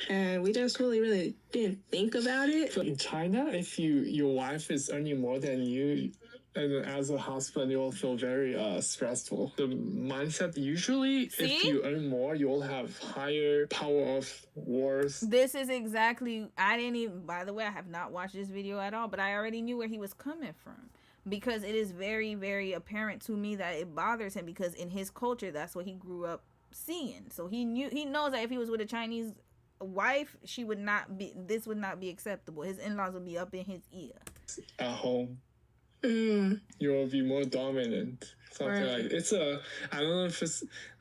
[SPEAKER 10] And we just really didn't think about it.
[SPEAKER 8] So in China, if your wife is earning more than you, and as a husband, you will feel very stressful. The mindset usually, if you earn more, you will have higher power of words.
[SPEAKER 1] This is exactly, by the way, I have not watched this video at all, but I already knew where he was coming from. Because it is very, very apparent to me that it bothers him because in his culture, that's what he grew up seeing. So he knows that if he was with a Chinese wife, this would not be acceptable. His in-laws would be up in his ear.
[SPEAKER 8] At home. You will be more dominant. Something like it's I don't know if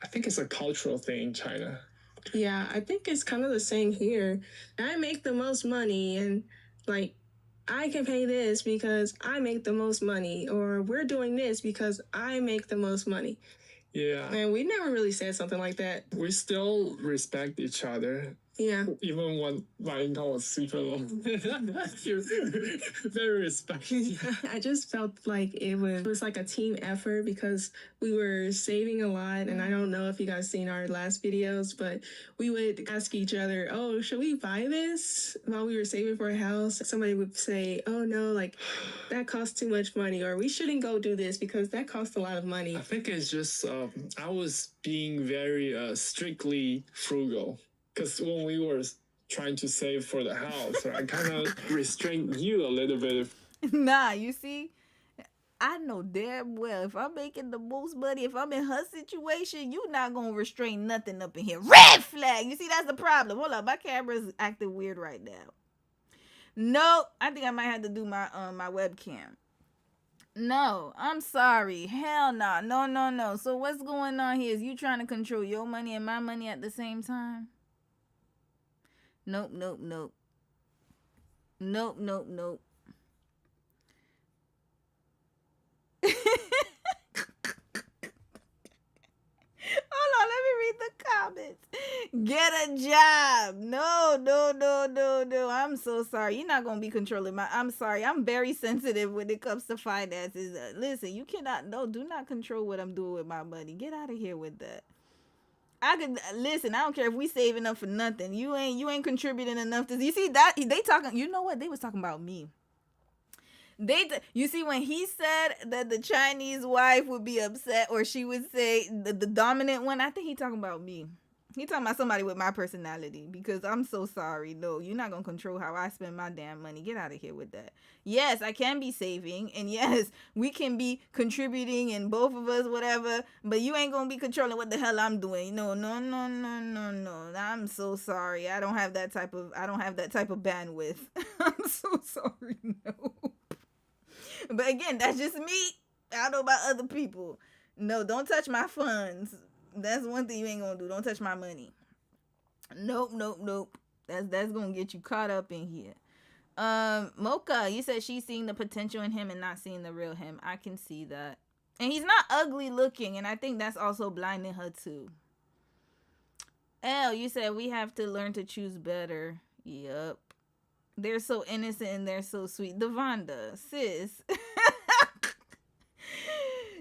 [SPEAKER 8] I think it's a cultural thing in China.
[SPEAKER 10] Yeah, I think it's kind of the same here. I make the most money, and like, I can pay this because I make the most money, or we're doing this because I make the most money.
[SPEAKER 8] Yeah.
[SPEAKER 10] And we never really said something like that.
[SPEAKER 8] We still respect each other.
[SPEAKER 10] Yeah.
[SPEAKER 8] Even when my income was super low. You're very respectful.
[SPEAKER 10] I just felt like it was like a team effort because we were saving a lot. And I don't know if you guys seen our last videos, but we would ask each other, oh, should we buy this while we were saving for a house? Somebody would say, oh, no, like that costs too much money, or we shouldn't go do this because that costs a lot of money.
[SPEAKER 8] I think it's just, I was being very strictly frugal. Because when we were trying to save for the house, I kind of restrained you a little bit.
[SPEAKER 1] Nah, you see, I know damn well if I'm making the most money, if I'm in her situation, you not going to restrain nothing up in here. Red flag! You see, that's the problem. Hold on, my camera's acting weird right now. Nope, I think I might have to do my my webcam. No, I'm sorry. Hell nah. No. So what's going on here? Is you trying to control your money and my money at the same time? Nope. Hold on, let me read the comments. Get a job. No. I'm so sorry. You're not going to be controlling my... I'm sorry. I'm very sensitive when it comes to finances. Listen, you cannot... No, do not control what I'm doing with my money. Get out of here with that. I could listen. I don't care if we saving up for nothing. You ain't contributing enough to. You see that they talking. You know what they was talking about me. You see when he said that the Chinese wife would be upset, or she would say the dominant one. I think he talking about me. He talking about somebody with my personality, because I'm so sorry. No, you're not going to control how I spend my damn money. Get out of here with that. Yes, I can be saving, and yes, we can be contributing, and both of us, whatever, but you ain't going to be controlling what the hell I'm doing. No. I'm so sorry. I don't have that type of bandwidth. I'm so sorry. No. But again, that's just me. I don't know about other people. No, don't touch my funds. That's one thing you ain't gonna do. Don't touch my money. Nope. That's gonna get you caught up in here. Mocha, you said she's seeing the potential in him and not seeing the real him. I can see that. And he's not ugly looking, and I think that's also blinding her too. L, you said we have to learn to choose better. Yup. They're so innocent and they're so sweet. Devonda, sis.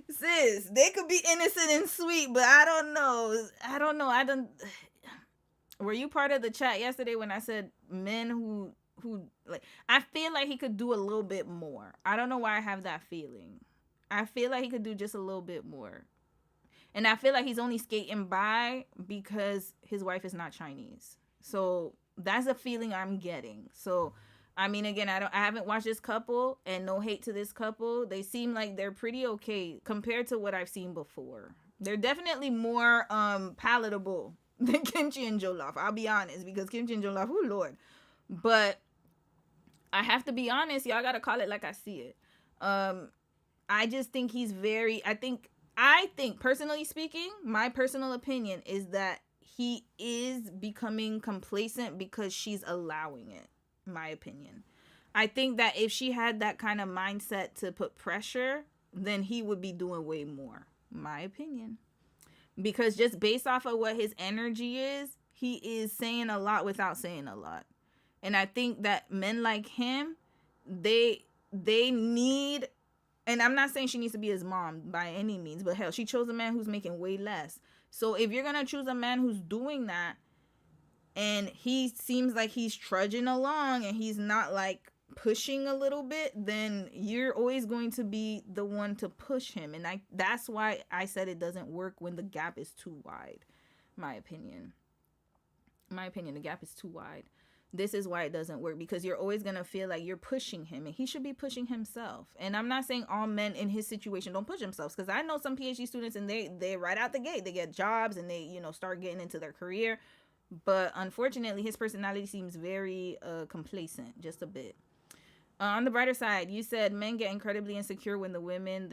[SPEAKER 1] Sis, they could be innocent and sweet, but I don't know. Were you part of the chat yesterday when I said men who like, I feel like he could do a little bit more. I don't know why I have that feeling. I feel like he could do just a little bit more. And I feel like he's only skating by because his wife is not Chinese. So that's a feeling I'm getting. So I mean, again, I haven't watched this couple, and no hate to this couple. They seem like they're pretty okay compared to what I've seen before. They're definitely more palatable than Kimchi and Jollof. I'll be honest, because Kimchi and Jollof, oh Lord. But I have to be honest, y'all gotta call it like I see it. I just think he's very. I think personally speaking, my personal opinion is that he is becoming complacent because she's allowing it. My opinion. I think that if she had that kind of mindset to put pressure, then he would be doing way more. My opinion. Because just based off of what his energy is, he is saying a lot without saying a lot. And I think that men like him, they need, and I'm not saying she needs to be his mom by any means, but hell, she chose a man who's making way less. So if you're going to choose a man who's doing that, and he seems like he's trudging along and he's not like pushing a little bit, then you're always going to be the one to push him. And that's why I said it doesn't work when the gap is too wide. My opinion, the gap is too wide. This is why it doesn't work, because you're always going to feel like you're pushing him, and he should be pushing himself. And I'm not saying all men in his situation don't push themselves, because I know some PhD students, and they right out the gate, they get jobs and they, start getting into their career. But unfortunately, his personality seems very complacent, just a bit. On the brighter side, you said men get incredibly insecure when the women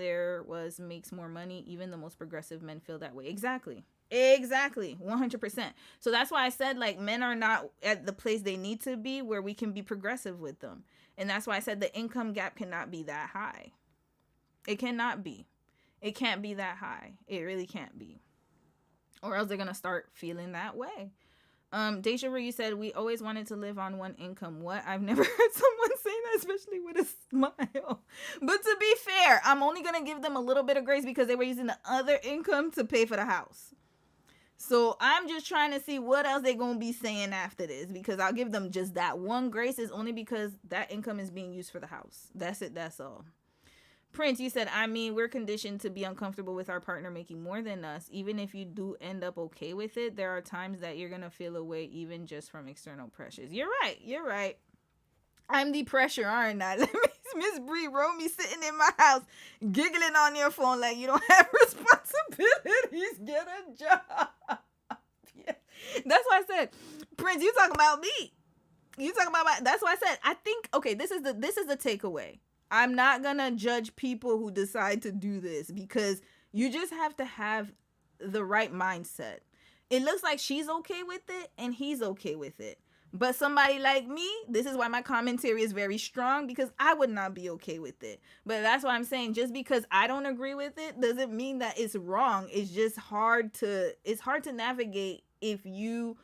[SPEAKER 1] makes more money. Even the most progressive men feel that way. Exactly. Exactly, 100%. So that's why I said, like, men are not at the place they need to be where we can be progressive with them. And that's why I said the income gap cannot be that high. It cannot be. It can't be that high. It really can't be. Or else they're going to start feeling that way. Deja, where you said, we always wanted to live on one income. What? I've never heard someone say that, especially with a smile. But to be fair, I'm only going to give them a little bit of grace because they were using the other income to pay for the house. So I'm just trying to see what else they're going to be saying after this, because I'll give them just that one grace is only because that income is being used for the house. That's it. That's all. Prince, you said, I mean, we're conditioned to be uncomfortable with our partner making more than us. Even if you do end up okay with it, there are times that you're going to feel away even just from external pressures. You're right. You're right. I'm the pressure, aren't I? Miss Bree wrote me sitting in my house, giggling on your phone like you don't have responsibilities. Get a job. Yeah. That's why I said, Prince, you talking about me. You talking about that's why I said, I think, okay, this is the takeaway. I'm not going to judge people who decide to do this because you just have to have the right mindset. It looks like she's okay with it and he's okay with it. But somebody like me, this is why my commentary is very strong, because I would not be okay with it. But that's why I'm saying, just because I don't agree with it doesn't mean that it's wrong. It's just hard to navigate if you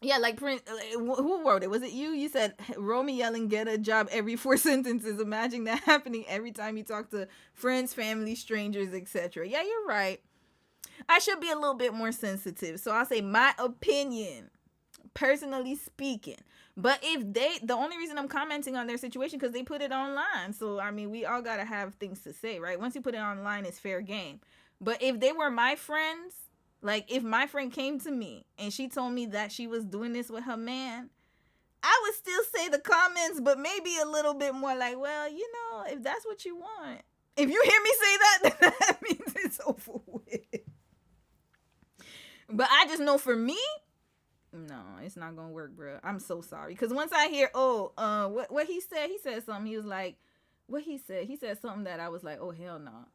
[SPEAKER 1] yeah, like Prince, who wrote it? Was it you? You said, Romy yelling, get a job every 4 sentences. Imagine that happening every time you talk to friends, family, strangers, etc. Yeah, you're right. I should be a little bit more sensitive. So I'll say my opinion, personally speaking. But if the only reason I'm commenting on their situation, because they put it online. So, I mean, we all got to have things to say, right? Once you put it online, it's fair game. But if they were my friends, like, if my friend came to me and she told me that she was doing this with her man, I would still say the comments, but maybe a little bit more like, well, you know, if that's what you want. If you hear me say that, then that means it's over with. But I just know for me, no, it's not going to work, bro. I'm so sorry. Because once I hear, what he said something. He was like, what he said? He said something that I was like, oh, hell no.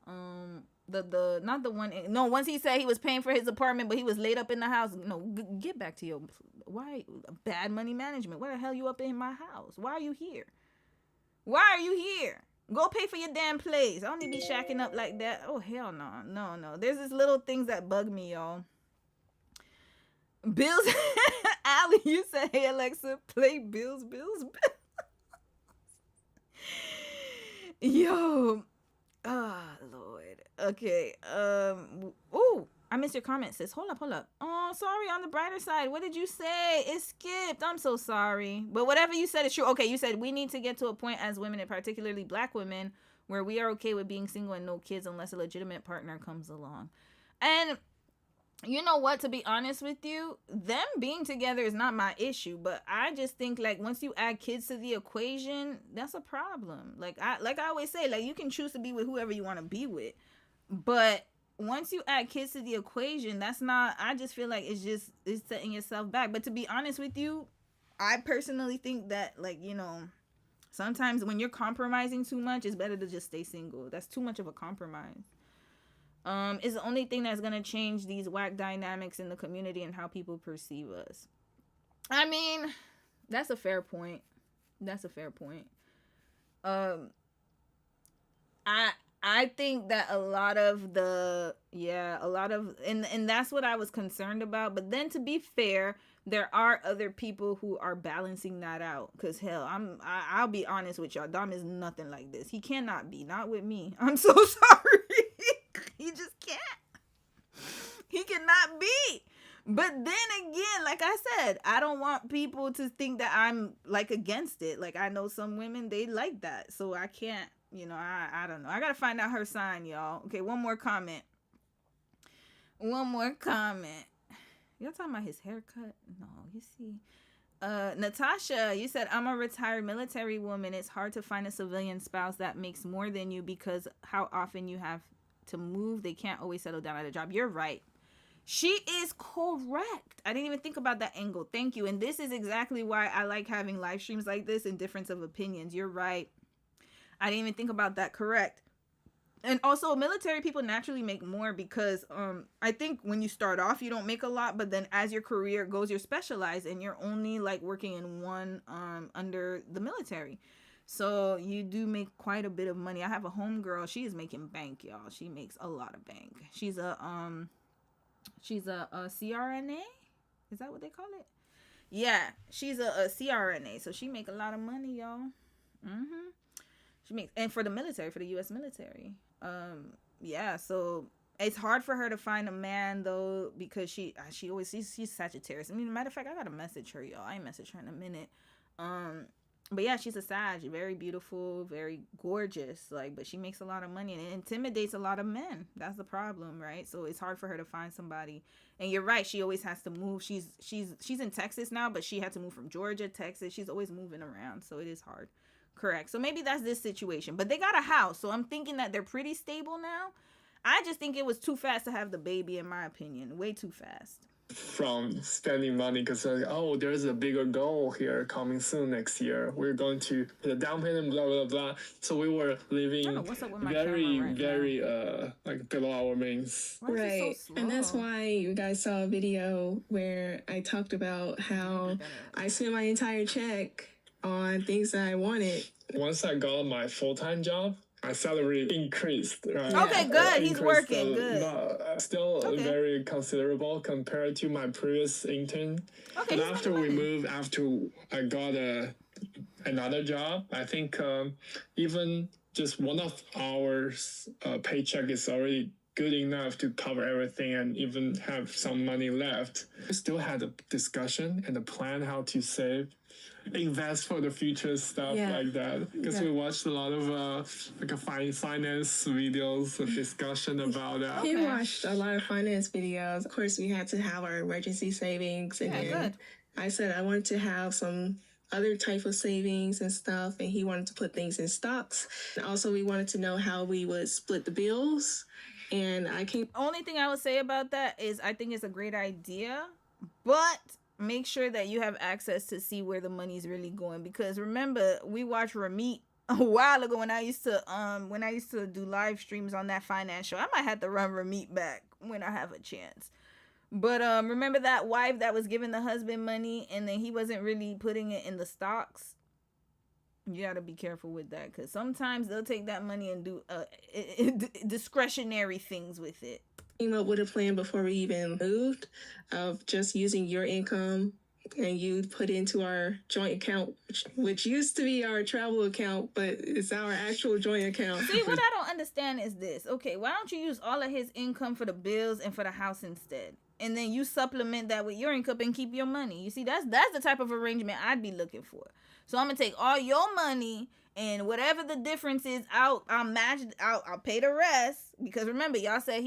[SPEAKER 1] Once he said he was paying for his apartment, but he was laid up in the house. No, get back to your, why, bad money management. Why the hell you up in my house? Why are you here? Go pay for your damn place. I don't need to be shacking up like that. Oh, hell no. No. There's these little things that bug me, y'all. Bills. Allie, you said, hey, Alexa, play Bills. Yo. Ah, Lord. Okay. I missed your comment, sis. Hold up. Oh, sorry. On the brighter side, what did you say? It skipped. I'm so sorry. But whatever you said is true. Okay, you said we need to get to a point as women, and particularly black women, where we are okay with being single and no kids unless a legitimate partner comes along. And you know what? To be honest with you, them being together is not my issue. But I just think, like, once you add kids to the equation, that's a problem. Like I always say, like, you can choose to be with whoever you want to be with, but once you add kids to the equation, that's not. I just feel like it's setting yourself back. But to be honest with you, I personally think that, like, you know, sometimes when you're compromising too much, it's better to just stay single. That's too much of a compromise. Is the only thing that's gonna change these whack dynamics in the community and how people perceive us. I mean, that's a fair point. I think that and that's what I was concerned about. But then, to be fair, there are other people who are balancing that out. Cause hell, I'll be honest with y'all. Dom is nothing like this. He cannot be. Not with me. I'm so sorry. He just can't. He cannot be. But then again, like I said, I don't want people to think that I'm, like, against it. Like, I know some women, they like that. So I can't, you know, I don't know. I got to find out her sign, y'all. Okay, one more comment. Y'all talking about his haircut? No, you see. Natasha, you said, I'm a retired military woman. It's hard to find a civilian spouse that makes more than you because how often you have to move. They can't always settle down at a job. You're right. She is correct. I didn't even think about that angle. Thank you. And this is exactly why I like having live streams like this and difference of opinions. You're right. I didn't even think about that. Correct. And also military people naturally make more because I think when you start off you don't make a lot, but then as your career goes you're specialized and you're only like working in one under the military. So you do make quite a bit of money. I have a homegirl, she is making bank, y'all. She makes a lot of bank. She's a CRNA? Is that what they call it? Yeah, she's a CRNA, so she make a lot of money, y'all. She makes, and for the military, for the U.S. military. Yeah, so it's hard for her to find a man though because she's Sagittarius. I mean, matter of fact, I gotta message her, y'all. I ain't message her in a minute. But yeah, she's a Sag, very beautiful, very gorgeous, like, but she makes a lot of money and it intimidates a lot of men. That's the problem, right? So it's hard for her to find somebody. And you're right, she always has to move. She's in Texas now, but she had to move from Georgia, Texas. She's always moving around, so it is hard. Correct. So maybe that's this situation. But they got a house, so I'm thinking that they're pretty stable now. I just think it was too fast to have the baby, in my opinion. Way too fast.
[SPEAKER 8] From spending money because there's a bigger goal here coming soon next year. We're going to put a down payment, blah blah blah. So we were living very like below our means.
[SPEAKER 10] Right, and that's why you guys saw a video where I talked about how I spent my entire check on things that I wanted.
[SPEAKER 8] Once I got my full-time job, my salary increased. Right?
[SPEAKER 1] Okay, good. He's working. Good.
[SPEAKER 8] Still very considerable compared to my previous intern. Okay, but after we moved, after I got another job, I think even just one of our paycheck is already good enough to cover everything and even have some money left. We still had a discussion and a plan how to save, invest for the future, stuff like that, because we watched a lot of finance videos, a discussion about that.
[SPEAKER 10] We watched a lot of finance videos. Of course, we had to have our emergency savings, and then I said I wanted to have some other type of savings and stuff, and he wanted to put things in stocks. And also, we wanted to know how we would split the bills. And
[SPEAKER 1] only thing I would say about that is I think it's a great idea, but make sure that you have access to see where the money's really going, because remember we watched Ramit a while ago when I used to do live streams on that finance show. I might have to run Ramit back when I have a chance. But remember that wife that was giving the husband money and then he wasn't really putting it in the stocks? You got to be careful with that, because sometimes they'll take that money and do discretionary things with it.
[SPEAKER 10] Came up with a plan before we even moved of just using your income and you put into our joint account, which used to be our travel account, but it's our actual joint account.
[SPEAKER 1] See, what I don't understand is this. Okay, why don't you use all of his income for the bills and for the house instead? And then you supplement that with your income and keep your money. You see, that's the type of arrangement I'd be looking for. So I'm going to take all your money and whatever the difference is I'll pay the rest, because remember y'all said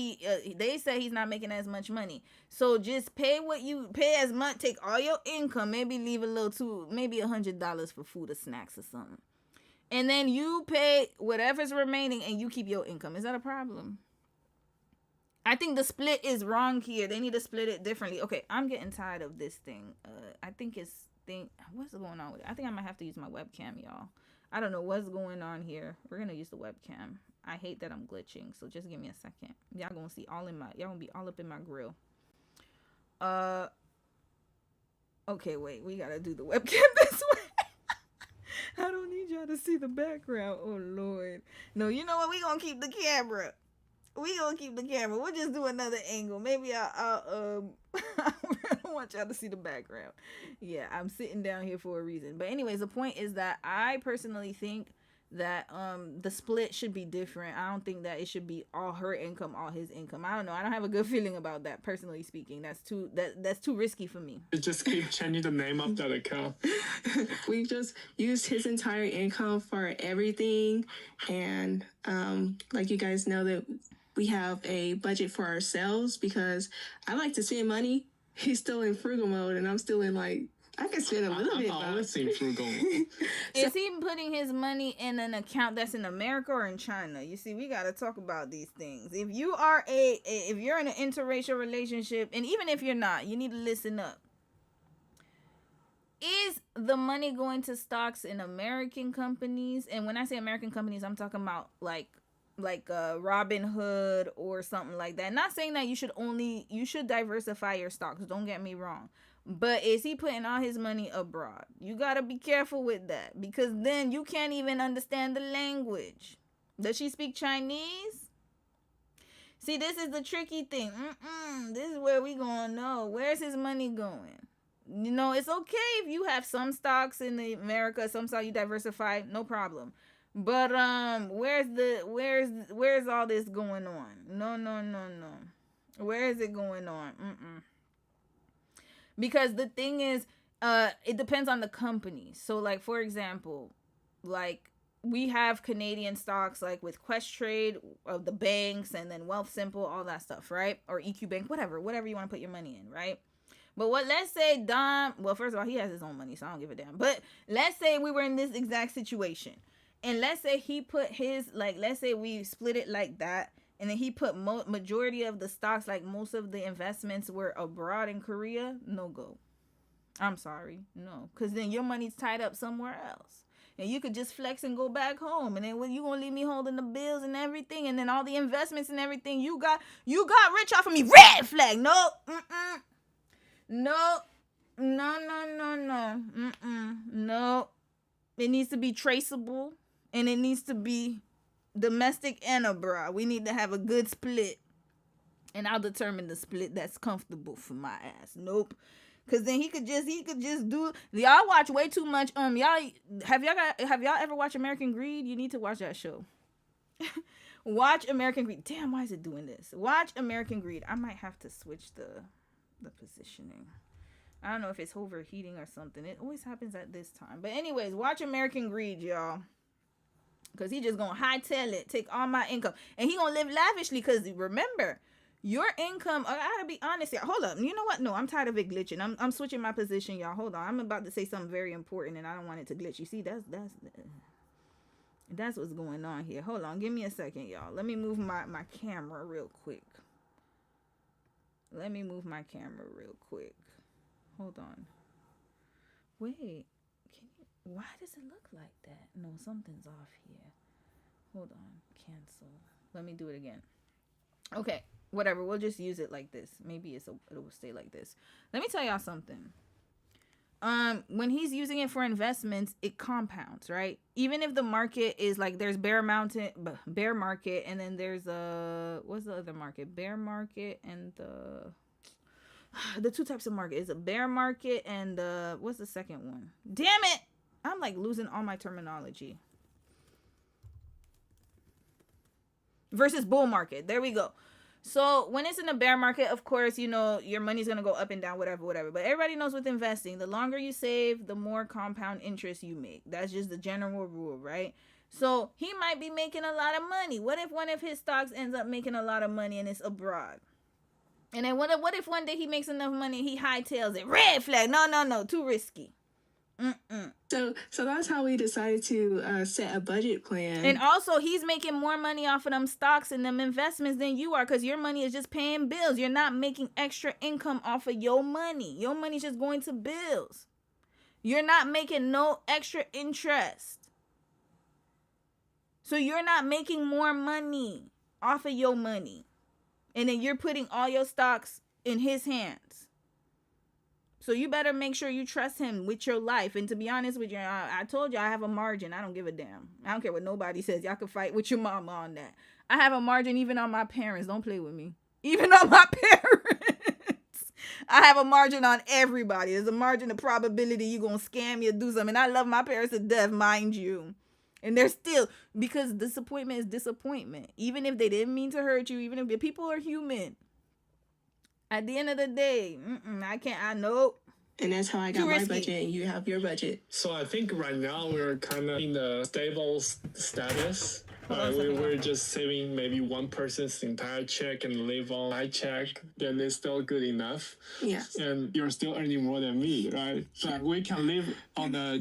[SPEAKER 1] they say he's not making as much money. So just pay what you pay as much, take all your income, maybe leave a little too, maybe $100 for food or snacks or something. And then you pay whatever's remaining and you keep your income. Is that a problem? I think the split is wrong here. They need to split it differently. Okay, I'm getting tired of this thing. What's going on with it? I think I might have to use my webcam, y'all. I don't know what's going on here. We're gonna use the webcam. I hate that I'm glitching, so just give me a second. Y'all gonna see y'all gonna be all up in my grill. Okay, wait, we gotta do the webcam this way. I don't need y'all to see the background. Oh Lord. No, you know what? We gonna keep the camera. We'll just do another angle. Maybe I'll I don't want y'all to see the background. Yeah, I'm sitting down here for a reason. But anyways, the point is that I personally think that the split should be different. I don't think that it should be all her income, all his income. I don't know. I don't have a good feeling about that, personally speaking. That's too risky for me.
[SPEAKER 8] You just keep changing the name of that account.
[SPEAKER 10] We've just used his entire income for everything, and like you guys know that we have a budget for ourselves, because I like to spend money. He's still in frugal mode, and I'm still in I can spend a little bit.
[SPEAKER 8] I'm always in frugal.
[SPEAKER 1] Is he putting his money in an account that's in America or in China? You see, we got to talk about these things. If you are if you're in an interracial relationship, and even if you're not, you need to listen up. Is the money going to stocks in American companies? And when I say American companies, I'm talking about like a Robin Hood or something like that. Not saying that you should diversify your stocks. Don't get me wrong. But is he putting all his money abroad? You got to be careful with that, because then you can't even understand the language. Does she speak Chinese? See, this is the tricky thing. This is where we gonna know. Where's his money going? You know, it's okay if you have some stocks in America, some stocks you diversify, no problem. But where's all this going on? No. Where is it going on? Because the thing is, it depends on the company. So, like, for example, like, we have Canadian stocks, like with Questrade, of the banks, and then Wealthsimple, all that stuff, right? Or EQ Bank, whatever you want to put your money in, right? But let's say Dom, well, first of all, he has his own money, so I don't give a damn. But let's say we were in this exact situation, and let's say he put his, like, let's say we split it like that, and then he put majority of the stocks, like most of the investments were abroad in Korea, no go. I'm sorry, no, because then your money's tied up somewhere else. And you could just flex and go back home. And then you going to leave me holding the bills and everything. And then all the investments and everything you got rich off of me. Red flag. No. No. No. It needs to be traceable. And it needs to be domestic and abroad. We need to have a good split. And I'll determine the split that's comfortable for my ass. Nope. Cause then he could just do. Y'all watch way too much. Have y'all ever watched American Greed? You need to watch that show. Watch American Greed. Damn, why is it doing this? Watch American Greed. I might have to switch the positioning. I don't know if it's overheating or something. It always happens at this time. But anyways, watch American Greed, y'all. Cause he just gonna hightail it, take all my income, and he gonna live lavishly. Cause remember, your income, I gotta be honest here. Hold up. You know what? No, I'm tired of it glitching. I'm switching my position, y'all. Hold on. I'm about to say something very important, and I don't want it to glitch. You see, that's what's going on here. Hold on. Give me a second, y'all. Let me move my camera real quick. Hold on. Wait. Why does it look like that? No, something's off here. Hold on. Cancel. Let me do it again. Okay. Whatever, we'll just use it like this. Maybe it will stay like this. Let me tell y'all something. When he's using it for investments, it compounds, right? Even if the market is like, there's bear market, and then there's what's the other market? Bear market and the two types of market. Is a bear market and what's the second one? Damn it! I'm like losing all my terminology. Versus bull market. There we go. So when it's in a bear market, of course, you know, your money's going to go up and down, whatever. But everybody knows with investing, the longer you save, the more compound interest you make. That's just the general rule, right? So he might be making a lot of money. What if one of his stocks ends up making a lot of money and it's abroad? And then what if one day he makes enough money and he hightails it? Red flag. No. Too risky.
[SPEAKER 10] So that's how we decided to set a budget plan.
[SPEAKER 1] And also, he's making more money off of them stocks and them investments than you are, because your money is just paying bills. You're not making extra income off of your money. Your money's just going to bills. You're not making no extra interest. So you're not making more money off of your money. And then you're putting all your stocks in his hands. So you better make sure you trust him with your life. And to be honest with you, I told you I have a margin. I don't give a damn. I don't care what nobody says. Y'all can fight with your mama on that. I have a margin even on my parents. Don't play with me. Even on my parents. I have a margin on everybody. There's a margin of probability you're going to scam me or do something. I love my parents to death, mind you. And they're still, because disappointment is disappointment. Even if they didn't mean to hurt you, even if the people are human. At the end of the day, I know.
[SPEAKER 10] And that's how I got my budget, and you have your budget.
[SPEAKER 8] So I think right now we're kind of in the stable status. We're just saving maybe one person's entire check and live on my check. Then it's still good enough.
[SPEAKER 10] Yes.
[SPEAKER 8] And you're still earning more than me, right? So we can live on a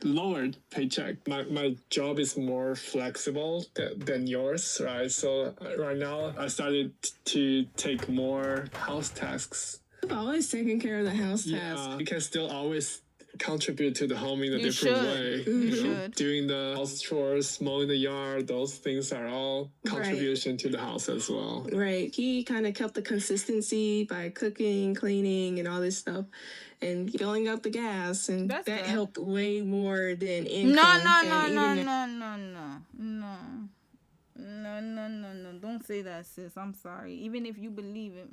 [SPEAKER 8] lowered paycheck. My job is more flexible than yours, right? So right now I started to take more house tasks.
[SPEAKER 10] I've always taken care of the house tasks.
[SPEAKER 8] You can still always contribute to the home in a
[SPEAKER 1] You
[SPEAKER 8] different
[SPEAKER 1] should.
[SPEAKER 8] way.
[SPEAKER 1] You
[SPEAKER 8] know,
[SPEAKER 1] should.
[SPEAKER 8] doing the house chores, mowing the yard, those things are all contribution to the house as well.
[SPEAKER 10] Right. He kind of kept the consistency by cooking, cleaning, and all this stuff, and filling up the gas, and
[SPEAKER 1] That's
[SPEAKER 10] that
[SPEAKER 1] good.
[SPEAKER 10] helped way more than income.
[SPEAKER 1] No. Don't say that, sis. I'm sorry. Even if you believe it.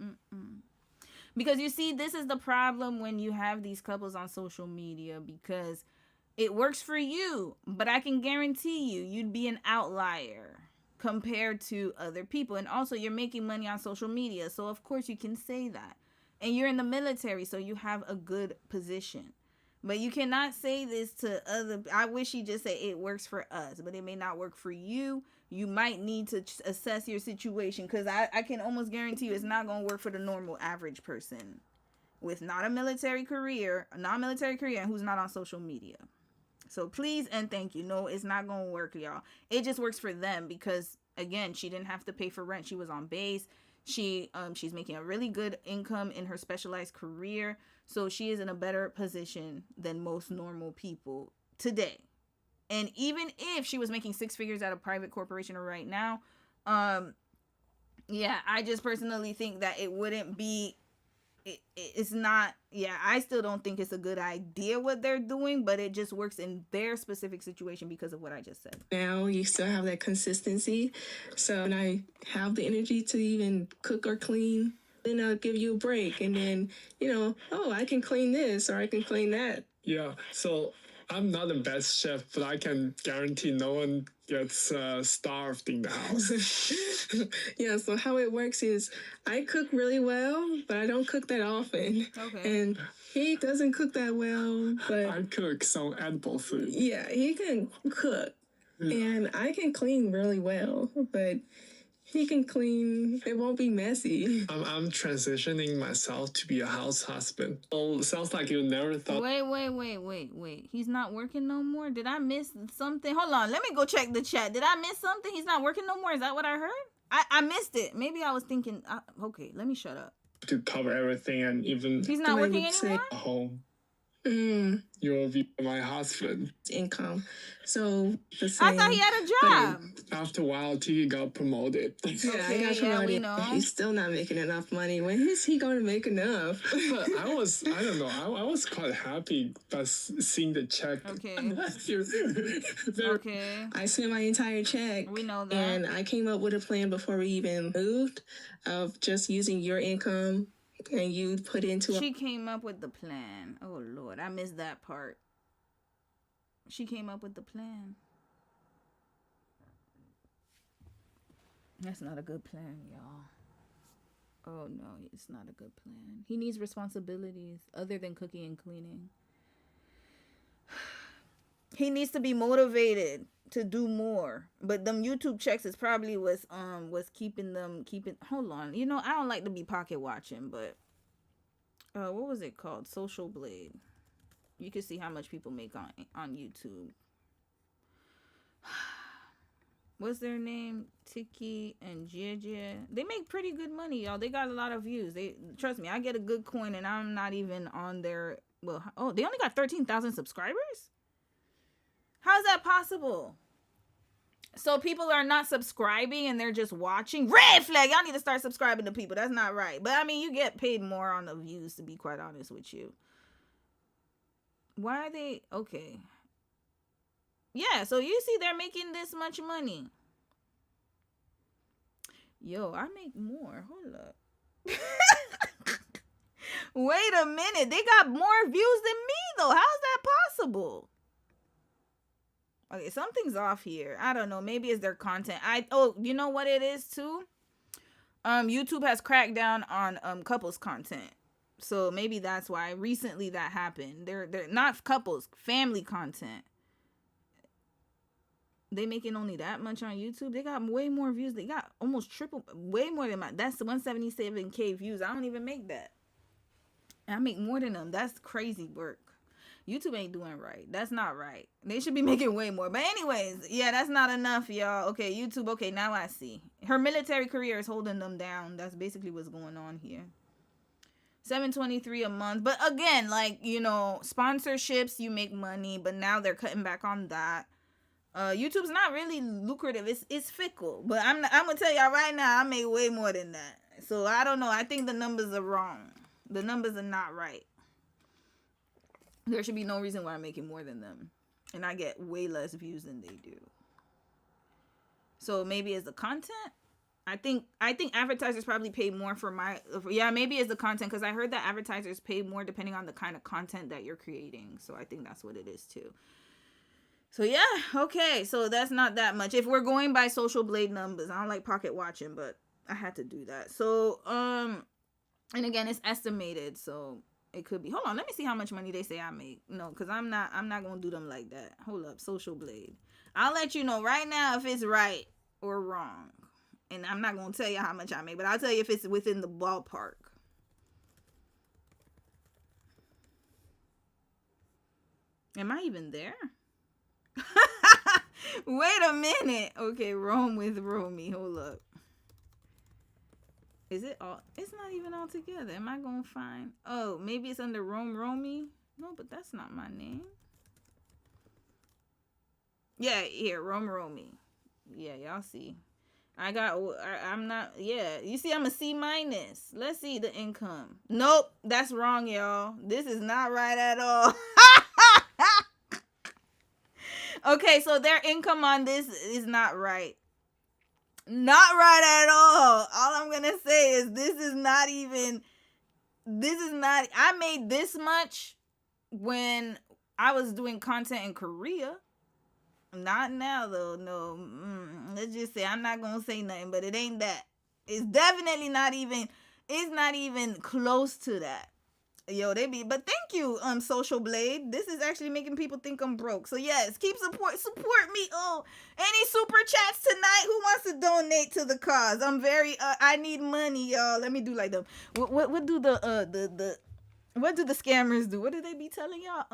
[SPEAKER 1] Because you see, this is the problem when you have these couples on social media, because it works for you, but I can guarantee you'd be an outlier compared to other people. And also, you're making money on social media, so of course you can say that. And you're in the military, so you have a good position. But you cannot say this to other. I wish you just say it works for us, but it may not work for you. You might need to assess your situation, because I can almost guarantee you it's not going to work for the normal average person with not a non-military career, and who's not on social media. So please and thank you. No, it's not going to work, y'all. It just works for them because, again, she didn't have to pay for rent. She was on base. She's making a really good income in her specialized career. So she is in a better position than most normal people today. And even if she was making 6 figures at a private corporation right now, yeah, I just personally think that it wouldn't be, it's not, yeah, I still don't think it's a good idea what they're doing, but it just works in their specific situation because of what I just said.
[SPEAKER 10] Now you still have that consistency. So when I have the energy to even cook or clean, then I'll give you a break. And then, I can clean this or I can clean that.
[SPEAKER 8] Yeah, so I'm not the best chef, but I can guarantee no one gets starved in the house.
[SPEAKER 10] Yeah, so how it works is I cook really well, but I don't cook that often.
[SPEAKER 1] Okay.
[SPEAKER 10] And he doesn't cook that well, but
[SPEAKER 8] I cook some edible food.
[SPEAKER 10] yeah, he can cook. And I can clean really well, but he can clean. It won't be messy.
[SPEAKER 8] I'm transitioning myself to be a house husband. Oh, sounds like you never thought.
[SPEAKER 1] Wait. He's not working no more? Did I miss something? Hold on. Let me go check the chat. Did I miss something? He's not working no more? Is that what I heard? I missed it. Maybe I was thinking. Okay, let me shut up.
[SPEAKER 8] To cover everything and even.
[SPEAKER 1] He's not working anymore?
[SPEAKER 8] Home. You will be my husband.
[SPEAKER 10] Income. So the same.
[SPEAKER 1] I thought he had a job.
[SPEAKER 8] After a while, Tiki got promoted.
[SPEAKER 10] Yeah, I got promoted.
[SPEAKER 1] We know.
[SPEAKER 10] He's still not making enough money. When is he going to make enough?
[SPEAKER 8] But I was quite happy by seeing the check.
[SPEAKER 1] Okay.
[SPEAKER 10] Okay. I sent my entire check.
[SPEAKER 1] We know that.
[SPEAKER 10] And I came up with a plan before we even moved of just using your income. And you put into
[SPEAKER 1] She came up with the plan. Oh, Lord. I missed that part. She came up with the plan. That's not a good plan, y'all. Oh, no. It's not a good plan. He needs responsibilities other than cooking and cleaning. He needs to be motivated to do more. But them YouTube checks is probably was keeping. Hold on. I don't like to be pocket watching, but what was it called? Social Blade. You can see how much people make on YouTube. What's their name? Tiki and Jeje. They make pretty good money, y'all. They got a lot of views. Trust me, I get a good coin and I'm not even on their they only got 13,000 subscribers? How's that possible? So people are not subscribing and they're just watching? Red flag! Y'all need to start subscribing to people. That's not right. But I mean, you get paid more on the views, to be quite honest with you. Why are they... Okay. Yeah, so you see they're making this much money. Yo, I make more. Hold up. Wait a minute. They got more views than me, though. How's that possible? Okay, something's off here. I don't know. Maybe it's their content. You know what it is too? YouTube has cracked down on couples content. So maybe that's why recently that happened. They're not couples, family content. They making only that much on YouTube. They got way more views. They got almost triple, way more than that's 177K views. I don't even make that. I make more than them. That's crazy work. YouTube ain't doing right. That's not right. They should be making way more. But anyways, yeah, that's not enough, y'all. Okay, YouTube. Okay, now I see. Her military career is holding them down. That's basically what's going on here. $7.23 a month. But again, like, you know, sponsorships, you make money, but now they're cutting back on that. YouTube's not really lucrative. It's fickle. But I'm gonna tell y'all right now, I make way more than that. So I don't know. I think the numbers are wrong. The numbers are not right. There should be no reason why I'm making more than them. And I get way less views than they do. So maybe it's the content. I think advertisers probably pay more for maybe it's the content, because I heard that advertisers pay more depending on the kind of content that you're creating. So I think that's what it is too. So yeah, okay. So that's not that much. If we're going by Social Blade numbers, I don't like pocket watching, but I had to do that. So and again, it's estimated, so it could be. Hold on, let me see how much money they say I make. No, because I'm not gonna do them like that. Hold up, Social Blade. I'll let you know right now if it's right or wrong. And I'm not gonna tell you how much I make, but I'll tell you if it's within the ballpark. Am I even there? Wait a minute. Okay, Rome with Romy. Hold up. Is it all? It's not even all together. Am I gonna find? Oh, maybe it's under Rome Romy. No, but that's not my name. Yeah, here, Rome Romy. Yeah, y'all see. I'm not, yeah. You see, I'm a C-. Let's see the income. Nope, that's wrong, y'all. This is not right at all. Okay, so their income on this is not right. Not right at all. All I'm going to say is I made this much when I was doing content in Korea. Not now, though. No. Let's just say, I'm not going to say nothing, but it ain't that. It's definitely not even close to that. Yo, but thank you, Social Blade. This is actually making people think I'm broke. So yes, keep support me. Oh, any super chats tonight? Who wants to donate to the cause? I'm very, I need money, y'all. Let me do like them. What do the scammers do? What do they be telling y'all?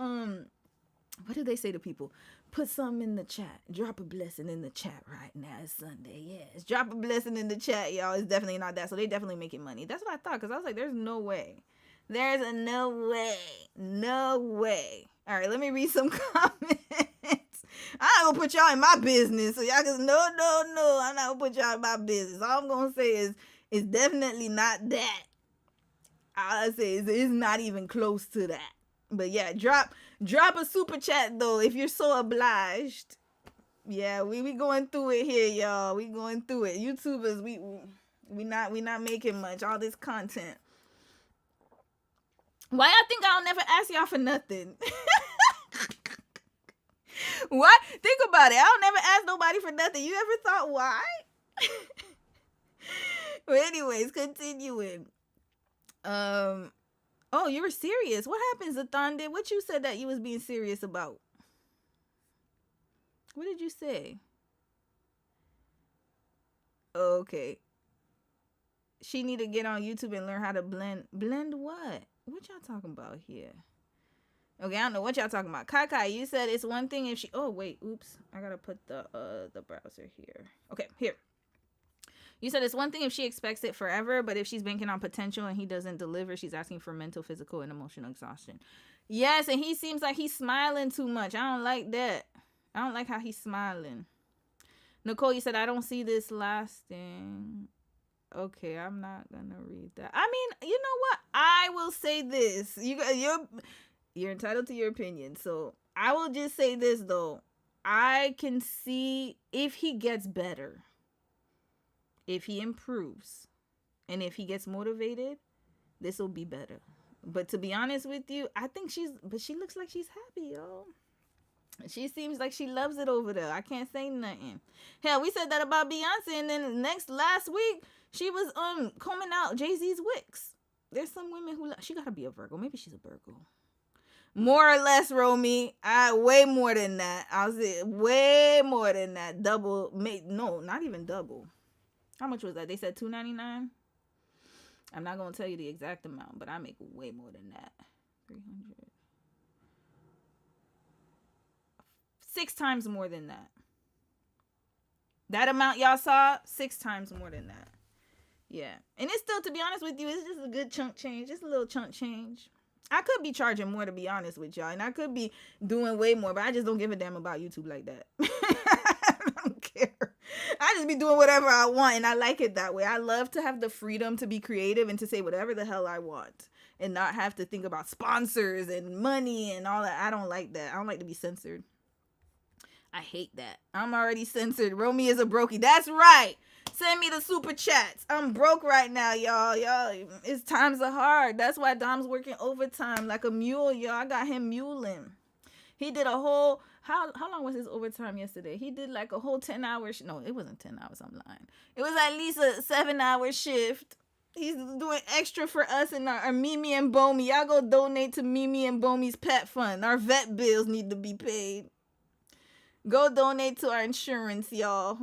[SPEAKER 1] What do they say to people? Put something in the chat. Drop a blessing in the chat right now. It's Sunday. Yes. Drop a blessing in the chat, y'all. It's definitely not that. So they definitely making money. That's what I thought. Because I was like, there's no way. There's a no way. No way. All right, let me read some comments. I'm not going to put y'all in my business. So y'all can, no. I'm not going to put y'all in my business. All I'm going to say is, it's definitely not that. All I say is, it's not even close to that. But yeah, drop a super chat though if you're so obliged. Yeah, we going through it here, y'all. We going through it. YouTubers, we not making much. All this content. Why I think I'll never ask y'all for nothing? What? Think about it. I'll never ask nobody for nothing. You ever thought why? But anyways, continuing. Oh, you were serious. What happens, Athonde? What you said that you was being serious about? What did you say? Okay. She need to get on YouTube and learn how to blend. Blend what? What y'all talking about here? Okay, I don't know what y'all talking about. Kai, you said it's one thing if she... Oh, wait. Oops. I gotta put the browser here. Okay, here. You said it's one thing if she expects it forever, but if she's banking on potential and he doesn't deliver, she's asking for mental, physical, and emotional exhaustion. Yes, and he seems like he's smiling too much. I don't like that. I don't like how he's smiling. Nicole, you said, I don't see this lasting. Okay, I'm not gonna read that. I mean, you know what? I will say this. You're entitled to your opinion. So I will just say this, though. I can see if he gets better. If he improves and if he gets motivated, this will be better. But to be honest with you, I think she looks like she's happy, y'all. She seems like she loves it over there. I can't say nothing. Hell, we said that about Beyonce, and then last week, she was combing out Jay-Z's wicks. There's some women who she gotta be a Virgo. Maybe she's a Virgo. More or less, Romy. Way more than that. I'll say way more than that. Double, no, not even double. How much was that? They said $2.99. I'm not gonna tell you the exact amount, but I make way more than that. 300. 6 times more than that. That amount y'all saw, 6 times more than that. Yeah. And it's still, to be honest with you, it's just a good chunk change. Just a little chunk change. I could be charging more, to be honest with y'all. And I could be doing way more, but I just don't give a damn about YouTube like that. I don't care. I just be doing whatever I want, and I like it that way. I love to have the freedom to be creative and to say whatever the hell I want and not have to think about sponsors and money and all that. I don't like that. I don't like to be censored. I hate that. I'm already censored. Romy is a brokey. That's right. Send me the super chats. I'm broke right now, y'all. It's times are hard. That's why Dom's working overtime like a mule, y'all. I got him muling. He did a whole, how long was his overtime yesterday? He did like a whole 10 hours. No, it wasn't 10 hours. I'm lying. It was at least a 7-hour shift. He's doing extra for us and our Mimi and Bomi. Y'all go donate to Mimi and Bomi's pet fund. Our vet bills need to be paid. Go donate to our insurance, y'all.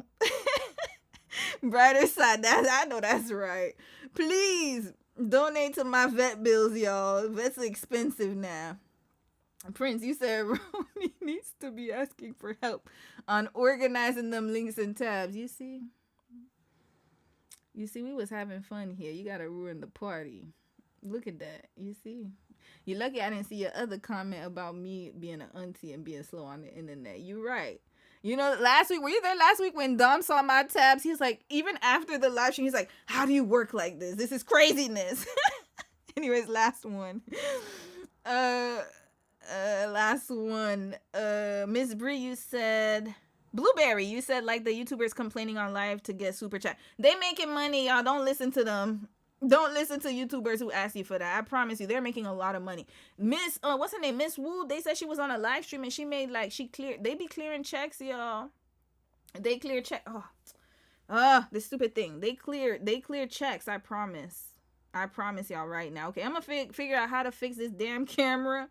[SPEAKER 1] Brighter side, I know that's right. Please donate to my vet bills, y'all. Vets are expensive now. Prince, you said Romy needs to be asking for help on organizing them links and tabs. You see, we was having fun here. You gotta ruin the party. Look at that. You see, you're lucky I didn't see your other comment about me being an auntie and being slow on the internet. You're right. You know, last week, were you there last week when Dom saw my tabs? He was like, even after the live stream, he's like, how do you work like this? This is craziness. Anyways, last one. Last one. Miss Bree, you said, Blueberry, you said like the YouTubers complaining on live to get super chat. They making money, y'all. Don't listen to them. Don't listen to YouTubers who ask you for that. I promise you, they're making a lot of money. Miss, what's her name? Miss Wu. They said she was on a live stream and she made like they be clearing checks, y'all. They clear check. This stupid thing. They clear checks. I promise y'all right now. Okay, I'm gonna figure out how to fix this damn camera.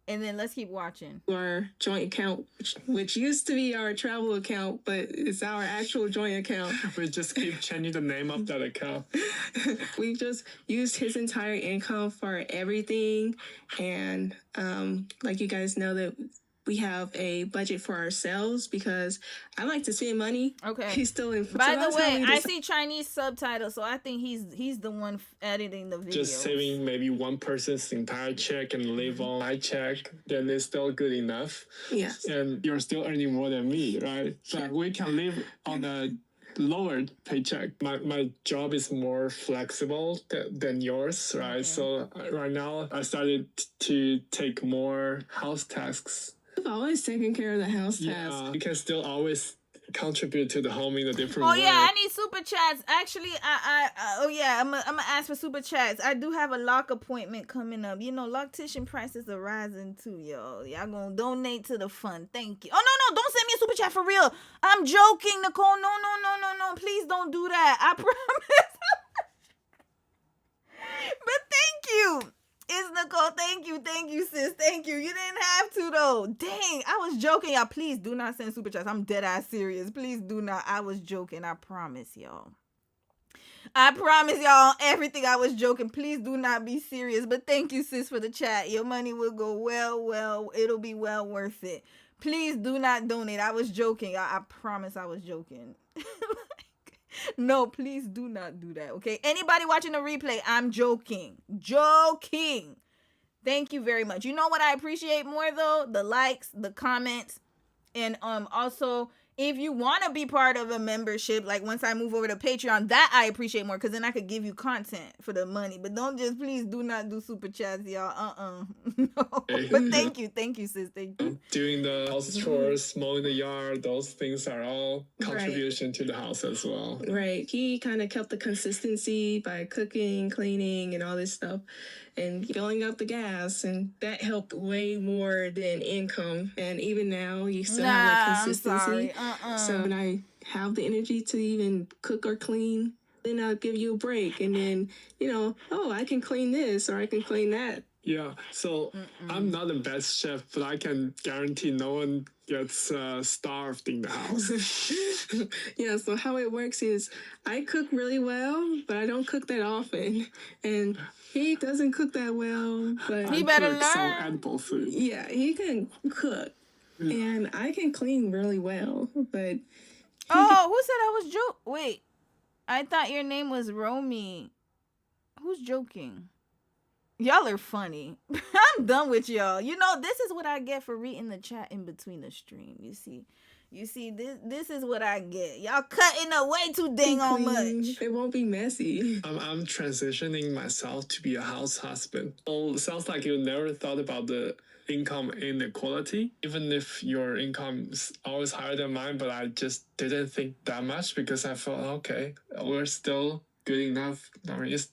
[SPEAKER 1] And then let's keep watching.
[SPEAKER 10] Our joint account, which used to be our travel account, but it's our actual joint account.
[SPEAKER 8] We just keep changing the name of that account.
[SPEAKER 10] We just used his entire income for everything. And like you guys know that we have a budget for ourselves because I like to spend money.
[SPEAKER 1] Okay.
[SPEAKER 10] He's still in.
[SPEAKER 1] By the way, I see Chinese subtitles, so I think he's the one editing the video.
[SPEAKER 8] Just saving maybe one person's entire check and live on my check, then it's still good enough.
[SPEAKER 10] Yes.
[SPEAKER 8] And you're still earning more than me, right? So we can live on a lower paycheck. My job is more flexible than yours, right? Okay. So right now I started to take more house tasks.
[SPEAKER 10] I've always taken care of the house tasks.
[SPEAKER 8] You can still always contribute to the home in a different way.
[SPEAKER 1] Oh yeah, I need super chats. Actually, I'm gonna ask for super chats. I do have a lock appointment coming up. You know, loctician prices are rising too, y'all. Y'all gonna donate to the fund. Thank you. Oh no, don't send me a super chat for real. I'm joking, Nicole. No. Please don't do that. I promise. But thank you. It's Nicole. Thank you, sis. Thank you. You didn't have to though. Dang, I was joking, y'all. Please do not send super chats. I'm dead ass serious. Please do not. I was joking. I promise y'all. Everything I was joking. Please do not be serious. But thank you, sis, for the chat. Your money will go well. It'll be well worth it. Please do not donate. I was joking. I promise I was joking. No, please do not do that, okay? Anybody watching the replay, I'm joking. Thank you very much. You know what I appreciate more, though? The likes, the comments, and also, if you want to be part of a membership, like once I move over to Patreon, that I appreciate more, because then I could give you content for the money. But please do not do super chats, y'all. No. But thank you, sis. Thank you.
[SPEAKER 8] Doing the house chores, mowing the yard, those things are all contribution to the house as well.
[SPEAKER 10] Right. He kind of kept the consistency by cooking, cleaning, and all this stuff, and filling up the gas, and that helped way more than income. And even now, you still have that consistency.
[SPEAKER 1] I'm sorry.
[SPEAKER 10] So when I have the energy to even cook or clean, then I'll give you a break, and then I can clean this or I can clean that.
[SPEAKER 8] Yeah, so I'm not the best chef, but I can guarantee no one gets starved in the house.
[SPEAKER 10] Yeah, so how it works is I cook really well, but I don't cook that often. And he doesn't cook that well, but
[SPEAKER 1] he better learn.
[SPEAKER 8] Some edible food.
[SPEAKER 10] Yeah, he can cook. And I can clean really well, but...
[SPEAKER 1] Oh, who said I was joking? Wait. I thought your name was Romy. Who's joking? Y'all are funny. I'm done with y'all. You know, this is what I get for reading the chat in between the stream. You see, this is what I get. Y'all cutting up way too dang on much.
[SPEAKER 10] It won't be messy.
[SPEAKER 8] I'm transitioning myself to be a house husband. Oh, sounds like you never thought about the income inequality, even if your income is always higher than mine, but I just didn't think that much because I thought, okay, we're still good enough. I mean, it's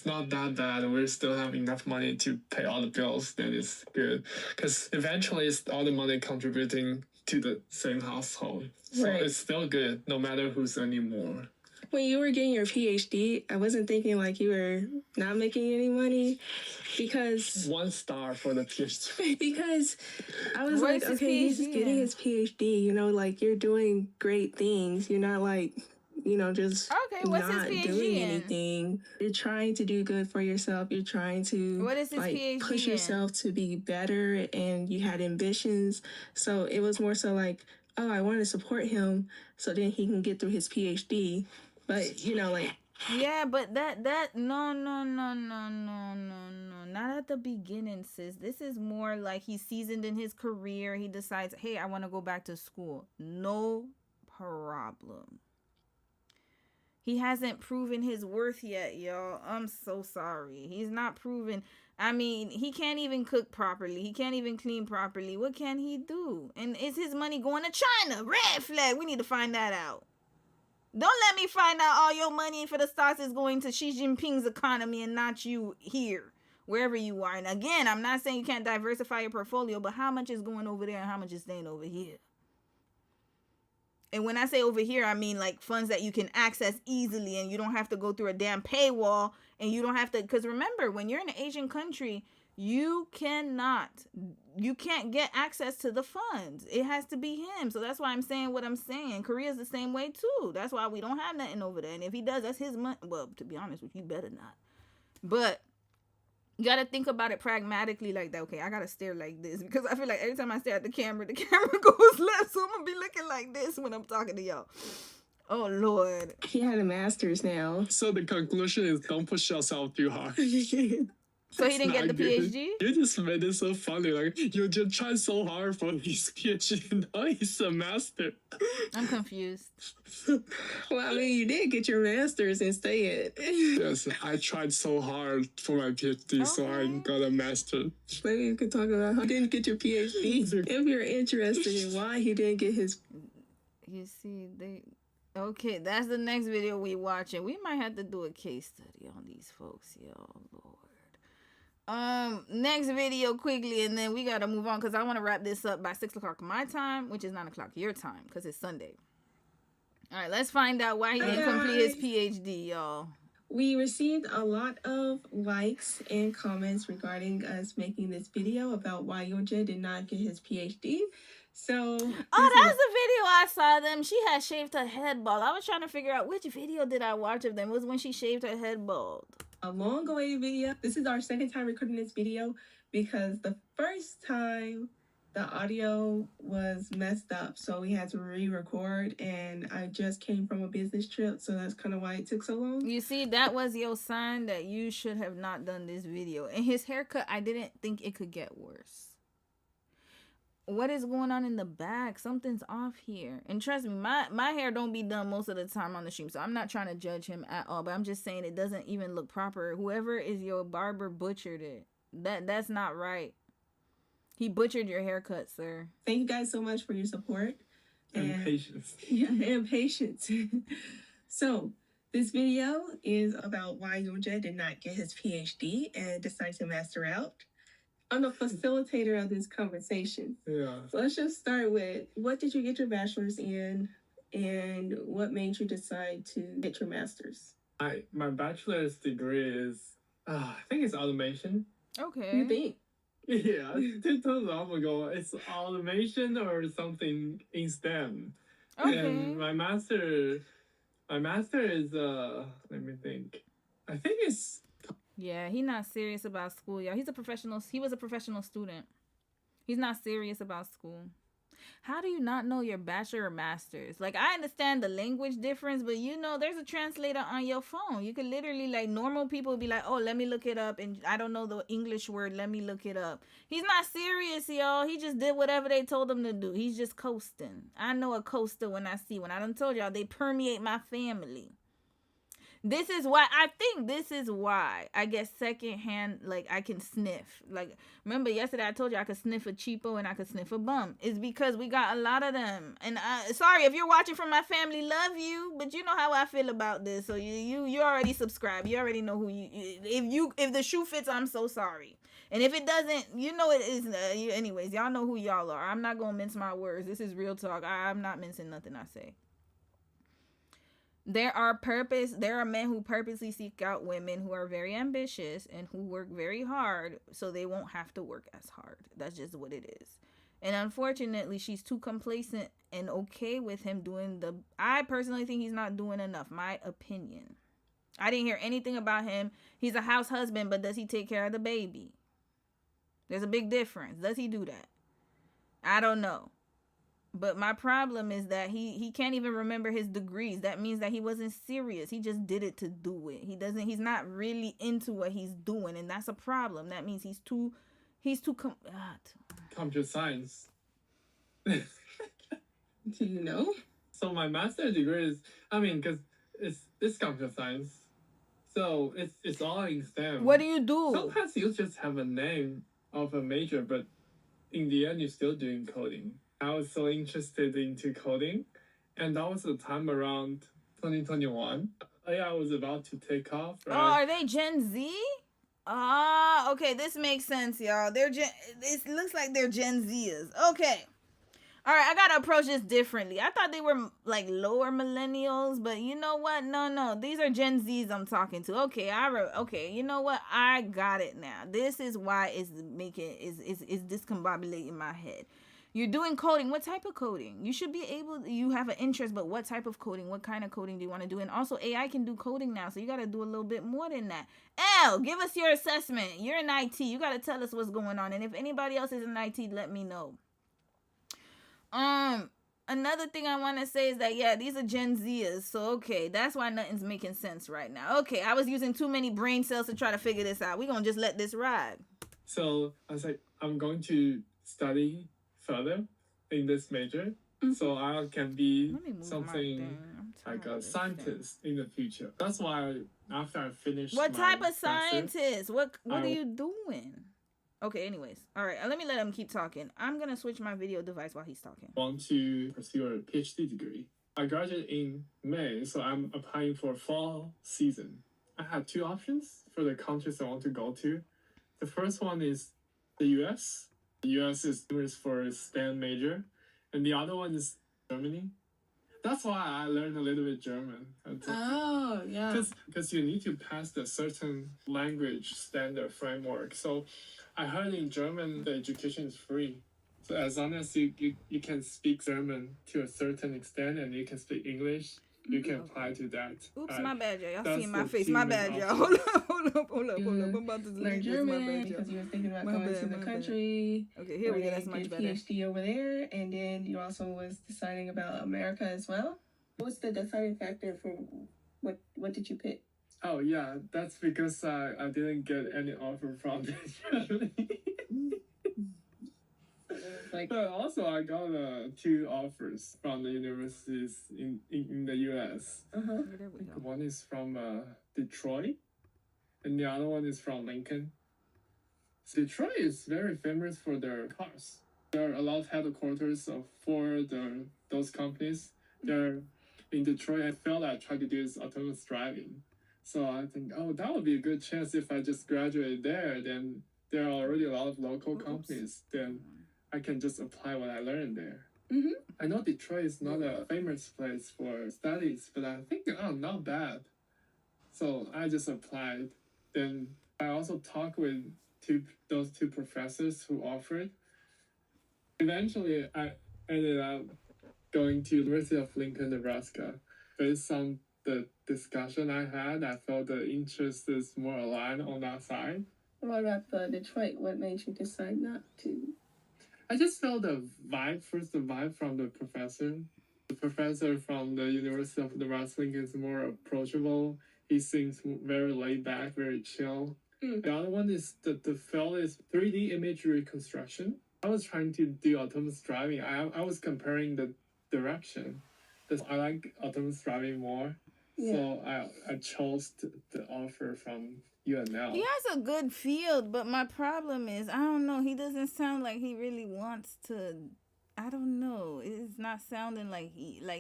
[SPEAKER 8] not that bad. We still have enough money to pay all the bills. Then it's good because eventually it's all the money contributing to the same household. So it's still good no matter who's earning more.
[SPEAKER 10] When you were getting your PhD, I wasn't thinking like you were not making any money because
[SPEAKER 8] 1 star for the PhD.
[SPEAKER 10] Because I was like, okay, he's just getting his PhD, you know, like you're doing great things. You're not like, you know, just
[SPEAKER 1] what's his
[SPEAKER 10] not
[SPEAKER 1] PhD
[SPEAKER 10] doing
[SPEAKER 1] in?
[SPEAKER 10] anything. You're trying to do good for yourself. You're trying to
[SPEAKER 1] what is his PhD
[SPEAKER 10] push
[SPEAKER 1] in?
[SPEAKER 10] yourself to be better, and you had ambitions. So it was more so like, oh, I want to support him so then he can get through his PhD. But you know, like
[SPEAKER 1] yeah, but that no, not at the beginning, sis. This is more like he's seasoned in his career. He decides, hey, I want to go back to school. No problem. He hasn't proven his worth yet, y'all. I'm so sorry. He's not proven. I mean, he can't even cook properly. He can't even clean properly. What can he do? And is his money going to China? Red flag. We need to find that out. Don't let me find out all your money for the stocks is going to Xi Jinping's economy and not you here, wherever you are. And again, I'm not saying you can't diversify your portfolio, but how much is going over there and how much is staying over here? And when I say over here, I mean like funds that you can access easily and you don't have to go through a damn paywall and you don't have to, because remember, when you're in an Asian country, you can't get access to the funds. It has to be him. So that's why I'm saying what I'm saying. Korea's the same way too. That's why we don't have nothing over there. And if he does, that's his money. Well, to be honest with you, better not. But you got to think about it pragmatically like that. Okay, I got to stare like this because I feel like every time I stare at the camera goes left. So I'm going to be looking like this when I'm talking to y'all. Oh, Lord.
[SPEAKER 10] he had a master's now.
[SPEAKER 8] So the conclusion is don't push yourself too hard.
[SPEAKER 1] So he didn't get the PhD?
[SPEAKER 8] You just made it so funny. Like, you just tried so hard for his PhD. Now he's a master.
[SPEAKER 1] I'm confused.
[SPEAKER 10] Well, I mean, you did get your master's and stay it.
[SPEAKER 8] Yes, I tried so hard for my PhD, so I got a master.
[SPEAKER 10] Maybe you could talk about how he didn't get your PhD. If you're interested in why he didn't get his...
[SPEAKER 1] You see, okay, that's the next video we watching. We might have to do a case study on these folks, y'all. Lord. Next video quickly, and then we gotta move on because I want to wrap this up by 6 o'clock my time, which is 9 o'clock your time because it's Sunday. All right, let's find out why he didn't complete his PhD, y'all.
[SPEAKER 10] We received a lot of likes and comments regarding us making this video about why Yonja did not get his PhD. So,
[SPEAKER 1] that's the video I saw them. She had shaved her head bald. I was trying to figure out which video did I watch of them. It was when she shaved her head bald.
[SPEAKER 10] A long awaited video. This is our second time recording this video because the first time the audio was messed up, so we had to re-record, and I just came from a business trip, so that's kind of why it took so long.
[SPEAKER 1] You see, that was your sign that you should have not done this video. And his haircut, I didn't think it could get worse. What is going on in the back? Something's off here. And trust me, my hair don't be done most of the time on the stream, so I'm not trying to judge him at all, but I'm just saying it doesn't even look proper. Whoever is your barber butchered it. That's not right. He butchered your haircut, sir.
[SPEAKER 10] Thank you guys so much for your support.
[SPEAKER 8] And patience.
[SPEAKER 10] Yeah, and patience. So, this video is about why Yonja did not get his PhD and decided to master out. I'm the facilitator of this conversation.
[SPEAKER 8] Yeah.
[SPEAKER 10] So let's just start with, what did you get your bachelor's in, and what made you decide to get your master's?
[SPEAKER 8] My bachelor's degree is, I think it's automation.
[SPEAKER 1] Okay.
[SPEAKER 10] You think?
[SPEAKER 8] Yeah, 2 long ago, it's automation or something in STEM.
[SPEAKER 1] Okay.
[SPEAKER 8] And my master is, let me think. I think it's...
[SPEAKER 1] Yeah, he's not serious about school, y'all. He was a professional student. He's not serious about school. How do you not know your bachelor or master's? Like, I understand the language difference, but you know, there's a translator on your phone. You could literally, like, normal people would be like, oh, let me look it up. And I don't know the English word. Let me look it up. He's not serious, y'all. He just did whatever they told him to do. He's just coasting. I know a coaster when I see one. I done told y'all, they permeate my family. This is why I get secondhand, like, I can sniff. Like, remember yesterday I told you I could sniff a cheapo and I could sniff a bum. It's because we got a lot of them. And sorry if you're watching from my family, love you, but you know how I feel about this. So you already subscribe. You already know who if the shoe fits, I'm so sorry. And if it doesn't, you know it is. Anyways, y'all know who y'all are. I'm not gonna mince my words. This is real talk. I'm not mincing nothing I say. There are men who purposely seek out women who are very ambitious and who work very hard so they won't have to work as hard. That's just what it is. And unfortunately, she's too complacent and okay with him doing I personally think he's not doing enough. My opinion. I didn't hear anything about him. He's a house husband, but does he take care of the baby? There's a big difference. Does he do that? I don't know. But my problem is that he can't even remember his degrees. That means that he wasn't serious. He just did it to do it. He's not really into what he's doing, and that's a problem. That means he's too
[SPEAKER 8] computer science.
[SPEAKER 10] Do you know?
[SPEAKER 8] So my master's degree is, because it's computer science. So it's all in STEM.
[SPEAKER 1] What do you do?
[SPEAKER 8] Sometimes you just have a name of a major, but in the end you're still doing coding. I was so interested into coding, and that was the time around 2021. I was about to take off. Right?
[SPEAKER 1] Oh, are they Gen Z? Okay, this makes sense, y'all. It looks like they're Gen Zers. Okay. All right, I gotta approach this differently. I thought they were like lower millennials, but you know what? No, these are Gen Zs I'm talking to. Okay, okay. You know what? I got it now. This is why it's discombobulating my head. You're doing coding. What type of coding? You should be you have an interest, but what type of coding? What kind of coding do you want to do? And also, AI can do coding now, so you got to do a little bit more than that. Elle, give us your assessment. You're in IT. You got to tell us what's going on. And if anybody else is in IT, let me know. Another thing I want to say is that, yeah, these are Gen Zers. So, okay, that's why nothing's making sense right now. Okay, I was using too many brain cells to try to figure this out. We're going to just let this ride.
[SPEAKER 8] So, I was like, I'm going to study further in this major, so I can be something like a scientist in the future. That's why after I finished
[SPEAKER 1] what type of scientist? What are you doing? Okay, anyways. All right, let me let him keep talking. I'm going to switch my video device while he's talking.
[SPEAKER 8] I want to pursue a PhD degree. I graduated in May, so I'm applying for fall season. I had two options for the countries I want to go to. The first one is the US. The US is famous for its STEM major, and the other one is Germany. That's why I learned a little bit German.
[SPEAKER 10] Oh, yeah.
[SPEAKER 8] Because you need to pass the certain language standard framework. So I heard in German the education is free. So as long as you can speak German to a certain extent and you can speak English, you can apply to that.
[SPEAKER 1] Oops, my bad, y'all. Y'all seeing my face. My bad, y'all. Hold up. I'm about to
[SPEAKER 10] learn German because you were thinking about going to the country.
[SPEAKER 1] Okay, here we go. That's much better.
[SPEAKER 10] PhD over there, and then you also was deciding about America as well. What's the deciding factor for what did you pick?
[SPEAKER 8] Oh yeah, that's because I didn't get any offer from Germany. But also I got two offers from the universities in the US. One is from Detroit, and the other one is from Lincoln. Detroit is very famous for their cars. There are a lot of headquarters for those companies. They're in Detroit. I felt I tried to do this autonomous driving. So I think, that would be a good chance if I just graduate there. Then there are already a lot of local companies. Then I can just apply what I learned there. I know Detroit is not a famous place for studies, but I think, not bad. So I just applied. Then I also talked with those two professors who offered. Eventually, I ended up going to University of Lincoln, Nebraska. Based on the discussion I had, I felt the interest is more aligned on that side.
[SPEAKER 10] What about Detroit? What made you decide not to?
[SPEAKER 8] I just felt the vibe from the professor. The professor from the University of Nebraska is more approachable. He seems very laid back, very chill. The other one is the field is 3D image reconstruction. I was trying to do autonomous driving. I was comparing the direction. I like autonomous driving more.
[SPEAKER 10] Yeah.
[SPEAKER 8] So I chose the offer from UNL.
[SPEAKER 1] He has a good field, but my problem is, I don't know, he doesn't sound like he really wants to. I don't know. It's not sounding like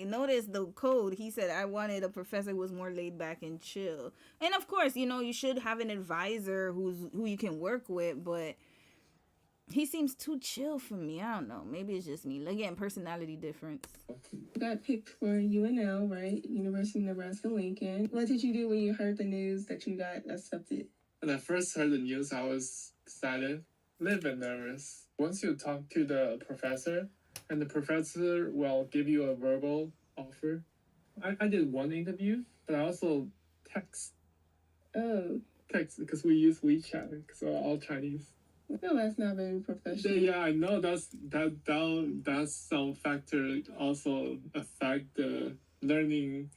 [SPEAKER 1] notice the code. He said, I wanted a professor who was more laid back and chill. And of course, you should have an advisor who you can work with, but he seems too chill for me. I don't know. Maybe it's just me. Again, personality difference.
[SPEAKER 10] You got picked for UNL, right? University of Nebraska-Lincoln. What did you do when you heard the news that you got accepted?
[SPEAKER 8] When I first heard the news, I was excited, a little bit nervous. Once you talk to the professor, and the professor will give you a verbal offer. I did one interview, but I also text.
[SPEAKER 10] Oh.
[SPEAKER 8] Text, because we use WeChat, because we're all Chinese.
[SPEAKER 10] No, that's not very professional.
[SPEAKER 8] Yeah, I know that's some factor also affect the learning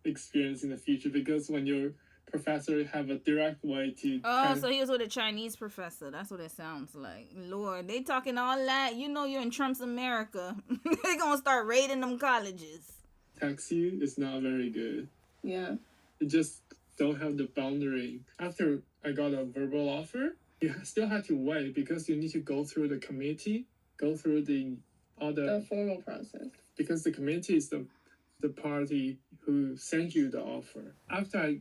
[SPEAKER 8] experience in the future, because when your professor have a direct way to
[SPEAKER 1] so he was with a Chinese professor. That's what it sounds like. Lord, they talking all that. You're in Trump's America. They gonna start raiding them colleges.
[SPEAKER 8] Text you is not very good.
[SPEAKER 10] Yeah.
[SPEAKER 8] You just don't have the boundary. After I got a verbal offer, you still have to wait because you need to go through the committee, go through the
[SPEAKER 10] formal process.
[SPEAKER 8] Because the committee is the party who sent you the offer. After I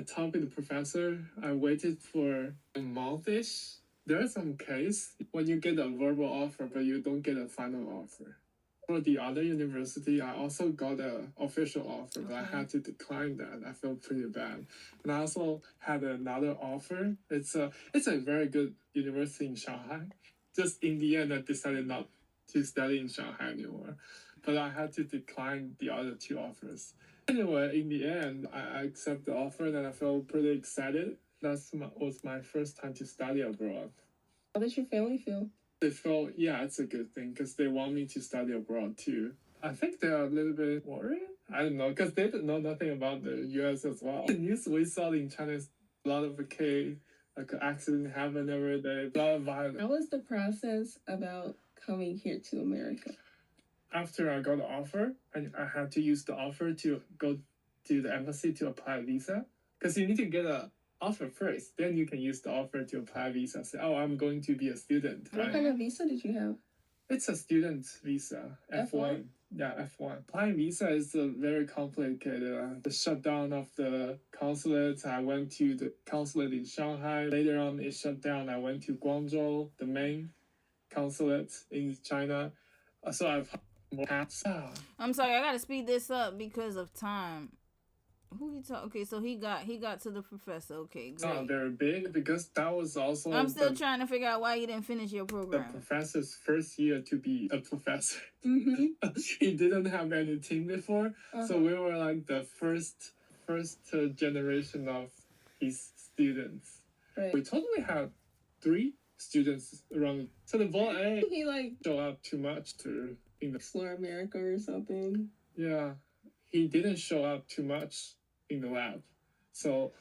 [SPEAKER 8] talked with the professor, I waited for a month-ish. There are some cases when you get a verbal offer, but you don't get a final offer. For the other university, I also got an official offer, but I had to decline that. I felt pretty bad. And I also had another offer. It's a very good university in Shanghai. Just in the end, I decided not to study in Shanghai anymore. But I had to decline the other two offers. Anyway, in the end, I accepted the offer and I felt pretty excited. That was my first time to study abroad.
[SPEAKER 10] How did your family feel?
[SPEAKER 8] They felt, yeah, it's a good thing because they want me to study abroad too. I think they're a little bit worried. I don't know, because they don't know nothing about the US as well. The news we saw in China is a lot of accident happen every day, a lot of violence.
[SPEAKER 10] How was the process about coming here to America?
[SPEAKER 8] After I got the offer, I had to use the offer to go to the embassy to apply a visa. Because you need to get an offer first. Then you can use the offer to apply a visa. Say, I'm going to be a student.
[SPEAKER 10] What kind of visa did you have?
[SPEAKER 8] It's a student visa, F1. Yeah, F1. Applying visa is very complicated. The shutdown of the consulate, I went to the consulate in Shanghai. Later on, it shut down. I went to Guangzhou, the main consulate in China. So I've
[SPEAKER 1] I'm sorry, I gotta speed this up because of time. Who you talk? Okay, so he got to the professor. Okay, great.
[SPEAKER 8] Not very big because that was also.
[SPEAKER 1] I'm still trying to figure out why you didn't finish your program.
[SPEAKER 8] The professor's first year to be a professor.
[SPEAKER 10] Mm-hmm.
[SPEAKER 8] He didn't have any team before, so we were like the first generation of his students.
[SPEAKER 10] Right.
[SPEAKER 8] We totally had 3 students around. So the ball A,
[SPEAKER 10] he
[SPEAKER 8] show up too much to
[SPEAKER 10] explore America or something.
[SPEAKER 8] Yeah, he didn't show up too much in the lab, so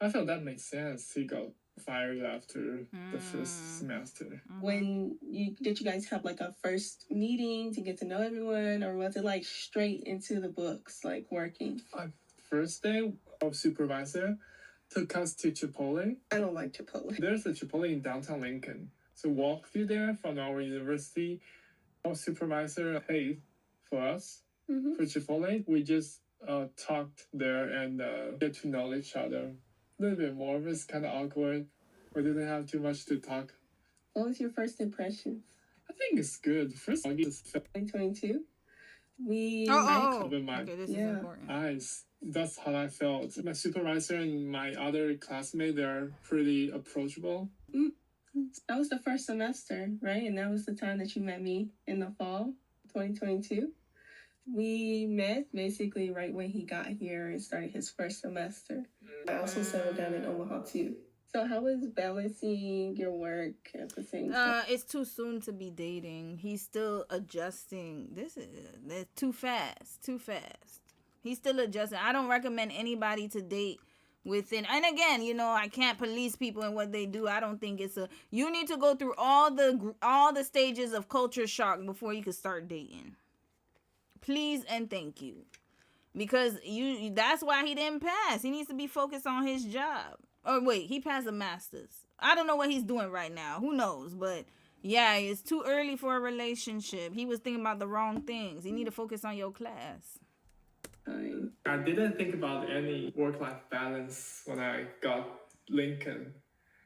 [SPEAKER 8] I felt that made sense. He got fired after the first semester.
[SPEAKER 10] Did you guys have like a first meeting to get to know everyone, or was it like straight into the books, like working?
[SPEAKER 8] First day, our supervisor took us to Chipotle.
[SPEAKER 10] I don't like Chipotle.
[SPEAKER 8] There's a Chipotle in downtown Lincoln. So walk through there from our university. Our supervisor paid for us for Chipotle. We just talked there and get to know each other a little bit more. It was kind of awkward. We didn't have too much to talk.
[SPEAKER 10] What was your first impression?
[SPEAKER 8] I think it's good. First,
[SPEAKER 10] 2022.
[SPEAKER 1] Okay, this is important.
[SPEAKER 8] Eyes. That's how I felt. My supervisor and my other classmates, they're pretty approachable.
[SPEAKER 10] That was the first semester, right? And that was the time that you met me in the fall, 2022. We met basically right when he got here and started his first semester. I also settled down in Omaha too. So how is balancing your work at the same time?
[SPEAKER 1] It's too soon to be dating. He's still adjusting. That's too fast. Too fast. He's still adjusting. I don't recommend anybody to date within. And again, I can't police people and what they do. I don't think it's you need to go through all the stages of culture shock before you can start dating. Please and thank you. Because that's why he didn't pass. He needs to be focused on his job. Oh, wait, he passed a master's. I don't know what he's doing right now. Who knows? But yeah, it's too early for a relationship. He was thinking about the wrong things. You need to focus on your class.
[SPEAKER 8] I didn't think about any work-life balance when I got Lincoln.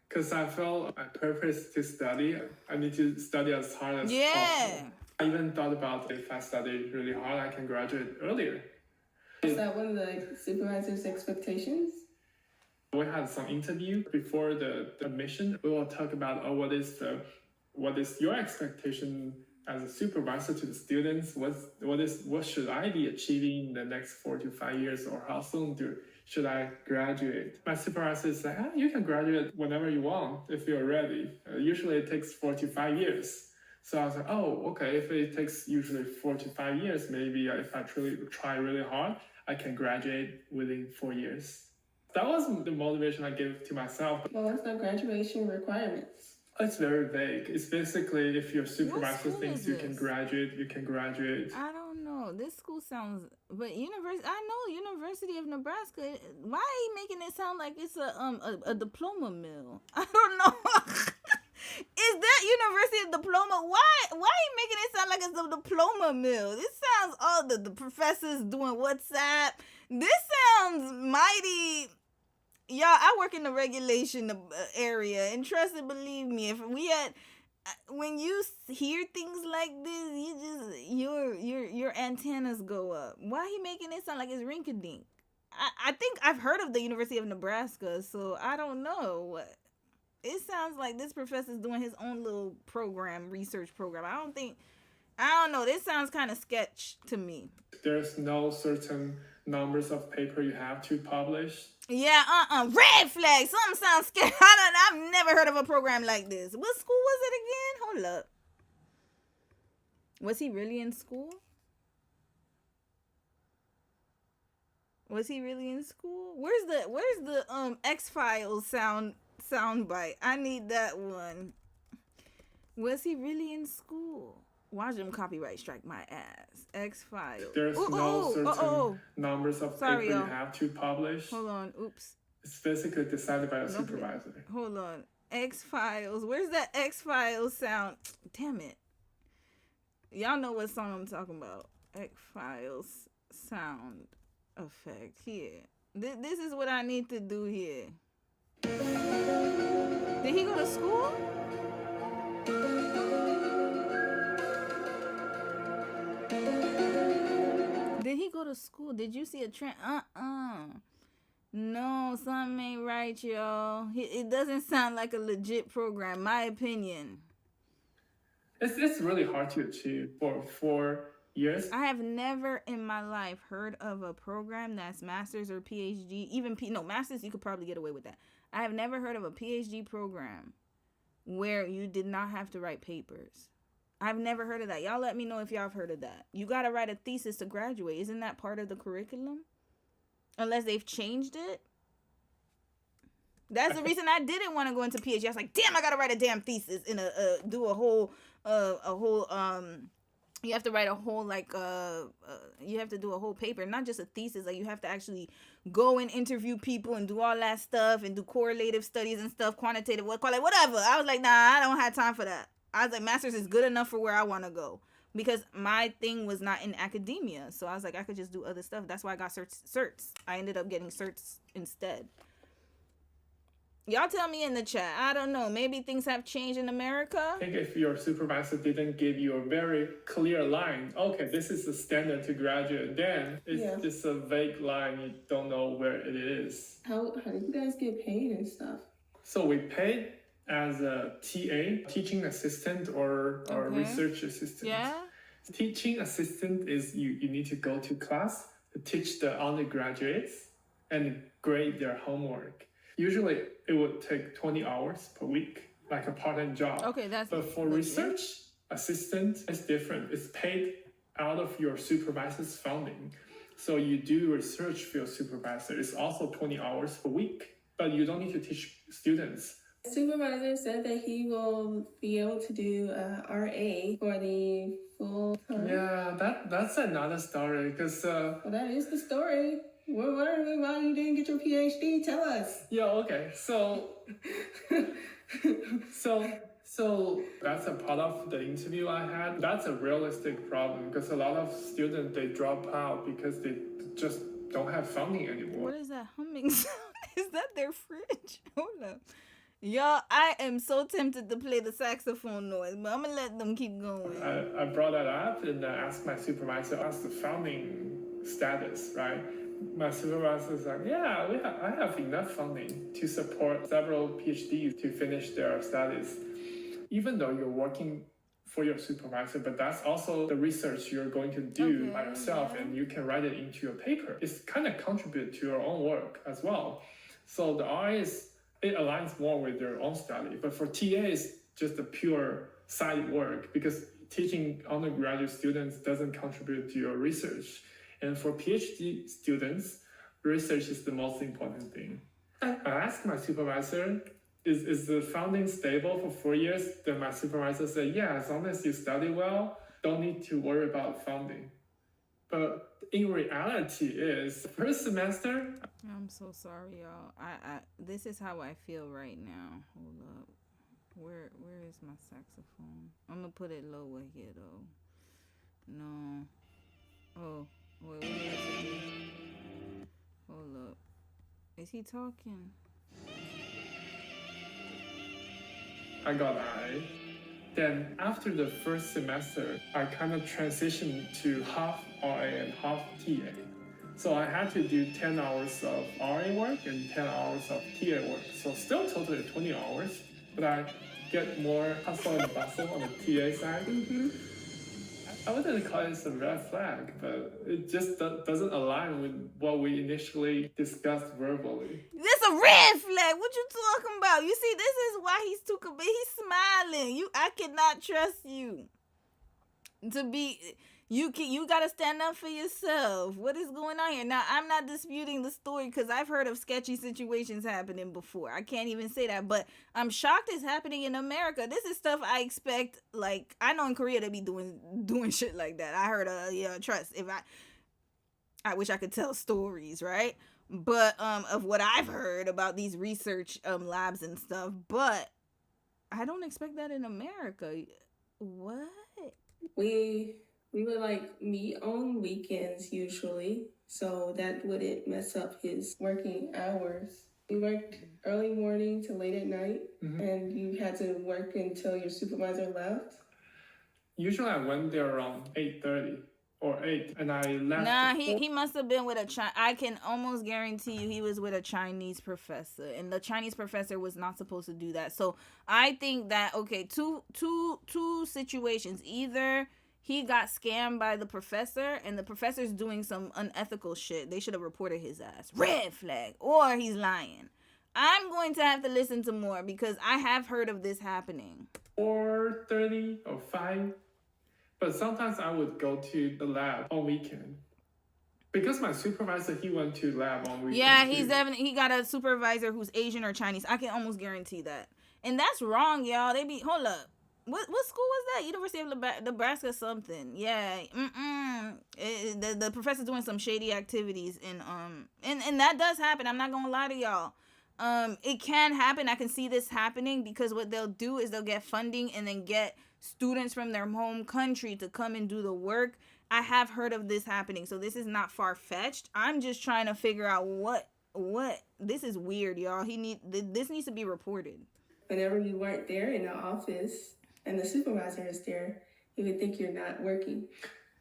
[SPEAKER 8] Because I felt my purpose to study. I need to study as hard as possible. I even thought about if I study really hard, I can graduate earlier.
[SPEAKER 10] Is that one of the supervisor's expectations?
[SPEAKER 8] We had some interview before the admission. We will talk about what is your expectation as a supervisor to the students? What should I be achieving in the next 4 to 5 years, or how soon should I graduate? My supervisor is like, you can graduate whenever you want if you're ready. Usually it takes 4 to 5 years. So I was like, okay, if it takes usually 4 to 5 years, maybe if I try really hard, I can graduate within 4 years. That was the motivation I gave to myself.
[SPEAKER 10] Well, what's the graduation requirements?
[SPEAKER 8] It's very vague. It's basically if your supervisor thinks you can graduate, you can graduate.
[SPEAKER 1] I don't know. This school sounds, but I know University of Nebraska. Why are you making it sound like it's a diploma mill? I don't know. Is that University of Diploma? Why are you making it sound like it's a diploma mill? This sounds the professors doing WhatsApp. This sounds mighty. Y'all, I work in the regulation area, and trust and believe me, when you hear things like this, your antennas go up. Why he making it sound like it's rinky-dink? I think I've heard of the University of Nebraska, so I don't know. It sounds like this professor's doing his own little research program. I don't know. This sounds kind of sketch to me.
[SPEAKER 8] There's no certain numbers of paper you have to publish.
[SPEAKER 1] Yeah, red flag. Something sounds scary. I've never heard of a program like this. What school was it again? Hold up. Was he really in school? Was he really in school? Where's the X-Files sound bite? I need that one. Was he really in school? Watch them copyright strike my ass. X-Files.
[SPEAKER 8] There's no certain numbers of paper you have to publish.
[SPEAKER 1] Hold on. Oops.
[SPEAKER 8] It's basically decided by the supervisor.
[SPEAKER 1] Hold on. X-Files. Where's that X-Files sound? Damn it. Y'all know what song I'm talking about. X-Files sound effect. Here. This is what I need to do here. Did he go to school? Did he go to school? Did you see a trend? No, something ain't right, y'all. It doesn't sound like a legit program, my opinion.
[SPEAKER 8] It's really hard to achieve for 4 years.
[SPEAKER 1] I have never in my life heard of a program that's master's or PhD. Even master's, you could probably get away with that. I have never heard of a PhD program where you did not have to write papers. I've never heard of that. Y'all let me know if y'all have heard of that. You got to write a thesis to graduate. Isn't that part of the curriculum? Unless they've changed it. That's the reason I didn't want to go into PhD. I was like, damn, I got to write a damn thesis and do a whole you have to write a whole you have to do a whole paper, not just a thesis. Like you have to actually go and interview people and do all that stuff and do correlative studies and stuff, quantitative, whatever. I was like, nah, I don't have time for that. I was like, master's is good enough for where I want to go because my thing was not in academia. So I was like, I could just do other stuff. That's why I got certs. I ended up getting certs instead. Y'all tell me in the chat. I don't know. Maybe things have changed in America.
[SPEAKER 8] I think if your supervisor didn't give you a very clear line, okay, this is the standard to graduate, then it's just a vague line. You don't know where it is.
[SPEAKER 10] How do you guys get paid and stuff?
[SPEAKER 8] So we pay as a TA, teaching assistant or research assistant.
[SPEAKER 1] Yeah.
[SPEAKER 8] Teaching assistant is you need to go to class to teach the undergraduates and grade their homework. Usually it would take 20 hours per week, like a part-time job.
[SPEAKER 1] Okay, that's
[SPEAKER 8] But for
[SPEAKER 1] legit.
[SPEAKER 8] research assistant, it's different. It's paid out of your supervisor's funding. So you do research for your supervisor. It's also 20 hours per week, but you don't need to teach students.
[SPEAKER 10] Supervisor said that he will be able to do RA for the full time.
[SPEAKER 8] Yeah, that's another story because.
[SPEAKER 10] Well, that is the story. We're wondering why you didn't get your PhD. Tell us.
[SPEAKER 8] Yeah, okay. So that's a part of the interview I had. That's a realistic problem because a lot of students, they drop out because they just don't have funding anymore.
[SPEAKER 1] What is that humming sound? Is that their fridge? Hold up. Y'all, I am so tempted to play the saxophone noise, but I'm gonna let them keep going.
[SPEAKER 8] I brought that up and I asked my supervisor, what's the funding status, right? My supervisor is like, yeah, I have enough funding to support several PhDs to finish their studies. Even though you're working for your supervisor, but that's also the research you're going to do by yourself, and you can write it into your paper. It's kind of contribute to your own work as well. So the RA it aligns more with your own study, but for TA, it's just a pure side work because teaching undergraduate students doesn't contribute to your research. And for PhD students, research is the most important thing. I asked my supervisor, is the funding stable for 4 years? Then my supervisor said, yeah, as long as you study well, don't need to worry about funding. But in reality is, first semester...
[SPEAKER 1] I'm so sorry, y'all. I this is how I feel right now. Hold up. Where is my saxophone? I'm gonna put it lower here, though. No. Oh, wait, what did I say? Hold up. Is he talking?
[SPEAKER 8] I got I. Then after the first semester, I kind of transitioned to half RA and half TA. So I had to do 10 hours of RA work and 10 hours of TA work. So still totally 20 hours, but I get more hustle and bustle on the TA side. I wouldn't call it a red flag, but it just doesn't align with what we initially discussed verbally.
[SPEAKER 1] This a red flag. What you talking about? You see, this is why he's too big. He's smiling. I cannot trust you. You gotta stand up for yourself. What is going on here? Now, I'm not disputing the story because I've heard of sketchy situations happening before. I can't even say that, but I'm shocked it's happening in America. This is stuff I expect. Like, I know in Korea they be doing shit like that. I heard trust. I wish I could tell stories, right? But of what I've heard about these research labs and stuff, but I don't expect that in America. What?
[SPEAKER 10] We would like meet on weekends usually, so that wouldn't mess up his working hours. We worked early morning to late at night, and you had to work until your supervisor left.
[SPEAKER 8] Usually I went there around 8:30 or 8, and I left.
[SPEAKER 1] Nah, he must have been with I can almost guarantee you he was with a Chinese professor, and the Chinese professor was not supposed to do that. So I think that, okay, two situations. Either he got scammed by the professor, and the professor's doing some unethical shit. They should have reported his ass. Red flag. Or he's lying. I'm going to have to listen to more because I have heard of this happening.
[SPEAKER 8] 4:30 or 5. But sometimes I would go to the lab on weekend. Because my supervisor, he went to lab on weekend.
[SPEAKER 1] Yeah, he got a supervisor who's Asian or Chinese. I can almost guarantee that. And that's wrong, y'all. Hold up. What school was that? University of Nebraska something. Yeah. The professor's doing some shady activities and that does happen. I'm not gonna lie to y'all. It can happen. I can see this happening because what they'll do is they'll get funding and then get students from their home country to come and do the work. I have heard of this happening, so this is not far-fetched. I'm just trying to figure out what this is weird, y'all. This needs to be reported.
[SPEAKER 10] Whenever you weren't there in the office and the supervisor is there, he would think you're not working.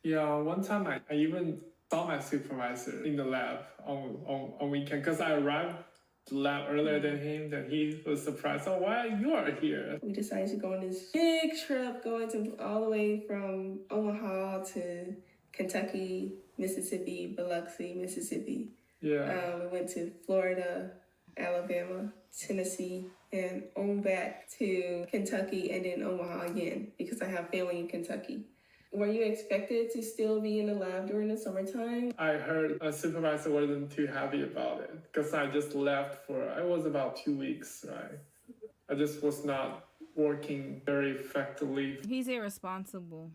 [SPEAKER 8] Yeah, one time I even saw my supervisor in the lab on weekend because I arrived to the lab earlier than him. That he was surprised. Oh, why you are here?
[SPEAKER 10] We decided to go on this big trip, going to all the way from Omaha to Kentucky, Mississippi, Biloxi, Mississippi.
[SPEAKER 8] Yeah.
[SPEAKER 10] We went to Florida, Alabama, Tennessee, and on back to Kentucky and then Omaha again because I have family in Kentucky. Were you expected to still be in the lab during the summertime?
[SPEAKER 8] I heard a supervisor wasn't too happy about it because I just left it was about 2 weeks, right? I just was not working very effectively.
[SPEAKER 1] He's irresponsible.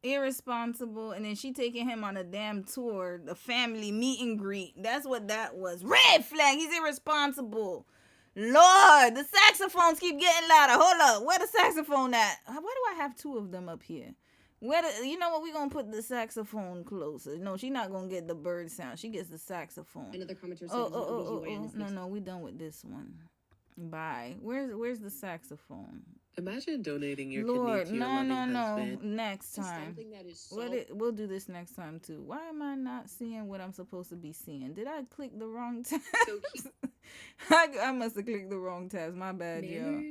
[SPEAKER 1] And then she taking him on a damn tour, the family meet and greet. That's what that was. Red flag. He's irresponsible. Lord, the saxophones keep getting louder. Hold up. Where the saxophone at? Why do I have two of them up here? You know what? We're going to put the saxophone closer. No, she's not going to get the bird sound. She gets the saxophone.
[SPEAKER 9] Another commenter said
[SPEAKER 1] No, we done with this one. Bye. Where's the saxophone?
[SPEAKER 11] Imagine donating your
[SPEAKER 1] Lord,
[SPEAKER 11] kidney to your loving
[SPEAKER 1] no.
[SPEAKER 11] husband.
[SPEAKER 1] Next time. We'll do this next time too. Why am I not seeing what I'm supposed to be seeing? Did I click the wrong tab? I must have clicked the wrong tabs. My bad, y'all.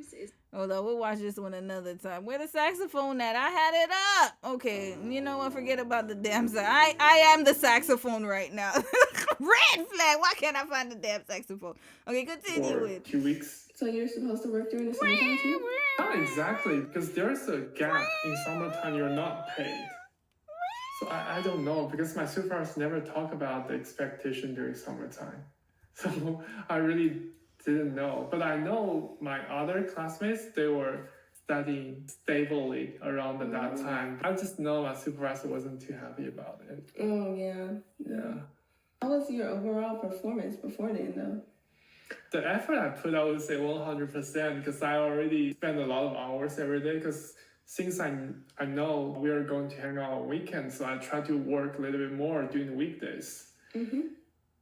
[SPEAKER 1] Hold on, we'll watch this one another time. Where the saxophone at? I had it up. Okay, you know what? Forget about the damn sax. I am the saxophone right now. Red flag. Why can't I find the damn saxophone? Okay, continue with
[SPEAKER 8] 2 weeks.
[SPEAKER 10] So you're supposed to work during the summertime too?
[SPEAKER 8] Not exactly, because there's a gap in summertime you're not paid. So I don't know, because my supervisors never talk about the expectation during summertime. So I really didn't know. But I know my other classmates, they were studying stably around that time. I just know my supervisor wasn't too happy about it.
[SPEAKER 10] Oh, yeah. How was your overall performance before then, though?
[SPEAKER 8] The effort I put, I would say 100% because I already spend a lot of hours every day because since I know we are going to hang out on weekends, so I try to work a little bit more during the weekdays. Mm-hmm.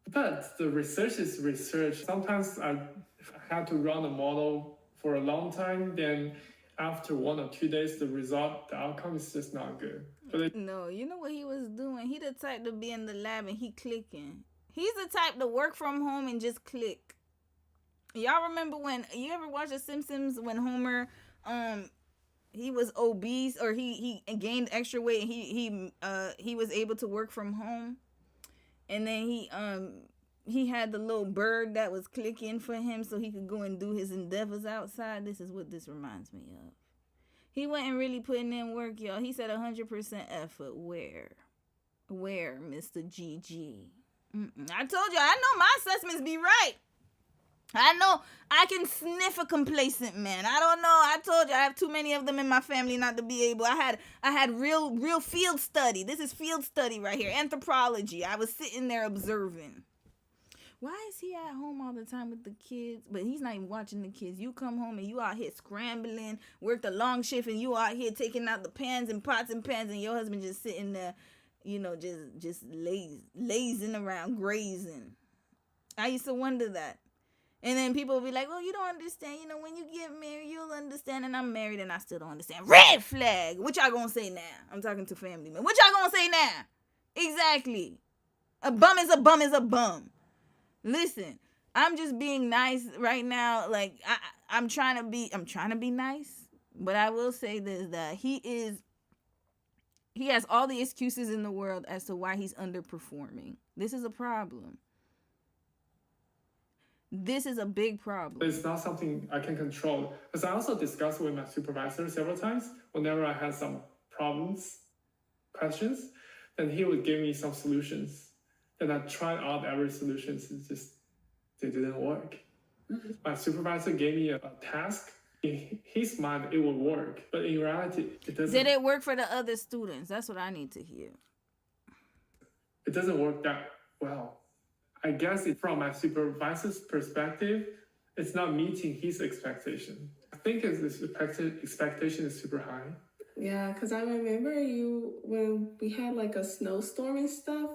[SPEAKER 8] But the research is research. Sometimes I had to run a model for a long time, then after 1 or 2 days, the outcome is just not good.
[SPEAKER 1] No, you know what he was doing? He the type to be in the lab and he clicking. He's the type to work from home and just click. Y'all remember when you ever watch The Simpsons when Homer he was obese or he gained extra weight and he was able to work from home, and then he had the little bird that was clicking for him so he could go and do his endeavors outside. This is what this reminds me of. He wasn't really putting in work, y'all. He said 100% effort. Where, Mr. GG? I told you, I know my assessments be right. I know I can sniff a complacent man. I don't know. I told you I have too many of them in my family not to be able. I had real field study. This is field study right here. Anthropology. I was sitting there observing. Why is he at home all the time with the kids? But he's not even watching the kids. You come home and you out here scrambling, worked a long shift, and you out here taking out the pans and pots and pans, and your husband just sitting there, just lazing around, grazing. I used to wonder that. And then people will be like, well, you don't understand. When you get married, you'll understand. And I'm married and I still don't understand. Red flag. What y'all gonna say now? I'm talking to family men. What y'all gonna say now? Exactly. A bum is a bum is a bum. Listen, I'm just being nice right now. Like, I'm trying to be nice. But I will say this, that he has all the excuses in the world as to why he's underperforming. This is a problem. This is a big problem.
[SPEAKER 8] It's not something I can control. Because I also discussed with my supervisor several times. Whenever I had some questions, then he would give me some solutions. And I tried out every solution. They didn't work. Mm-hmm. My supervisor gave me a task. In his mind, it would work. But in reality, it doesn't.
[SPEAKER 1] Did it work for the other students? That's what I need to hear.
[SPEAKER 8] It doesn't work that well. I guess from my supervisor's perspective, it's not meeting his expectation. I think his expectation is super high.
[SPEAKER 10] Yeah, because I remember when we had like a snowstorm and stuff,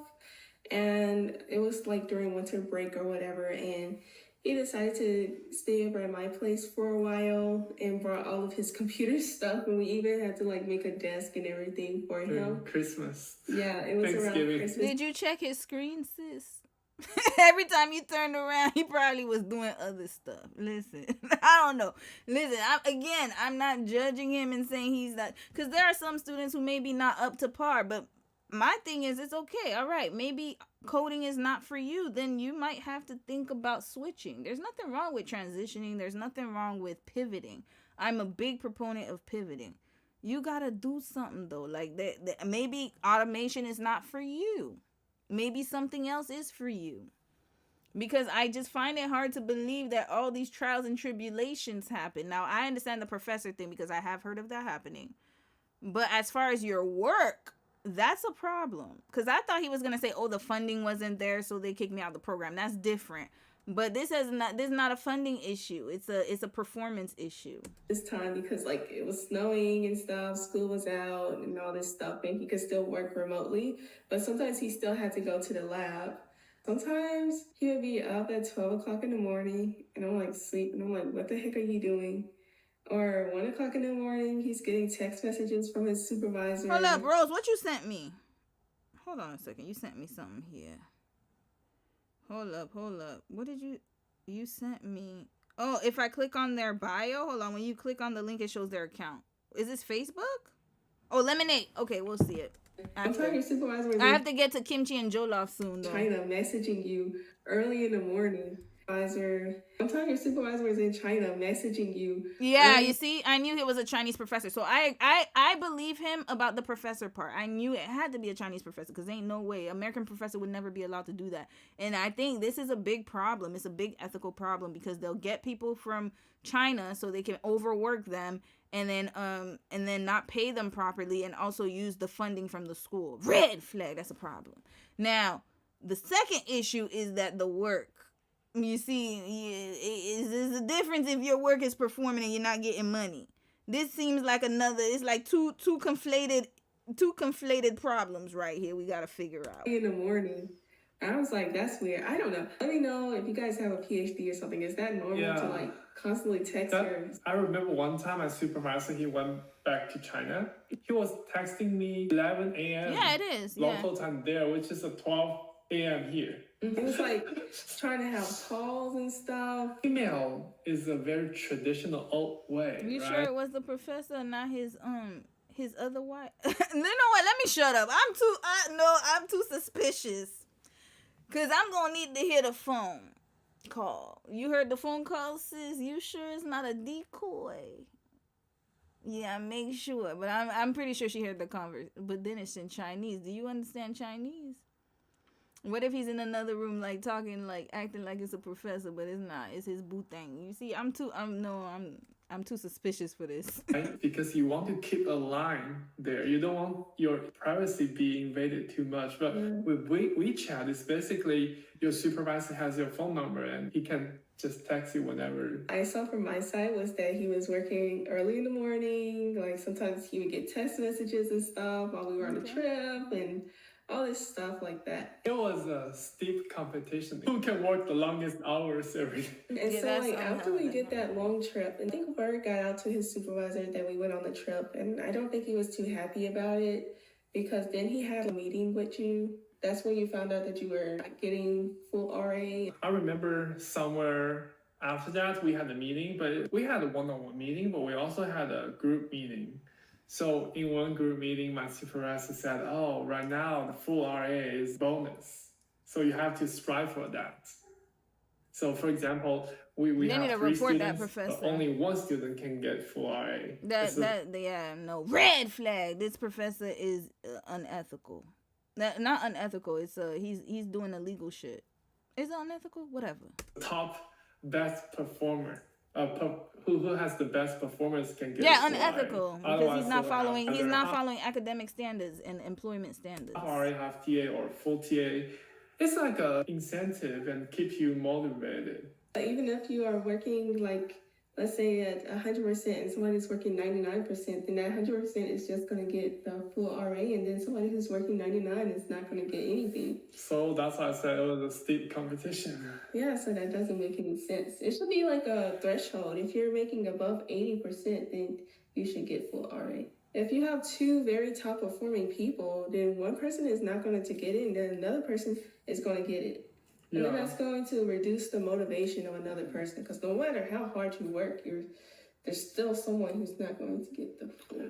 [SPEAKER 10] and it was like during winter break or whatever, and he decided to stay over at my place for a while and brought all of his computer stuff, and we even had to like make a desk and everything for him.
[SPEAKER 8] Christmas.
[SPEAKER 10] Yeah, it was around Christmas.
[SPEAKER 1] Did you check his screen, sis? Every time you turned around, he probably was doing other stuff. Listen, I don't know. Listen, I'm not judging him and saying he's not, because there are some students who may be not up to par, but my thing is, it's okay. All right, maybe coding is not for you. Then you might have to think about switching. There's nothing wrong with transitioning. There's nothing wrong with pivoting. I'm a big proponent of pivoting. You gotta do something though. Like maybe automation is not for you. Maybe something else is for you. Because I just find it hard to believe that all these trials and tribulations happen. Now, I understand the professor thing because I have heard of that happening. But as far as your work, that's a problem. Because I thought he was going to say, oh, the funding wasn't there, so they kicked me out of the program. That's different. But this is not a funding issue. It's a performance issue.
[SPEAKER 10] This time because like it was snowing and stuff, school was out and all this stuff, and he could still work remotely. But sometimes he still had to go to the lab. Sometimes he would be up at 12 o'clock in the morning and I'm like sleep and I'm like, what the heck are you doing? Or 1 o'clock in the morning, he's getting text messages from his supervisor.
[SPEAKER 1] Hold up, Rose, what you sent me? Hold on a second. You sent me something here. Hold up. What did you sent me? Oh, if I click on their bio, hold on. When you click on the link, it shows their account. Is this Facebook? Oh, Lemonade. Okay, we'll see it.
[SPEAKER 10] I'm telling your supervisor.
[SPEAKER 1] I have to get to Kimchi and Jollof soon, though.
[SPEAKER 10] China messaging you early in the morning. I'm telling your supervisor was in China messaging you.
[SPEAKER 1] Yeah, you see, I knew he was a Chinese professor, so I believe him about the professor part. I knew it had to be a Chinese professor because ain't no way American professor would never be allowed to do that. And I think this is a big problem. It's a big ethical problem because they'll get people from China so they can overwork them and then not pay them properly and also use the funding from the school. Red flag. That's a problem. Now, the second issue is that the work. You see, it's a difference if your work is performing and you're not getting money. This seems like it's like two conflated problems right here we got to figure out.
[SPEAKER 10] In the morning, I was like, that's weird. I don't know. Let me know if you guys have a PhD or something. Is that normal to like constantly text her?
[SPEAKER 8] I remember one time my supervisor, he went back to China. He was texting me 11 a.m.
[SPEAKER 1] Yeah, it is.
[SPEAKER 8] Local time there, which is 12 a.m. here.
[SPEAKER 10] It was like trying to have calls and stuff.
[SPEAKER 8] Email is a very traditional old way.
[SPEAKER 1] You
[SPEAKER 8] right?
[SPEAKER 1] sure it was the professor, not his other wife? You know what? Let me shut up. I'm too suspicious. Cause I'm gonna need to hear the phone call. You heard the phone call, sis? You sure it's not a decoy? Yeah, make sure. But I'm pretty sure she heard the converse. But then it's in Chinese. Do you understand Chinese? What if he's in another room, like talking, like acting like it's a professor, but it's not. It's his boo thing. You see, I'm too suspicious for this.
[SPEAKER 8] Right? Because you want to keep a line there. You don't want your privacy being invaded too much. But with WeChat, it's basically your supervisor has your phone number and he can just text you whenever.
[SPEAKER 10] I saw from my side was that he was working early in the morning. Like sometimes he would get text messages and stuff while we were on the trip and all this stuff like that.
[SPEAKER 8] It was a steep competition. Who can work the longest hours every day?
[SPEAKER 10] And so like after we did that long trip, I think word got out to his supervisor that we went on the trip, and I don't think he was too happy about it because then he had a meeting with you. That's when you found out that you were not getting full RA.
[SPEAKER 8] I remember somewhere after that we had a meeting, but we had a one-on-one meeting, but we also had a group meeting. So in one group meeting, my supervisor said, oh, right now the full RA is bonus. So you have to strive for that. So for example, we have 3 students, but only one student can get full RA.
[SPEAKER 1] Red flag. This professor is unethical. Not unethical. It's he's doing illegal shit. Is it unethical? Whatever.
[SPEAKER 8] Top best performer. Who has the best performance can get
[SPEAKER 1] unethical because he's not following academic standards and employment standards.
[SPEAKER 8] RA, half TA or full TA, it's like a incentive and keep you motivated.
[SPEAKER 10] Even if you are working like let's say at 100% and somebody's working 99%, then that 100% is just going to get the full RA, and then somebody who's working 99 is not going to get anything.
[SPEAKER 8] So that's why I said it was a steep competition.
[SPEAKER 10] Yeah, so that doesn't make any sense. It should be like a threshold. If you're making above 80%, then you should get full RA. If you have 2 very top performing people, then one person is not going to get it, and then another person is going to get it. And then that's going to reduce the motivation of another person, because no matter how hard you work, there's still someone who's not going to get the full.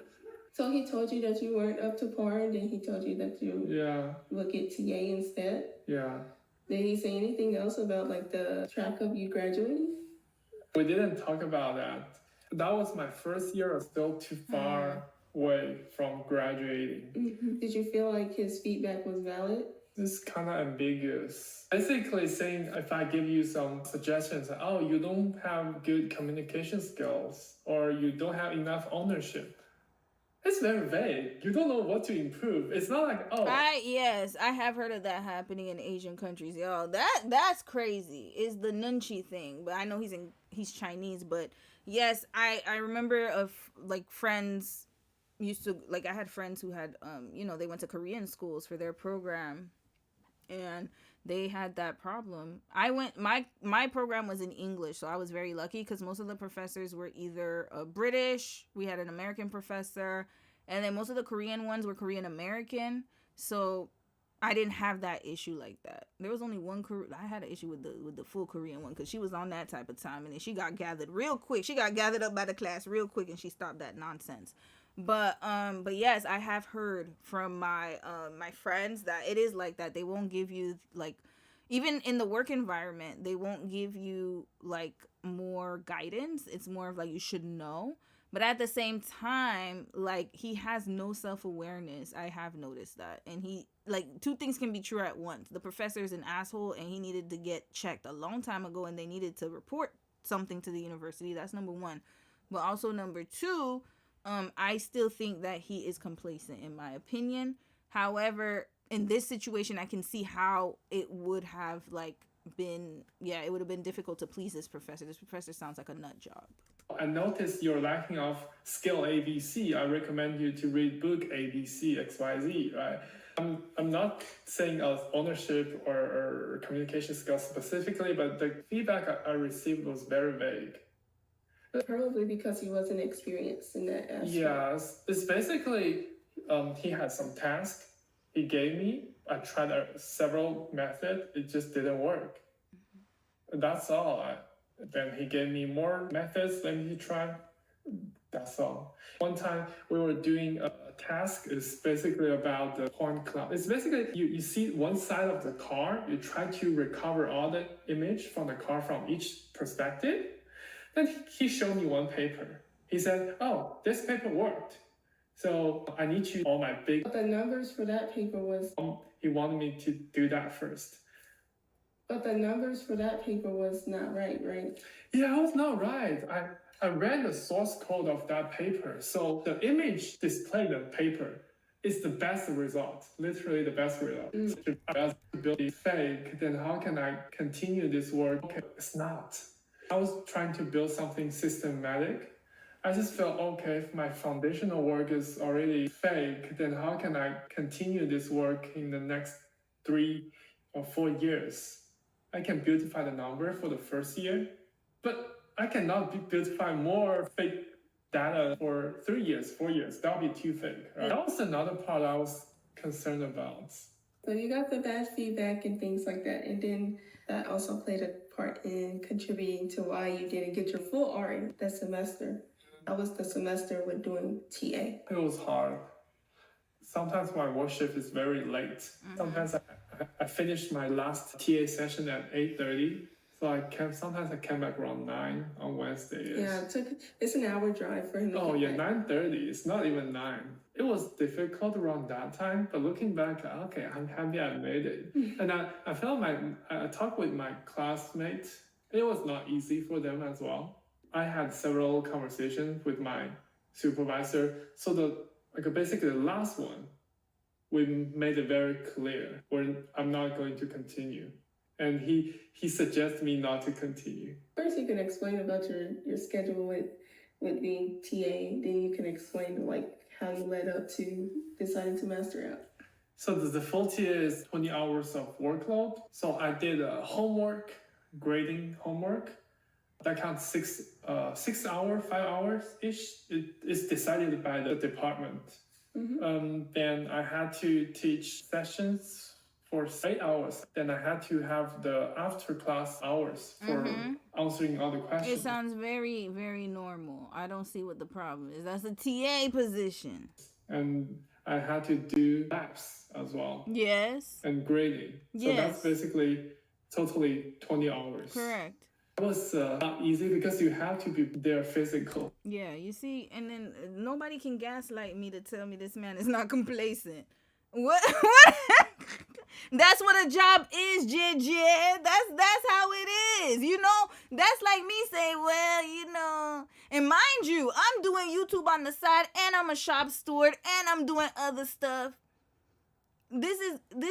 [SPEAKER 10] So he told you that you weren't up to par, and then he told you that you would get TA instead?
[SPEAKER 8] Yeah.
[SPEAKER 10] Did he say anything else about like the track of you graduating?
[SPEAKER 8] We didn't talk about that. That was my first year, still too far away from graduating.
[SPEAKER 10] Mm-hmm. Did you feel like his feedback was valid?
[SPEAKER 8] It's kind of ambiguous. Basically saying if I give you some suggestions, oh, you don't have good communication skills or you don't have enough ownership. It's very vague. You don't know what to improve. It's not like, oh.
[SPEAKER 1] Yes, I have heard of that happening in Asian countries. Yo, that's crazy. Is the nunchi thing. But I know he's Chinese, but yes, I remember of like friends used to, like, I had friends who had they went to Korean schools for their program, and they had that problem. My program was in English, so I was very lucky because most of the professors were either British, we had an American professor, and then most of the Korean ones were Korean American, so I didn't have that issue like that. There was only one I had an issue with the full Korean one because she was on that type of time, and then she got gathered real quick. She got gathered up by the class real quick, and she stopped that nonsense. But yes, I have heard from my friends that it is like that. They won't give you, like, even in the work environment, they won't give you like more guidance. It's more of like you should know. But at the same time, like, he has no self-awareness. I have noticed that. And he, like, two things can be true at once. The professor is an asshole and he needed to get checked a long time ago, and they needed to report something to the university. That's number one. But also number two, I still think that he is complacent, in my opinion. However, in this situation, I can see how it would have it would have been difficult to please this professor. This professor sounds like a nut job.
[SPEAKER 8] I noticed you're lacking of skill ABC. I recommend you to read book ABC XYZ, right? I'm not saying of ownership or communication skills specifically, but the feedback I received was very vague.
[SPEAKER 10] Probably because he wasn't experienced in that aspect.
[SPEAKER 8] Yes, it's basically he had some task he gave me. I tried several methods. It just didn't work. That's all. Then he gave me more methods. Then he tried. That's all. One time we were doing a task. It's basically about the point cloud. It's basically you see one side of the car. You try to recover all the image from the car from each perspective. Then he showed me one paper. He said, oh, this paper worked. So I need to all my big...
[SPEAKER 10] But the numbers for that paper was...
[SPEAKER 8] He wanted me to do that first.
[SPEAKER 10] But the numbers for that paper was not right?
[SPEAKER 8] Yeah, it was not right. I read the source code of that paper. So the image displayed in the paper is the best result, literally the best result. If I build a fake, then how can I continue this work? Okay, it's not. I was trying to build something systematic. I just felt, okay, if my foundational work is already fake, then how can I continue this work in the next 3 or 4 years? I can beautify the number for the first year, but I cannot beautify more fake data for 3 years, 4 years. That would be too fake. Right? That was another part I was concerned about.
[SPEAKER 10] So you got the bad feedback and things like that, and then that also played a part in contributing to why you didn't get your full RA that semester. How was the semester with doing TA?
[SPEAKER 8] It was hard. Sometimes my work shift is very late. Sometimes I finished my last TA session at 8:30. So sometimes I came back around 9 on Wednesdays.
[SPEAKER 10] Yeah, it's an hour drive for him.
[SPEAKER 8] Oh yeah, 9:30. It's not even 9. It was difficult around that time, but looking back, okay, I'm happy I made it. And I felt I talked with my classmates. It was not easy for them as well. I had several conversations with my supervisor. So basically the last one, we made it very clear I'm not going to continue. And he suggested me not to continue.
[SPEAKER 10] First, you can explain about your schedule with being TA. Then you can explain how you led up to deciding to master out.
[SPEAKER 8] So the full TA is 20 hours of workload. So I did homework, grading homework. That counts 6 hours, 5 hours ish. It's decided by the department. Then I had to teach sessions for 8 hours. Then I had to have the after class hours for answering all the questions.
[SPEAKER 1] It sounds very, very normal. I don't see what the problem is. That's a TA position.
[SPEAKER 8] And I had to do labs as well.
[SPEAKER 1] Yes.
[SPEAKER 8] And grading. So that's basically totally 20 hours.
[SPEAKER 1] Correct.
[SPEAKER 8] It was not easy because you have to be there physical.
[SPEAKER 1] Yeah, you see, and then nobody can gaslight me to tell me this man is not complacent. What? That's what a job is, JJ. That's how it is. You know, that's like me saying, well, you know, and mind you, I'm doing YouTube on the side, and I'm a shop steward, and I'm doing other stuff. This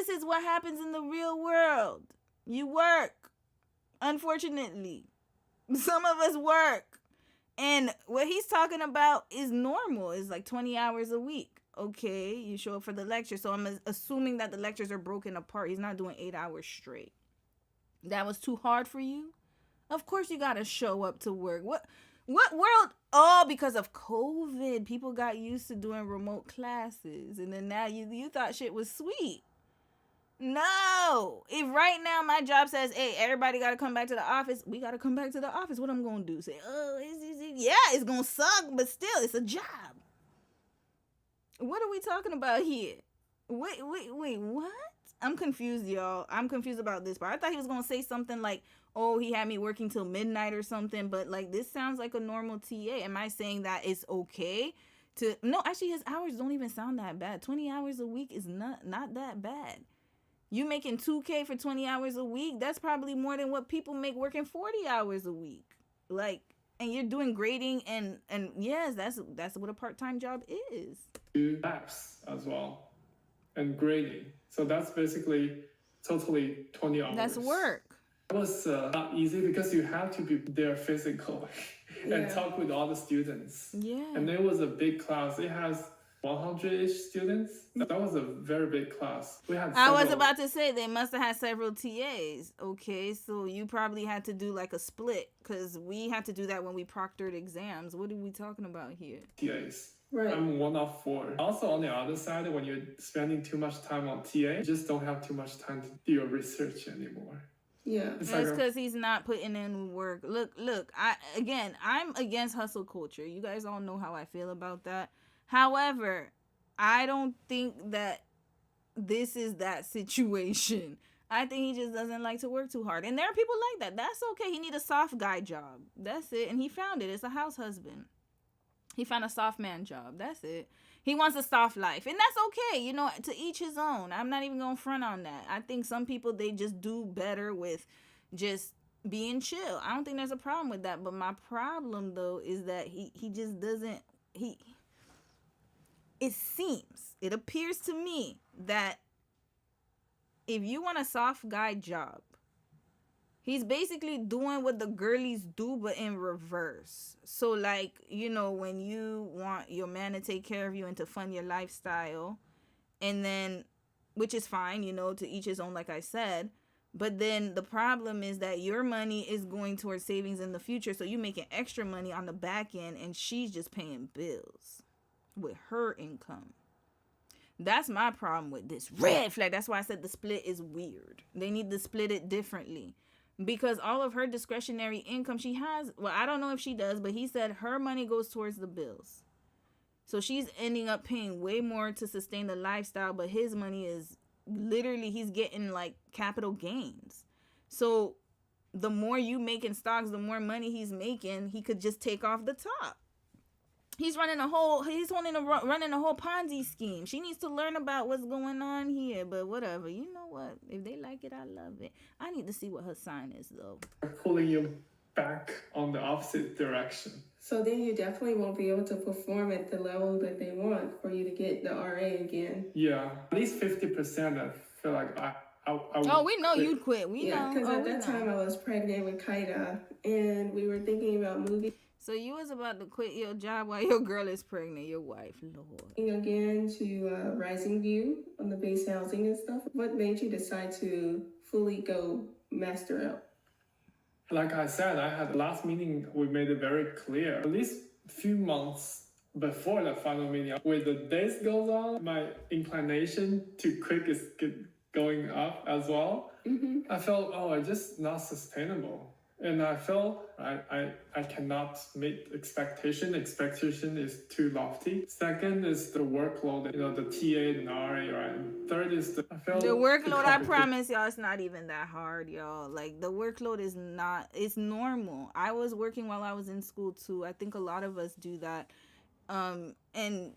[SPEAKER 1] is what happens in the real world. You work. Unfortunately, some of us work. And what he's talking about is normal. It's like 20 hours a week. Okay, you show up for the lecture. So I'm assuming that the lectures are broken apart. He's not doing 8 hours straight. That was too hard for you? Of course you got to show up to work. What world? Oh, because of COVID, people got used to doing remote classes. And then now you thought shit was sweet. No. If right now my job says, hey, everybody got to come back to the office, we got to come back to the office. What I'm going to do? Say, oh, yeah, it's going to suck, but still, it's a job. What are we talking about here? Wait, what? I'm confused, y'all. I'm confused about this part. I thought he was going to say something like, oh, he had me working till midnight or something, but like this sounds like a normal TA. Am I saying that it's okay to... No, actually, his hours don't even sound that bad. 20 hours a week is not that bad. You making $2K for 20 hours a week? That's probably more than what people make working 40 hours a week. Like, and you're doing grading and yes, that's what a part-time job is.
[SPEAKER 8] Do labs as well and grading. So that's basically totally 20 hours.
[SPEAKER 1] That's work.
[SPEAKER 8] It was not easy because you have to be there physical and talk with all the students. Yeah. And it was a big class. It has 100-ish students. That was a very big class.
[SPEAKER 1] I was about to say they must have had several TAs. Okay, so you probably had to do like a split because we had to do that when we proctored exams. What are we talking about here?
[SPEAKER 8] TAs. Right. I'm one of 4. Also, on the other side, when you're spending too much time on TA, you just don't have too much time to do your research anymore.
[SPEAKER 10] Yeah.
[SPEAKER 1] That's because he's not putting in work. Look, I'm against hustle culture. You guys all know how I feel about that. However, I don't think that this is that situation. I think he just doesn't like to work too hard. And there are people like that. That's okay. He need a soft guy job. That's it. And he found it. It's a house husband. He found a soft man job. That's it. He wants a soft life. And that's okay. You know, to each his own. I'm not even going to front on that. I think some people, they just do better with just being chill. I don't think there's a problem with that. But my problem, though, is that he just doesn't... It appears to me that if you want a soft guy job, he's basically doing what the girlies do, but in reverse. So, like, you know, when you want your man to take care of you and to fund your lifestyle, and then, which is fine, you know, to each his own, like I said, but then the problem is that your money is going towards savings in the future, so you're making extra money on the back end, and she's just paying bills with her income. That's my problem with this red flag. That's why I said the split is weird. They need to split it differently. Because all of her discretionary income she has, well, I don't know if she does, but he said her money goes towards the bills. So she's ending up paying way more to sustain the lifestyle, but his money is literally, he's getting like capital gains. So the more you make in stocks, the more money he's making, he could just take off the top. He's running a whole Ponzi scheme. She needs to learn about what's going on here, but whatever. You know what? If they like it, I love it. I need to see what her sign is, though.
[SPEAKER 8] Pulling you back on the opposite direction.
[SPEAKER 10] So then you definitely won't be able to perform at the level that they want for you to get the RA again.
[SPEAKER 8] Yeah, at least 50%. I feel like I
[SPEAKER 1] oh, we know you'd quit. We know.
[SPEAKER 10] Because at that time I was pregnant with Kaida, and we were thinking about moving.
[SPEAKER 1] So you was about to quit your job while your girl is pregnant, your wife, Lord.
[SPEAKER 10] Again to Rising View on the base housing and stuff. What made you decide to fully go master out?
[SPEAKER 8] Like I said, I had the last meeting, we made it very clear. At least a few months before the final meeting, when the days goes on, my inclination to quit is going up as well. I felt, oh, it's just not sustainable. And I felt I cannot meet expectation. Expectation is too lofty. Second is the workload, the TA and RA, right? And third is I felt
[SPEAKER 1] the workload. I promise y'all, it's not even that hard, y'all. Like the workload is not. It's normal. I was working while I was in school too. I think a lot of us do that, and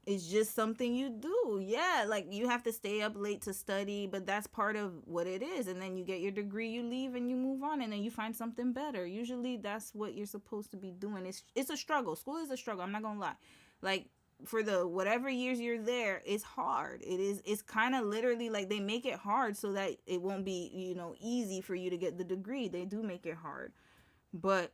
[SPEAKER 1] it's just something you do. Yeah, like you have to stay up late to study, but that's part of what it is. And then you get your degree, you leave, and you move on, and then you find something better. Usually that's what you're supposed to be doing. It's a struggle. School is a struggle. I'm not gonna lie. Like for the whatever years you're there, it's hard. It's kind of literally like they make it hard so that it won't be, easy for you to get the degree. They do make it hard. But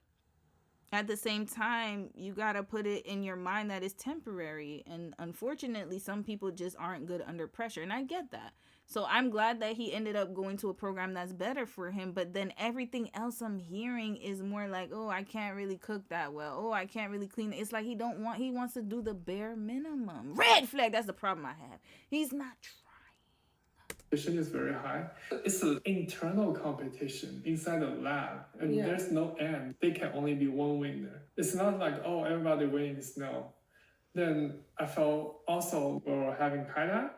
[SPEAKER 1] at the same time, you got to put it in your mind that it's temporary. And unfortunately, some people just aren't good under pressure. And I get that. So I'm glad that he ended up going to a program that's better for him. But then everything else I'm hearing is more like, oh, I can't really cook that well. Oh, I can't really clean it. It's like he wants to do the bare minimum. Red flag. That's the problem I have. He's not trying.
[SPEAKER 8] Competition is very high. It's an internal competition inside the lab, and there's no end. They can only be one winner. It's not like, oh, everybody wins. No. Then I felt also, while we're having Kaida,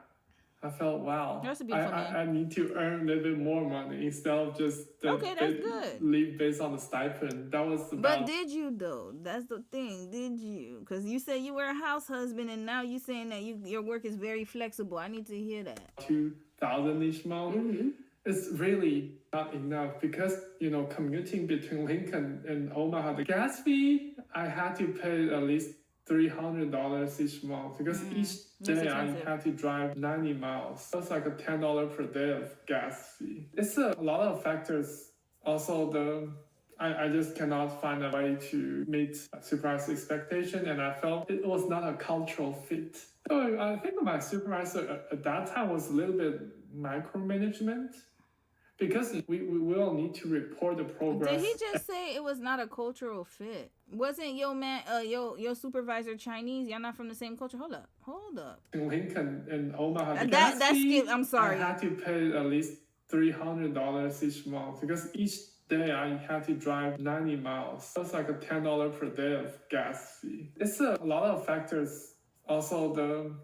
[SPEAKER 8] I felt, wow, I need to earn a little bit more money instead of just
[SPEAKER 1] okay, that's good.
[SPEAKER 8] Live based on the stipend. That was
[SPEAKER 1] But did you though? That's the thing. Did you? Because you said you were a house husband, and now you saying that your work is very flexible. I need to hear that.
[SPEAKER 8] 2,000 each month. It's really not enough because commuting between Lincoln and Omaha, the gas fee I had to pay at least $300 each month because each day I had to drive 90 miles. That's like a $10 per day of gas fee. It's a lot of factors. Also, I just cannot find a way to meet supervisor expectation, and I felt it was not a cultural fit. So I think my supervisor at that time was a little bit micromanagement. Because we will need to report the progress.
[SPEAKER 1] Did he just say it was not a cultural fit? Wasn't your man, your supervisor Chinese? Y'all not from the same culture? Hold up.
[SPEAKER 8] In Lincoln and Omaha,
[SPEAKER 1] I'm sorry.
[SPEAKER 8] I had to pay at least $300 each month because each day I had to drive 90 miles. That's like a $10 per day of gas fee. It's a lot of factors. Also,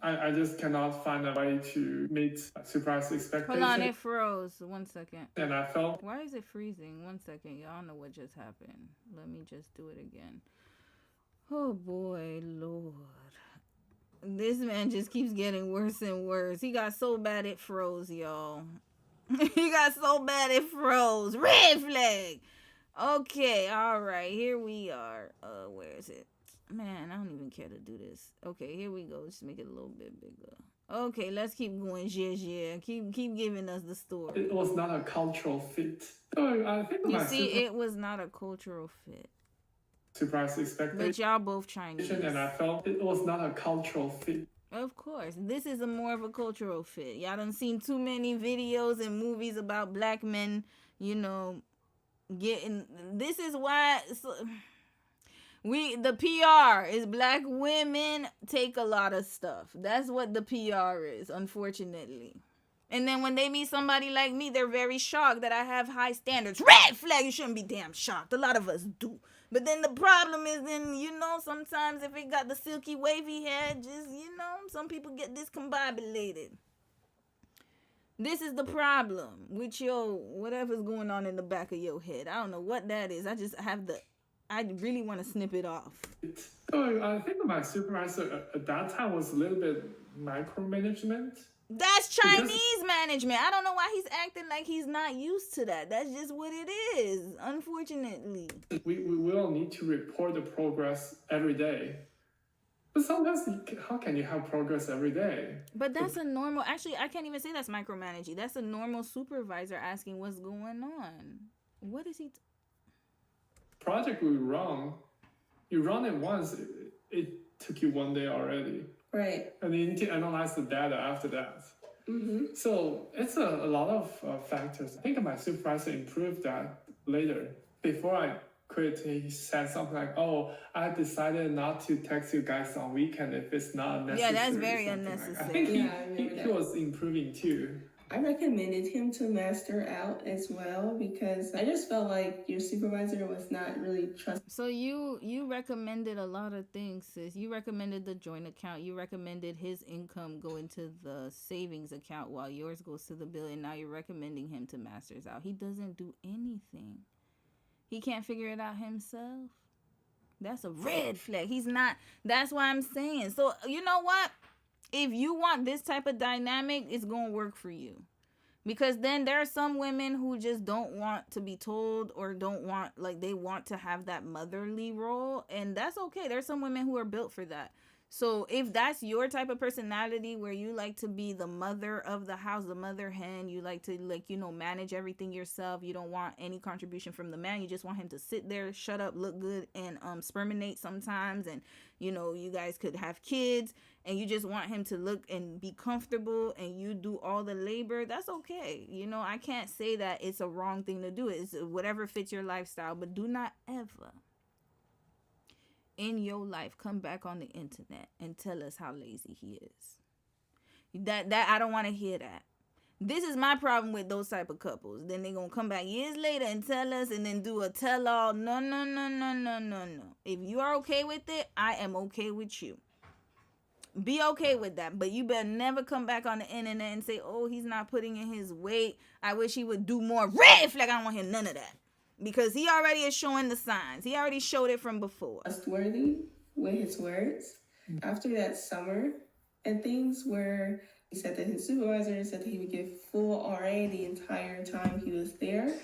[SPEAKER 8] I just cannot find a way to meet supervisor expectations.
[SPEAKER 1] Hold on, it froze. 1 second.
[SPEAKER 8] And I felt...
[SPEAKER 1] Why is it freezing? 1 second. Y'all know what just happened. Let me just do it again. Oh, boy, Lord. This man just keeps getting worse and worse. He got so bad it froze, y'all. He got so bad it froze. Red flag. Okay, all right. Here we are. Where is it? Man, I don't even care to do this. Okay, here we go. Let's make it a little bit bigger. Okay, let's keep going. Yeah. Keep giving us the story.
[SPEAKER 8] It was not a cultural fit. So I think
[SPEAKER 1] it was not a cultural fit.
[SPEAKER 8] Surprise expectation.
[SPEAKER 1] But y'all both Chinese.
[SPEAKER 8] And I felt it was not a cultural fit.
[SPEAKER 1] Of course. This is more of a cultural fit. Y'all done seen too many videos and movies about black men, getting... This is why... The PR is black women take a lot of stuff. That's what the PR is, unfortunately. And then when they meet somebody like me, they're very shocked that I have high standards. Red flag, you shouldn't be damn shocked. A lot of us do. But then the problem is then, sometimes if it got the silky wavy hair, just, some people get discombobulated. This is the problem with whatever's going on in the back of your head. I don't know what that is. I really want to snip it off.
[SPEAKER 8] So I think my supervisor at that time was a little bit micromanagement.
[SPEAKER 1] That's Chinese management. I don't know why he's acting like he's not used to that. That's just what it is, unfortunately.
[SPEAKER 8] We will need to report the progress every day. But sometimes, how can you have progress every day?
[SPEAKER 1] But that's a normal... Actually, I can't even say that's micromanaging. That's a normal supervisor asking what's going on. What is he...
[SPEAKER 8] Project we run, you run it once, it took you 1 day already.
[SPEAKER 10] Right.
[SPEAKER 8] And you need to analyze the data after that.
[SPEAKER 10] Mm-hmm.
[SPEAKER 8] So it's a lot of factors. I think my supervisor improved that later. Before I quit, he said something like, oh, I decided not to text you guys on weekend if it's not necessary.
[SPEAKER 1] Yeah, that's very unnecessary.
[SPEAKER 8] I think he was improving too.
[SPEAKER 10] I recommended him to master out as well because I just felt like your supervisor was not really trustworthy.
[SPEAKER 1] So you recommended a lot of things, sis. You recommended the joint account. You recommended his income go into the savings account while yours goes to the bill. And now you're recommending him to masters out. He doesn't do anything. He can't figure it out himself. That's a red flag. He's not. That's why I'm saying. So you know what? If you want this type of dynamic, it's going to work for you. Because then there are some women who just don't want to be told or don't want, like, they want to have that motherly role. And that's okay. There's some women who are built for that. So if that's your type of personality where you like to be the mother of the house, the mother hen, you like to, like, you know, manage everything yourself. You don't want any contribution from the man. You just want him to sit there, shut up, look good, and sperminate sometimes. And, you know, you guys could have kids and you just want him to look and be comfortable and you do all the labor. That's okay. You know, I can't say that it's a wrong thing to do. It's whatever fits your lifestyle, but do not ever in your life come back on the internet and tell us how lazy he is. That I don't want to hear that. This is my problem with those type of couples. Then they gonna come back years later and tell us and then do a tell all. No. If you are okay with it, I am okay with you. Be okay with that, but you better never come back on the internet and say, oh, he's not putting in his weight. I wish he would do more. Red flag. I don't want to hear none of that. Because he already is showing the signs. He already showed it from before.
[SPEAKER 10] Trustworthy with his words. After that summer and things where he said that his supervisor said that he would give full RA the entire time he was there.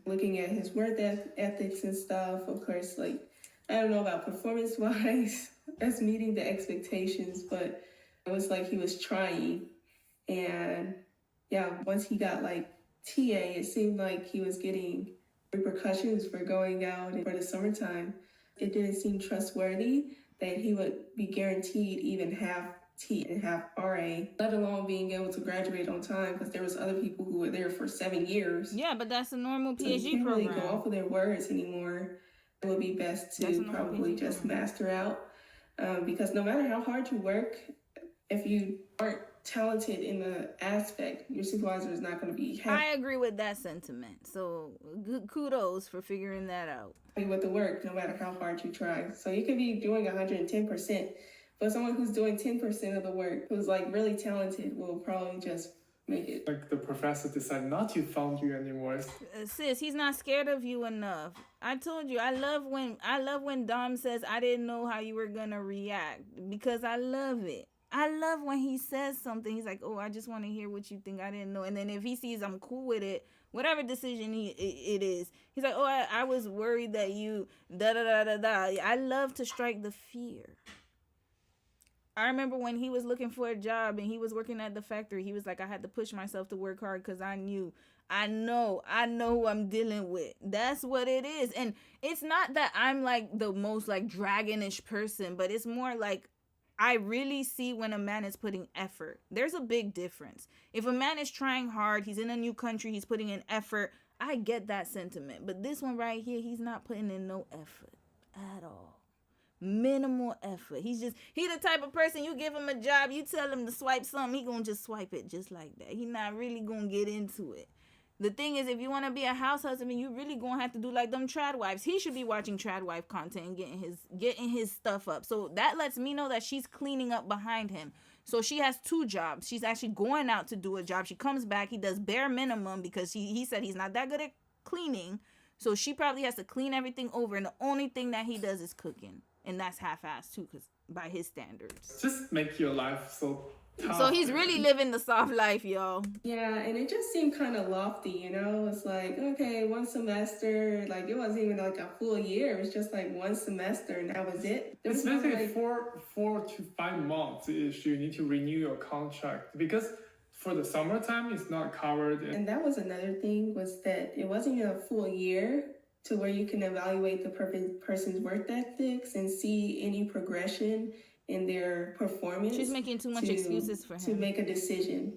[SPEAKER 10] Looking at his work ethics and stuff, of course, like, I don't know about performance-wise, that's meeting the expectations, but it was like he was trying. And yeah, once he got like TA, it seemed like he was getting repercussions for going out for the summertime. It didn't seem trustworthy that he would be guaranteed even half T and half RA, let alone being able to graduate on time because there was other people who were there for 7 years.
[SPEAKER 1] Yeah, but that's a normal
[SPEAKER 10] So
[SPEAKER 1] PhD
[SPEAKER 10] you can't
[SPEAKER 1] program.
[SPEAKER 10] really go off of their words anymore. It would be best to probably just master out because no matter how hard you work, if you aren't talented in the aspect, your supervisor is not going to be happy.
[SPEAKER 1] I agree with that sentiment. So good kudos for figuring that out.
[SPEAKER 10] With the work, no matter how hard you try. So you could be doing 110%, but someone who's doing 10% of the work, who's like really talented, will probably just make it.
[SPEAKER 8] Like the professor decided not to fund you anymore.
[SPEAKER 1] Sis, he's not scared of you enough. I told you, I love when Dom says, I didn't know how you were gonna react, because I love it. I love when he says something. He's like, oh, I just want to hear what you think. I didn't know. And then if he sees I'm cool with it, whatever decision it is, he's like, oh, I was worried that you da-da-da-da-da. I love to strike the fear. I remember when he was looking for a job and he was working at the factory, he was like, I had to push myself to work hard because I know who I'm dealing with. That's what it is. And it's not that I'm like the most like dragonish person, but it's more like I really see when a man is putting effort. There's a big difference. If a man is trying hard, he's in a new country, he's putting in effort, I get that sentiment. But this one right here, he's not putting in no effort at all. Minimal effort. He the type of person, you give him a job, you tell him to swipe something, he gonna just swipe it just like that. He not really gonna get into it. The thing is, if you want to be a house husband, you really gonna have to do like them trad wives. He should be watching trad wife content and getting his stuff up. So that lets me know that she's cleaning up behind him. So she has 2 jobs. She's actually going out to do a job. She comes back. He does bare minimum because he said he's not that good at cleaning. So she probably has to clean everything over. And the only thing that he does is cooking. And that's half-assed too, because by his standards.
[SPEAKER 8] Just make your life so tough.
[SPEAKER 1] So he's really living the soft life, y'all.
[SPEAKER 10] Yeah, and it just seemed kind of lofty, you know? It's like, okay, 1 semester, like it wasn't even like a full year. It was just like 1 semester and that was it.
[SPEAKER 8] It's basically 4 to 5 months ish. You need to renew your contract because for the summertime, it's not covered.
[SPEAKER 10] And that was another thing, was that it wasn't even a full year to where you can evaluate the person's work ethics and see any progression in their performance.
[SPEAKER 1] She's making too much excuses for him.
[SPEAKER 10] To make a decision.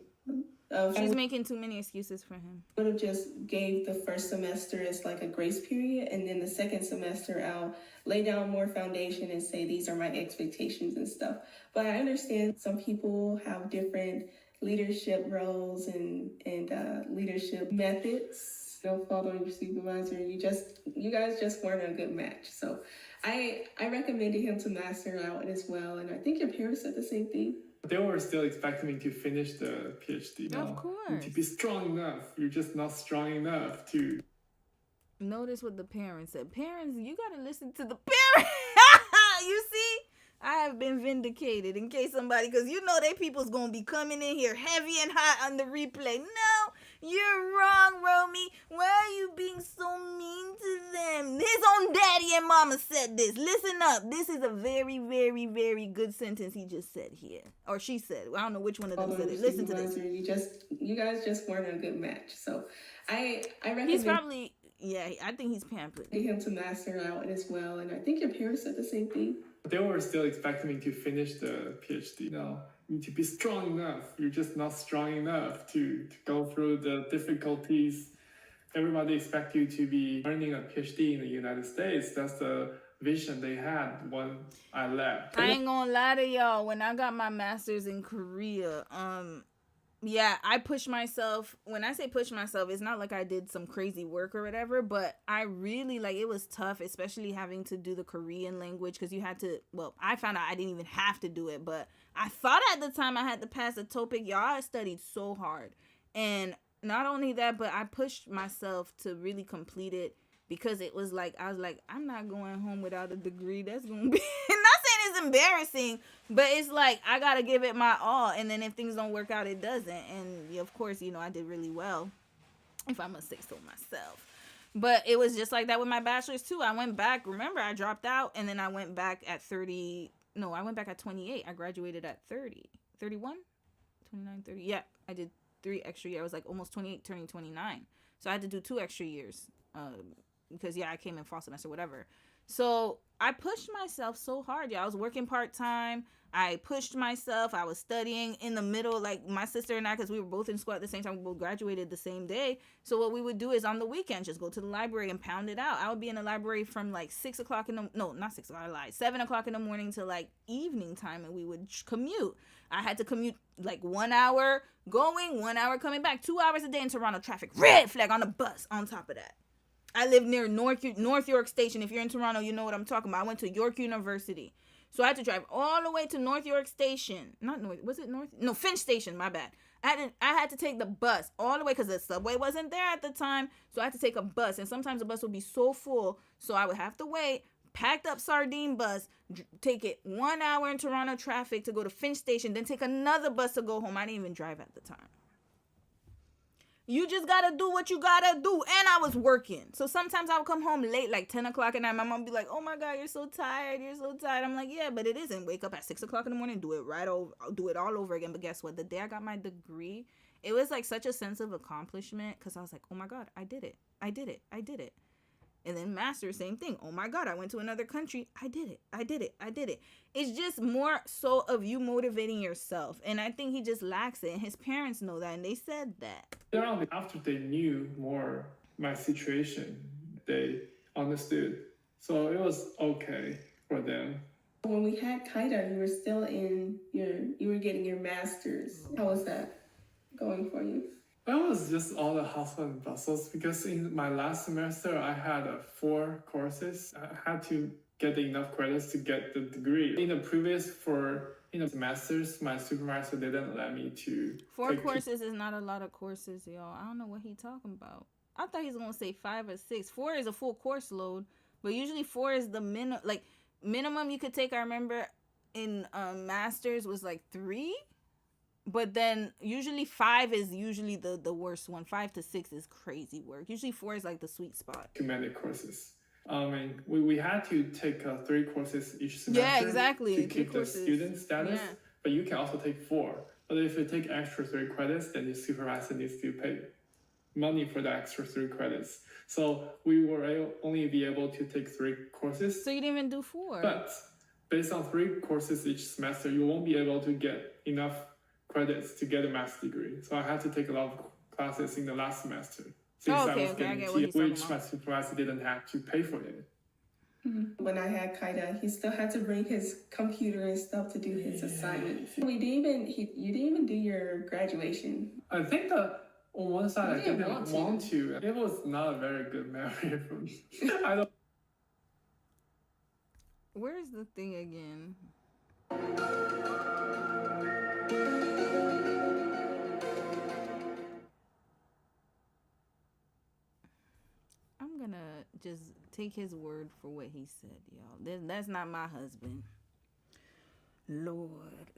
[SPEAKER 1] She's making too many excuses for him.
[SPEAKER 10] Would have just gave the first semester as like a grace period, and then the second semester I'll lay down more foundation and say these are my expectations and stuff. But I understand some people have different leadership roles and leadership methods. Don't fall on your supervisor. You guys just weren't a good match. So I recommended him to master out as well, and I think your parents said the same thing.
[SPEAKER 8] They were still expecting me to finish the PhD.
[SPEAKER 1] Of course.
[SPEAKER 8] To be strong enough. You're just not strong enough to.
[SPEAKER 1] Notice what the parents said. Parents, you gotta listen to the parents. You see? I have been vindicated in case somebody, because you know they people's gonna be coming in here heavy and hot on the replay. No, you're wrong, Romy. Why are you being so mean to them? His own daddy and mama said this. Listen up. This is a very, very, very good sentence he just said here. Or she said. I don't know which one of them said it. Listen to this.
[SPEAKER 10] You guys just weren't a good match. So I recommend.
[SPEAKER 1] He's probably, yeah, I think he's pampered.
[SPEAKER 10] Him to master out as well, and I think your parents said the same thing.
[SPEAKER 8] They were still expecting me to finish the PhD. You need to be strong enough. You're just not strong enough to go through the difficulties. Everybody expects you to be earning a PhD in the United States. That's the vision they had when I left.
[SPEAKER 1] I ain't gonna lie to y'all. When I got my master's in Korea, yeah, I pushed myself. When I say push myself, it's not like I did some crazy work or whatever, but I really, it was tough, especially having to do the Korean language, because you had to, I found out I didn't even have to do it, but I thought at the time I had to pass a TOEIC. Y'all, I studied so hard. And not only that, but I pushed myself to really complete it, because it was I was like, I'm not going home without a degree. That's going to be, not saying it's embarrassing, but it's I got to give it my all. And then if things don't work out, it doesn't. And of course, I did really well, if I must say so myself. But it was just like that with my bachelor's too. I went back. Remember, I dropped out, and then I went back at 30. No, I went back at 28. I graduated at 30. 31? 29, 30. Yeah, I did 3 extra years. I was almost 28, turning 29. So I had to do 2 extra years. Because I came in fall semester, whatever. So I pushed myself so hard. I was working part-time. I pushed myself. I was studying in the middle, my sister and I, because we were both in school at the same time. We both graduated the same day. So what we would do is on the weekend, just go to the library and pound it out. I would be in the library from 6 o'clock not 6 o'clock, I lied, 7 o'clock in the morning to evening time, and we would commute. I had to commute 1 hour going, 1 hour coming back, 2 hours a day in Toronto traffic. Red flag on the bus on top of that. I live near North York Station. If you're in Toronto, you know what I'm talking about. I went to York University. So I had to drive all the way to North York Station. Not North. Was it North? No, Finch Station. My bad. I had to take the bus all the way because the subway wasn't there at the time. So I had to take a bus. And sometimes the bus would be so full. So I would have to wait. Packed up sardine bus. Take it 1 hour in Toronto traffic to go to Finch Station. Then take another bus to go home. I didn't even drive at the time. You just gotta do what you gotta do. And I was working. So sometimes I would come home late, 10 o'clock at night. My mom would be like, oh my God, you're so tired. You're so tired. I'm like, yeah, but it isn't. Wake up at 6 o'clock in the morning, do it all over again. But guess what? The day I got my degree, it was such a sense of accomplishment, because I was like, oh my God, I did it. I did it. I did it. And then master, same thing. Oh my God, I went to another country. I did it. I did it. I did it. It's just more so of you motivating yourself. And I think he just lacks it. And his parents know that. And they said that.
[SPEAKER 8] After they knew more my situation, they understood. So it was okay for them.
[SPEAKER 10] When we had Kaida, you were still you were getting your master's. How was that going for you?
[SPEAKER 8] That was just all the hustle and bustles, because in my last semester, I had 4 courses. I had to get enough credits to get the degree. In the previous semesters, my supervisor didn't let me to
[SPEAKER 1] 4 courses is not a lot of courses, y'all. I don't know what he talking about. I thought he was going to say 5 or 6. 4 is a full course load, but usually 4 is the minimum you could take. I remember in masters was 3. But then usually 5 is usually the worst one. 5 to 6 is crazy work. Usually 4 is the sweet spot.
[SPEAKER 8] Recommended courses. We had to take 3 courses each semester.
[SPEAKER 1] Yeah, exactly.
[SPEAKER 8] To keep the student status. Yeah. But you can also take 4. But if you take extra 3 credits, then the supervisor needs to pay money for the extra 3 credits. So we were only be able to take 3 courses.
[SPEAKER 1] So you didn't even do 4.
[SPEAKER 8] But based on 3 courses each semester, you won't be able to get enough credits to get a master's degree. So I had to take a lot of classes in the last semester. Since I was getting which my supervisor didn't have to pay for it.
[SPEAKER 10] When I had Kaida, he still had to bring his computer and stuff to do his assignments. You didn't even do your graduation.
[SPEAKER 8] I think that on one side I didn't want to. It was not a very good memory for me. I don't.
[SPEAKER 1] Where's the thing again? I'm gonna just take his word for what he said, y'all. That's not my husband. Lord,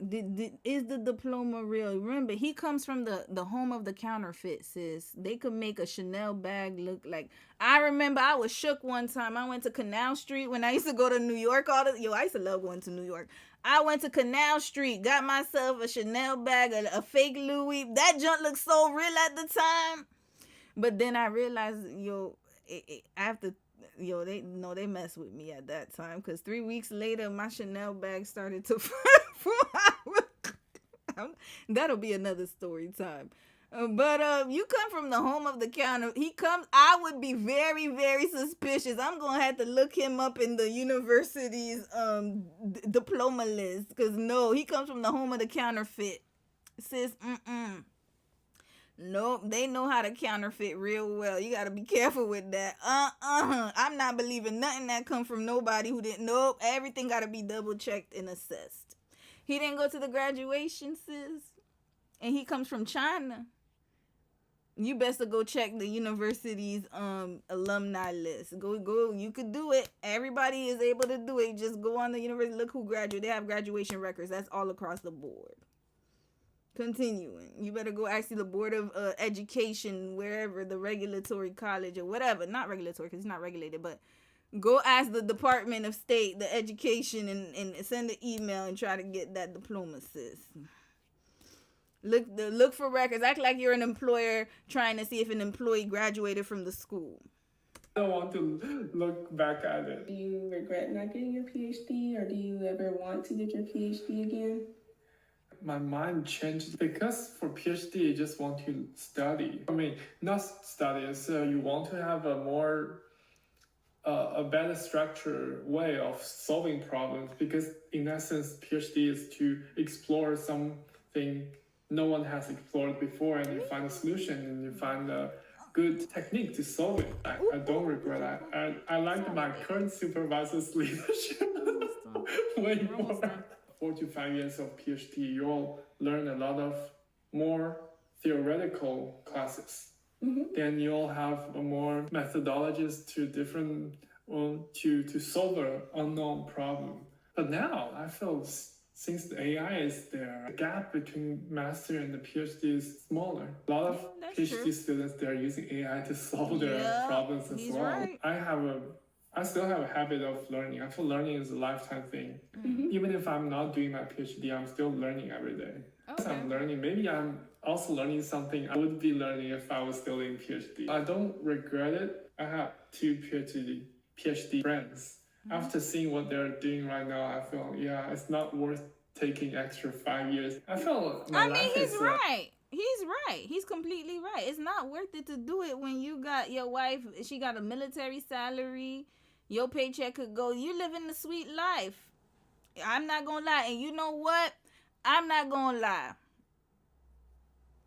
[SPEAKER 1] is the diploma real? Remember, he comes from the home of the counterfeit, sis. They could make a Chanel bag look like. I remember I was shook one time. I went to Canal Street when I used to go to New York. I used to love going to New York. I went to Canal Street, got myself a Chanel bag, a fake Louis. That junk looked so real at the time, but then I realized, after. They messed with me at that time, because 3 weeks later my Chanel bag started to that'll be another story time. But you come from the home of the counter. I would be very, very suspicious. I'm gonna have to look him up in the university's diploma list, because no, he comes from the home of the counterfeit, sis. Nope, they know how to counterfeit real well. You gotta be careful with that. I'm not believing nothing that come from nobody who didn't. Nope, everything gotta be double checked and assessed. He didn't go to the graduation, sis, and he comes from China. You best to go check the university's alumni list. Go. You could do it. Everybody is able to do it. Just go on the university. Look who graduated. They have graduation records. That's all across the board. Continuing, you better go ask the Board of Education, wherever, the regulatory college or whatever. Not regulatory, because it's not regulated, but go ask the Department of State, the education, and send an email and try to get that diploma, sis. Look for records. Act like you're an employer trying to see if an employee graduated from the school.
[SPEAKER 8] I don't want to look back at it.
[SPEAKER 10] Do you regret not getting your PhD, or do you ever want to get your PhD again?
[SPEAKER 8] My mind changed, because for PhD you just want to study. I mean, not study, so you want to have a better structured way of solving problems, because in essence PhD is to explore something no one has explored before, and you find a solution and you find a good technique to solve it. I don't regret that. I like my current supervisor's leadership way more. 4 to 5 years of PhD, you'll learn a lot of more theoretical classes. Then you'll have more methodologies to solve an unknown problem. But now I feel since the AI is there, the gap between master and the PhD is smaller. A lot of PhD students, they're using AI to solve their problems as well. Right. I still have a habit of learning. I feel learning is a lifetime thing. Even if I'm not doing my PhD, I'm still learning every day. Okay. I'm learning. Maybe I'm also learning something I would be learning if I was still in PhD. I don't regret it. I have 2 PhD friends. After seeing what they're doing right now, I feel, it's not worth taking extra 5 years. I feel
[SPEAKER 1] he's right. He's right. He's completely right. It's not worth it to do it when you got your wife. She got a military salary. Your paycheck could go. You living the sweet life. I'm not gonna lie. And you know what? I'm not gonna lie.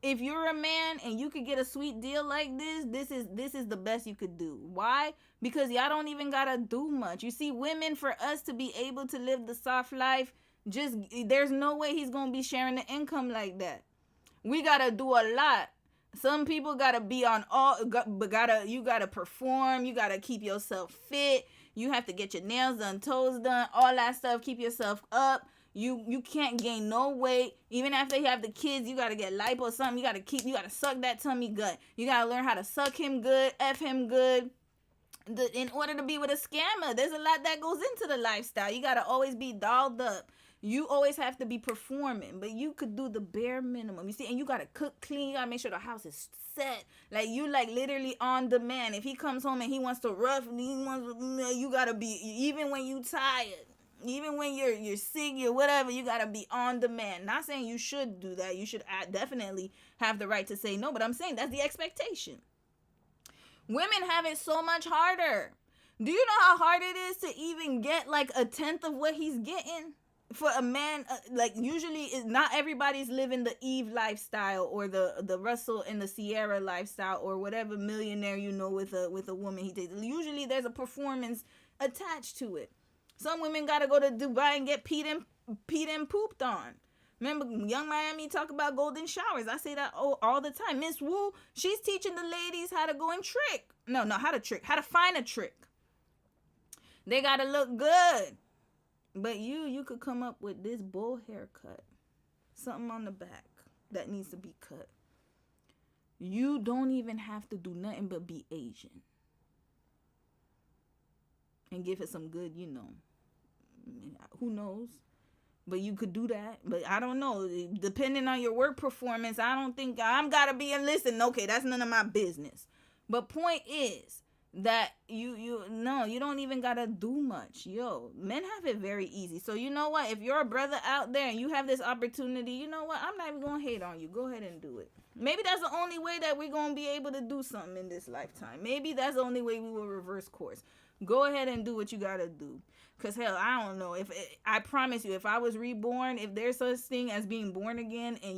[SPEAKER 1] If you're a man and you could get a sweet deal like this is the best you could do. Why? Because y'all don't even gotta do much. You see, women, for us to be able to live the soft life, there's no way he's gonna be sharing the income like that. We gotta do a lot. Some people gotta be on you gotta perform. You gotta keep yourself fit. You have to get your nails done, toes done, all that stuff. Keep yourself up. You can't gain no weight. Even after you have the kids, you gotta get lipo or something. You gotta suck that tummy gut. You gotta learn how to suck him good, F him good. In order to be with a scammer, there's a lot that goes into the lifestyle. You gotta always be dolled up. You always have to be performing, but you could do the bare minimum. You see, and you gotta cook clean. You gotta make sure the house is set. Like, you literally on demand. If he comes home and he wants to rough, you gotta be, even when you tired, even when you're sick, you're whatever, you gotta be on demand. Not saying you should do that. You should definitely have the right to say no, but I'm saying that's the expectation. Women have it so much harder. Do you know how hard it is to even get like a tenth of what he's getting? For a man, like usually not everybody's living the Eve lifestyle or the Russell and the Sierra lifestyle or whatever millionaire with a woman he dates. Usually there's a performance attached to it. Some women gotta go to Dubai and get peed and pooped on. Remember, Young Miami talk about golden showers. I say that all the time. Miss Wu, she's teaching the ladies how to go and trick. No, how to find a trick. They gotta look good. But you could come up with this bowl haircut. Something on the back that needs to be cut. You don't even have to do nothing but be Asian. And give it some good, who knows? But you could do that. But I don't know. Depending on your work performance, I don't think I'm gotta be enlisted. Okay, that's none of my business. But point is, that you don't even gotta do much. Men have it very easy. So you know what, if you're a brother out there and you have this opportunity, you know what, I'm not even gonna hate on you. Go ahead and do it. Maybe that's the only way that we're gonna be able to do something in this lifetime. Maybe that's the only way we will reverse course. Go ahead and do what you gotta do. Because hell, I don't know, I promise you, if I was reborn, if there's such thing as being born again and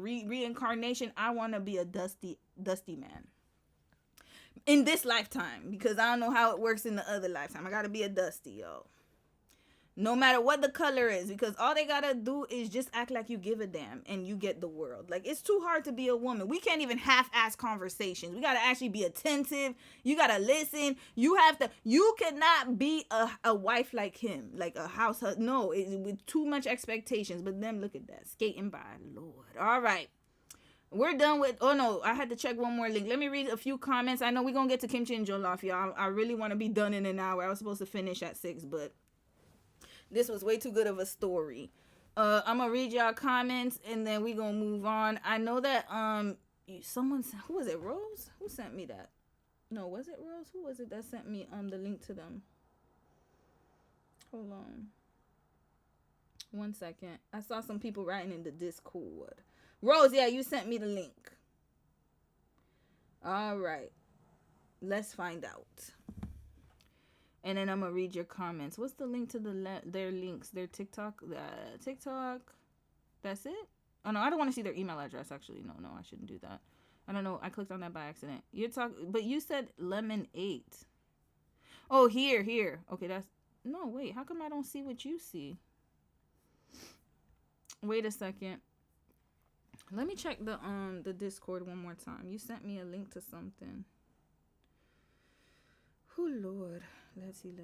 [SPEAKER 1] reincarnation, I want to be a dusty man in this lifetime, because I don't know how it works in the other lifetime. I gotta be a dusty, yo. No matter what the color is, because all they gotta do is just act like you give a damn and you get the world. Like, it's too hard to be a woman. We can't even half-ass conversations. We gotta actually be attentive. You gotta listen. You cannot be a wife like him, like a house. No, with too much expectations. But them, look at that, skating by, Lord. All right. We're done with, oh no, I had to check one more link. Let me read a few comments. I know we're going to get to Kimchi and Jollof, y'all. I really want to be done in an hour. I was supposed to finish at 6, but this was way too good of a story. I'm going to read y'all comments and then we're going to move on. I know that who was it, Rose? Who sent me that? No, was it Rose? Who was it that sent me the link to them? Hold on. 1 second. I saw some people writing in the Discord. Rose, yeah, you sent me the link. All right. Let's find out. And then I'm going to read your comments. What's the link to their links? Their TikTok? TikTok? That's it? Oh, no, I don't want to see their email address, actually. No, I shouldn't do that. I don't know. I clicked on that by accident. But you said Lemon 8. Oh, here. Okay, that's... No, wait. How come I don't see what you see? Wait a second. Let me check the Discord one more time. You sent me a link to something. Oh, Lord. Let's see. You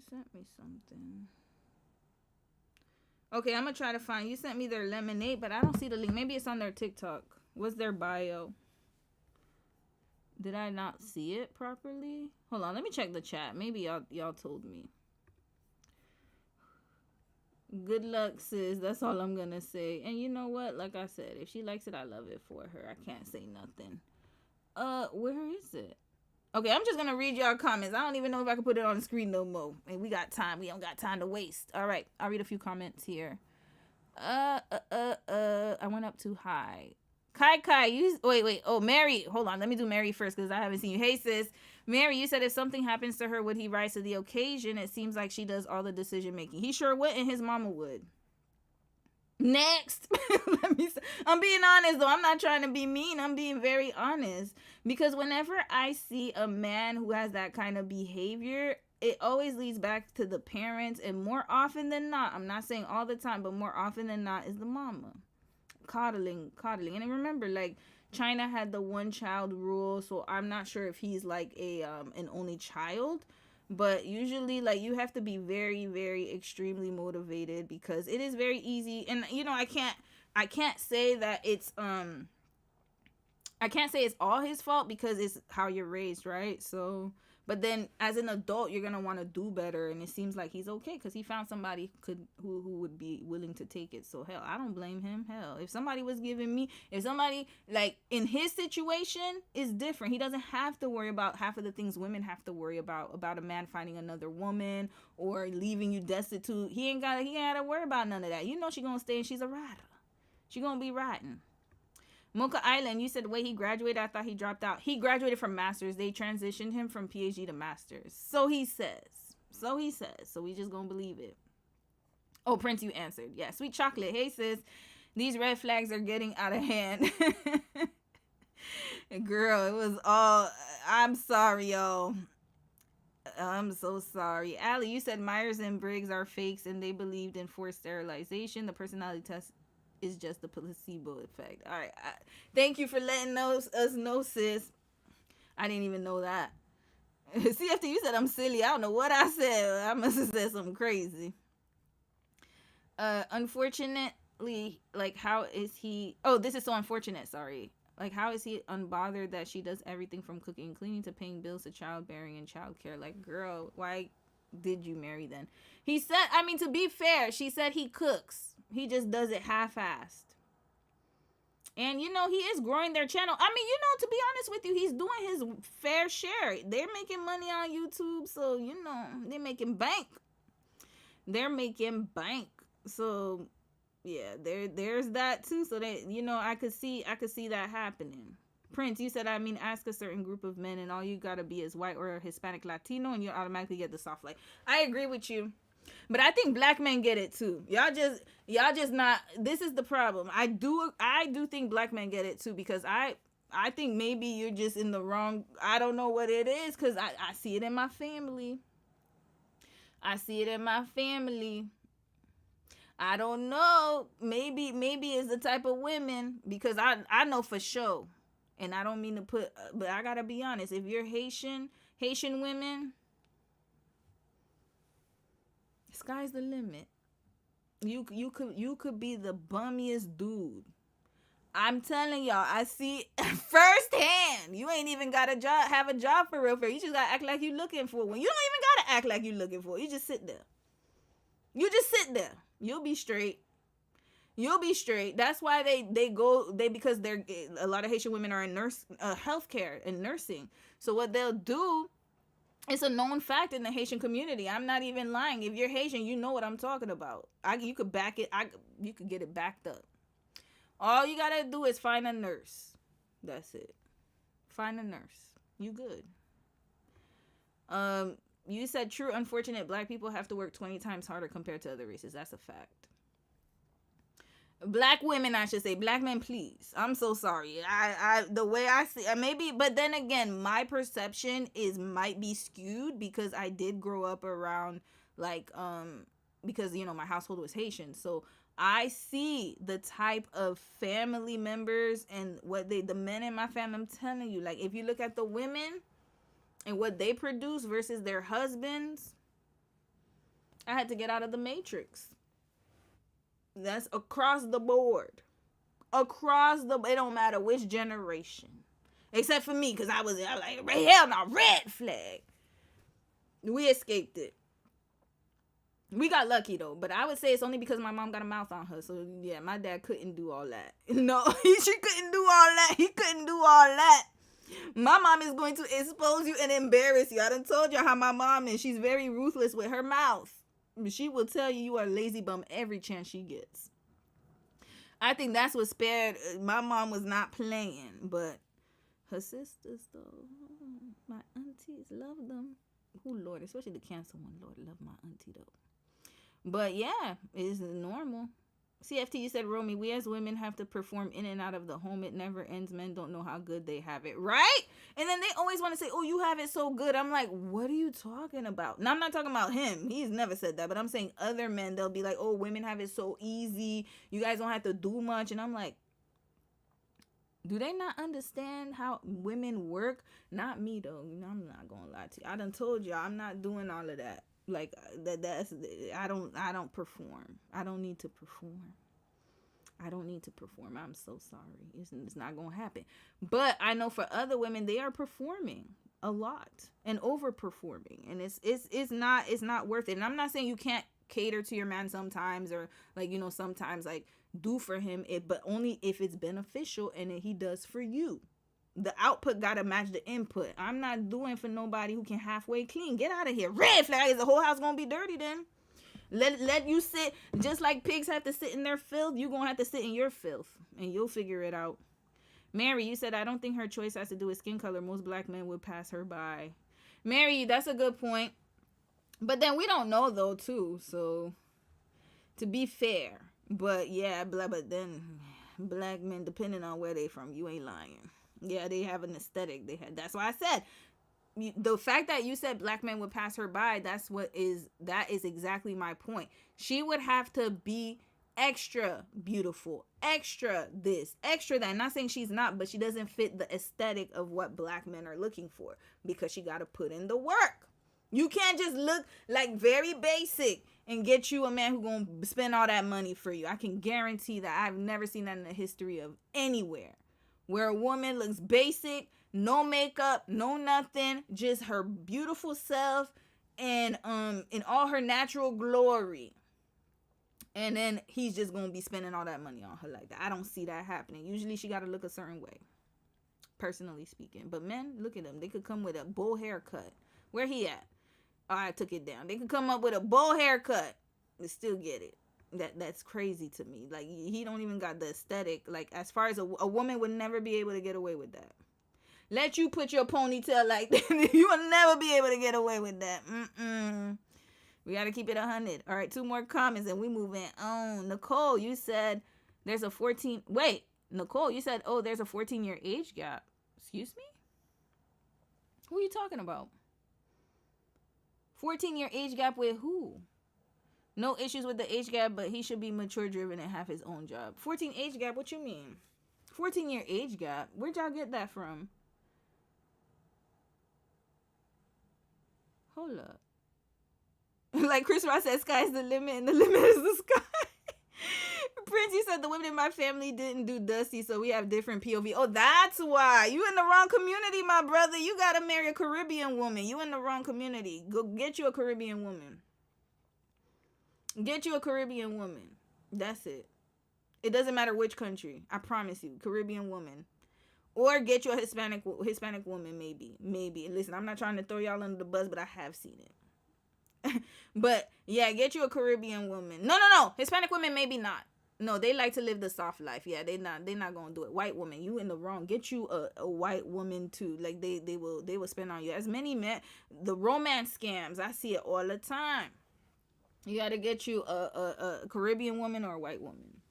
[SPEAKER 1] sent me something. Okay, I'm going to try to find. You sent me their lemonade, but I don't see the link. Maybe it's on their TikTok. What's their bio? Did I not see it properly? Hold on. Let me check the chat. Maybe y'all told me. Good luck, sis. That's all I'm gonna say. And you know what? Like I said, if she likes it, I love it for her. I can't say nothing. Where is it? Okay, I'm just gonna read y'all comments. I don't even know if I can put it on the screen no more. And we got time. We don't got time to waste. All right, I'll read a few comments here. I went up too high. Kai, wait. Oh, Mary. Hold on. Let me do Mary first because I haven't seen you. Hey, sis. Mary, you said if something happens to her, would he rise to the occasion? It seems like she does all the decision making. He sure would, and his mama would. Next. I'm being honest, though. I'm not trying to be mean. I'm being very honest. Because whenever I see a man who has that kind of behavior, it always leads back to the parents. And more often than not, I'm not saying all the time, but more often than not is the mama. Coddling. And then remember, like, China had the one child rule, so I'm not sure if he's like an only child, but usually like you have to be very, very extremely motivated because it is very easy. And I can't say that it's all his fault because it's how you're raised, right? So, but then as an adult, you're gonna want to do better, and it seems like he's okay because he found somebody who would be willing to take it. So hell, I don't blame him. Hell, if somebody was giving me, if somebody like in his situation is different, he doesn't have to worry about half of the things women have to worry about a man finding another woman or leaving you destitute. He ain't gotta worry about none of that. She gonna stay and she's a rider. She gonna be riding. Mocha Island, you said the way he graduated, I thought he dropped out. He graduated from master's. They transitioned him from PhD to master's. So he says. So we just gonna believe it. Oh, Prince, you answered. Yeah, Sweet Chocolate. Hey, sis. These red flags are getting out of hand. Girl, it was all... I'm sorry, y'all. I'm so sorry. Allie, you said Myers and Briggs are fakes and they believed in forced sterilization. The personality test is just a placebo effect. All right. Thank you for letting us know, sis. I didn't even know that. CFT, you said I'm silly. I don't know what I said. I must have said something crazy. Unfortunately, like, how is he... Oh, this is so unfortunate. Sorry. Like, how is he unbothered that she does everything from cooking and cleaning to paying bills to childbearing and childcare? Like, girl, why did you marry then? He said, I mean, to be fair, she said he cooks. He just does it half-assed. And, you know, he is growing their channel. I mean, you know, to be honest with you, he's doing his fair share. They're making money on YouTube, so, you know, they're making bank. They're making bank. So, yeah, there's that too. So that, you know, I could see that happening. Prince, you said, I mean, ask a certain group of men and all you gotta be is white or Hispanic Latino and you automatically get the soft light. I agree with you. But I think black men get it too. Y'all just not... This is the problem. I do think black men get it too, because I think maybe you're just in the wrong... I don't know what it is, because I see it in my family. I don't know. Maybe it's the type of women, because I know for sure. And I don't mean to put... But I gotta be honest. If you're Haitian women... Sky's the limit. You could be the bummiest dude. I'm telling y'all, I see firsthand. You ain't even gotta have a job for real. You just gotta act like you looking for one. You don't even gotta act like you looking for it. You just sit there. You'll be straight. That's why because a lot of Haitian women are in healthcare and nursing. So what they'll do, it's a known fact in the Haitian community. I'm not even lying. If you're Haitian, you know what I'm talking about. You could back it. You could get it backed up. All you gotta do is find a nurse. That's it. Find a nurse. You good. You said true. Unfortunate. Black people have to work 20 times harder compared to other races. That's a fact. Black women, I should say. Black men, please. I'm so sorry. The way I see, maybe, but then again, my perception might be skewed because I did grow up around, like, because, you know, my household was Haitian. So I see the type of family members and the men in my family. I'm telling you, like, if you look at the women and what they produce versus their husbands, I had to get out of the matrix. That's across the board. It don't matter which generation. Except for me, because I was like, hell no, red flag. We escaped it. We got lucky, though. But I would say it's only because my mom got a mouth on her. So, yeah, my dad couldn't do all that. No, she couldn't do all that. He couldn't do all that. My mom is going to expose you and embarrass you. I done told you how my mom is. She's very ruthless with her mouth. She will tell you are a lazy bum every chance she gets. I think that's what spared. My mom was not playing, but her sisters, though, my aunties, love them. Oh, Lord, especially the cancer one. Lord, love my auntie, though. But, yeah, it's normal. CFT, you said, Romy, we as women have to perform in and out of the home. It never ends. Men don't know how good they have it, right? And then they always want to say, oh, you have it so good. I'm like, what are you talking about? Now, I'm not talking about him. He's never said that. But I'm saying other men, they'll be like, oh, women have it so easy. You guys don't have to do much. And I'm like, do they not understand how women work? Not me, though. You know, I'm not going to lie to you. I done told you, I'm not doing all of that. Like, I don't perform. I don't need to perform. I'm so sorry. It's not going to happen. But I know for other women, they are performing a lot and overperforming. And it's not worth it. And I'm not saying you can't cater to your man sometimes, or, like, you know, sometimes, like, do for him, but only if it's beneficial and he does for you. The output gotta match the input. I'm not doing for nobody who can halfway clean. Get out of here. Red flag. Is the whole house gonna be dirty then? Let you sit, just like pigs have to sit in their filth. You gonna have to sit in your filth, and you'll figure it out. Mary, you said, I don't think her choice has to do with skin color. Most black men would pass her by. Mary, that's a good point. But then we don't know, though, too. So, to be fair. But, yeah, but then black men, depending on where they from, you ain't lying. Yeah, they have an aesthetic. That's why I said, the fact that you said black men would pass her by, that is exactly my point. She would have to be extra beautiful, extra this, extra that. I'm not saying she's not, but she doesn't fit the aesthetic of what black men are looking for, because she got to put in the work. You can't just look like very basic and get you a man who's going to spend all that money for you. I can guarantee that. I've never seen that in the history of anywhere, where a woman looks basic, no makeup, no nothing, just her beautiful self and in all her natural glory. And then he's just going to be spending all that money on her like that. I don't see that happening. Usually she got to look a certain way, personally speaking. But men, look at them. They could come with a bowl haircut. Where he at? Oh, I took it down. They could come up with a bowl haircut and still get it. That's crazy to me. Like, he don't even got the aesthetic. Like, as far as a woman would never be able to get away with that. Let you put your ponytail like that. You will never be able to get away with that. We got to keep it 100. All right, 2 more comments and we moving on. Nicole, you said there's a 14... Wait, Nicole, you said, oh, there's a 14-year age gap. Excuse me? Who are you talking about? 14-year age gap with who? No issues with the age gap, but he should be mature driven and have his own job. 14 age gap, what you mean? 14-year age gap? Where'd y'all get that from? Hold up. Like Chris Ross said, sky's the limit and the limit is the sky. Prince, you said the women in my family didn't do Dusty, so we have different POV. Oh, that's why. You in the wrong community, my brother. You got to marry a Caribbean woman. You in the wrong community. Go get you a Caribbean woman. Get you a Caribbean woman. That's it. It doesn't matter which country. I promise you. Caribbean woman. Or get you a Hispanic woman, maybe. Maybe. Listen, I'm not trying to throw y'all under the bus, but I have seen it. But, yeah, get you a Caribbean woman. No. Hispanic women, maybe not. No, they like to live the soft life. Yeah, they not gonna do it. White woman, you in the wrong. Get you a white woman too. Like they will spend on you. As many men, the romance scams, I see it all the time. You gotta get you a Caribbean woman or a white woman.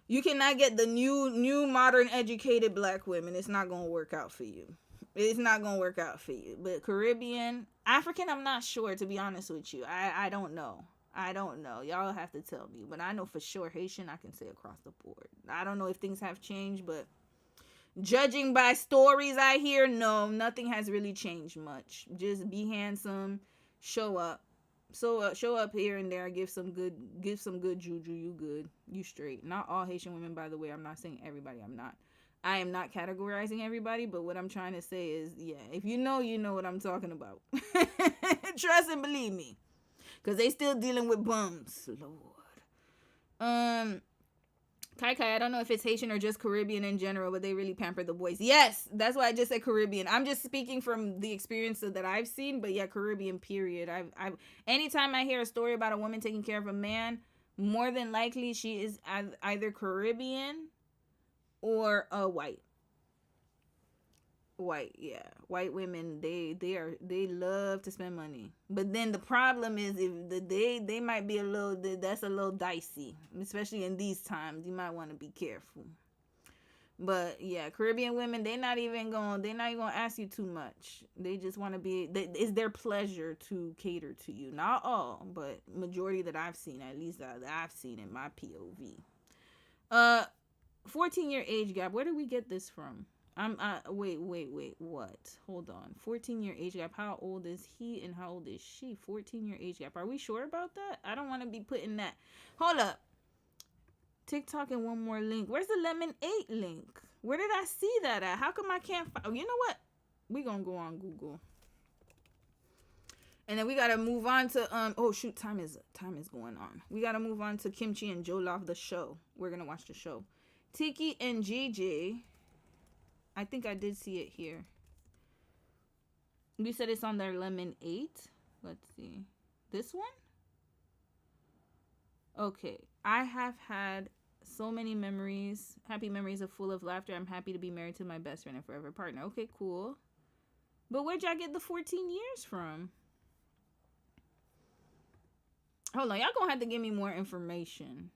[SPEAKER 1] You cannot get the new modern educated black women. It's not gonna work out for you. It's not gonna work out for you. But Caribbean, African, I'm not sure, to be honest with you. I don't know. I don't know. Y'all have to tell me. But I know for sure Haitian, I can say across the board. I don't know if things have changed, but judging by stories I hear, no, nothing has really changed much. Just be handsome, show up. So show up here and there, give some good juju. You good, you straight. Not all Haitian women, by the way. I'm not saying everybody. I am not categorizing everybody, but what I'm trying to say is, yeah, if you know what I'm talking about. Trust and believe me. Because they still dealing with bums. Lord. Kai, I don't know if it's Haitian or just Caribbean in general, but they really pamper the boys. Yes, that's why I just said Caribbean. I'm just speaking from the experience that I've seen, but yeah, Caribbean, period. I've anytime I hear a story about a woman taking care of a man, more than likely she is either Caribbean or white. White, yeah. White women, they love to spend money. But then the problem is if they might be that's a little dicey, especially in these times. You might want to be careful. But yeah, Caribbean women, they're not even gonna ask you too much. They just want to be. It's their pleasure to cater to you. Not all, but majority that I've seen, at least that I've seen in my POV. 14-year age gap. Where did we get this from? Wait, what? Hold on. 14-year age gap. How old is he and how old is she? 14-year age gap. Are we sure about that? I don't want to be putting that. Hold up. TikTok and one more link. Where's the Lemon 8 link? Where did I see that at? How come I can't find? You know what? We gonna go on Google. And then we gotta move on to oh shoot, time is going on. We gotta move on to Kimchi and Jollof, the show. We're gonna watch the show. Tiki and Gigi. I think I did see it here. You said it's on their Lemon 8. Let's see. This one? Okay. I have had So many memories. Happy memories are full of laughter. I'm happy to be married to my best friend and forever partner. Okay, cool. But where'd y'all get the 14 years from? Hold on, y'all gonna have to give me more information.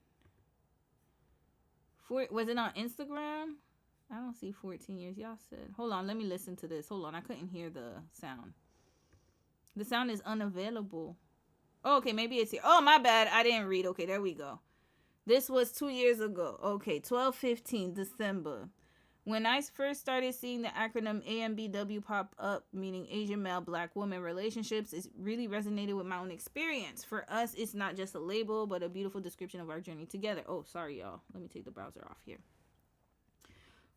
[SPEAKER 1] Was it on Instagram? I don't see 14 years. Y'all said. Hold on, let me listen to this. Hold on, I couldn't hear the sound. The sound is unavailable. Oh, okay, maybe it's here. Oh, my bad. I didn't read. Okay, there we go. This was 2 years ago. Okay, 12/15, December. When I first started seeing the acronym AMBW pop up, meaning Asian male black woman relationships, it really resonated with my own experience. For us, it's not just a label, but a beautiful description of our journey together. Oh, sorry, y'all. Let me take the browser off here.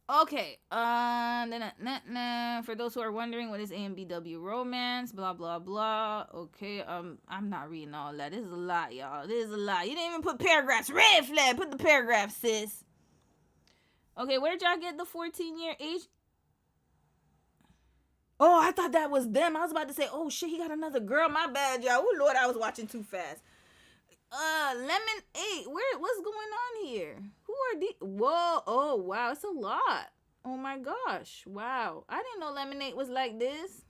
[SPEAKER 1] Okay, for those who are wondering, what is AMBW romance, blah, blah, blah. Okay, I'm not reading all that. This is a lot, y'all. This is a lot. You didn't even put paragraphs. Red flag. Put the paragraph, sis. Okay, where'd y'all get the 14-year age? Oh, I thought that was them. I was about to say, oh, shit, he got another girl. My bad, y'all. Oh, Lord, I was watching too fast. Lemon 8. What's going on here? Who are these? Whoa. Oh, wow. It's a lot. Oh, my gosh. Wow. I didn't know Lemon 8 was like this.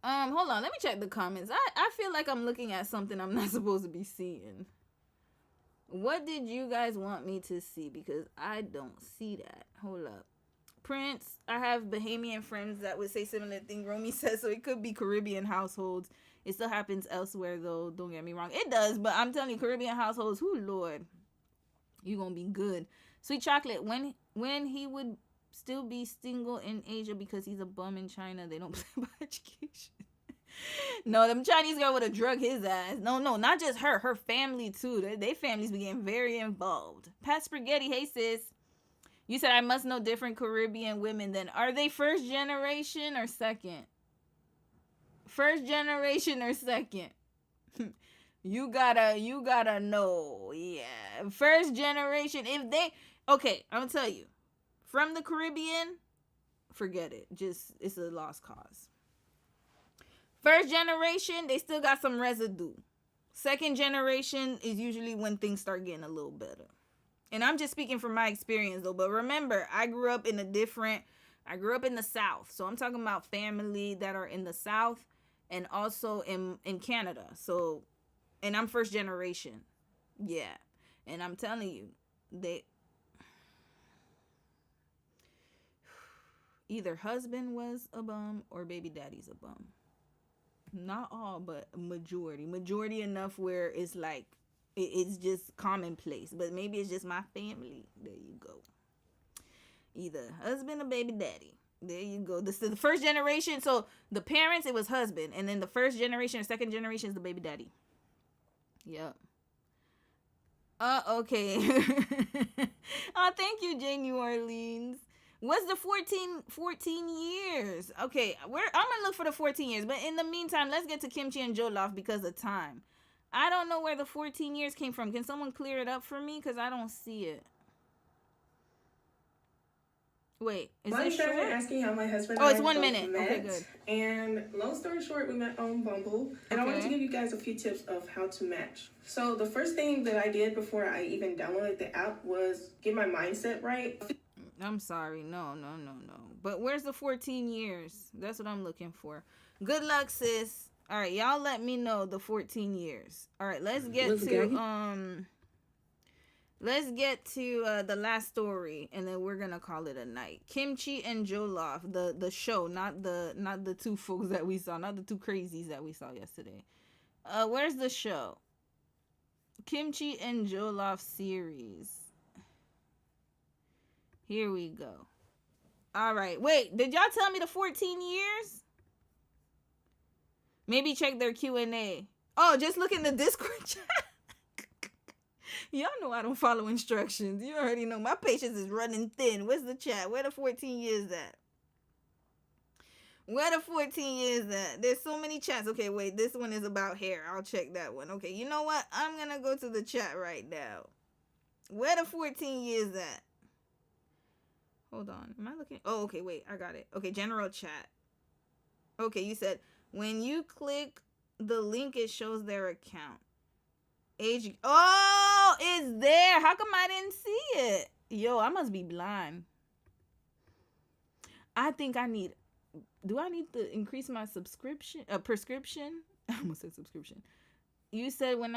[SPEAKER 1] Hold on. Let me check the comments. I feel like I'm looking at something I'm not supposed to be seeing. What did you guys want me to see? Because I don't see that. Hold up. Prince, I have Bahamian friends that would say similar thing Romy says, so it could be Caribbean households. It still happens elsewhere, though. Don't get me wrong. It does, but I'm telling you, Caribbean households, who Lord, you gonna be good. Sweet Chocolate, when he would still be single in Asia because he's a bum in China, they don't play about education. No, them Chinese girl would have drug his ass. No, not just her. Her family, too. They families be getting very involved. Pat Spaghetti, hey, sis. You said I must know different Caribbean women then. Are they first generation or second? First generation or second? You gotta know. Yeah. First generation. If they... Okay, I'm gonna tell you. From the Caribbean, forget it. It's a lost cause. First generation, they still got some residue. Second generation is usually when things start getting a little better. And I'm just speaking from my experience, though. But remember, I grew up in the South. So I'm talking about family that are in the South and also in Canada. So, and I'm first generation. Yeah. And I'm telling you, either husband was a bum or baby daddy's a bum. Not all, but majority enough where it's like it's just commonplace, but maybe it's just my family. There you go. Either husband or baby daddy. There you go. This is the first generation. So the parents, it was husband, and then the first generation or second generation is the baby daddy. Yep. Okay. Oh, thank you, Jay New Orleans. What's the 14 years? Okay, I'm going to look for the 14 years. But in the meantime, let's get to Kimchi and Jollof because of time. I don't know where the 14 years came from. Can someone clear it up for me? Because I don't see it. Wait, is this short?
[SPEAKER 10] Asking how my husband
[SPEAKER 1] it's 1 minute.
[SPEAKER 10] Met.
[SPEAKER 1] Okay, good.
[SPEAKER 10] And long story short, we met on Bumble. And I wanted to give you guys a few tips of how to match. So the first thing that I did before I even downloaded the app was get my mindset right.
[SPEAKER 1] I'm sorry. No. But where's the 14 years? That's what I'm looking for. Good luck, sis. All right, y'all let me know the 14 years. All right, let's get to the last story, and then we're gonna call it a night. Kimchi and Jollof, the show, not the two folks that we saw, not the two crazies that we saw yesterday. Where's the show? Kimchi and Jollof series. Here we go. All right. Wait, did y'all tell me the 14 years? Maybe check their Q&A. Oh, just look in the Discord chat. Y'all know I don't follow instructions. You already know my patience is running thin. Where's the chat? Where the 14 years at? Where the 14 years at? There's so many chats. Okay, wait. This one is about hair. I'll check that one. Okay, you know what? I'm going to go to the chat right now. Where the 14 years at? Hold on. Am I looking? Oh, okay. Wait. I got it. Okay. General chat. Okay. You said when you click the link, it shows their account. Age. Oh, it's there. How come I didn't see it? Yo, I must be blind. I think I need. Do I need to increase my prescription? I almost said subscription. You said when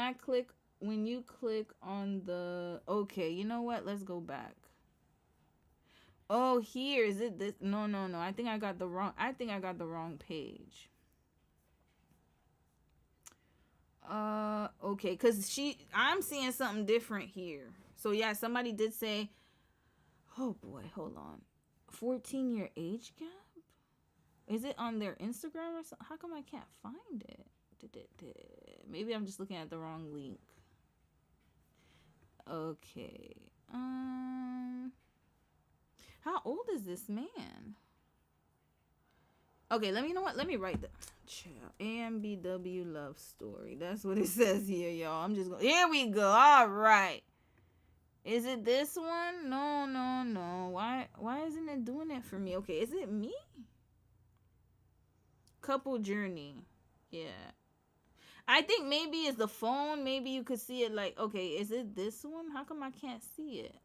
[SPEAKER 1] you click on the. Okay, you know what? Let's go back. Oh, here is it. This? No. I think I got the wrong page. Okay, cause I'm seeing something different here. So yeah, somebody did say, oh boy, hold on, 14-year age gap. Is it on their Instagram or something? How come I can't find it? Maybe I'm just looking at the wrong link. Okay. How old is this man? Okay, let me write the AMBW love story. That's what it says here, y'all. I'm just going. Here we go. All right. Is it this one? No. Why isn't it doing it for me? Okay, is it me? Couple journey. Yeah. I think maybe it's the phone. Maybe you could see it like, okay, is it this one? How come I can't see it?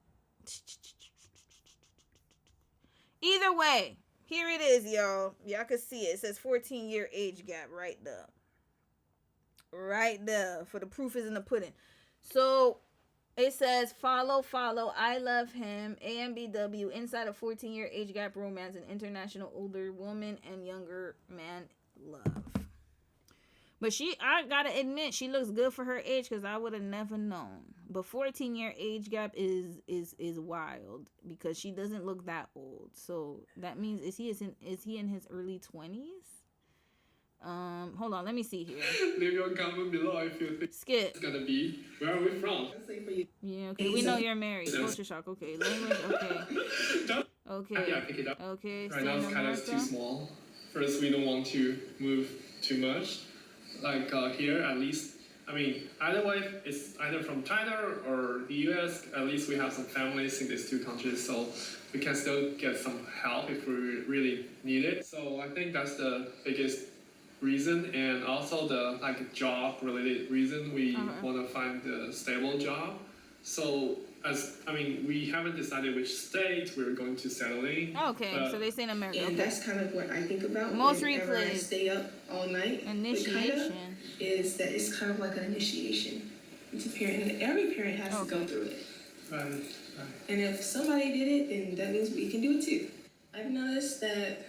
[SPEAKER 1] Either way, here it is, y'all. Y'all can see it. It says 14-year age gap right there. Right there. For the proof is in the pudding. So it says follow. I love him. AMBW inside a 14-year age gap romance, an international older woman and younger man love. But I gotta admit, she looks good for her age because I would have never known. But 14-year age gap is wild because she doesn't look that old. So that means is he in his early 20s? Hold on, let me see here.
[SPEAKER 8] Leave your comment below if you think
[SPEAKER 1] Skip.
[SPEAKER 8] It's gonna be. Where are we from?
[SPEAKER 1] Yeah, okay. We know you're married. Culture shock. Okay. Language. Okay. Okay.
[SPEAKER 8] Yeah, pick it up.
[SPEAKER 1] Okay.
[SPEAKER 8] Right now it's kind of too small. First, we don't want to move too much. Like here, at least. I mean, either way, it's either from China or the US. At least we have some families in these two countries, so we can still get some help if we really need it. So I think that's the biggest reason, and also the job related reason we want to find a stable job. So we haven't decided which state we're going to settle in.
[SPEAKER 1] Okay, so they say in America.
[SPEAKER 10] And
[SPEAKER 1] okay.
[SPEAKER 10] That's kind of what I think about
[SPEAKER 1] Most
[SPEAKER 10] whenever I
[SPEAKER 1] replays.
[SPEAKER 10] stay up all night.
[SPEAKER 1] Initiation.
[SPEAKER 10] Is that it's kind of like an initiation. It's a parent, and every parent has to go through it.
[SPEAKER 8] Right.
[SPEAKER 10] And if somebody did it, then that means we can do it too. I've noticed that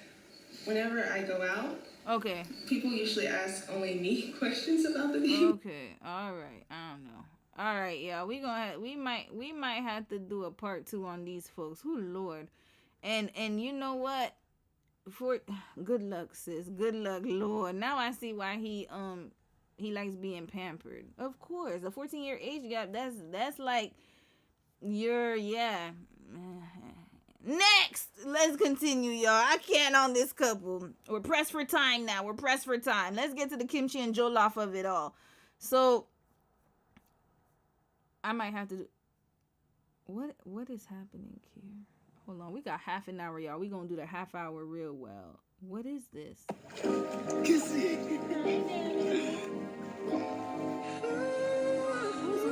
[SPEAKER 10] whenever I go out, people usually ask only me questions about the game.
[SPEAKER 1] Okay, all right. I don't know. All right, yeah, we might have to do a part 2 on these folks. Who Lord, and you know what? For good luck, sis. Good luck, Lord. Now I see why he likes being pampered. Of course, a 14-year age gap. That's like Next, let's continue, y'all. I can't on this couple. We're pressed for time now. Let's get to the kimchi and jollof of it all. So I might have to do what is happening here? Hold on, we got half an hour, y'all. We gonna do the half hour real well. What is this? Who's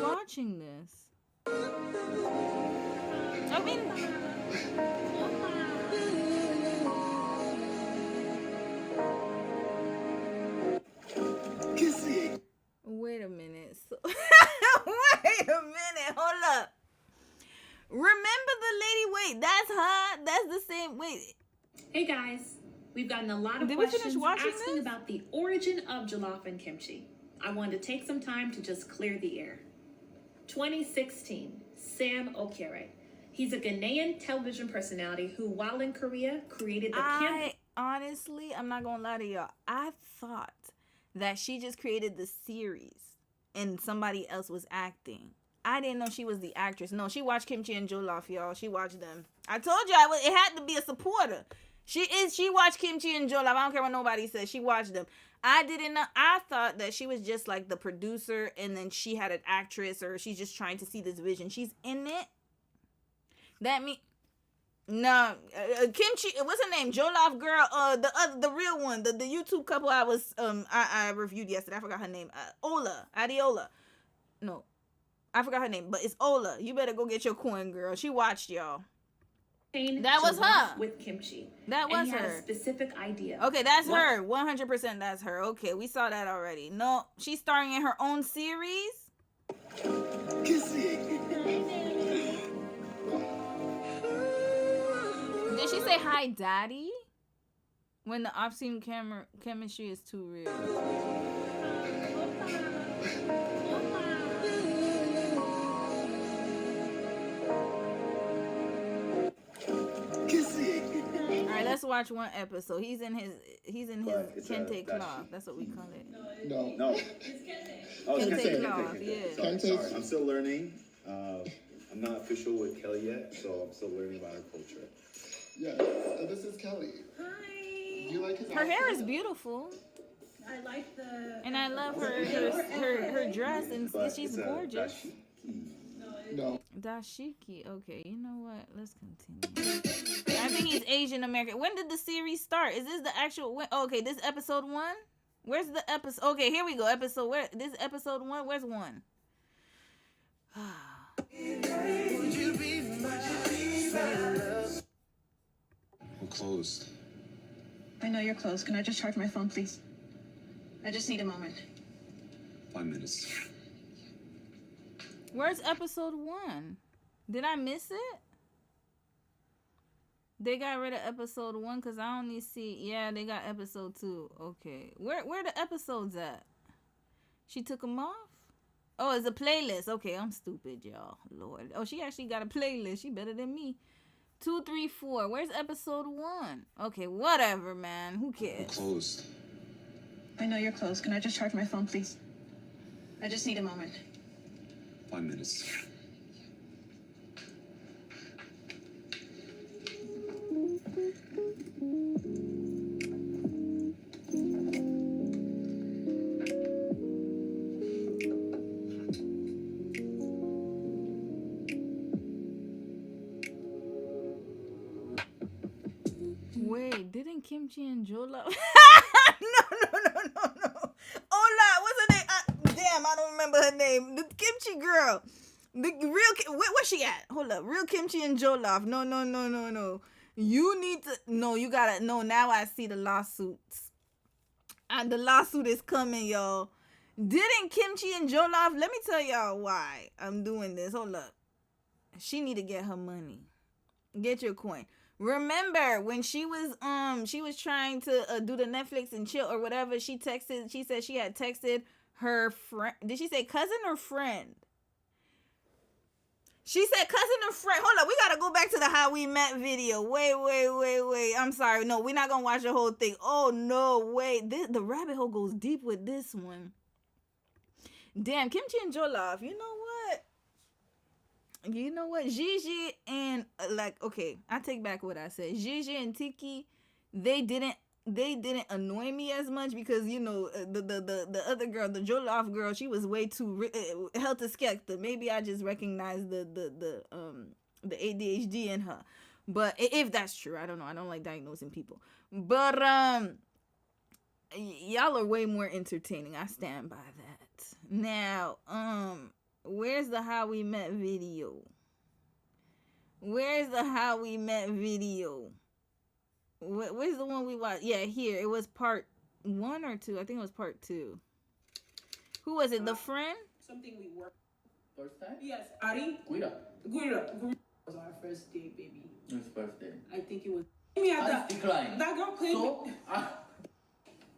[SPEAKER 1] watching this? I mean, wait a minute. Wait a minute. Hold up. Remember the lady? Wait, that's her. That's the same. Wait.
[SPEAKER 11] Hey guys, we've gotten a lot of questions asking about the origin of jollof and kimchi. I wanted to take some time to just clear the air. 2016, Sam Okere. He's a Ghanaian television personality who, while in Korea, created the campaign.
[SPEAKER 1] Honestly, I'm not gonna lie to y'all. I thought that she just created the series and somebody else was acting. I didn't know she was the actress. No, she watched Kimchi and Jollof, y'all. She watched them. I told you it had to be a supporter. She watched Kimchi and Jollof. I don't care what nobody says. She watched them. I didn't know. I thought that she was just like the producer and then she had an actress or she's just trying to see this vision. She's in it. That mean no, Kimchi. What's her name? Jollof girl. The real one. The YouTube couple I reviewed yesterday. I forgot her name. Adiola. No. I forgot her name, but it's Ola. You better go get your coin, girl. She watched y'all.
[SPEAKER 11] That
[SPEAKER 1] was her.
[SPEAKER 11] With kimchi.
[SPEAKER 1] That was
[SPEAKER 11] and he
[SPEAKER 1] her.
[SPEAKER 11] Had a specific idea.
[SPEAKER 1] Okay, that's her. 100% that's her. Okay, we saw that already. No, she's starring in her own series. Did she say hi, daddy? When the off-scene chemistry is too real. Alright, let's watch one episode. He's in his kente cloth. That's what we call it.
[SPEAKER 12] No. Oh, it's
[SPEAKER 1] Kente
[SPEAKER 12] Kente.
[SPEAKER 1] cloth, yeah.
[SPEAKER 12] Sorry. I'm still learning. I'm not official with Kelly yet, so I'm still learning about her culture.
[SPEAKER 13] Yeah, so this is Kelly.
[SPEAKER 11] Hi.
[SPEAKER 13] Do you like his
[SPEAKER 1] Her hair is beautiful.
[SPEAKER 11] I like the.
[SPEAKER 1] And I love her dress, and she's gorgeous.
[SPEAKER 13] No.
[SPEAKER 1] Dashiki. Okay, you know what? Let's continue. I think he's Asian American. When did the series start? Is this the actual? Okay, this episode 1. Where's the episode? Okay, here we go. Episode where? This episode 1. Where's 1?
[SPEAKER 12] We're closed.
[SPEAKER 10] I know you're closed. Can I just charge my phone, please? I just need a moment.
[SPEAKER 12] 5 minutes.
[SPEAKER 1] Where's episode 1? Did I miss it? They got rid of episode 1 because I only see. Yeah, they got episode 2. Okay, where the episodes at? She took them off. Oh, it's a playlist. Okay, I'm stupid, y'all. Lord. Oh, she actually got a playlist. She better than me. 2, 3, 4. Where's episode 1? Okay, whatever, man. Who cares?
[SPEAKER 12] We're closed.
[SPEAKER 10] I know you're closed. Can I just charge my phone, please? I just need a moment.
[SPEAKER 12] 5 minutes.
[SPEAKER 1] Wait, didn't Kimchi and Jollof? No. Hola, what's her name? Damn, I don't remember her name. The Kimchi girl. The real, where's she at? Hold up. Real Kimchi and Jollof. No. You need to, no, you gotta, no, now I see the lawsuits. And the lawsuit is coming, y'all. Didn't Kimchi and Jollof, let me tell y'all why I'm doing this. Hold up. She need to get her money. Get your coin. Remember when she was trying to do the Netflix and chill or whatever, she said she had texted her friend. Did she say cousin or friend? She said cousin or friend. Hold up, we gotta go back to the how we met video. Wait. I'm sorry. No, we're not gonna watch the whole thing. Oh no, wait. The rabbit hole goes deep with this one. Damn, Kimchi and Jollof. You know what? Gigi and okay, I take back what I said. Gigi and Tiki, they didn't annoy me as much because the other girl, the Jollof girl, she was way too helter skelter. Maybe I just recognized the ADHD in her. But if that's true, I don't know. I don't like diagnosing people. But y'all are way more entertaining. I stand by that. Now, where's the how we met video? Where's the how we met video? Where's the one we watched? Yeah, here. It was part 1 or 2. I think it was part 2. Who was it? The friend?
[SPEAKER 14] Something we worked.
[SPEAKER 17] First time?
[SPEAKER 14] Yes, Ari.
[SPEAKER 17] Guida.
[SPEAKER 14] Was our first date, baby.
[SPEAKER 17] It was first day.
[SPEAKER 14] I think it was. That
[SPEAKER 17] declined.
[SPEAKER 14] That girl played me.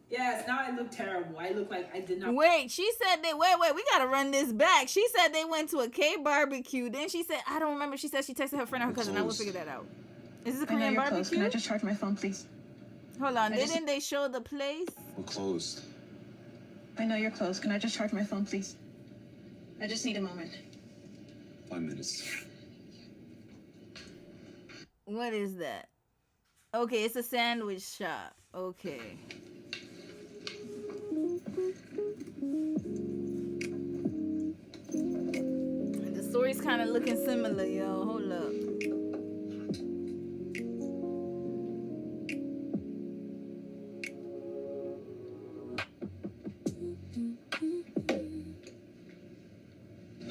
[SPEAKER 14] Yes, now I look terrible. I look like I did not.
[SPEAKER 1] Wait, she said wait, we gotta run this back. She said they went to a K barbecue. Then she said, I don't remember. She said she texted her friend or her cousin. I will figure that out. Is this a Korean barbecue?
[SPEAKER 10] Closed. Can I just charge my phone, please?
[SPEAKER 1] Hold on. Didn't they show the place?
[SPEAKER 12] We're closed.
[SPEAKER 10] I know you're closed. Can I just charge my phone, please? I just need a moment.
[SPEAKER 12] 5 minutes.
[SPEAKER 1] What is that? Okay, it's a sandwich shop. Okay. The story's kind of looking similar, yo. Hold up.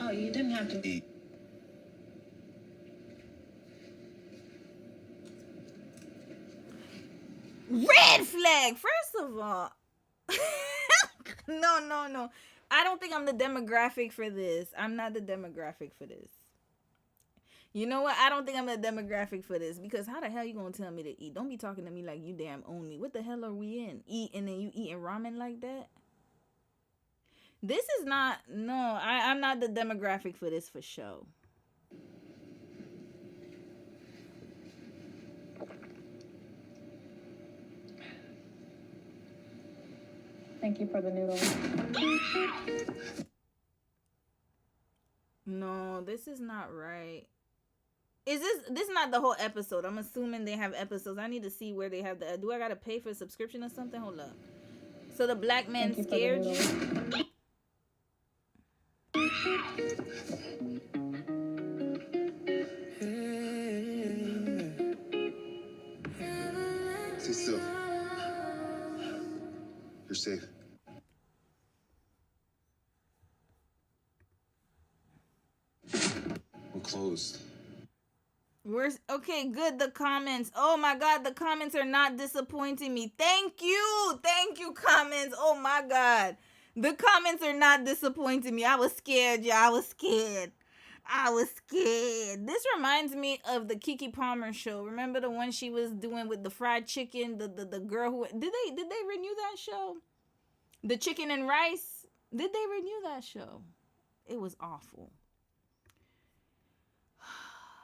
[SPEAKER 14] Oh,
[SPEAKER 11] you didn't have to
[SPEAKER 12] eat.
[SPEAKER 1] Red flag. First of all, no. I don't think I'm the demographic for this. I'm not the demographic for this. You know what? I don't think I'm the demographic for this, because how the hell you gonna tell me to eat? Don't be talking to me like you damn own me. What the hell are we in? Eat and then you eating ramen like that? This is not, no, I'm not the demographic for this for sure.
[SPEAKER 11] Thank you for the noodles.
[SPEAKER 1] No, this is not right. Is this is not the whole episode? I'm assuming they have episodes. I need to see where they have the, do I gotta pay for a subscription or something? Hold up. So the black man scared you?
[SPEAKER 12] Stay still. You're safe. We're closed.
[SPEAKER 1] Where's, okay, good, the comments. Oh my god, the comments are not disappointing me. Thank you, comments. Oh my god, the comments are not disappointing me. I was scared, y'all. I was scared. This reminds me of the Keke Palmer show. Remember the one she was doing with the fried chicken? The girl who, did they renew that show? The chicken and rice? Did they renew that show? It was awful.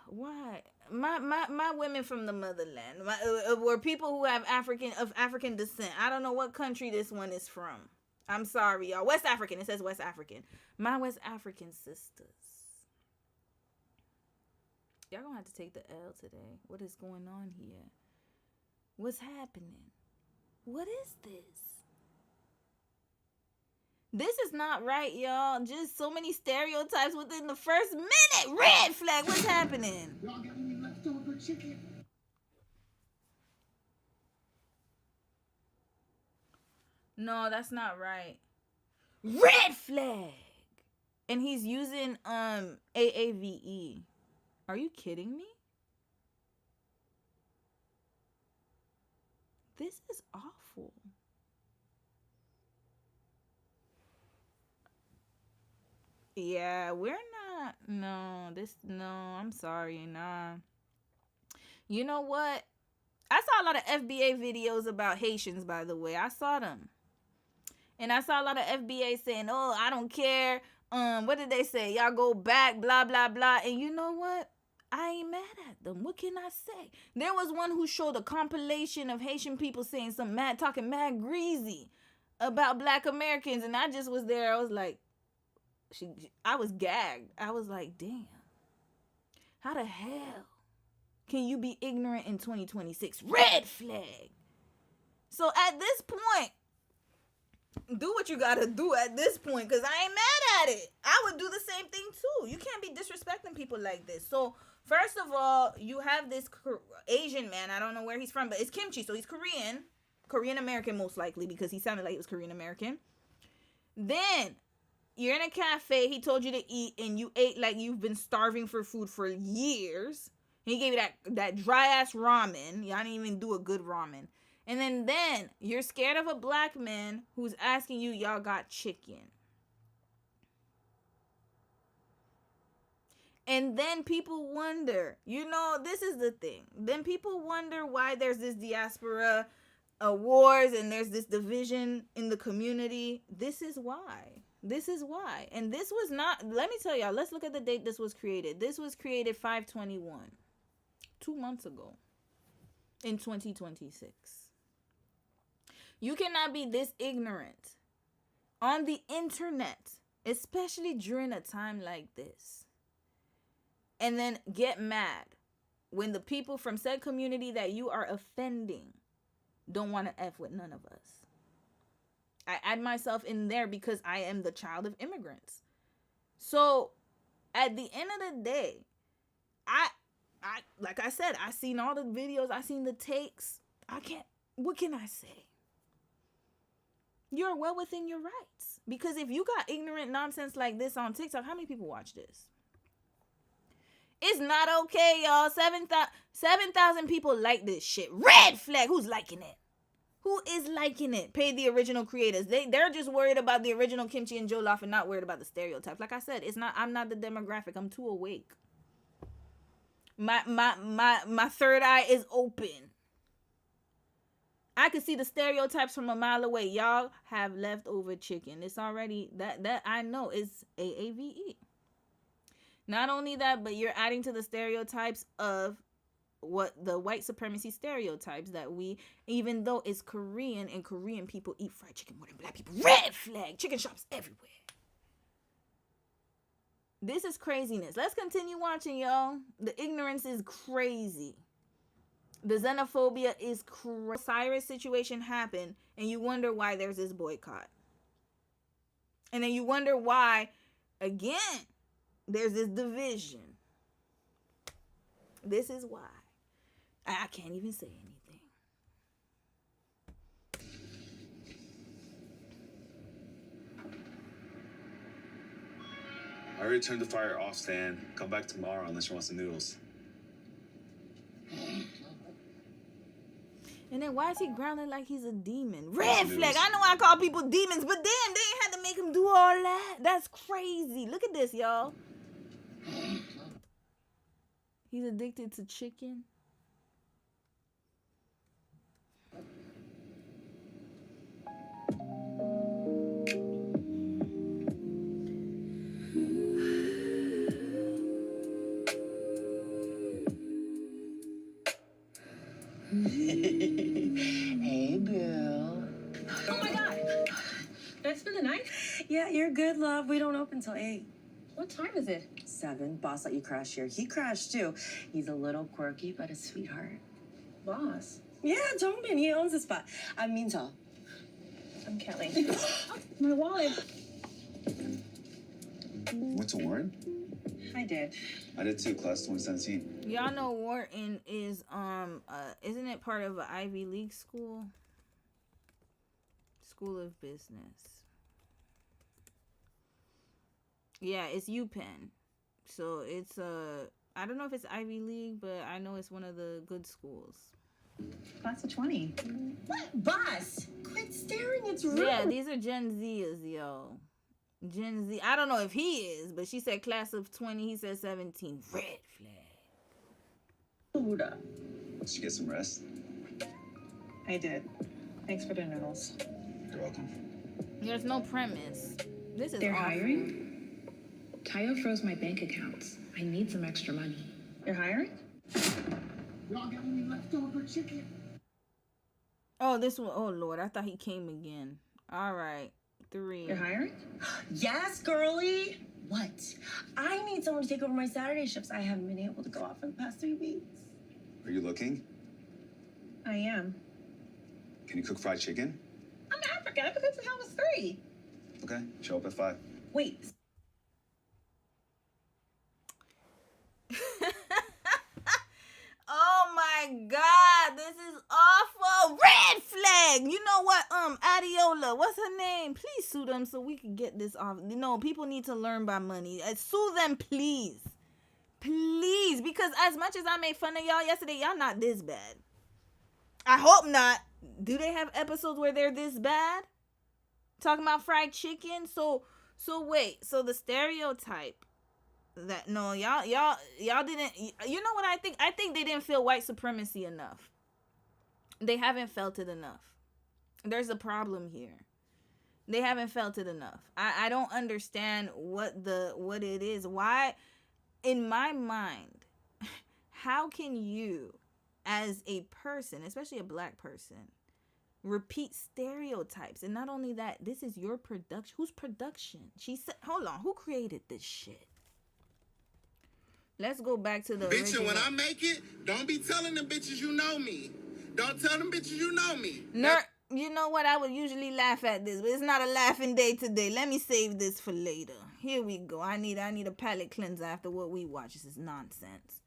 [SPEAKER 1] Why? My women from the motherland, were people who have African descent. I don't know what country this one is from. I'm sorry, y'all. West African. It says West African. My West African sisters. Y'all gonna have to take the L today. What is going on here? What's happening? What is this? This is not right, y'all. Just so many stereotypes within the first minute. Red flag. What's happening?
[SPEAKER 13] Y'all got any leftover chicken?
[SPEAKER 1] No, that's not right. Red flag. And he's using AAVE. Are you kidding me? This is awful. Yeah, we're not. No, I'm sorry. Nah. You know what? I saw a lot of FBA videos about Haitians, by the way. I saw them. And I saw a lot of FBA saying, oh, I don't care. What did they say? Y'all go back, blah, blah, blah. And you know what? I ain't mad at them. What can I say? There was one who showed a compilation of Haitian people saying some talking mad greasy about Black Americans. And I just was there. I was like, I was gagged. I was like, damn. How the hell can you be ignorant in 2026? Red flag. So at this point, do what you gotta do at this point, because I ain't mad at it. I would do the same thing too. You can't be disrespecting people like this. So first of all, you have this Asian man. I don't know where he's from, but it's Kimchi. So he's Korean American most likely, because he sounded like he was Korean American. Then you're in a cafe, he told you to eat, and you ate like you've been starving for food for years. He gave you that dry-ass ramen. Y'all didn't even do a good ramen. And then you're scared of a black man who's asking you, y'all got chicken. And then people wonder, this is the thing. Then people wonder why there's this diaspora wars and there's this division in the community. This is why. And this was not, let me tell y'all, let's look at the date this was created. This was created 5/21, 2 months ago, in 2026. You cannot be this ignorant on the internet, especially during a time like this, and then get mad when the people from said community that you are offending don't want to F with none of us. I add myself in there because I am the child of immigrants. So at the end of the day, I like I said, I seen all the videos, I seen the takes. What can I say? you're well within your rights. Because if you got ignorant nonsense like this on TikTok, how many people watch this? It's not okay, y'all. 7,000 people like this shit. Red flag. Who's liking it? Who is liking it? Pay the original creators. They're just worried about the original Kimchi and Jollof and not worried about the stereotypes. Like I said, I'm not the demographic. I'm too awake. My third eye is open. I can see the stereotypes from a mile away. Y'all have leftover chicken. It's already that I know is AAVE. Not only that, but you're adding to the stereotypes of what the white supremacy stereotypes that we, even though it's Korean and Korean people eat fried chicken more than black people. Red flag. Chicken shops everywhere. This is craziness. Let's continue watching, y'all. The ignorance is crazy. The xenophobia is crazy. Cyrus situation happened, and you wonder why there's this boycott. And then you wonder why, again, there's this division. This is why. I can't even say anything.
[SPEAKER 12] I already turned the fire off, Stan. Come back tomorrow unless you want some noodles.
[SPEAKER 1] And then why is he growling like he's a demon? Red flag. I know I call people demons, but damn, they ain't had to make him do all that. That's crazy. Look at this, y'all. He's addicted to chicken.
[SPEAKER 15] Hey, Bill.
[SPEAKER 16] Oh my God! Did I spend the night?
[SPEAKER 15] Yeah, you're good, love. We don't open till 8.
[SPEAKER 16] What time is it?
[SPEAKER 15] 7. Boss let you crash here. He crashed too. He's a little quirky, but a sweetheart.
[SPEAKER 16] Boss?
[SPEAKER 15] Yeah, Jongbin. He owns the spot. I'm Minto.
[SPEAKER 16] I'm Kelly. My wallet.
[SPEAKER 12] Went to Warren?
[SPEAKER 15] I did.
[SPEAKER 12] I did too, class 2017.
[SPEAKER 1] Y'all know Wharton is isn't it part of an Ivy League school? School of Business. Yeah, it's UPenn. So it's I don't know if it's Ivy League, but I know it's one of the good schools.
[SPEAKER 16] Class of 20.
[SPEAKER 15] What? Boss! Quit staring. It's rude.
[SPEAKER 1] Yeah, these are Gen Zers, yo. Gen Z. I don't know if he is, but she said class of 20. He said 17. Red flag.
[SPEAKER 12] Did you get some rest?
[SPEAKER 16] I did. Thanks for the noodles.
[SPEAKER 12] You're welcome.
[SPEAKER 1] There's no premise. This is
[SPEAKER 16] They're
[SPEAKER 1] awful.
[SPEAKER 16] hiring? Tayo froze my bank accounts. I need some extra money. You're hiring?
[SPEAKER 13] Y'all got any leftover chicken?
[SPEAKER 1] Oh, this one. Oh, Lord. I thought he came again. All right. 3.
[SPEAKER 16] You're hiring?
[SPEAKER 15] Yes, girly. What? I need someone to take over my Saturday shifts. I haven't been able to go out for the past 3 weeks.
[SPEAKER 12] Are you looking?
[SPEAKER 16] I am.
[SPEAKER 12] Can you cook fried chicken?
[SPEAKER 16] I'm African. I could cook since I was 3.
[SPEAKER 12] Okay, show up at 5.
[SPEAKER 15] Wait.
[SPEAKER 1] Oh my God, this is awful. Red flag. You know what? Adiola, what's her name? Please sue them so we can get this off. You know, people need to learn by money. Sue them, please. Please, because as much as I made fun of y'all yesterday, y'all not this bad. I hope not. Do they have episodes where they're this bad? Talking about fried chicken? So wait. So the stereotype that no, y'all didn't. You know what I think? I think they didn't feel white supremacy enough. They haven't felt it enough. There's a problem here. They haven't felt it enough. I don't understand what it is. Why, in my mind, how can you, as a person, especially a black person, repeat stereotypes? And not only that, this is your production. Whose production? She said, hold on, who created this shit? Let's go back to the
[SPEAKER 17] Bitch,
[SPEAKER 1] original.
[SPEAKER 17] and when I make it, don't be telling them bitches you know me. Don't tell them bitches you know me.
[SPEAKER 1] You know what? I would usually laugh at this, but it's not a laughing day today. Let me save this for later. Here we go. I need a palate cleanser after what we watch. This is nonsense.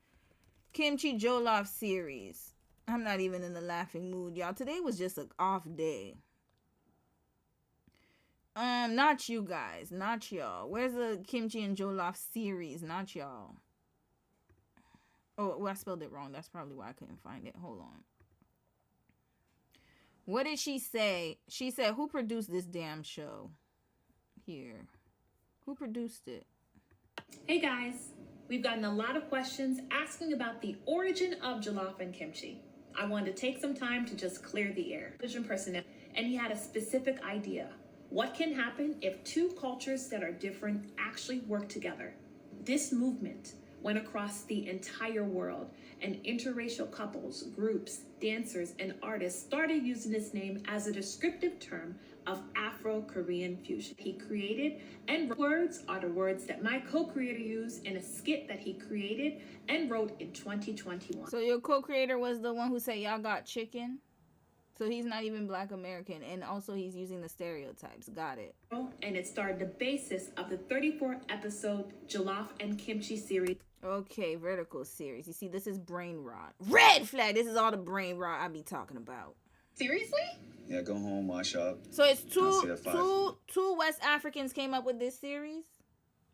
[SPEAKER 1] Kimchi Jollof series. I'm not even in the laughing mood, y'all. Today was just an off day. Not you guys, not y'all. Where's the Kimchi and Jollof series? Not y'all. Oh, well, I spelled it wrong. That's probably why I couldn't find it. Hold on. What did she say? She said, who produced this damn show? Here. Who produced it?
[SPEAKER 11] Hey guys, we've gotten a lot of questions asking about the origin of jollof and kimchi. I wanted to take some time to just clear the air. Vision personnel, and he had a specific idea. What can happen if two cultures that are different actually work together? This movement went across the entire world, and interracial couples, groups, dancers, and artists started using this name as a descriptive term of Afro-Korean fusion. He created, and words are the words that my co-creator used in a skit that he created and wrote in 2021.
[SPEAKER 1] So your co-creator was the one who said y'all got chicken? So he's not even Black American, and also he's using the stereotypes. Got it.
[SPEAKER 11] And it started the basis of the 34-episode Jollof and Kimchi series.
[SPEAKER 1] Okay, vertical series. You see, this is brain rot. Red flag! This is all the brain rot I be talking about.
[SPEAKER 11] Seriously?
[SPEAKER 12] Yeah, go home, wash up.
[SPEAKER 1] So it's two West Africans came up with this series?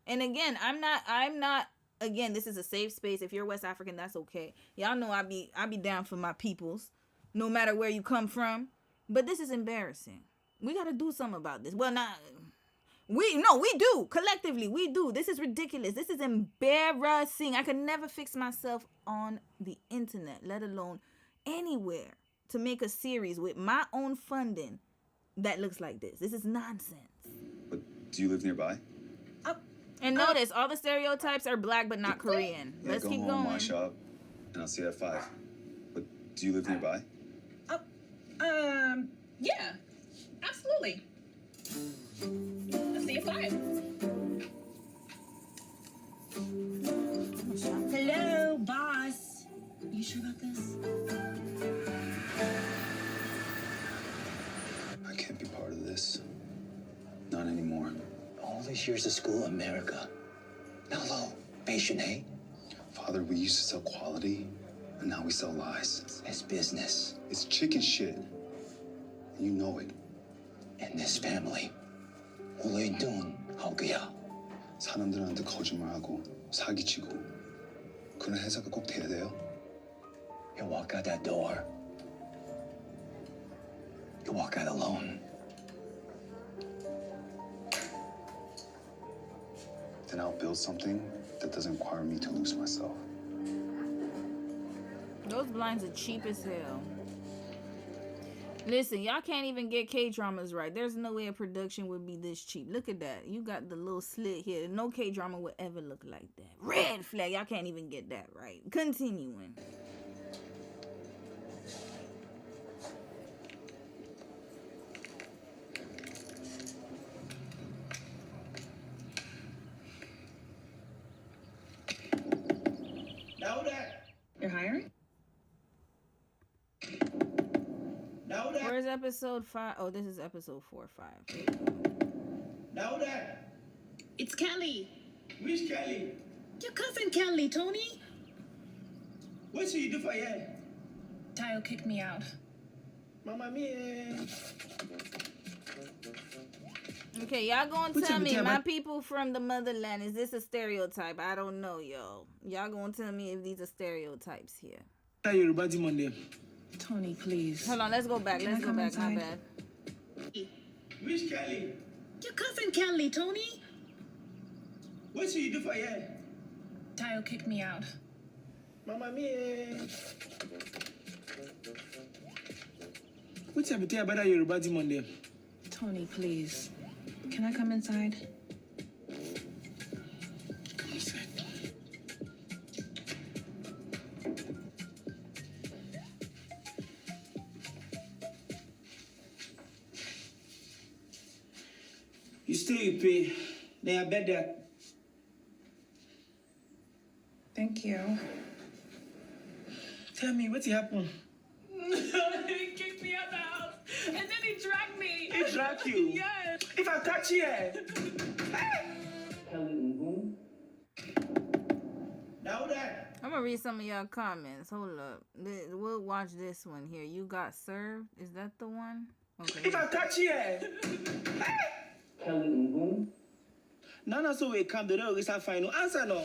[SPEAKER 1] And again, I'm not again, this is a safe space. If you're West African, that's okay. Y'all know I be down for my peoples, no matter where you come from. But this is embarrassing. We gotta do something about this. Well, we do. Collectively, we do. This is ridiculous. This is embarrassing. I could never fix myself on the internet, let alone anywhere, to make a series with my own funding that looks like this. This is nonsense.
[SPEAKER 12] But do you live nearby?
[SPEAKER 1] And notice, all the stereotypes are Black but not Korean.
[SPEAKER 12] Yeah,
[SPEAKER 1] Let's
[SPEAKER 12] go
[SPEAKER 1] keep
[SPEAKER 12] home,
[SPEAKER 1] going.
[SPEAKER 12] wash up, and I'll see you at 5. But do you live nearby?
[SPEAKER 16] Yeah, absolutely. Let's see you 5.
[SPEAKER 15] Hello, boss. You sure about this?
[SPEAKER 12] I can't be part of this. Not anymore.
[SPEAKER 3] All these years of school, America. Now low, patient, eh?
[SPEAKER 12] Father, we used to sell quality, and now we sell lies.
[SPEAKER 3] It's business.
[SPEAKER 12] It's chicken shit. You know it.
[SPEAKER 3] In this family, 원래 눈 하고야.
[SPEAKER 12] 사람들한테 거짓말하고 사기치고 그런 회사가 꼭 돼야 돼요?
[SPEAKER 3] You walk out that door. You walk out alone.
[SPEAKER 12] Then I'll build something that doesn't require me to lose myself.
[SPEAKER 1] Those blinds are cheap as hell. Listen, y'all can't even get K-dramas right. There's no way a production would be this cheap. Look at that. You got the little slit here. No K-drama would ever look like that. Red flag. Y'all can't even get that right. Continuing.
[SPEAKER 13] Know that.
[SPEAKER 16] You're hiring?
[SPEAKER 13] Know that.
[SPEAKER 1] Where's episode 5? Oh, this is episode 4 or 5.
[SPEAKER 13] Know that.
[SPEAKER 15] It's Kelly.
[SPEAKER 13] Which Kelly?
[SPEAKER 15] Your cousin Kelly, Tony.
[SPEAKER 13] What should you do for you?
[SPEAKER 16] Tayo kicked me out.
[SPEAKER 13] Mama mia.
[SPEAKER 1] Okay, y'all gonna tell me, my people from the motherland, is this a stereotype? I don't know, y'all. Y'all gonna tell me if these are stereotypes here.
[SPEAKER 16] Tony, please.
[SPEAKER 1] Hold on, let's go back. Let's go back. My bad.
[SPEAKER 13] Which Kelly?
[SPEAKER 15] Your cousin Kelly, Tony.
[SPEAKER 13] What should you do for you?
[SPEAKER 16] Tayo kicked me out.
[SPEAKER 13] Mama mia. What's happening about your body Monday?
[SPEAKER 16] Tony, please. Can I come inside?
[SPEAKER 13] Come inside. You still pay. Then I bet that.
[SPEAKER 16] Thank you.
[SPEAKER 13] Tell me, what's happened?
[SPEAKER 16] He kicked me out the house, and then he dragged me.
[SPEAKER 13] He dragged you?
[SPEAKER 16] Yes.
[SPEAKER 13] If I catch you, Now that.
[SPEAKER 1] I'm gonna read some of y'all comments. Hold up. We'll watch this one here. You got served? Is that the one? Okay.
[SPEAKER 13] If I catch you, Kelly Ngoon? Nana so we come to know is a final answer no.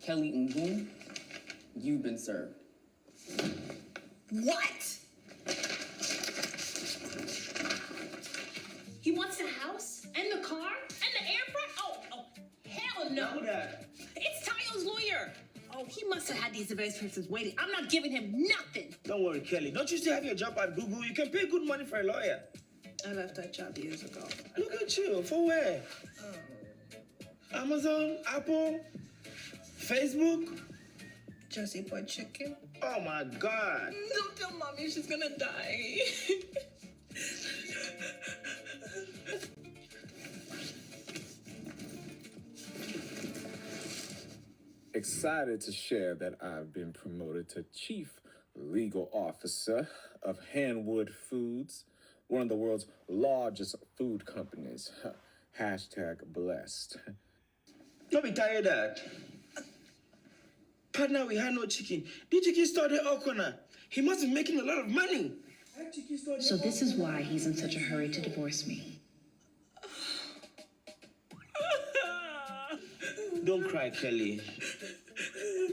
[SPEAKER 18] Kelly Ngoon, you've been served.
[SPEAKER 15] What? He wants the house and the car and the air fryer? Oh, hell no. It's Tayo's lawyer. Oh, he must have had these advanced persons waiting. I'm not giving him nothing.
[SPEAKER 13] Don't worry, Kelly. Don't you still have your job at Google? You can pay good money for a lawyer.
[SPEAKER 10] I left that job years ago.
[SPEAKER 13] Look at you. For where? Amazon, Apple, Facebook.
[SPEAKER 10] Josie Boy Chicken.
[SPEAKER 13] Oh my God.
[SPEAKER 10] Don't tell mommy she's gonna die.
[SPEAKER 20] Excited to share that I've been promoted to Chief Legal Officer of Hanwood Foods, one of the world's largest food companies. Hashtag blessed.
[SPEAKER 13] Don't be tired of that. Partner, we had no chicken. The chicken store there, O'Connor. He must be making a lot of money.
[SPEAKER 16] So this is why he's in such a hurry to divorce me.
[SPEAKER 13] Don't cry, Kelly.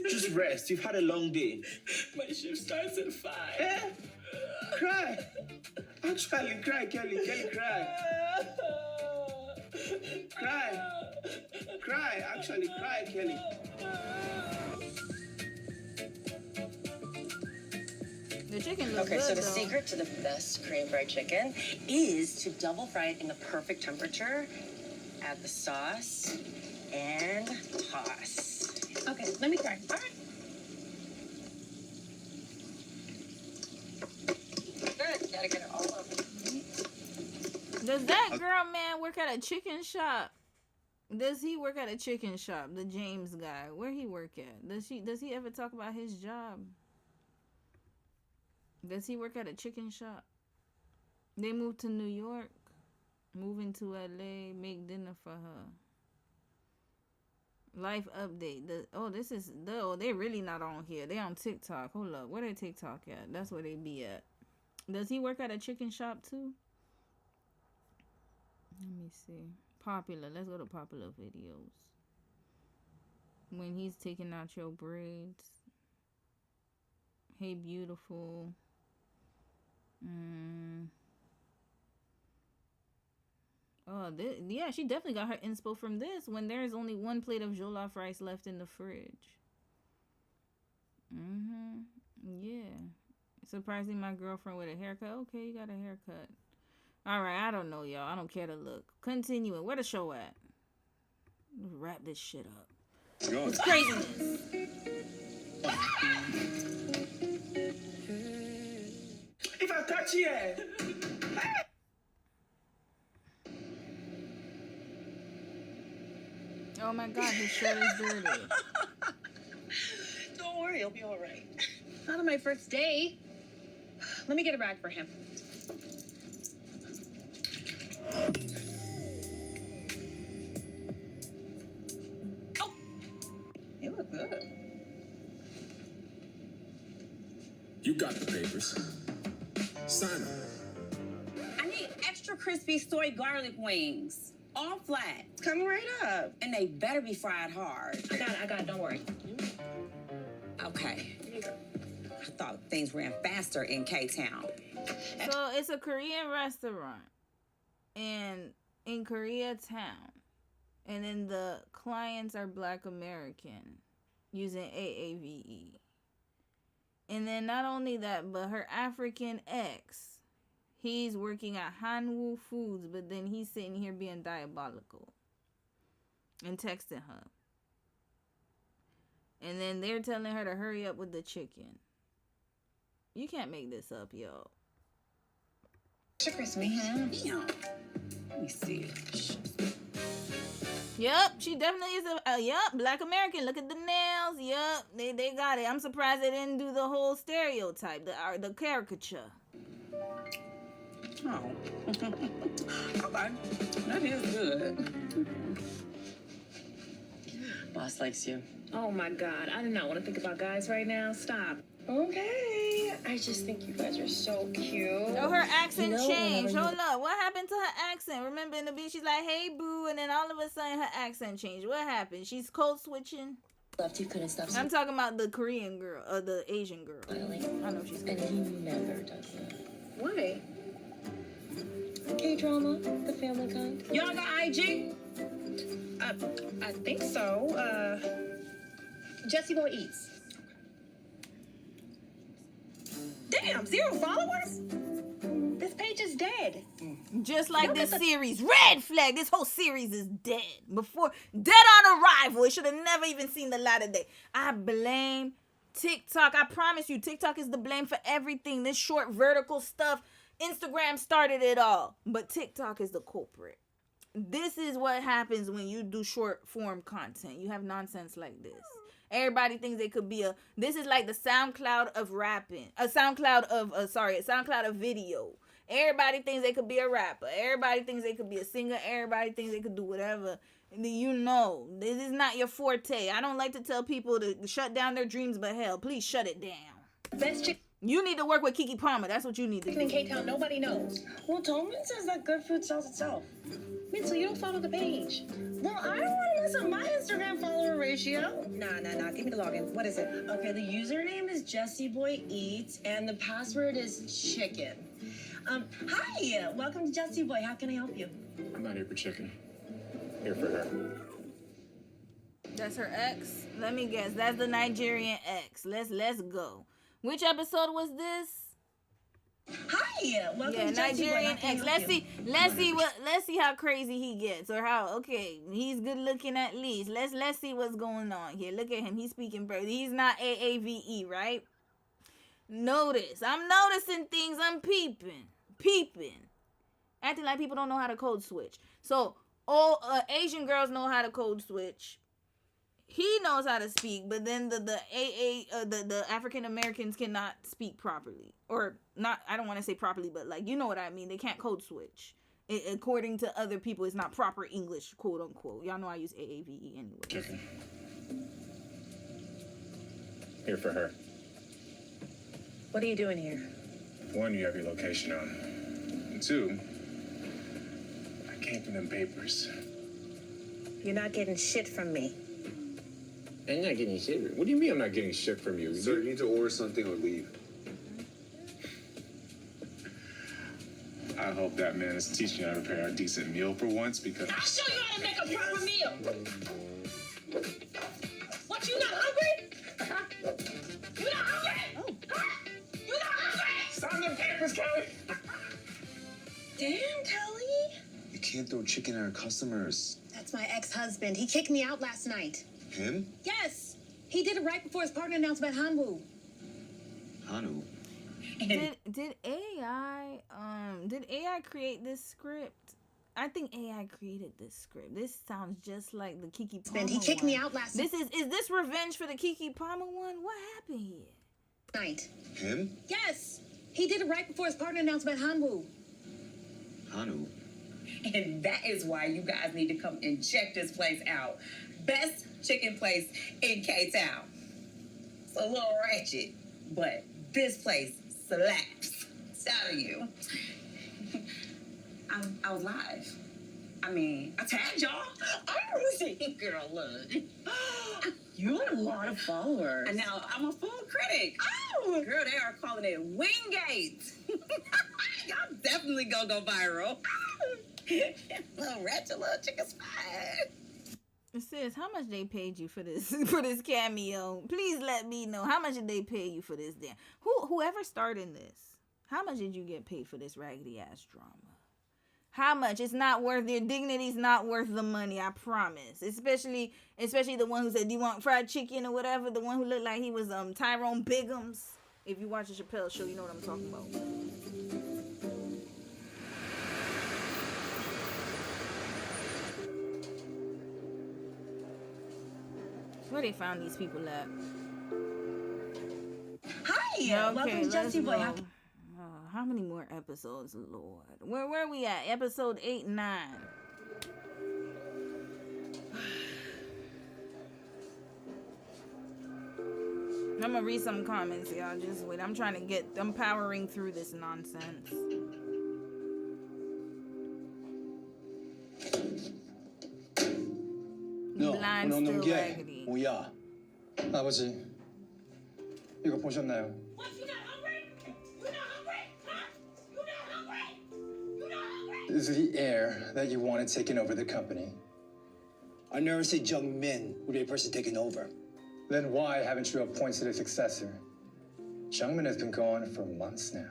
[SPEAKER 13] Just rest. You've had a long day.
[SPEAKER 10] My shift starts at 5.
[SPEAKER 13] Eh? Cry. Actually, cry, Kelly. Kelly, cry. Cry. Cry. Actually, cry, Kelly.
[SPEAKER 1] The chicken looks
[SPEAKER 21] Okay,
[SPEAKER 1] good,
[SPEAKER 21] so the
[SPEAKER 1] though.
[SPEAKER 21] secret to the best Korean fried chicken is to double fry it in the perfect temperature, add the sauce, and toss.
[SPEAKER 15] Okay, let me try.
[SPEAKER 21] All right. Good. Gotta get it all over.
[SPEAKER 1] Does that girl man work at a chicken shop? Does he work at a chicken shop? The James guy, where he work at? Does he ever talk about his job? Does he work at a chicken shop? They moved to New York, moving to LA, make dinner for her. Life update. They really not on here. They on TikTok. Hold up, where they TikTok at? That's where they be at. Does he work at a chicken shop too? Let me see. Popular. Let's go to popular videos. When he's taking out your braids. Hey, beautiful. Oh, yeah, she definitely got her inspo from this when there's only one plate of jollof rice left in the fridge. Yeah. Surprising my girlfriend with a haircut. Okay, you got a haircut. All right, I don't know, y'all. I don't care to look. Continuing. Where the show at? Let's wrap this shit up. It's craziness.
[SPEAKER 13] If I catch you,
[SPEAKER 1] Oh my God, his shirt is dirty.
[SPEAKER 21] Don't worry, he'll be all right.
[SPEAKER 15] Not on my first day. Let me get a rag for him.
[SPEAKER 21] Oh, you look good.
[SPEAKER 20] You got the papers. Sign them.
[SPEAKER 21] I need extra crispy soy garlic wings. All flat. Coming right up. And they better be fried hard.
[SPEAKER 15] I got it, don't worry.
[SPEAKER 21] Okay. I thought things ran faster in K-Town.
[SPEAKER 1] So it's a Korean restaurant in Koreatown. And then the clients are Black American using AAVE. And then not only that, but her African ex, he's working at Hanwoo Foods, but then he's sitting here being diabolical and texting her. And then they're telling her to hurry up with the chicken. You can't make this up, yo.
[SPEAKER 21] Extra crispy, huh? Yeah. Let me see.
[SPEAKER 1] Yup, she definitely is yup, Black American. Look at the nails. Yup, they got it. I'm surprised they didn't do the whole stereotype, the caricature.
[SPEAKER 21] Oh. Okay. That is good. Boss likes you.
[SPEAKER 15] Oh my God, I do not want to think about guys right now. Stop.
[SPEAKER 21] Okay. I just think you guys are so cute.
[SPEAKER 1] Oh, her accent changed.
[SPEAKER 21] whenever
[SPEAKER 1] Hold up. What happened to her accent? Remember in the beat, she's like, hey, boo. And then all of a sudden, her accent changed. What happened? She's code switching?
[SPEAKER 21] Left, you couldn't stop.
[SPEAKER 1] I'm talking about the Korean girl, or the Asian girl. I know she's
[SPEAKER 21] And
[SPEAKER 1] Korean.
[SPEAKER 21] he never does that. Why? K-drama, the family kind.
[SPEAKER 15] Y'all got IG?
[SPEAKER 21] I think so. Jesse Boy Eats.
[SPEAKER 15] Damn, 0 followers? This page is dead.
[SPEAKER 1] Just like this series. Red flag. This whole series is dead. Dead on arrival. It should have never even seen the light of day. I blame TikTok. I promise you, TikTok is the blame for everything. This short vertical stuff. Instagram started it all. But TikTok is the culprit. This is what happens when you do short form content. You have nonsense like this. Everybody thinks they could be this is like the SoundCloud of rapping. A SoundCloud of video. Everybody thinks they could be a rapper. Everybody thinks they could be a singer. Everybody thinks they could do whatever. You know, this is not your forte. I don't like to tell people to shut down their dreams, but hell, please shut it down.
[SPEAKER 15] Best chicken
[SPEAKER 1] You need to work with Keke Palmer. That's what you need to do.
[SPEAKER 15] in K-Town, nobody knows.
[SPEAKER 21] Well, Tolman says that good food sells itself.
[SPEAKER 15] Mental, you don't follow the page.
[SPEAKER 21] Well, I don't want to mess up my Instagram follower ratio.
[SPEAKER 15] Nah. Give me the login. What is it?
[SPEAKER 21] Okay, the username is Jesse Boy Eats, and the password is chicken. Hi, welcome to Jesse Boy. How can I help you?
[SPEAKER 12] I'm not here for chicken. Here for her.
[SPEAKER 1] That's her ex? Let me guess. That's the Nigerian ex. Let's go. Which episode was this?
[SPEAKER 21] Hi, welcome to Jesse Boy.
[SPEAKER 1] Nigerian
[SPEAKER 21] How can
[SPEAKER 1] ex.
[SPEAKER 21] I help you?
[SPEAKER 1] Let's see how crazy he gets, or how he's good looking at least. Let's see what's going on here. Look at him. He's speaking bird. He's not AAVE, right? Notice. I'm noticing things. I'm peeping. Acting like people don't know how to code switch. So all Asian girls know how to code switch. He knows how to speak, but then the African Americans cannot speak properly, or not. I don't want to say properly, but like, you know what I mean. They can't code switch. According to other people, it's not proper English, quote unquote. Y'all know I use AAVE anyway.
[SPEAKER 12] Chicken. Here for her.
[SPEAKER 21] What are you doing here?
[SPEAKER 12] 1, you have your location on. And 2, I came from them papers.
[SPEAKER 21] You're not getting shit from me.
[SPEAKER 12] I'm not getting shit. What do you mean I'm not getting shit from you?
[SPEAKER 4] Sir, you need to order something or leave.
[SPEAKER 12] I hope that man is teaching you how to prepare a decent meal for once, because...
[SPEAKER 15] I'll show you how to make a proper meal. What, you not hungry? You not hungry? Oh. You not hungry?
[SPEAKER 12] Sign the papers, Kelly!
[SPEAKER 21] Damn, Kelly.
[SPEAKER 4] You can't throw chicken at our customers.
[SPEAKER 21] That's my ex-husband. He kicked me out last night.
[SPEAKER 4] Him?
[SPEAKER 21] Yes. He did it right before his partner announced about Hanwoo.
[SPEAKER 4] Hanu.
[SPEAKER 1] Did AI create this script? I think AI created this script. This sounds just like the Keke Palmer
[SPEAKER 21] He kicked
[SPEAKER 1] one.
[SPEAKER 21] me out last night.
[SPEAKER 1] Is this revenge for the Keke Palmer one? What happened here?
[SPEAKER 21] Night.
[SPEAKER 4] Him?
[SPEAKER 21] Yes. He did it right before his partner announced about Hanwoo.
[SPEAKER 4] Hanu.
[SPEAKER 21] And that is why you guys need to come and check this place out. Best chicken place in K-Town. It's a little ratchet, but this place slaps. Telling you. I was live. I mean, I tagged y'all. Girl, look. You have a lot of followers. And now I'm a full critic. Oh, girl, they are calling it Wingate. Y'all definitely gonna go viral. Little ratchet, little chicken spy.
[SPEAKER 1] Sis, how much they paid you for this cameo? Please let me know. How much did they pay you for this damn? Whoever started this, how much did you get paid for this raggedy ass drama? How much? It's not worth your dignity's not worth the money, I promise. Especially the one who said, "Do you want fried chicken?" or whatever. The one who looked like he was Tyrone Biggums. If you watch the Chappelle show, you know what I'm talking about. Where they found these people at?
[SPEAKER 21] Hi, welcome to Jesse Boy.
[SPEAKER 1] How many more episodes, Lord? Where are we at? Episode 8, 9. I'm gonna read some comments, y'all. Just wait. I'm powering through this nonsense. Blind still raggedy.
[SPEAKER 3] 뭐야? 아버지, 이거 보셨나요? This is the heir that you wanted taking over the company.
[SPEAKER 13] I never said young men would be a person taking over.
[SPEAKER 3] Then why haven't you appointed a successor? Jungmin has been gone for months now.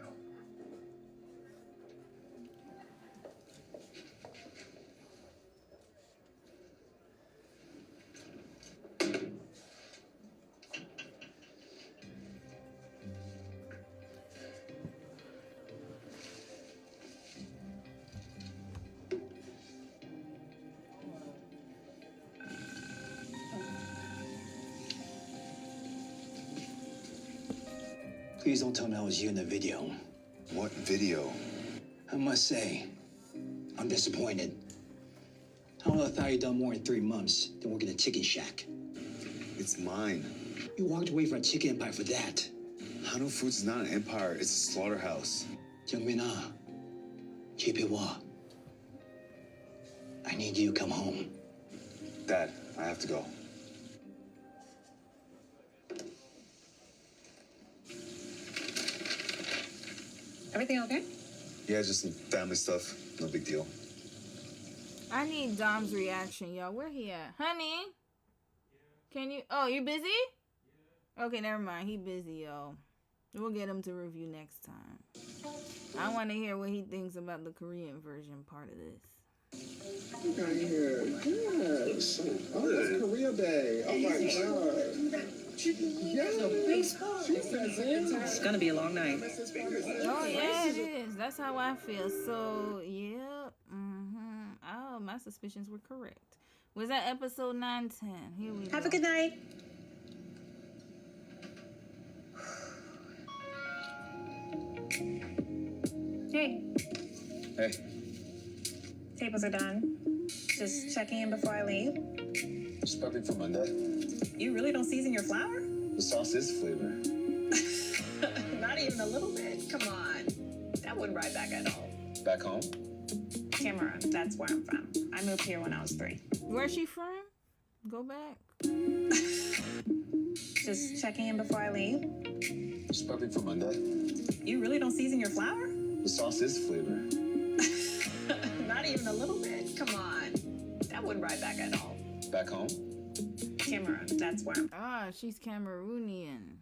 [SPEAKER 13] Please don't tell me I was you in the video.
[SPEAKER 4] What video?
[SPEAKER 13] I must say, I'm disappointed. I would have thought you'd done more in 3 months than working a chicken shack.
[SPEAKER 4] It's mine.
[SPEAKER 13] You walked away from a chicken empire for that.
[SPEAKER 4] Hanu Foods is not an empire, it's a slaughterhouse.
[SPEAKER 13] Jungmin, keep it wa. I need you to come home.
[SPEAKER 4] Dad, I have to go.
[SPEAKER 16] Everything okay?
[SPEAKER 4] Yeah, just some family stuff. No big deal.
[SPEAKER 1] I need Dom's reaction, y'all. Where he at? Honey? Can you... Oh, you busy? Okay, never mind. He busy, y'all. We'll get him to review next time. I want to hear what he thinks about the Korean version part of this.
[SPEAKER 20] You got here. Yes. Oh, it's Korea Day. Oh my God. Yes.
[SPEAKER 16] It's gonna be a long night.
[SPEAKER 1] Oh, yeah, it is. That's how I feel. So, yeah. Oh, my suspicions were correct. Was that episode 910? Here we go.
[SPEAKER 16] Have a good night. Hey.
[SPEAKER 4] Hey.
[SPEAKER 16] Tables are done. Just checking in before I leave.
[SPEAKER 4] Just prepping for Monday.
[SPEAKER 16] You really don't season your flour?
[SPEAKER 4] The sauce is flavor.
[SPEAKER 16] Not even a little bit. Come on. That wouldn't ride back at all.
[SPEAKER 4] Back home?
[SPEAKER 16] Cameroon. That's where I'm from. I moved here when I was 3.
[SPEAKER 1] Where's she from? Go back.
[SPEAKER 16] Just checking in before I leave.
[SPEAKER 4] Just prepping for Monday.
[SPEAKER 16] You really don't season your flour?
[SPEAKER 4] The sauce is flavor.
[SPEAKER 16] Not even a little bit. Come on. That wouldn't ride back at all.
[SPEAKER 4] Back home?
[SPEAKER 16] Cameroon. That's where I'm from.
[SPEAKER 1] Ah, she's Cameroonian.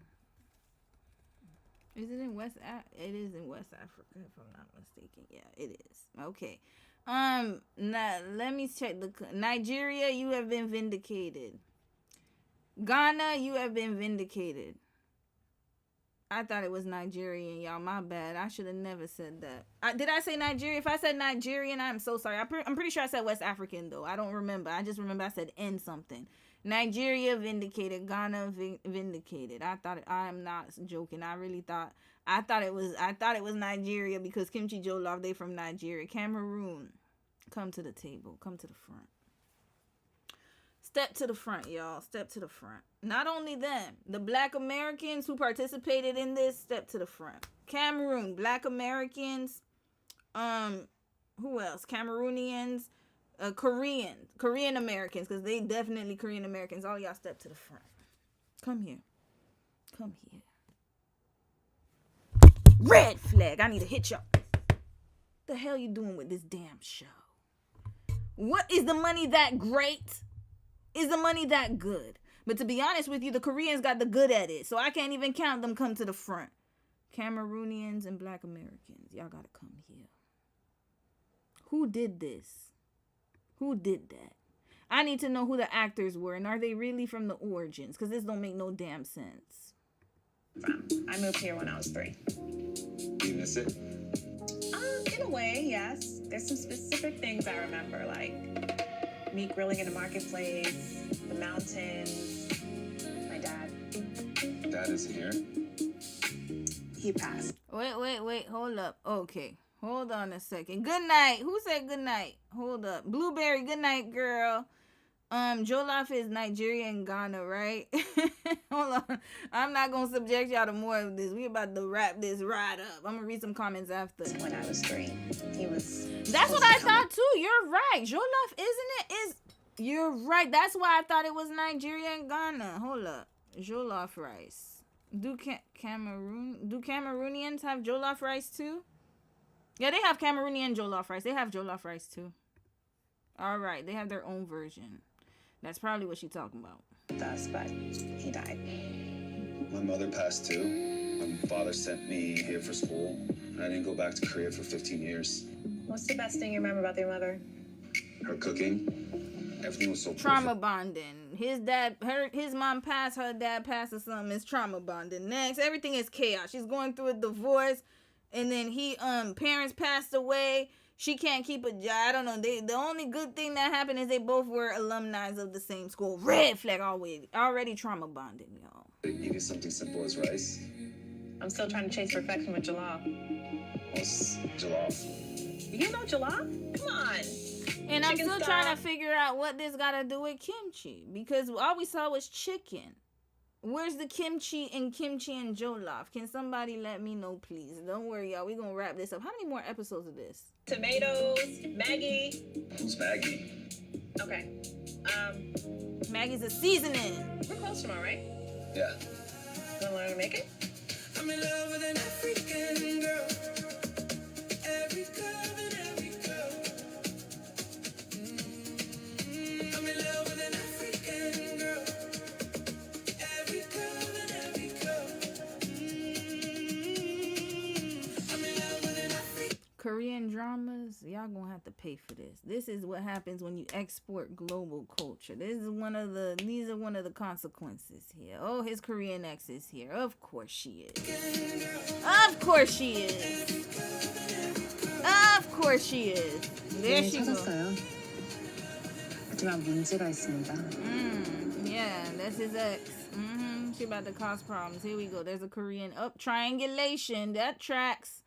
[SPEAKER 1] Is it in West It is in West Africa, if I'm not mistaken. Yeah, it is. Okay. Now, let me check the... Nigeria, you have been vindicated. Ghana, you have been vindicated. I thought it was Nigerian, y'all. My bad. I should have never said that. Did I say Nigeria? If I said Nigerian, I'm so sorry. I'm pretty sure I said West African, though. I don't remember. I just remember I said N something. Nigeria vindicated. Ghana vindicated. I'm not joking. I thought it was Nigeria because Kimchi Jollof, they from Nigeria. Cameroon, come to the table. Come to the front. Step to the front, y'all. Step to the front. Not only them, the Black Americans who participated in this, step to the front. Cameroon, Black Americans, who else? Cameroonians, Korean Americans, because they definitely Korean Americans. All y'all step to the front. Come here. Come here. Red flag. I need to hit y'all. The hell you doing with this damn show? What is the money that great? Is the money that good? But to be honest with you, the Koreans got the good at it. So I can't even count them come to the front. Cameroonians and Black Americans. Y'all gotta come here. Who did this? Who did that? I need to know who the actors were. And are they really from the origins? Because this don't make no damn sense.
[SPEAKER 16] I moved here when I was 3.
[SPEAKER 4] Do you miss it?
[SPEAKER 16] In a way, yes. There's some specific things I remember, like me grilling in the marketplace, the mountains, my dad.
[SPEAKER 4] Dad isn't here?
[SPEAKER 16] He passed.
[SPEAKER 1] Wait, hold up. Okay, hold on a second. Good night. Who said good night? Hold up. Blueberry, good night, girl. Jollof is Nigeria and Ghana, right? Hold on. I'm not gonna subject y'all to more of this. We about to wrap this right up. I'm gonna read some comments after.
[SPEAKER 16] When I was 3, he was.
[SPEAKER 1] That's what I thought too. You're right. Jollof, isn't it? You're right. That's why I thought it was Nigeria and Ghana. Hold up. Jollof rice. Do Cameroonians have jollof rice too? Yeah, they have Cameroonian jollof rice. They have jollof rice too. All right, they have their own version. That's probably what she's talking about.
[SPEAKER 16] Us, but he died.
[SPEAKER 4] My mother passed too. My father sent me here for school. I didn't go back to Korea for 15 years.
[SPEAKER 16] What's the best thing you remember about your mother?
[SPEAKER 4] Her cooking. Everything was so
[SPEAKER 1] trauma bonding. His mom passed, her dad passed or something. It's trauma bonding. Next, everything is chaos. She's going through a divorce, and then parents passed away. She can't keep a job. I don't know. The only good thing that happened is they both were alumni of the same school. Red flag already trauma bonding, y'all.
[SPEAKER 4] They needed something simple as rice.
[SPEAKER 16] I'm still trying to chase perfection with Jollof.
[SPEAKER 4] What's Jollof?
[SPEAKER 16] You know Jollof? Come on.
[SPEAKER 1] And I'm still trying to figure out what this got to do with kimchi. Because all we saw was chicken. Where's the kimchi and Jollof? Can somebody let me know, please? Don't worry, y'all. We're going to wrap this up. How many more episodes of this?
[SPEAKER 16] Tomatoes, Maggie.
[SPEAKER 4] Who's Maggie?
[SPEAKER 16] Okay.
[SPEAKER 1] Maggie's a seasoning.
[SPEAKER 16] We're close tomorrow, right?
[SPEAKER 4] Yeah.
[SPEAKER 16] You want to learn to make it?
[SPEAKER 5] I'm in love with an African girl. Every curve and every curve. I'm in love with an African girl. Every curve and every curve. I'm in love with an African.
[SPEAKER 1] Korean dramas, y'all gonna have to pay for this. This is what happens when you export global culture. These are one of the consequences here. Oh, his Korean ex is here. Of course she is. Of course she is. Of course she is. There she goes.
[SPEAKER 22] 하지만 문제가 있습니다.
[SPEAKER 1] Yeah, that's his ex. She about to cause problems. Here we go. There's a Korean triangulation. That tracks.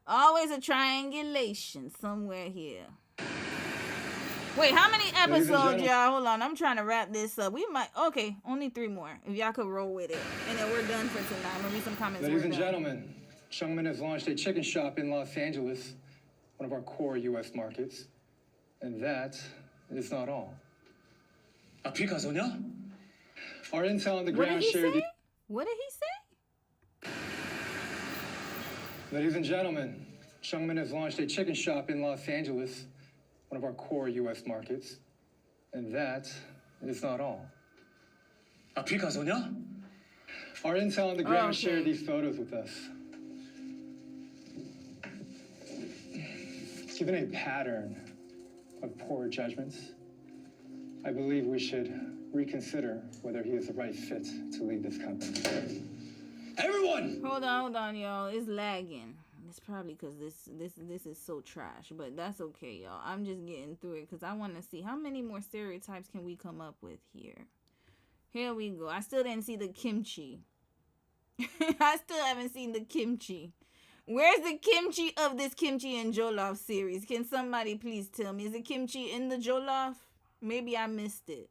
[SPEAKER 1] Always a triangulation somewhere here. Wait, how many episodes, y'all? Hold on. I'm trying to wrap this up. Okay, only 3 more. If y'all could roll with it. And then we're done for tonight. I'm going to read some comments.
[SPEAKER 3] Ladies and gentlemen, Jungmin has launched a chicken shop in Los Angeles, one of our core U.S. markets. And that is not all. Our intel on the ground shared...
[SPEAKER 1] What did he say?
[SPEAKER 3] Ladies and gentlemen, Jungmin has launched a chicken shop in Los Angeles, one of our core U.S. markets. And that is not all. Our intel on the ground shared these photos with us. Given a pattern of poor judgments, I believe we should reconsider whether he is the right fit to lead this company. Everyone!
[SPEAKER 1] Hold on, y'all. It's lagging. It's probably because this is so trash, but that's okay, y'all. I'm just getting through it because I want to see how many more stereotypes can we come up with here. Here we go. I still didn't see the kimchi. I still haven't seen the kimchi. Where's the kimchi of this Kimchi and Jollof series? Can somebody please tell me? Is the kimchi in the Jollof? Maybe I missed it.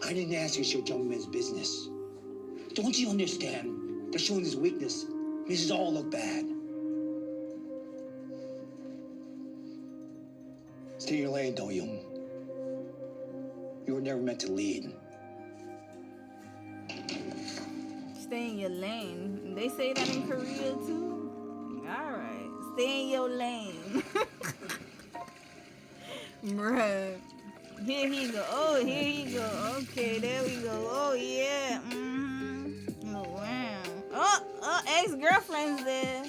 [SPEAKER 13] I didn't ask you to show Jungmin's business. Don't you understand that showing his weakness makes us all look bad? Stay in your lane, Do-young. You were never meant to lead.
[SPEAKER 1] Stay in your lane. They say that in Korea too? Alright. Stay in your lane. Bruh. Here he go. Oh, here he go. Okay, there we go. Oh, yeah. Oh, wow. Oh, ex-girlfriend's there.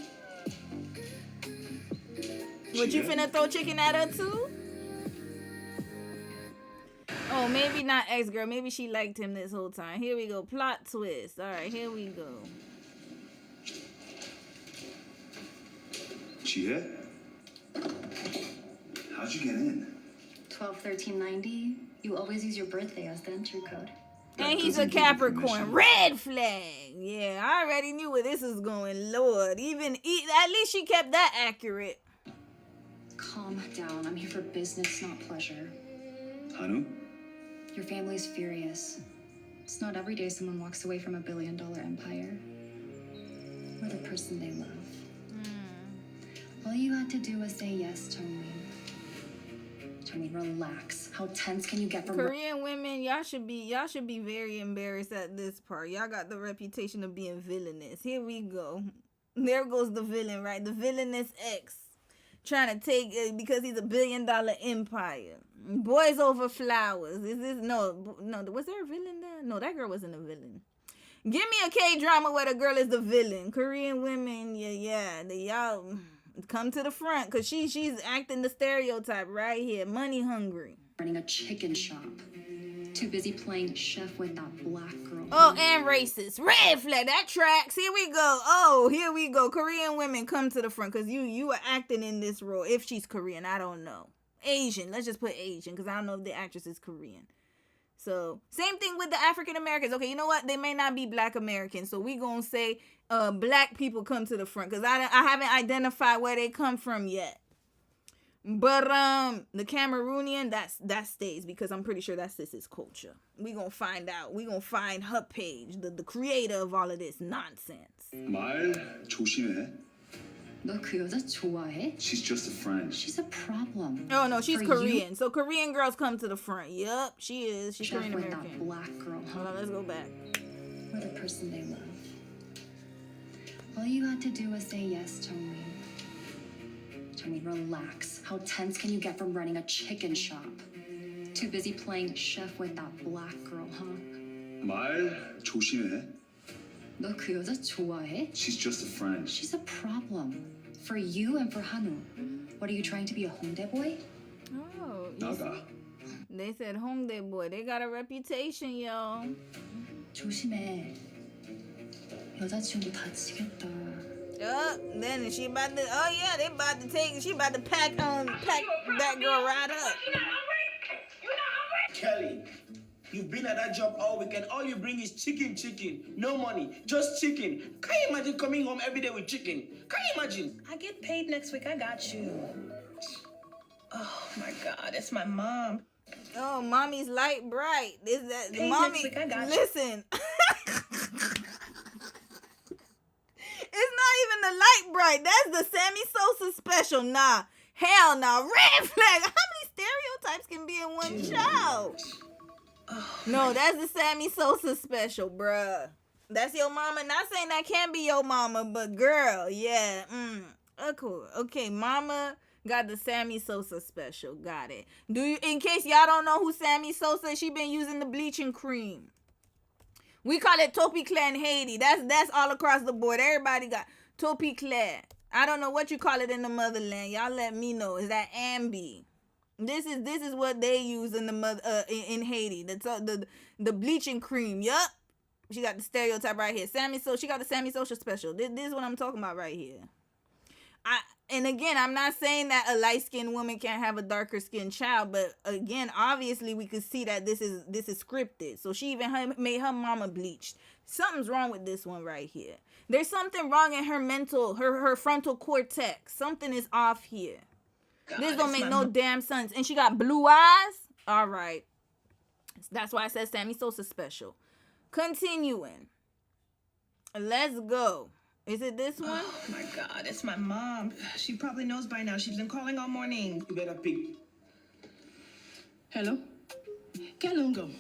[SPEAKER 1] What, you finna throw chicken at her too? Oh, maybe not ex-girl. Maybe she liked him this whole time. Here we go. Plot twist. All right, here we go.
[SPEAKER 4] She hit? How'd you get in?
[SPEAKER 22] 121390. You always use your birthday as the entry code.
[SPEAKER 1] And he's a Capricorn. Red flag. Yeah, I already knew where this was going. Lord, at least she kept that accurate.
[SPEAKER 6] Calm down. I'm here for business, not pleasure.
[SPEAKER 4] Hanu?
[SPEAKER 6] Your family's furious. It's not every day someone walks away from $1 billion empire. Or the person they love. All you had to do was say yes, Chongmin. Chongmin, relax. How tense can you get from
[SPEAKER 1] Korean women? Y'all should be very embarrassed at this part. Y'all got the reputation of being villainous. Here we go. There goes the villain, right? The villainous ex. Trying to take it because he's $1 billion empire. Boys over flowers. Is this no? Was there a villain there? No, that girl wasn't a villain. Give me a K-drama where the girl is the villain. Korean women, y'all come to the front because she's acting the stereotype right here. Money hungry.
[SPEAKER 6] Running a chicken shop. Too busy playing chef with that black girl.
[SPEAKER 1] Oh, and racist. Red flag. That tracks. Here we go. Oh, here we go. Korean women come to the front because you are acting in this role. If she's Korean, I don't know. Asian. Let's just put Asian because I don't know if the actress is Korean. So, same thing with the African Americans. Okay, you know what? They may not be black Americans. So, we going to say black people come to the front because I haven't identified where they come from yet. But the Cameroonian, that stays because I'm pretty sure that's his culture. We going to find out. We going to find her page, the creator of all of this nonsense.
[SPEAKER 4] 말 조심해.
[SPEAKER 6] 너 그 여자 좋아해?
[SPEAKER 4] She's just a friend.
[SPEAKER 6] She's a problem.
[SPEAKER 1] Oh no, she's
[SPEAKER 6] For
[SPEAKER 1] Korean.
[SPEAKER 6] you?
[SPEAKER 1] So Korean girls come to the front. Yup, she is. She's
[SPEAKER 6] Chef
[SPEAKER 1] Korean
[SPEAKER 6] with
[SPEAKER 1] American.
[SPEAKER 6] that black girl.
[SPEAKER 1] Hold on, let's go back.
[SPEAKER 6] Or the person they love. All you had to do was say yes, Chongmin. Chongmin, relax. How tense can you get from running a chicken shop? Too busy playing chef with that black girl, huh?
[SPEAKER 4] 말 조심해.
[SPEAKER 6] 너 그 여자 좋아해?
[SPEAKER 4] She's just a friend.
[SPEAKER 6] She's a problem. For you and for Hanu. What are you trying to be, a Hongdae boy?
[SPEAKER 1] Oh,
[SPEAKER 4] 나가.
[SPEAKER 1] they said Hongdae boy. They got a reputation, y'all.
[SPEAKER 6] 조심해. 여자친구 다치겠다.
[SPEAKER 1] Then she about to. Oh yeah, they about to take. She about to pack that girl right up.
[SPEAKER 22] Kelly, you've been at that job all weekend. All you bring is chicken. No money, just chicken. Can you imagine coming home every day with chicken? Can you imagine?
[SPEAKER 21] I get paid next week. I got you. Oh my God, it's my mom.
[SPEAKER 1] Oh, mommy's light bright. Is that
[SPEAKER 21] Paid
[SPEAKER 1] mommy?
[SPEAKER 21] next week, I got you.
[SPEAKER 1] Listen. It's not even the light bright. That's the Sammy Sosa special. Nah. Hell no. Red flag. How many stereotypes can be in one child? No, that's the Sammy Sosa special, bruh. That's your mama. Not saying that can't be your mama, but girl, yeah. Cool. Okay, mama got the Sammy Sosa special. Got it. In case y'all don't know who Sammy Sosa is, she been using the bleaching cream. We call it Topiclair in Haiti. That's all across the board. Everybody got Topiclair. I don't know what you call it in the motherland. Y'all let me know. Is that Ambi? This is what they use in the in Haiti. The bleaching cream. Yup. She got the stereotype right here. She got the Sammy Sosa special. This is what I'm talking about right here. And again, I'm not saying that a light-skinned woman can't have a darker-skinned child, but again, obviously we could see that this is scripted. So she even made her mama bleached. Something's wrong with this one right here. There's something wrong in her mental, her frontal cortex. Something is off here.
[SPEAKER 21] God,
[SPEAKER 1] this don't make no damn sense. And she got blue eyes. All right. That's why I said Sammy Sosa special. Continuing. Let's go. Is it this one?
[SPEAKER 21] Oh my God, it's my mom. She probably knows by now. She's been calling all morning.
[SPEAKER 22] You better pick.
[SPEAKER 14] Hello? Kalungo.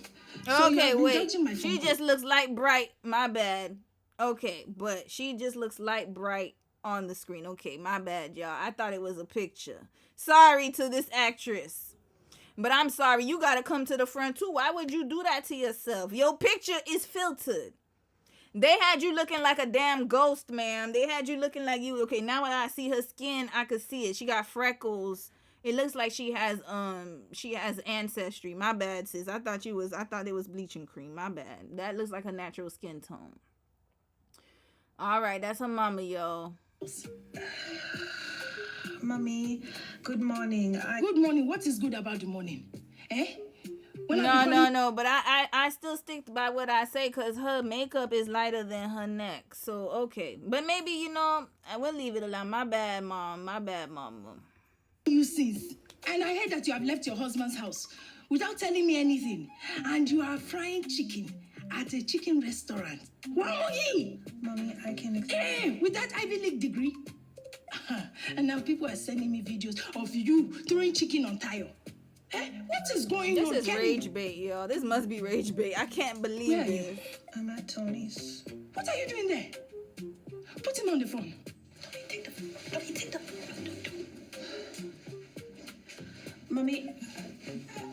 [SPEAKER 1] Okay, wait. She just looks light bright. My bad. Okay, but she just looks light bright on the screen. Okay, my bad, y'all. I thought it was a picture. Sorry to this actress. But I'm sorry. You got to come to the front, too. Why would you do that to yourself? Your picture is filtered. They had you looking like a damn ghost, ma'am. They had you looking like you. Okay, now when I see her skin, I could see it. She got freckles. It looks like she has ancestry. My bad, sis. I thought it was bleaching cream. My bad. That looks like a natural skin tone. All right, that's her mama, y'all.
[SPEAKER 21] Mommy, good morning.
[SPEAKER 14] Good morning. What is good about the morning?
[SPEAKER 1] No. But I still stick by what I say because her makeup is lighter than her neck. So, okay. But maybe, I will leave it alone. My bad, Mom.
[SPEAKER 14] You sis. And I heard that you have left your husband's house without telling me anything. And you are frying chicken at a chicken restaurant. Wow,
[SPEAKER 16] Mommy, I can
[SPEAKER 14] Hey, with that Ivy League degree. And now people are sending me videos of you throwing chicken on tile. What is going on?
[SPEAKER 1] This is rage bait, y'all. This must be rage bait. I can't believe this.
[SPEAKER 16] I'm at Tony's.
[SPEAKER 14] What are you doing there? Put him on the phone.
[SPEAKER 16] Take the phone. Mommy,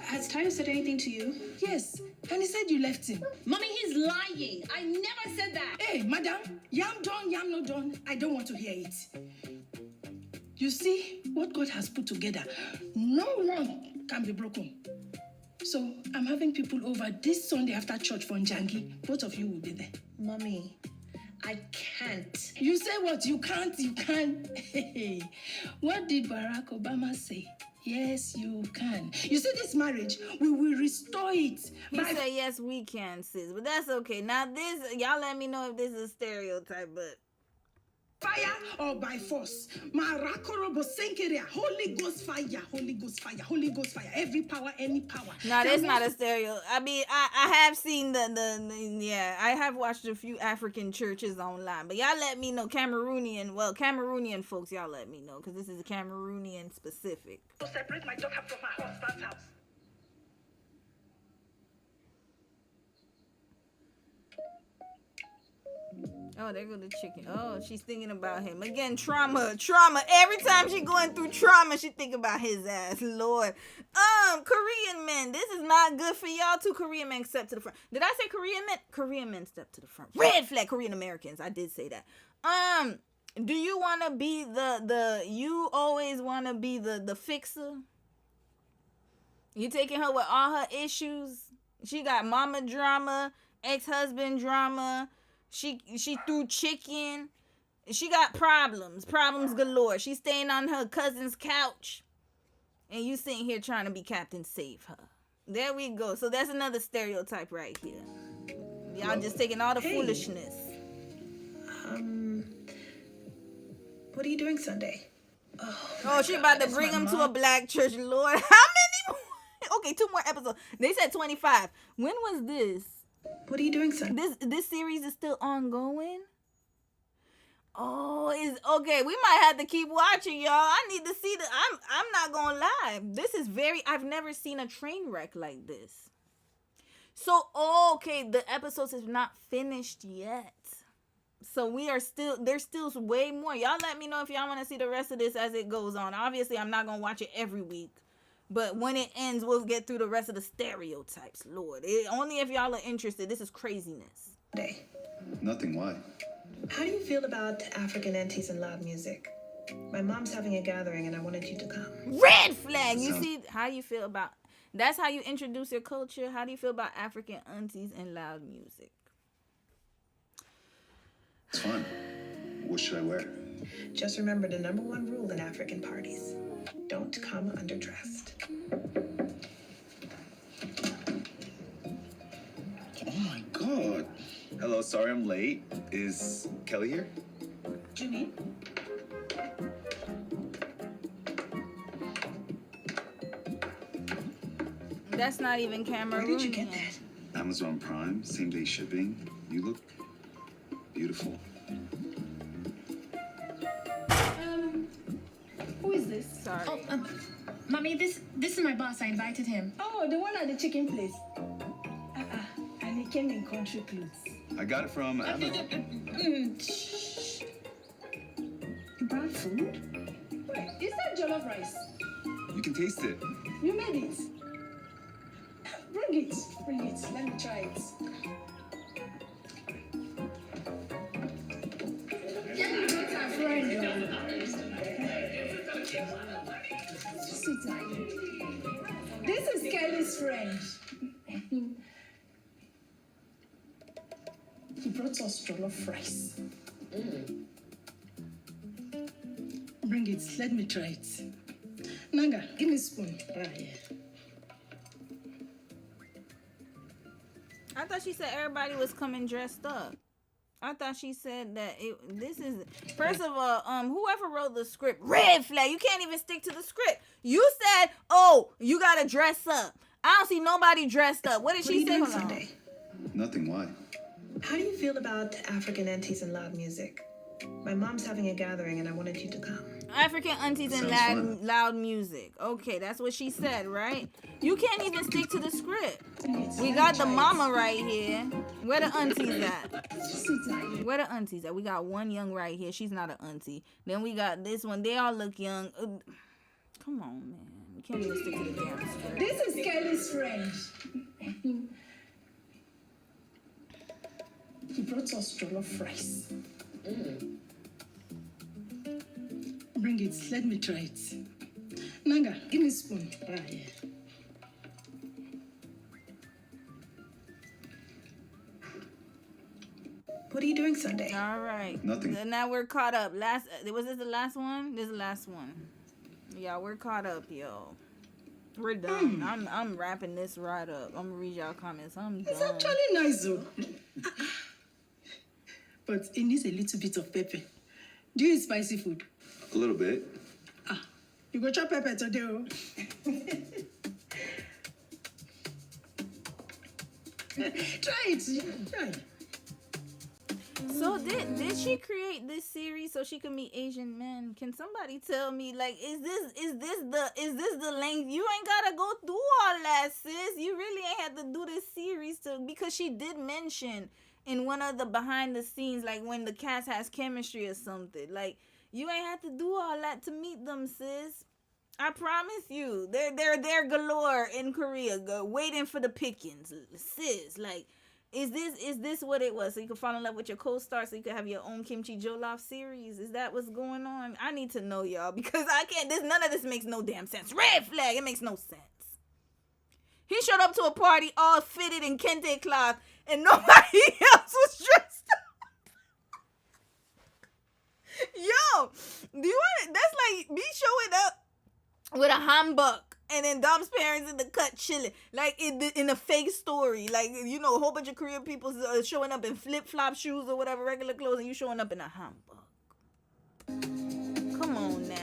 [SPEAKER 16] has Tayo said anything to you?
[SPEAKER 14] Yes, and he said you left him.
[SPEAKER 15] Mommy, he's lying. I never said that.
[SPEAKER 14] Hey, madam, yam done, yam not done. I don't want to hear it. You see what God has put together. No one can be broken. So I'm having people over this Sunday after church for Njangi. Both of you will be there.
[SPEAKER 16] Mommy, I can't.
[SPEAKER 14] You say what? You can't. Hey, what did Barack Obama say? Yes, you can. You see this marriage, we will restore it.
[SPEAKER 1] He said, yes, we can, sis. But that's okay. Now this, y'all let me know if this is a stereotype, but...
[SPEAKER 14] Fire or by force. Holy Ghost fire, Holy Ghost fire, Holy Ghost fire. Every power, any power.
[SPEAKER 1] No, that's not a stereo. I mean, I have seen I have watched a few African churches online. But y'all let me know, Cameroonian folks, y'all let me know. Because this is a Cameroonian specific.
[SPEAKER 14] To separate my daughter from her husband's house.
[SPEAKER 1] Oh, there go the chicken. Oh, she's thinking about him. Again, trauma. Every time she going through trauma, she think about his ass. Lord. Korean men. This is not good for y'all. 2 Korean men step to the front. Did I say Korean men? Korean men step to the front. Red flag Korean Americans. I did say that. Do you want to be you always want to be the fixer? You taking her with all her issues? She got mama drama, ex-husband drama. She threw chicken. She got problems galore. She's staying on her cousin's couch. And you sitting here trying to be Captain Save Her. There we go. So that's another stereotype right here. Y'all just taking all the foolishness.
[SPEAKER 16] What are you doing Sunday?
[SPEAKER 1] Oh, she about to bring him to a black church, Lord. How many more? Okay, 2 more episodes. They said 25. When was this?
[SPEAKER 16] What are you doing Sunday?
[SPEAKER 1] This series is still ongoing? Oh, is okay. We might have to keep watching, y'all. I need to see I'm not gonna lie. This is I've never seen a train wreck like this. So, okay, the episodes is not finished yet. So there's still way more. Y'all let me know if y'all want to see the rest of this as it goes on. Obviously, I'm not gonna watch it every week. But when it ends, we'll get through the rest of the stereotypes, Lord. Only if y'all are interested. This is craziness.
[SPEAKER 4] Nothing, why?
[SPEAKER 16] How do you feel about African aunties and loud music? My mom's having a gathering and I wanted you to come.
[SPEAKER 1] Red flag! You see how you feel about... That's how you introduce your culture. How do you feel about African aunties and loud music?
[SPEAKER 4] It's fun. What should I wear?
[SPEAKER 16] Just remember the number 1 rule in African parties. Don't come underdressed.
[SPEAKER 4] Oh my God. Hello, sorry I'm late. Is Kelly here?
[SPEAKER 16] Jimmy?
[SPEAKER 1] That's not even Cameroonian.
[SPEAKER 16] Where did you get that?
[SPEAKER 4] Amazon Prime, same day shipping. You look beautiful.
[SPEAKER 14] Who is this?
[SPEAKER 1] Sorry.
[SPEAKER 11] Oh, Mommy, this is my boss. I invited him.
[SPEAKER 14] Oh, the one at the chicken place. And he came in country clothes.
[SPEAKER 4] I got it from Amazon.
[SPEAKER 14] Shh. You brought food? Wait, is that jollof rice?
[SPEAKER 4] You can taste it.
[SPEAKER 14] You made it. Bring it. Let me try it. Kelly got her friend. This is Kelly's friend. He brought us jollof rice. Bring it. Let me try it. Nanga, give me a spoon. Right here.
[SPEAKER 1] I thought she said everybody was coming dressed up. I thought she said that this is first of all, whoever wrote the script, red flag. You can't even stick to the script. You said, "Oh, you gotta dress up." I don't see nobody dressed up. What did she say?
[SPEAKER 4] Sunday? Nothing. Why?
[SPEAKER 16] How do you feel about African aunties and loud music? My mom's having a gathering and I wanted you to come.
[SPEAKER 1] African aunties and loud music. Okay, that's what she said, right? You can't even stick to the script. We got the mama right here. Where the aunties at? Where the aunties at? We got one young right here. She's not an auntie. Then we got this one. They all look young. Come on, man. You can't even stick to the damn script.
[SPEAKER 14] This is Kelly's friend. He brought us jollof rice. Bring it. Let me try it. Nanga, give me a spoon. Right.
[SPEAKER 16] What are you doing Sunday?
[SPEAKER 1] All right.
[SPEAKER 4] Nothing.
[SPEAKER 1] Now we're caught up. Was this the last one? This is the last one. Yeah, we're caught up, yo. We're done. I'm wrapping this right up. I'm gonna read y'all comments. I'm done.
[SPEAKER 14] It's actually nice though. But it needs a little bit of pepper. Do you eat spicy food?
[SPEAKER 4] A little bit.
[SPEAKER 14] You go chop pepper today, oh. Try it. Try.
[SPEAKER 1] So did she create this series so she could meet Asian men? Can somebody tell me, like, is this the length? You ain't gotta go through all that, sis. You really ain't had to do this series because she did mention in one of the behind the scenes, like when the cast has chemistry or something. Like, you ain't had to do all that to meet them, sis. I promise you, they're galore in Korea, waiting for the pickings, sis. Like, is this what it was? So you can fall in love with your co-star, so you can have your own Kimchi Jollof series. Is that what's going on? I need to know, y'all, because I can't. None of this makes no damn sense. Red flag. It makes no sense. He showed up to a party all fitted in kente cloth, and nobody else was dressed up. Yo, do you want? That's like me showing up with a handbook. And then Dom's parents in the cut chilling, like in a fake story, like, you know, a whole bunch of Korean people showing up in flip-flop shoes or whatever, regular clothes, and you showing up in a handbook. Come on now.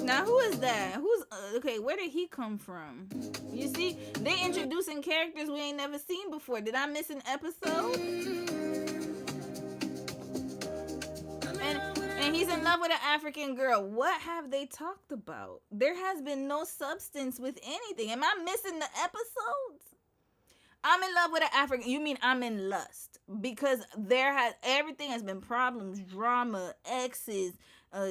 [SPEAKER 1] Now who is that? Who's okay? Where did he come from? You see, they introducing characters we ain't never seen before. Did I miss an episode? And he's in love with an African girl. What have they talked about? There has been no substance with anything. Am I missing the episodes? I'm in love with an African. You mean I'm in lust? Because everything has been problems, drama, exes,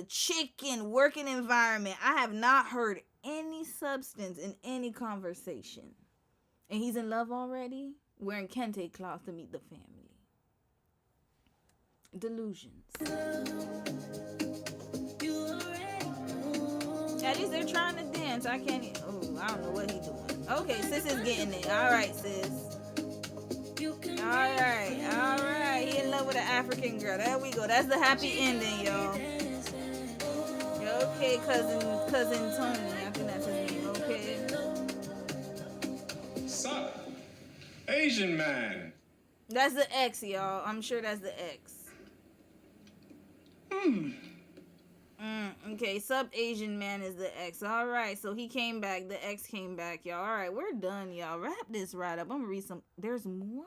[SPEAKER 1] chicken, working environment. I have not heard any substance in any conversation. And he's in love already? Wearing kente cloth to meet the family. Delusions. At least they're trying to dance. I don't know what he's doing. Okay, sis is getting it. All right, sis. All right. He in love with an African girl. There we go. That's the happy ending, y'all. Okay, cousin Tony. I think that's his name. Okay.
[SPEAKER 12] Sup? Asian man.
[SPEAKER 1] That's the ex, y'all. I'm sure that's the ex. Okay, Asian man is the ex. All right, so he came back. The ex came back, y'all. All right, we're done, y'all. Wrap this right up. I'm gonna read some. There's more?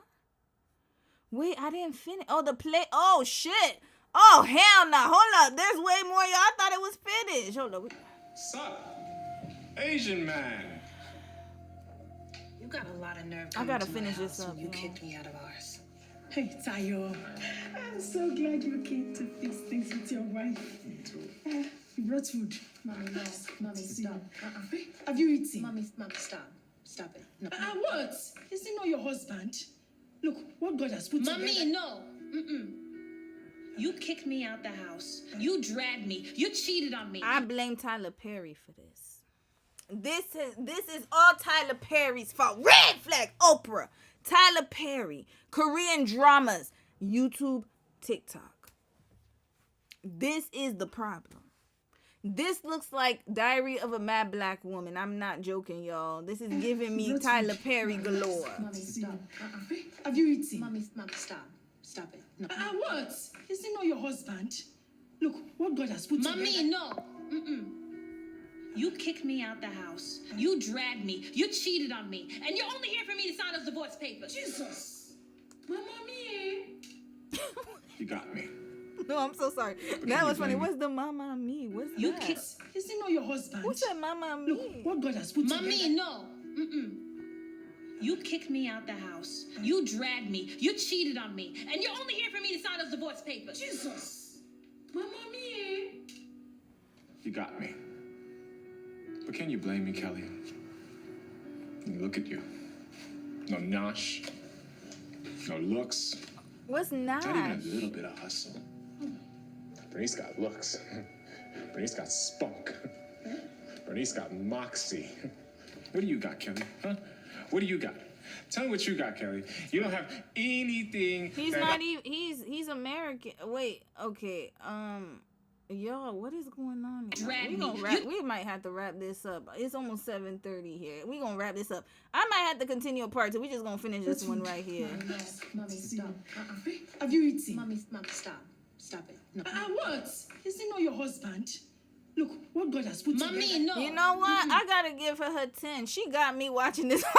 [SPEAKER 1] Wait, I didn't finish. Oh, the play. Oh, shit. Oh, hell no. Hold up. There's way more, y'all. I thought it was finished. Hold up.
[SPEAKER 12] Sup? Asian man.
[SPEAKER 16] You got a lot of nerve.
[SPEAKER 1] I gotta finish this up.
[SPEAKER 16] You kicked me out of ours.
[SPEAKER 14] Hey, Tayo. I'm so glad you came to fix things with your wife.
[SPEAKER 12] Me too.
[SPEAKER 14] You brought food.
[SPEAKER 16] Mommy, no. Mommy, stop.
[SPEAKER 14] Have you eaten?
[SPEAKER 16] Mommy, stop. Stop it. No.
[SPEAKER 14] What? Is he not your husband? Look, what God has put together.
[SPEAKER 15] Mommy, no. You kicked me out the house. You dragged me. You cheated on me.
[SPEAKER 1] I blame Tyler Perry for this. This is all Tyler Perry's fault. Red flag, Oprah. Tyler Perry. Korean dramas. YouTube, TikTok. This is the problem. This looks like Diary of a Mad Black Woman. I'm not joking, y'all. This is giving me Tyler Perry galore.
[SPEAKER 14] Mommy, stop. Have you eaten?
[SPEAKER 15] Mommy, stop. Stop it. No.
[SPEAKER 14] What? Is he not your husband? Look, what God has put
[SPEAKER 15] Mommy,
[SPEAKER 14] together.
[SPEAKER 15] no. You kicked me out the house. You dragged me. You cheated on me. And you're only here for me to sign those divorce papers.
[SPEAKER 14] Jesus. My mommy.
[SPEAKER 12] You got me.
[SPEAKER 1] No, I'm so sorry. That was funny. What's the mama me? What's
[SPEAKER 14] You
[SPEAKER 1] that?
[SPEAKER 14] kiss. Is he not your husband?
[SPEAKER 1] Who said mama me?
[SPEAKER 14] Look, what God has put
[SPEAKER 15] Mommy,
[SPEAKER 14] together.
[SPEAKER 15] no. You kicked me out the house. You dragged me. You cheated on me. And you're only here for me to sign those divorce papers.
[SPEAKER 14] Jesus. My mommy.
[SPEAKER 12] You got me. But can you blame me, Kelly? Look at you. No nosh. No looks.
[SPEAKER 1] What's
[SPEAKER 12] Not even a
[SPEAKER 1] Nash?
[SPEAKER 12] little bit of hustle. Bernice got looks. Bernice got spunk. Bernice got moxie. What do you got, Kelly? Huh? What do you got? Tell me what you got, Kelly. You don't have anything.
[SPEAKER 1] He's not even. He's American. Wait. Okay. Y'all, what is going on here? We might have to wrap this up. It's almost 7:30 here. We gonna wrap this up. I might have to continue a part two. We just gonna finish this one right here.
[SPEAKER 15] Mommy, stop.
[SPEAKER 14] Have you eaten?
[SPEAKER 15] Mommy, stop. Stop it. No.
[SPEAKER 14] What? Is he not your husband? Look, what God has put
[SPEAKER 15] Mommy,
[SPEAKER 14] together.
[SPEAKER 15] no.
[SPEAKER 1] You know what? I gotta give her 10. She got me watching this. That's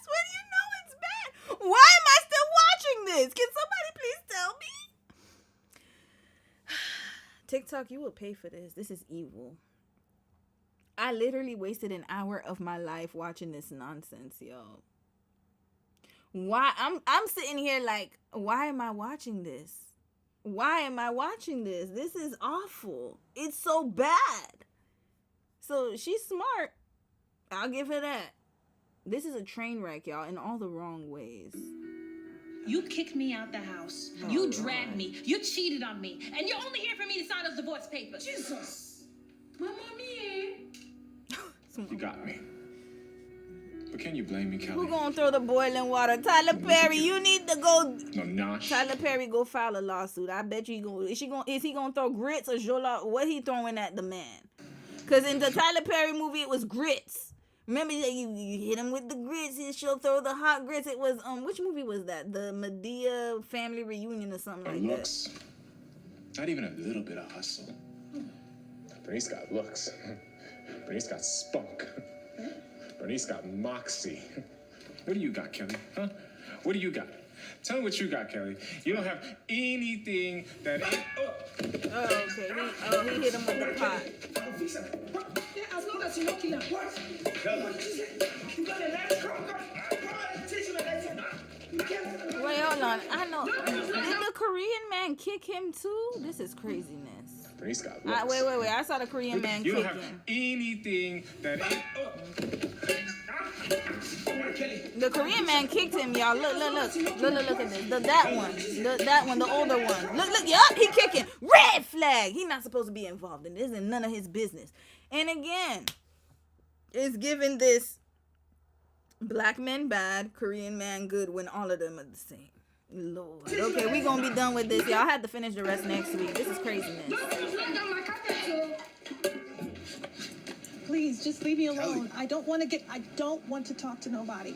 [SPEAKER 1] when you know it's bad. Why am I still watching this? Can somebody please tell me? TikTok, you will pay for this. This is evil. I literally wasted an hour of my life watching this nonsense, yo. Why? I'm sitting here like, why am I watching this? Why am I watching this? This is awful. It's so bad. So she's smart. I'll give her that. This is a train wreck, y'all, in all the wrong ways.
[SPEAKER 15] You kicked me out the house.
[SPEAKER 1] Oh,
[SPEAKER 15] You dragged me. You cheated on me. And you're only here for me to sign those divorce papers.
[SPEAKER 14] Jesus. My mommy.
[SPEAKER 12] You got me. But can you blame me, Kelly?
[SPEAKER 1] Who gonna throw the boiling water? Tyler Perry, you need to go.
[SPEAKER 12] No nosh.
[SPEAKER 1] Tyler Perry go file a lawsuit. I bet you is he gonna throw grits or Jollof? What he throwing at the man? Cause in the Tyler Perry movie it was grits. Remember that you hit him with the grits, she'll throw the hot grits. It was which movie was that? The Medea family reunion or something like
[SPEAKER 12] looks. Not even a little bit of hustle. Bernice got looks. Bernice got spunk. Bernice got moxie. What do you got, Kelly? Huh? What do you got? Tell me what you got, Kelly. You don't have anything that ain't.
[SPEAKER 1] Oh, okay. He hit him with the pot.
[SPEAKER 14] Yeah, as long as you don't kill him. What? You got a nice
[SPEAKER 1] Wait, hold on. I know. Did the Korean man kick him too? This is craziness.
[SPEAKER 12] Bernice got looks.
[SPEAKER 1] Wait. I saw the Korean man
[SPEAKER 12] You
[SPEAKER 1] kick
[SPEAKER 12] don't have
[SPEAKER 1] him.
[SPEAKER 12] anything that ain't.
[SPEAKER 1] The Korean man kicked him, y'all. Look at this. That one, the older one. Look, yup, he kicking. Red flag. He not supposed to be involved in this and none of his business. And again, it's giving this black men bad, Korean man good when all of them are the same. Lord. Okay, we gonna be done with this. Y'all have to finish the rest next week. This is craziness.
[SPEAKER 2] Please, just leave me alone. I don't want to talk to nobody.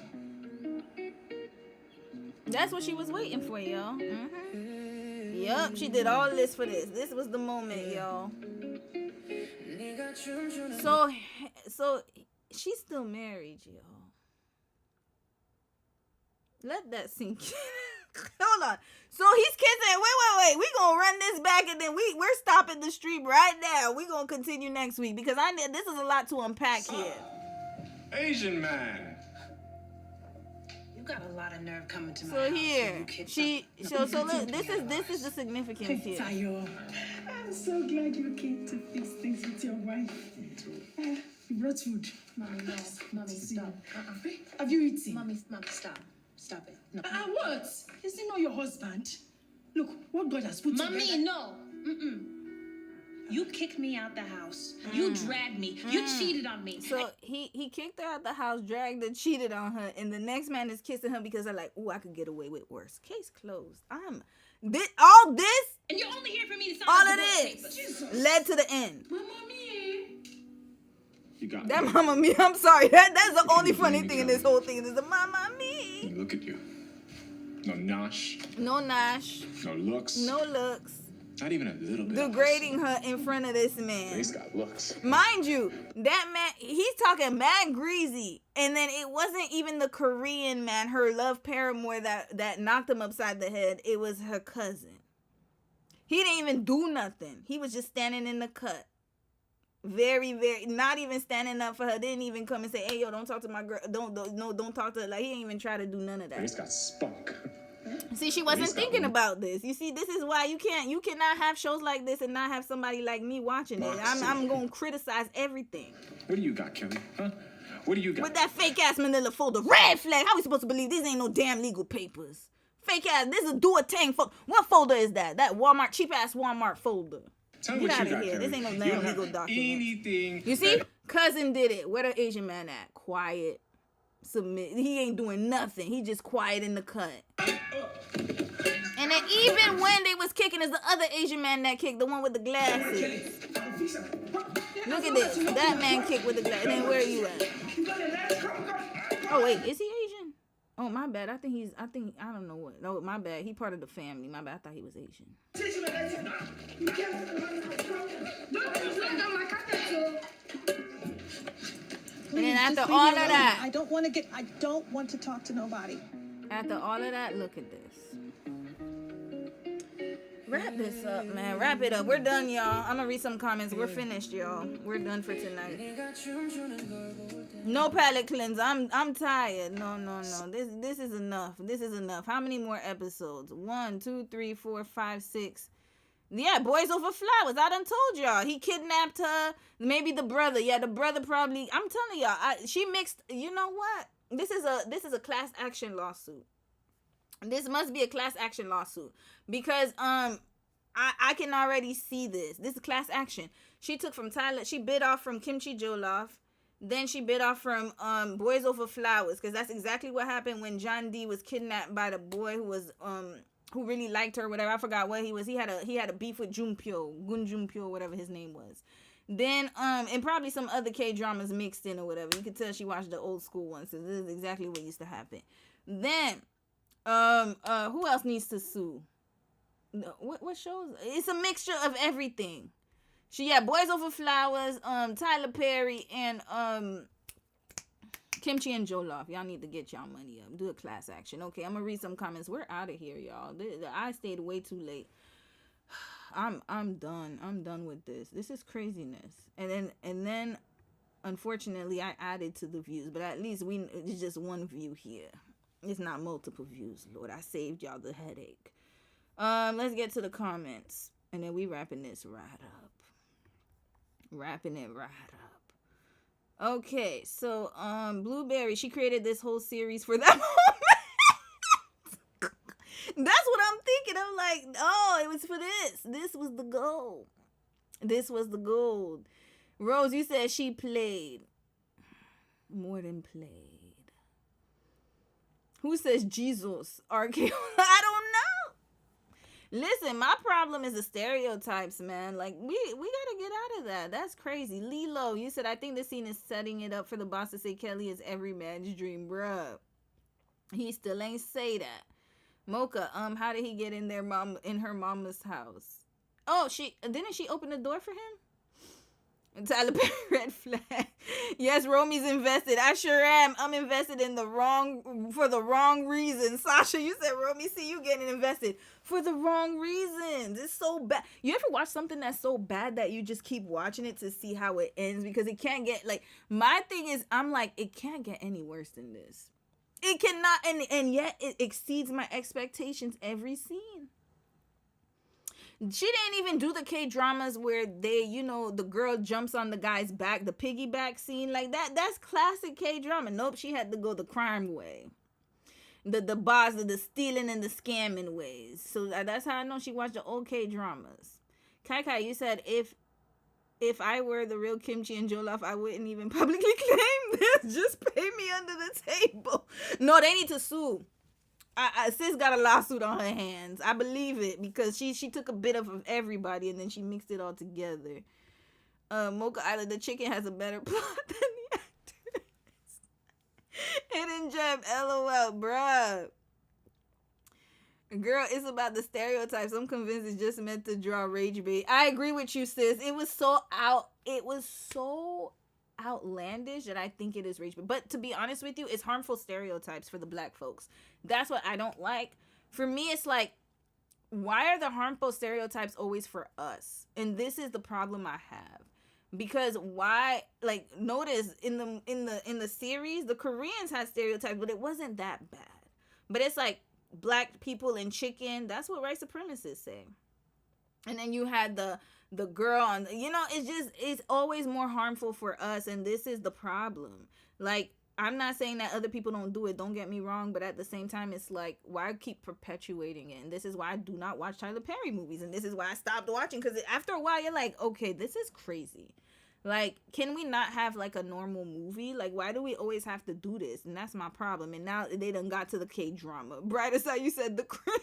[SPEAKER 1] That's what she was waiting for, y'all. Yup, she did all this for this. This was the moment, y'all. So she's still married, y'all. Let that sink in. Hold on. So he's kissing. Wait. We gonna run this back and then we're stopping the stream right now. We gonna continue next week because this is a lot to unpack here.
[SPEAKER 12] Asian man.
[SPEAKER 15] You got a lot of nerve coming to my
[SPEAKER 1] So
[SPEAKER 15] house.
[SPEAKER 1] here, so look, this is the significance here.
[SPEAKER 14] Tayo, I'm so glad you came to fix things with your wife. You brought food.
[SPEAKER 15] Mommy, no. Mommy, stop.
[SPEAKER 14] Have you eaten?
[SPEAKER 15] Mommy, stop. Stop it. No.
[SPEAKER 14] What? Is he not your husband? Look, what God has put together.
[SPEAKER 15] Mommy, no. You kicked me out the house. You dragged me. You cheated on me.
[SPEAKER 1] So he kicked her out the house, dragged her, cheated on her, and the next man is kissing her because they're like, "Ooh, I could get away with worse." Case closed. All this,
[SPEAKER 15] and you're only here for me to sign
[SPEAKER 1] all
[SPEAKER 15] the
[SPEAKER 1] of
[SPEAKER 15] divorce
[SPEAKER 1] this
[SPEAKER 15] papers.
[SPEAKER 1] led to the end.
[SPEAKER 12] You got
[SPEAKER 1] That
[SPEAKER 12] me.
[SPEAKER 1] Mama Mia. I'm sorry. That's the only funny thing in this whole thing is the Mama Mia.
[SPEAKER 12] Look at you. No nosh.
[SPEAKER 1] No Nash.
[SPEAKER 12] No looks.
[SPEAKER 1] No looks.
[SPEAKER 12] Not even a little bit.
[SPEAKER 1] Degrading her in front of this man.
[SPEAKER 12] He's got looks.
[SPEAKER 1] Mind you, that man, he's talking mad greasy. And then it wasn't even the Korean man, her love paramour that knocked him upside the head. It was her cousin. He didn't even do nothing. He was just standing in the cut. Very, very, not even standing up for her. Didn't even come and say, "Hey, yo, don't talk to my girl. Don't talk to her." Like, he didn't even try to do none of that.
[SPEAKER 12] He's got spunk.
[SPEAKER 1] See, she wasn't thinking about this. You see, this is why you cannot have shows like this and not have somebody like me watching it. I'm going to criticize everything.
[SPEAKER 12] What do you got, Kelly? Huh? What do you got?
[SPEAKER 1] With that fake ass manila folder. Red flag. How we supposed to believe these ain't no damn legal papers? Fake ass. This is a do-a-ting folder. What folder is that? That Walmart, cheap ass Walmart folder.
[SPEAKER 12] Tell me
[SPEAKER 1] Get
[SPEAKER 12] what
[SPEAKER 1] out
[SPEAKER 12] you
[SPEAKER 1] of
[SPEAKER 12] got,
[SPEAKER 1] here.
[SPEAKER 12] Kelly.
[SPEAKER 1] This ain't no
[SPEAKER 12] You
[SPEAKER 1] damn
[SPEAKER 12] don't
[SPEAKER 1] legal
[SPEAKER 12] have
[SPEAKER 1] document.
[SPEAKER 12] anything.
[SPEAKER 1] You see? Cousin did it. Where the Asian man at? Quiet. Submit. He ain't doing nothing. He just quiet in the cut. And then even when they was kicking, is the other Asian man that kicked, the one with the glasses. Look at this. That man kicked with the glasses. And then where are you at? Oh wait, is he Asian? Oh my bad. I don't know what. No, my bad. He part of the family. My bad. I thought he was Asian. And then after
[SPEAKER 2] Just
[SPEAKER 1] all
[SPEAKER 2] leave
[SPEAKER 1] of
[SPEAKER 2] me alone.
[SPEAKER 1] that,
[SPEAKER 2] I don't want to talk to nobody.
[SPEAKER 1] after all of that, look at this. Wrap this up, man. Wrap it up. We're done, y'all. I'm gonna read some comments. We're finished, y'all. We're done for tonight. No palate cleanse. I'm tired. No. This is enough. This is enough. How many more episodes? 1, 2, 3, 4, 5, 6. Yeah, Boys Over Flowers. I done told y'all. He kidnapped her. Maybe the brother. Yeah, the brother probably. I'm telling y'all. She mixed. You know what? This is a class action lawsuit. This must be a class action lawsuit because I can already see this. This is class action. She took from Tyler. She bit off from Kimchi Jollof. Then she bit off from Boys Over Flowers because that's exactly what happened when John D was kidnapped by the boy who was who really liked her, whatever. I forgot what he was. He had a beef with Gun Jumpyo, whatever his name was. Then and probably some other K-dramas mixed in or whatever. You could tell she watched the old school ones. So this is exactly what used to happen. Then who else needs to sue? What shows? It's a mixture of everything. Boys Over Flowers, Tyler Perry, and Kimchi and Jollof. Y'all need to get y'all money up. Do a class action. Okay, I'm gonna read some comments. We're out of here, y'all. I stayed way too late. I'm done. I'm done with this. This is craziness. And then unfortunately I added to the views, but at least it's just one view here. It's not multiple views, Lord. I saved y'all the headache. Let's get to the comments. And then we wrapping this right up. Wrapping it right up. Okay, so Blueberry, she created this whole series for that moment. That's what I'm thinking. I'm like, oh, it was for this. This was the goal. This was the gold. Rose, you said she played. More than played. Who says Jesus? RK? I don't know. Listen, my problem is the stereotypes, man. Like, we gotta get out of that. That's crazy. Lilo, you said, I think this scene is setting it up for the boss to say Kelly is every man's dream, bruh. He still ain't say that. Mocha, how did he get in her mama's house? Oh, didn't she open the door for him? Tyler Perry, red flag. Yes, Romy's invested. I sure am. I'm invested for the wrong reasons. Sasha, you said, Romy, see you getting invested for the wrong reasons. It's so bad. You ever watch something that's so bad that you just keep watching it to see how it ends? Because it can't get, like, my thing is, I'm like, it can't get any worse than this. It cannot, and yet it exceeds my expectations every scene. She didn't even do the K-dramas where the girl jumps on the guy's back, the piggyback scene like that. That's classic K-drama. Nope, she had to go the crime way. The boss of the stealing and the scamming ways. So that's how I know she watched the old K-dramas. Kai, you said if if I were the real Kimchi and Jollof, I wouldn't even publicly claim this. Just pay me under the table. No, they need to sue. Sis got a lawsuit on her hands. I believe it because she took a bit of everybody and then she mixed it all together. Mocha Island, the chicken has a better plot than the actress. Hidden gem, LOL, bruh. Girl, it's about the stereotypes. I'm convinced it's just meant to draw rage bait. I agree with you, sis. It was so outlandish that I think it is rage bait. But to be honest with you, it's harmful stereotypes for the black folks. That's what I don't like. For me, it's like, why are the harmful stereotypes always for us? And this is the problem I have. Because why, like, notice in the series, the Koreans had stereotypes, but it wasn't that bad. But it's like black people and chicken. That's what white supremacists say. And then you had the girl on, it's always more harmful for us. And this is the problem. Like, I'm not saying that other people don't do it. Don't get me wrong. But at the same time, it's like, why keep perpetuating it? And this is why I do not watch Tyler Perry movies. And this is why I stopped watching. Because after a while, you're like, okay, this is crazy. Like, can we not have, like, a normal movie? Like, why do we always have to do this? And that's my problem. And now they done got to the K-drama. Brightest how you said the cringe.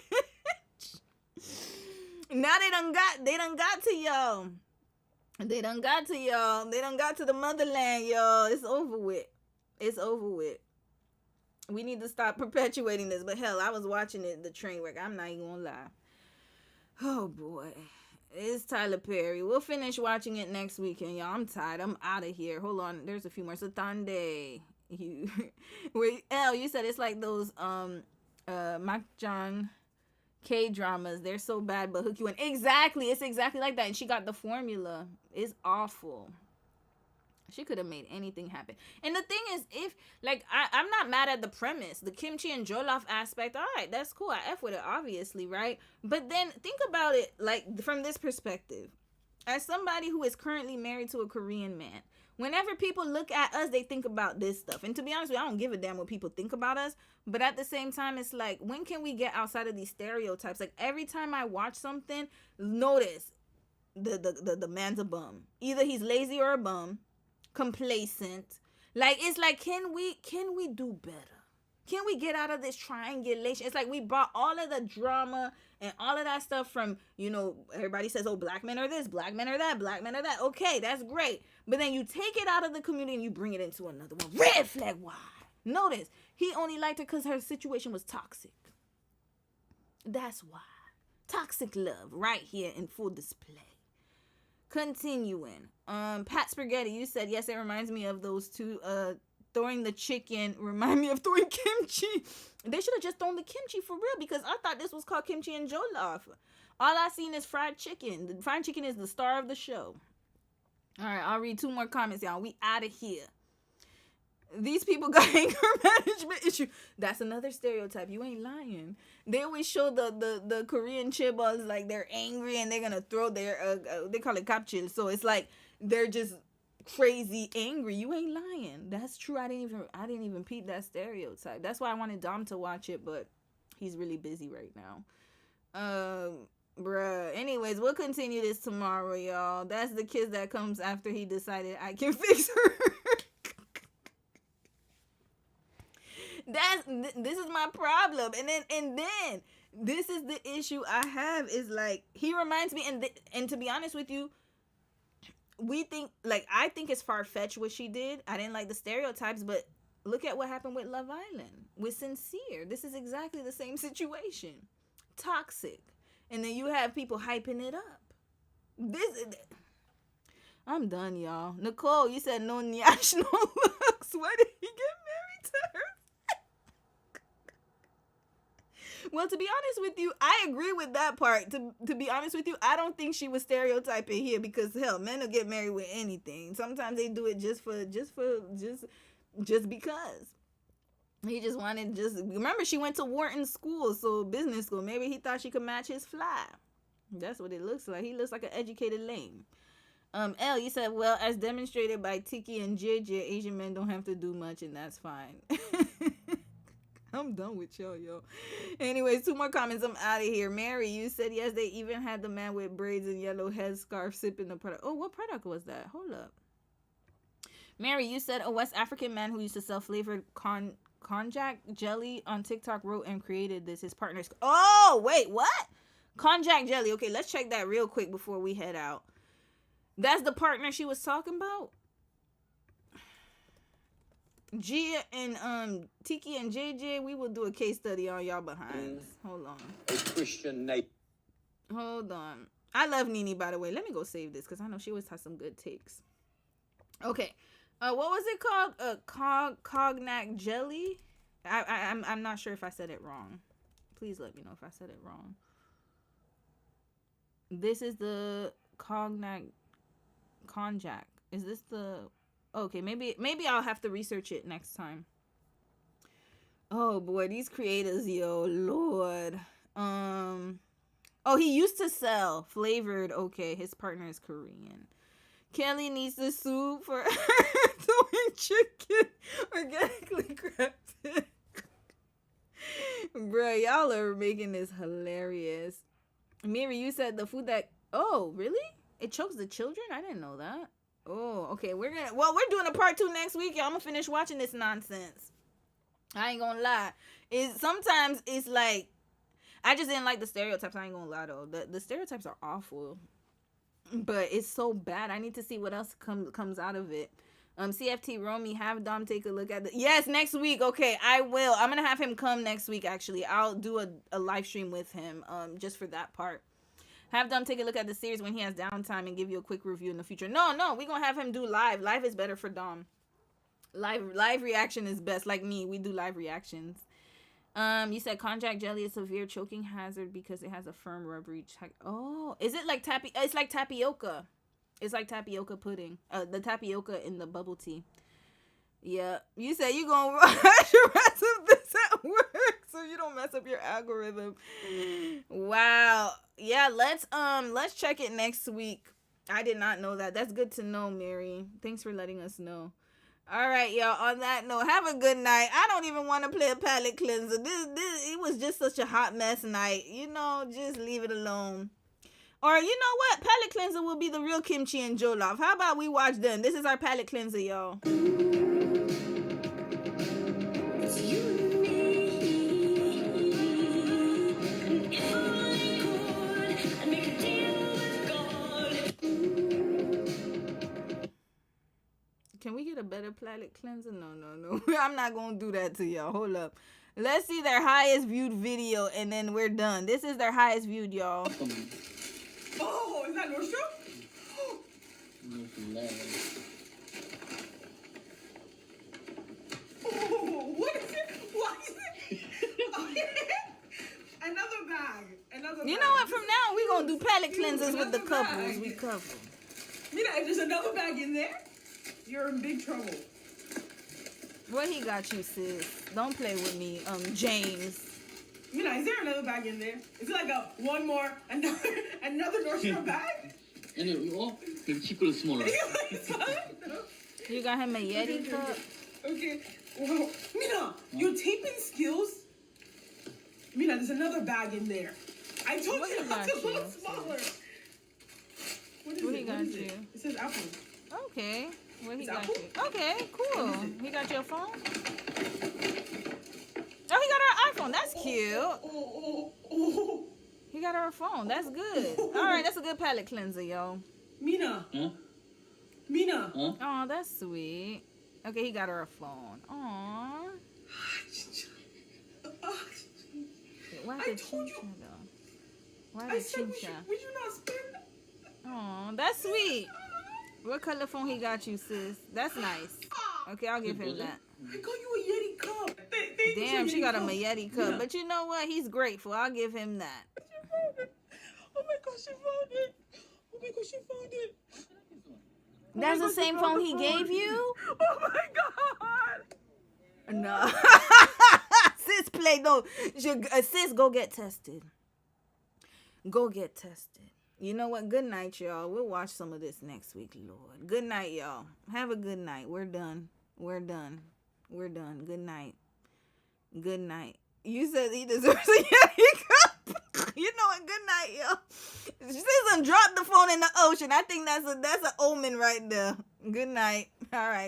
[SPEAKER 1] Now they done got to y'all. They done got to y'all. They done got to the motherland, y'all. It's over with. It's over with. We need to stop perpetuating this. But hell, I was watching it, the train wreck. I'm not even gonna lie. Oh, boy. It's Tyler Perry. We'll finish watching it next weekend, y'all. I'm tired. I'm out of here. Hold on. There's a few more. Satande. Wait, L, you said it's like those Makjang K-dramas. They're so bad but hook you in. Exactly. It's exactly like that. And she got the formula. It's awful. She could have made anything happen. And the thing is, if, like, I'm not mad at the premise. The Kimchi and Jollof aspect, all right, that's cool. I F with it, obviously, right? But then think about it, like, from this perspective. As somebody who is currently married to a Korean man, whenever people look at us, they think about this stuff. And to be honest with you, I don't give a damn what people think about us. But at the same time, it's like, when can we get outside of these stereotypes? Like, every time I watch something, notice the man's a bum. Either he's lazy or a bum. Complacent. Like, it's like, can we do better? Can we get out of this triangulation? It's like we brought all of the drama and all of that stuff from, everybody says, oh, black men are this, black men are that, black men are that. Okay, that's great. But then you take it out of the community and you bring it into another one. Red flag, why? Notice, he only liked her because her situation was toxic. That's why. Toxic love right here in full display. Continuing. Pat Spaghetti, you said, yes, it reminds me of those two, throwing the chicken, remind me of throwing kimchi. They should have just thrown the kimchi for real, because I thought this was called Kimchi and Jollof. All I seen is fried chicken. The fried chicken is the star of the show. All right, I'll read two more comments, y'all. We out of here. These people got anger management issue. That's another stereotype. You ain't lying. They always show the Korean chaebols like they're angry and they're gonna throw their they call it kapchil. So it's like they're just crazy angry. You ain't lying. That's true. I didn't even peep that stereotype. That's why I wanted Dom to watch it, but he's really busy right now. Bruh. Anyways, we'll continue this tomorrow, y'all. That's the kiss that comes after he decided I can fix her. This is my problem. And then this is the issue I have, is like, he reminds me, and to be honest with you, I think it's far-fetched what she did. I didn't like the stereotypes, but look at what happened with Love Island with Sincere. This is exactly the same situation. Toxic. And then you have people hyping it up. I'm done, y'all. Nicole, you said no national looks. Why did he get married to her? Well, to be honest with you, I agree with that part. To be honest with you, I don't think she was stereotyping here, because hell, men will get married with anything. Sometimes they do it just because. He just wanted, remember, she went to Wharton School, so business school. Maybe he thought she could match his fly. That's what it looks like. He looks like an educated lame. L, you said, well, as demonstrated by Tiki and JJ, Asian men don't have to do much, and that's fine. I'm done with y'all, yo. Anyways, 2 more comments. I'm out of here. Mary, you said yes, they even had the man with braids and yellow headscarf sipping the product. Oh, what product was that? Hold up. Mary, you said a West African man who used to sell flavored konjac jelly on TikTok wrote and created this. His partners. Oh, wait, what? Konjac jelly. Okay, let's check that real quick before we head out. That's the partner she was talking about? Gia and Tiki and JJ, we will do a case study on y'all behinds. Hold on.
[SPEAKER 7] A Christian nation.
[SPEAKER 1] Hold on. I love Nene, by the way. Let me go save this because I know she always has some good takes. Okay. What was it called? Cognac jelly? I'm not sure if I said it wrong. Please let me know if I said it wrong. This is the konjac. Is this the... Okay, maybe I'll have to research it next time. Oh boy, these creators, yo, Lord. Oh, he used to sell flavored. Okay, his partner is Korean. Kelly needs the soup for doing chicken organically crafted. Bruh, y'all are making this hilarious. Miri, you said the food that... Oh, really? It chokes the children? I didn't know that. Oh, okay. We're doing a part 2 next week. I'm gonna finish watching this nonsense. I ain't gonna lie. Sometimes it's like, I just didn't like the stereotypes. I ain't gonna lie though. The stereotypes are awful. But it's so bad. I need to see what else comes out of it. CFT Romy, have Dom take a look at yes, next week. Okay, I will. I'm gonna have him come next week. Actually, I'll do a live stream with him. Just for that part. Have Dom take a look at the series when he has downtime and give you a quick review in the future. No, we're gonna have him do live. Live is better for Dom. Live reaction is best. Like me, we do live reactions. You said konjac jelly is severe choking hazard because it has a firm rubbery Oh, is it like it's like tapioca. It's like tapioca pudding. The tapioca in the bubble tea. Yeah. You said you gonna watch the rest of this at work so you don't mess up your algorithm. Wow. Yeah, let's check it next week. I did not know that. That's good to know, Mary. Thanks for letting us know. All right, y'all. On that note, have a good night. I don't even want to play a palate cleanser. It was just such a hot mess night. Just leave it alone. Or you know what? Palate cleanser will be the real Kimchi and Jollof. How about we watch them? This is our palate cleanser, y'all. Can we get a better palate cleanser? No. I'm not going to do that to y'all. Hold up. Let's see their highest viewed video, and then we're done. This is their highest viewed, y'all.
[SPEAKER 14] Oh, is that Nordstrom? Oh, what is it? What is it? Another bag.
[SPEAKER 1] You know what? From now on, we're going to do palate cleansers with the couples.
[SPEAKER 14] Bag.
[SPEAKER 1] We couple.
[SPEAKER 14] Mina, if there's another bag in there, you're in big trouble.
[SPEAKER 1] What he got you, sis? Don't play with me, James.
[SPEAKER 14] Mina, is there another bag in there? Is it like another Nordstrom bag?
[SPEAKER 1] You got him a Yeti cup?
[SPEAKER 14] Okay. Well, Mina, your taping skills. Mina, there's another bag in there. I told you not to look smaller. What
[SPEAKER 1] he got you?
[SPEAKER 14] It says Apple.
[SPEAKER 1] Okay. What he got you? Okay, cool. He got your phone? Oh, he got our iPhone. That's cute. He got our phone. That's good. All right, that's a good palate cleanser, yo.
[SPEAKER 14] Mina. Huh? Mina. Huh?
[SPEAKER 1] Oh, that's sweet. Okay, he got her a phone. Aww. Why the chincha, though? Why the chincha?
[SPEAKER 14] Would you not spend?
[SPEAKER 1] Aw, that's sweet. What color phone he got you, sis? That's nice. Okay, I'll give him that.
[SPEAKER 14] I got you a Yeti cup.
[SPEAKER 1] Damn, she got him a Yeti cup. Yeah. But you know what? He's grateful. I'll give him that.
[SPEAKER 14] Oh my gosh, she found it. Oh my gosh, she found it.
[SPEAKER 1] That's the same phone he gave you?
[SPEAKER 14] Oh my god.
[SPEAKER 1] No. Sis, play. No. Sis, go get tested. Go get tested. You know what? Good night, y'all. We'll watch some of this next week, Lord. Good night, y'all. Have a good night. We're done. Good night. Good night. You said he deserves a Yeti cup. You know what? Good night, yo. She says, "Drop the phone in the ocean." I think that's an omen right there. Good night. All right.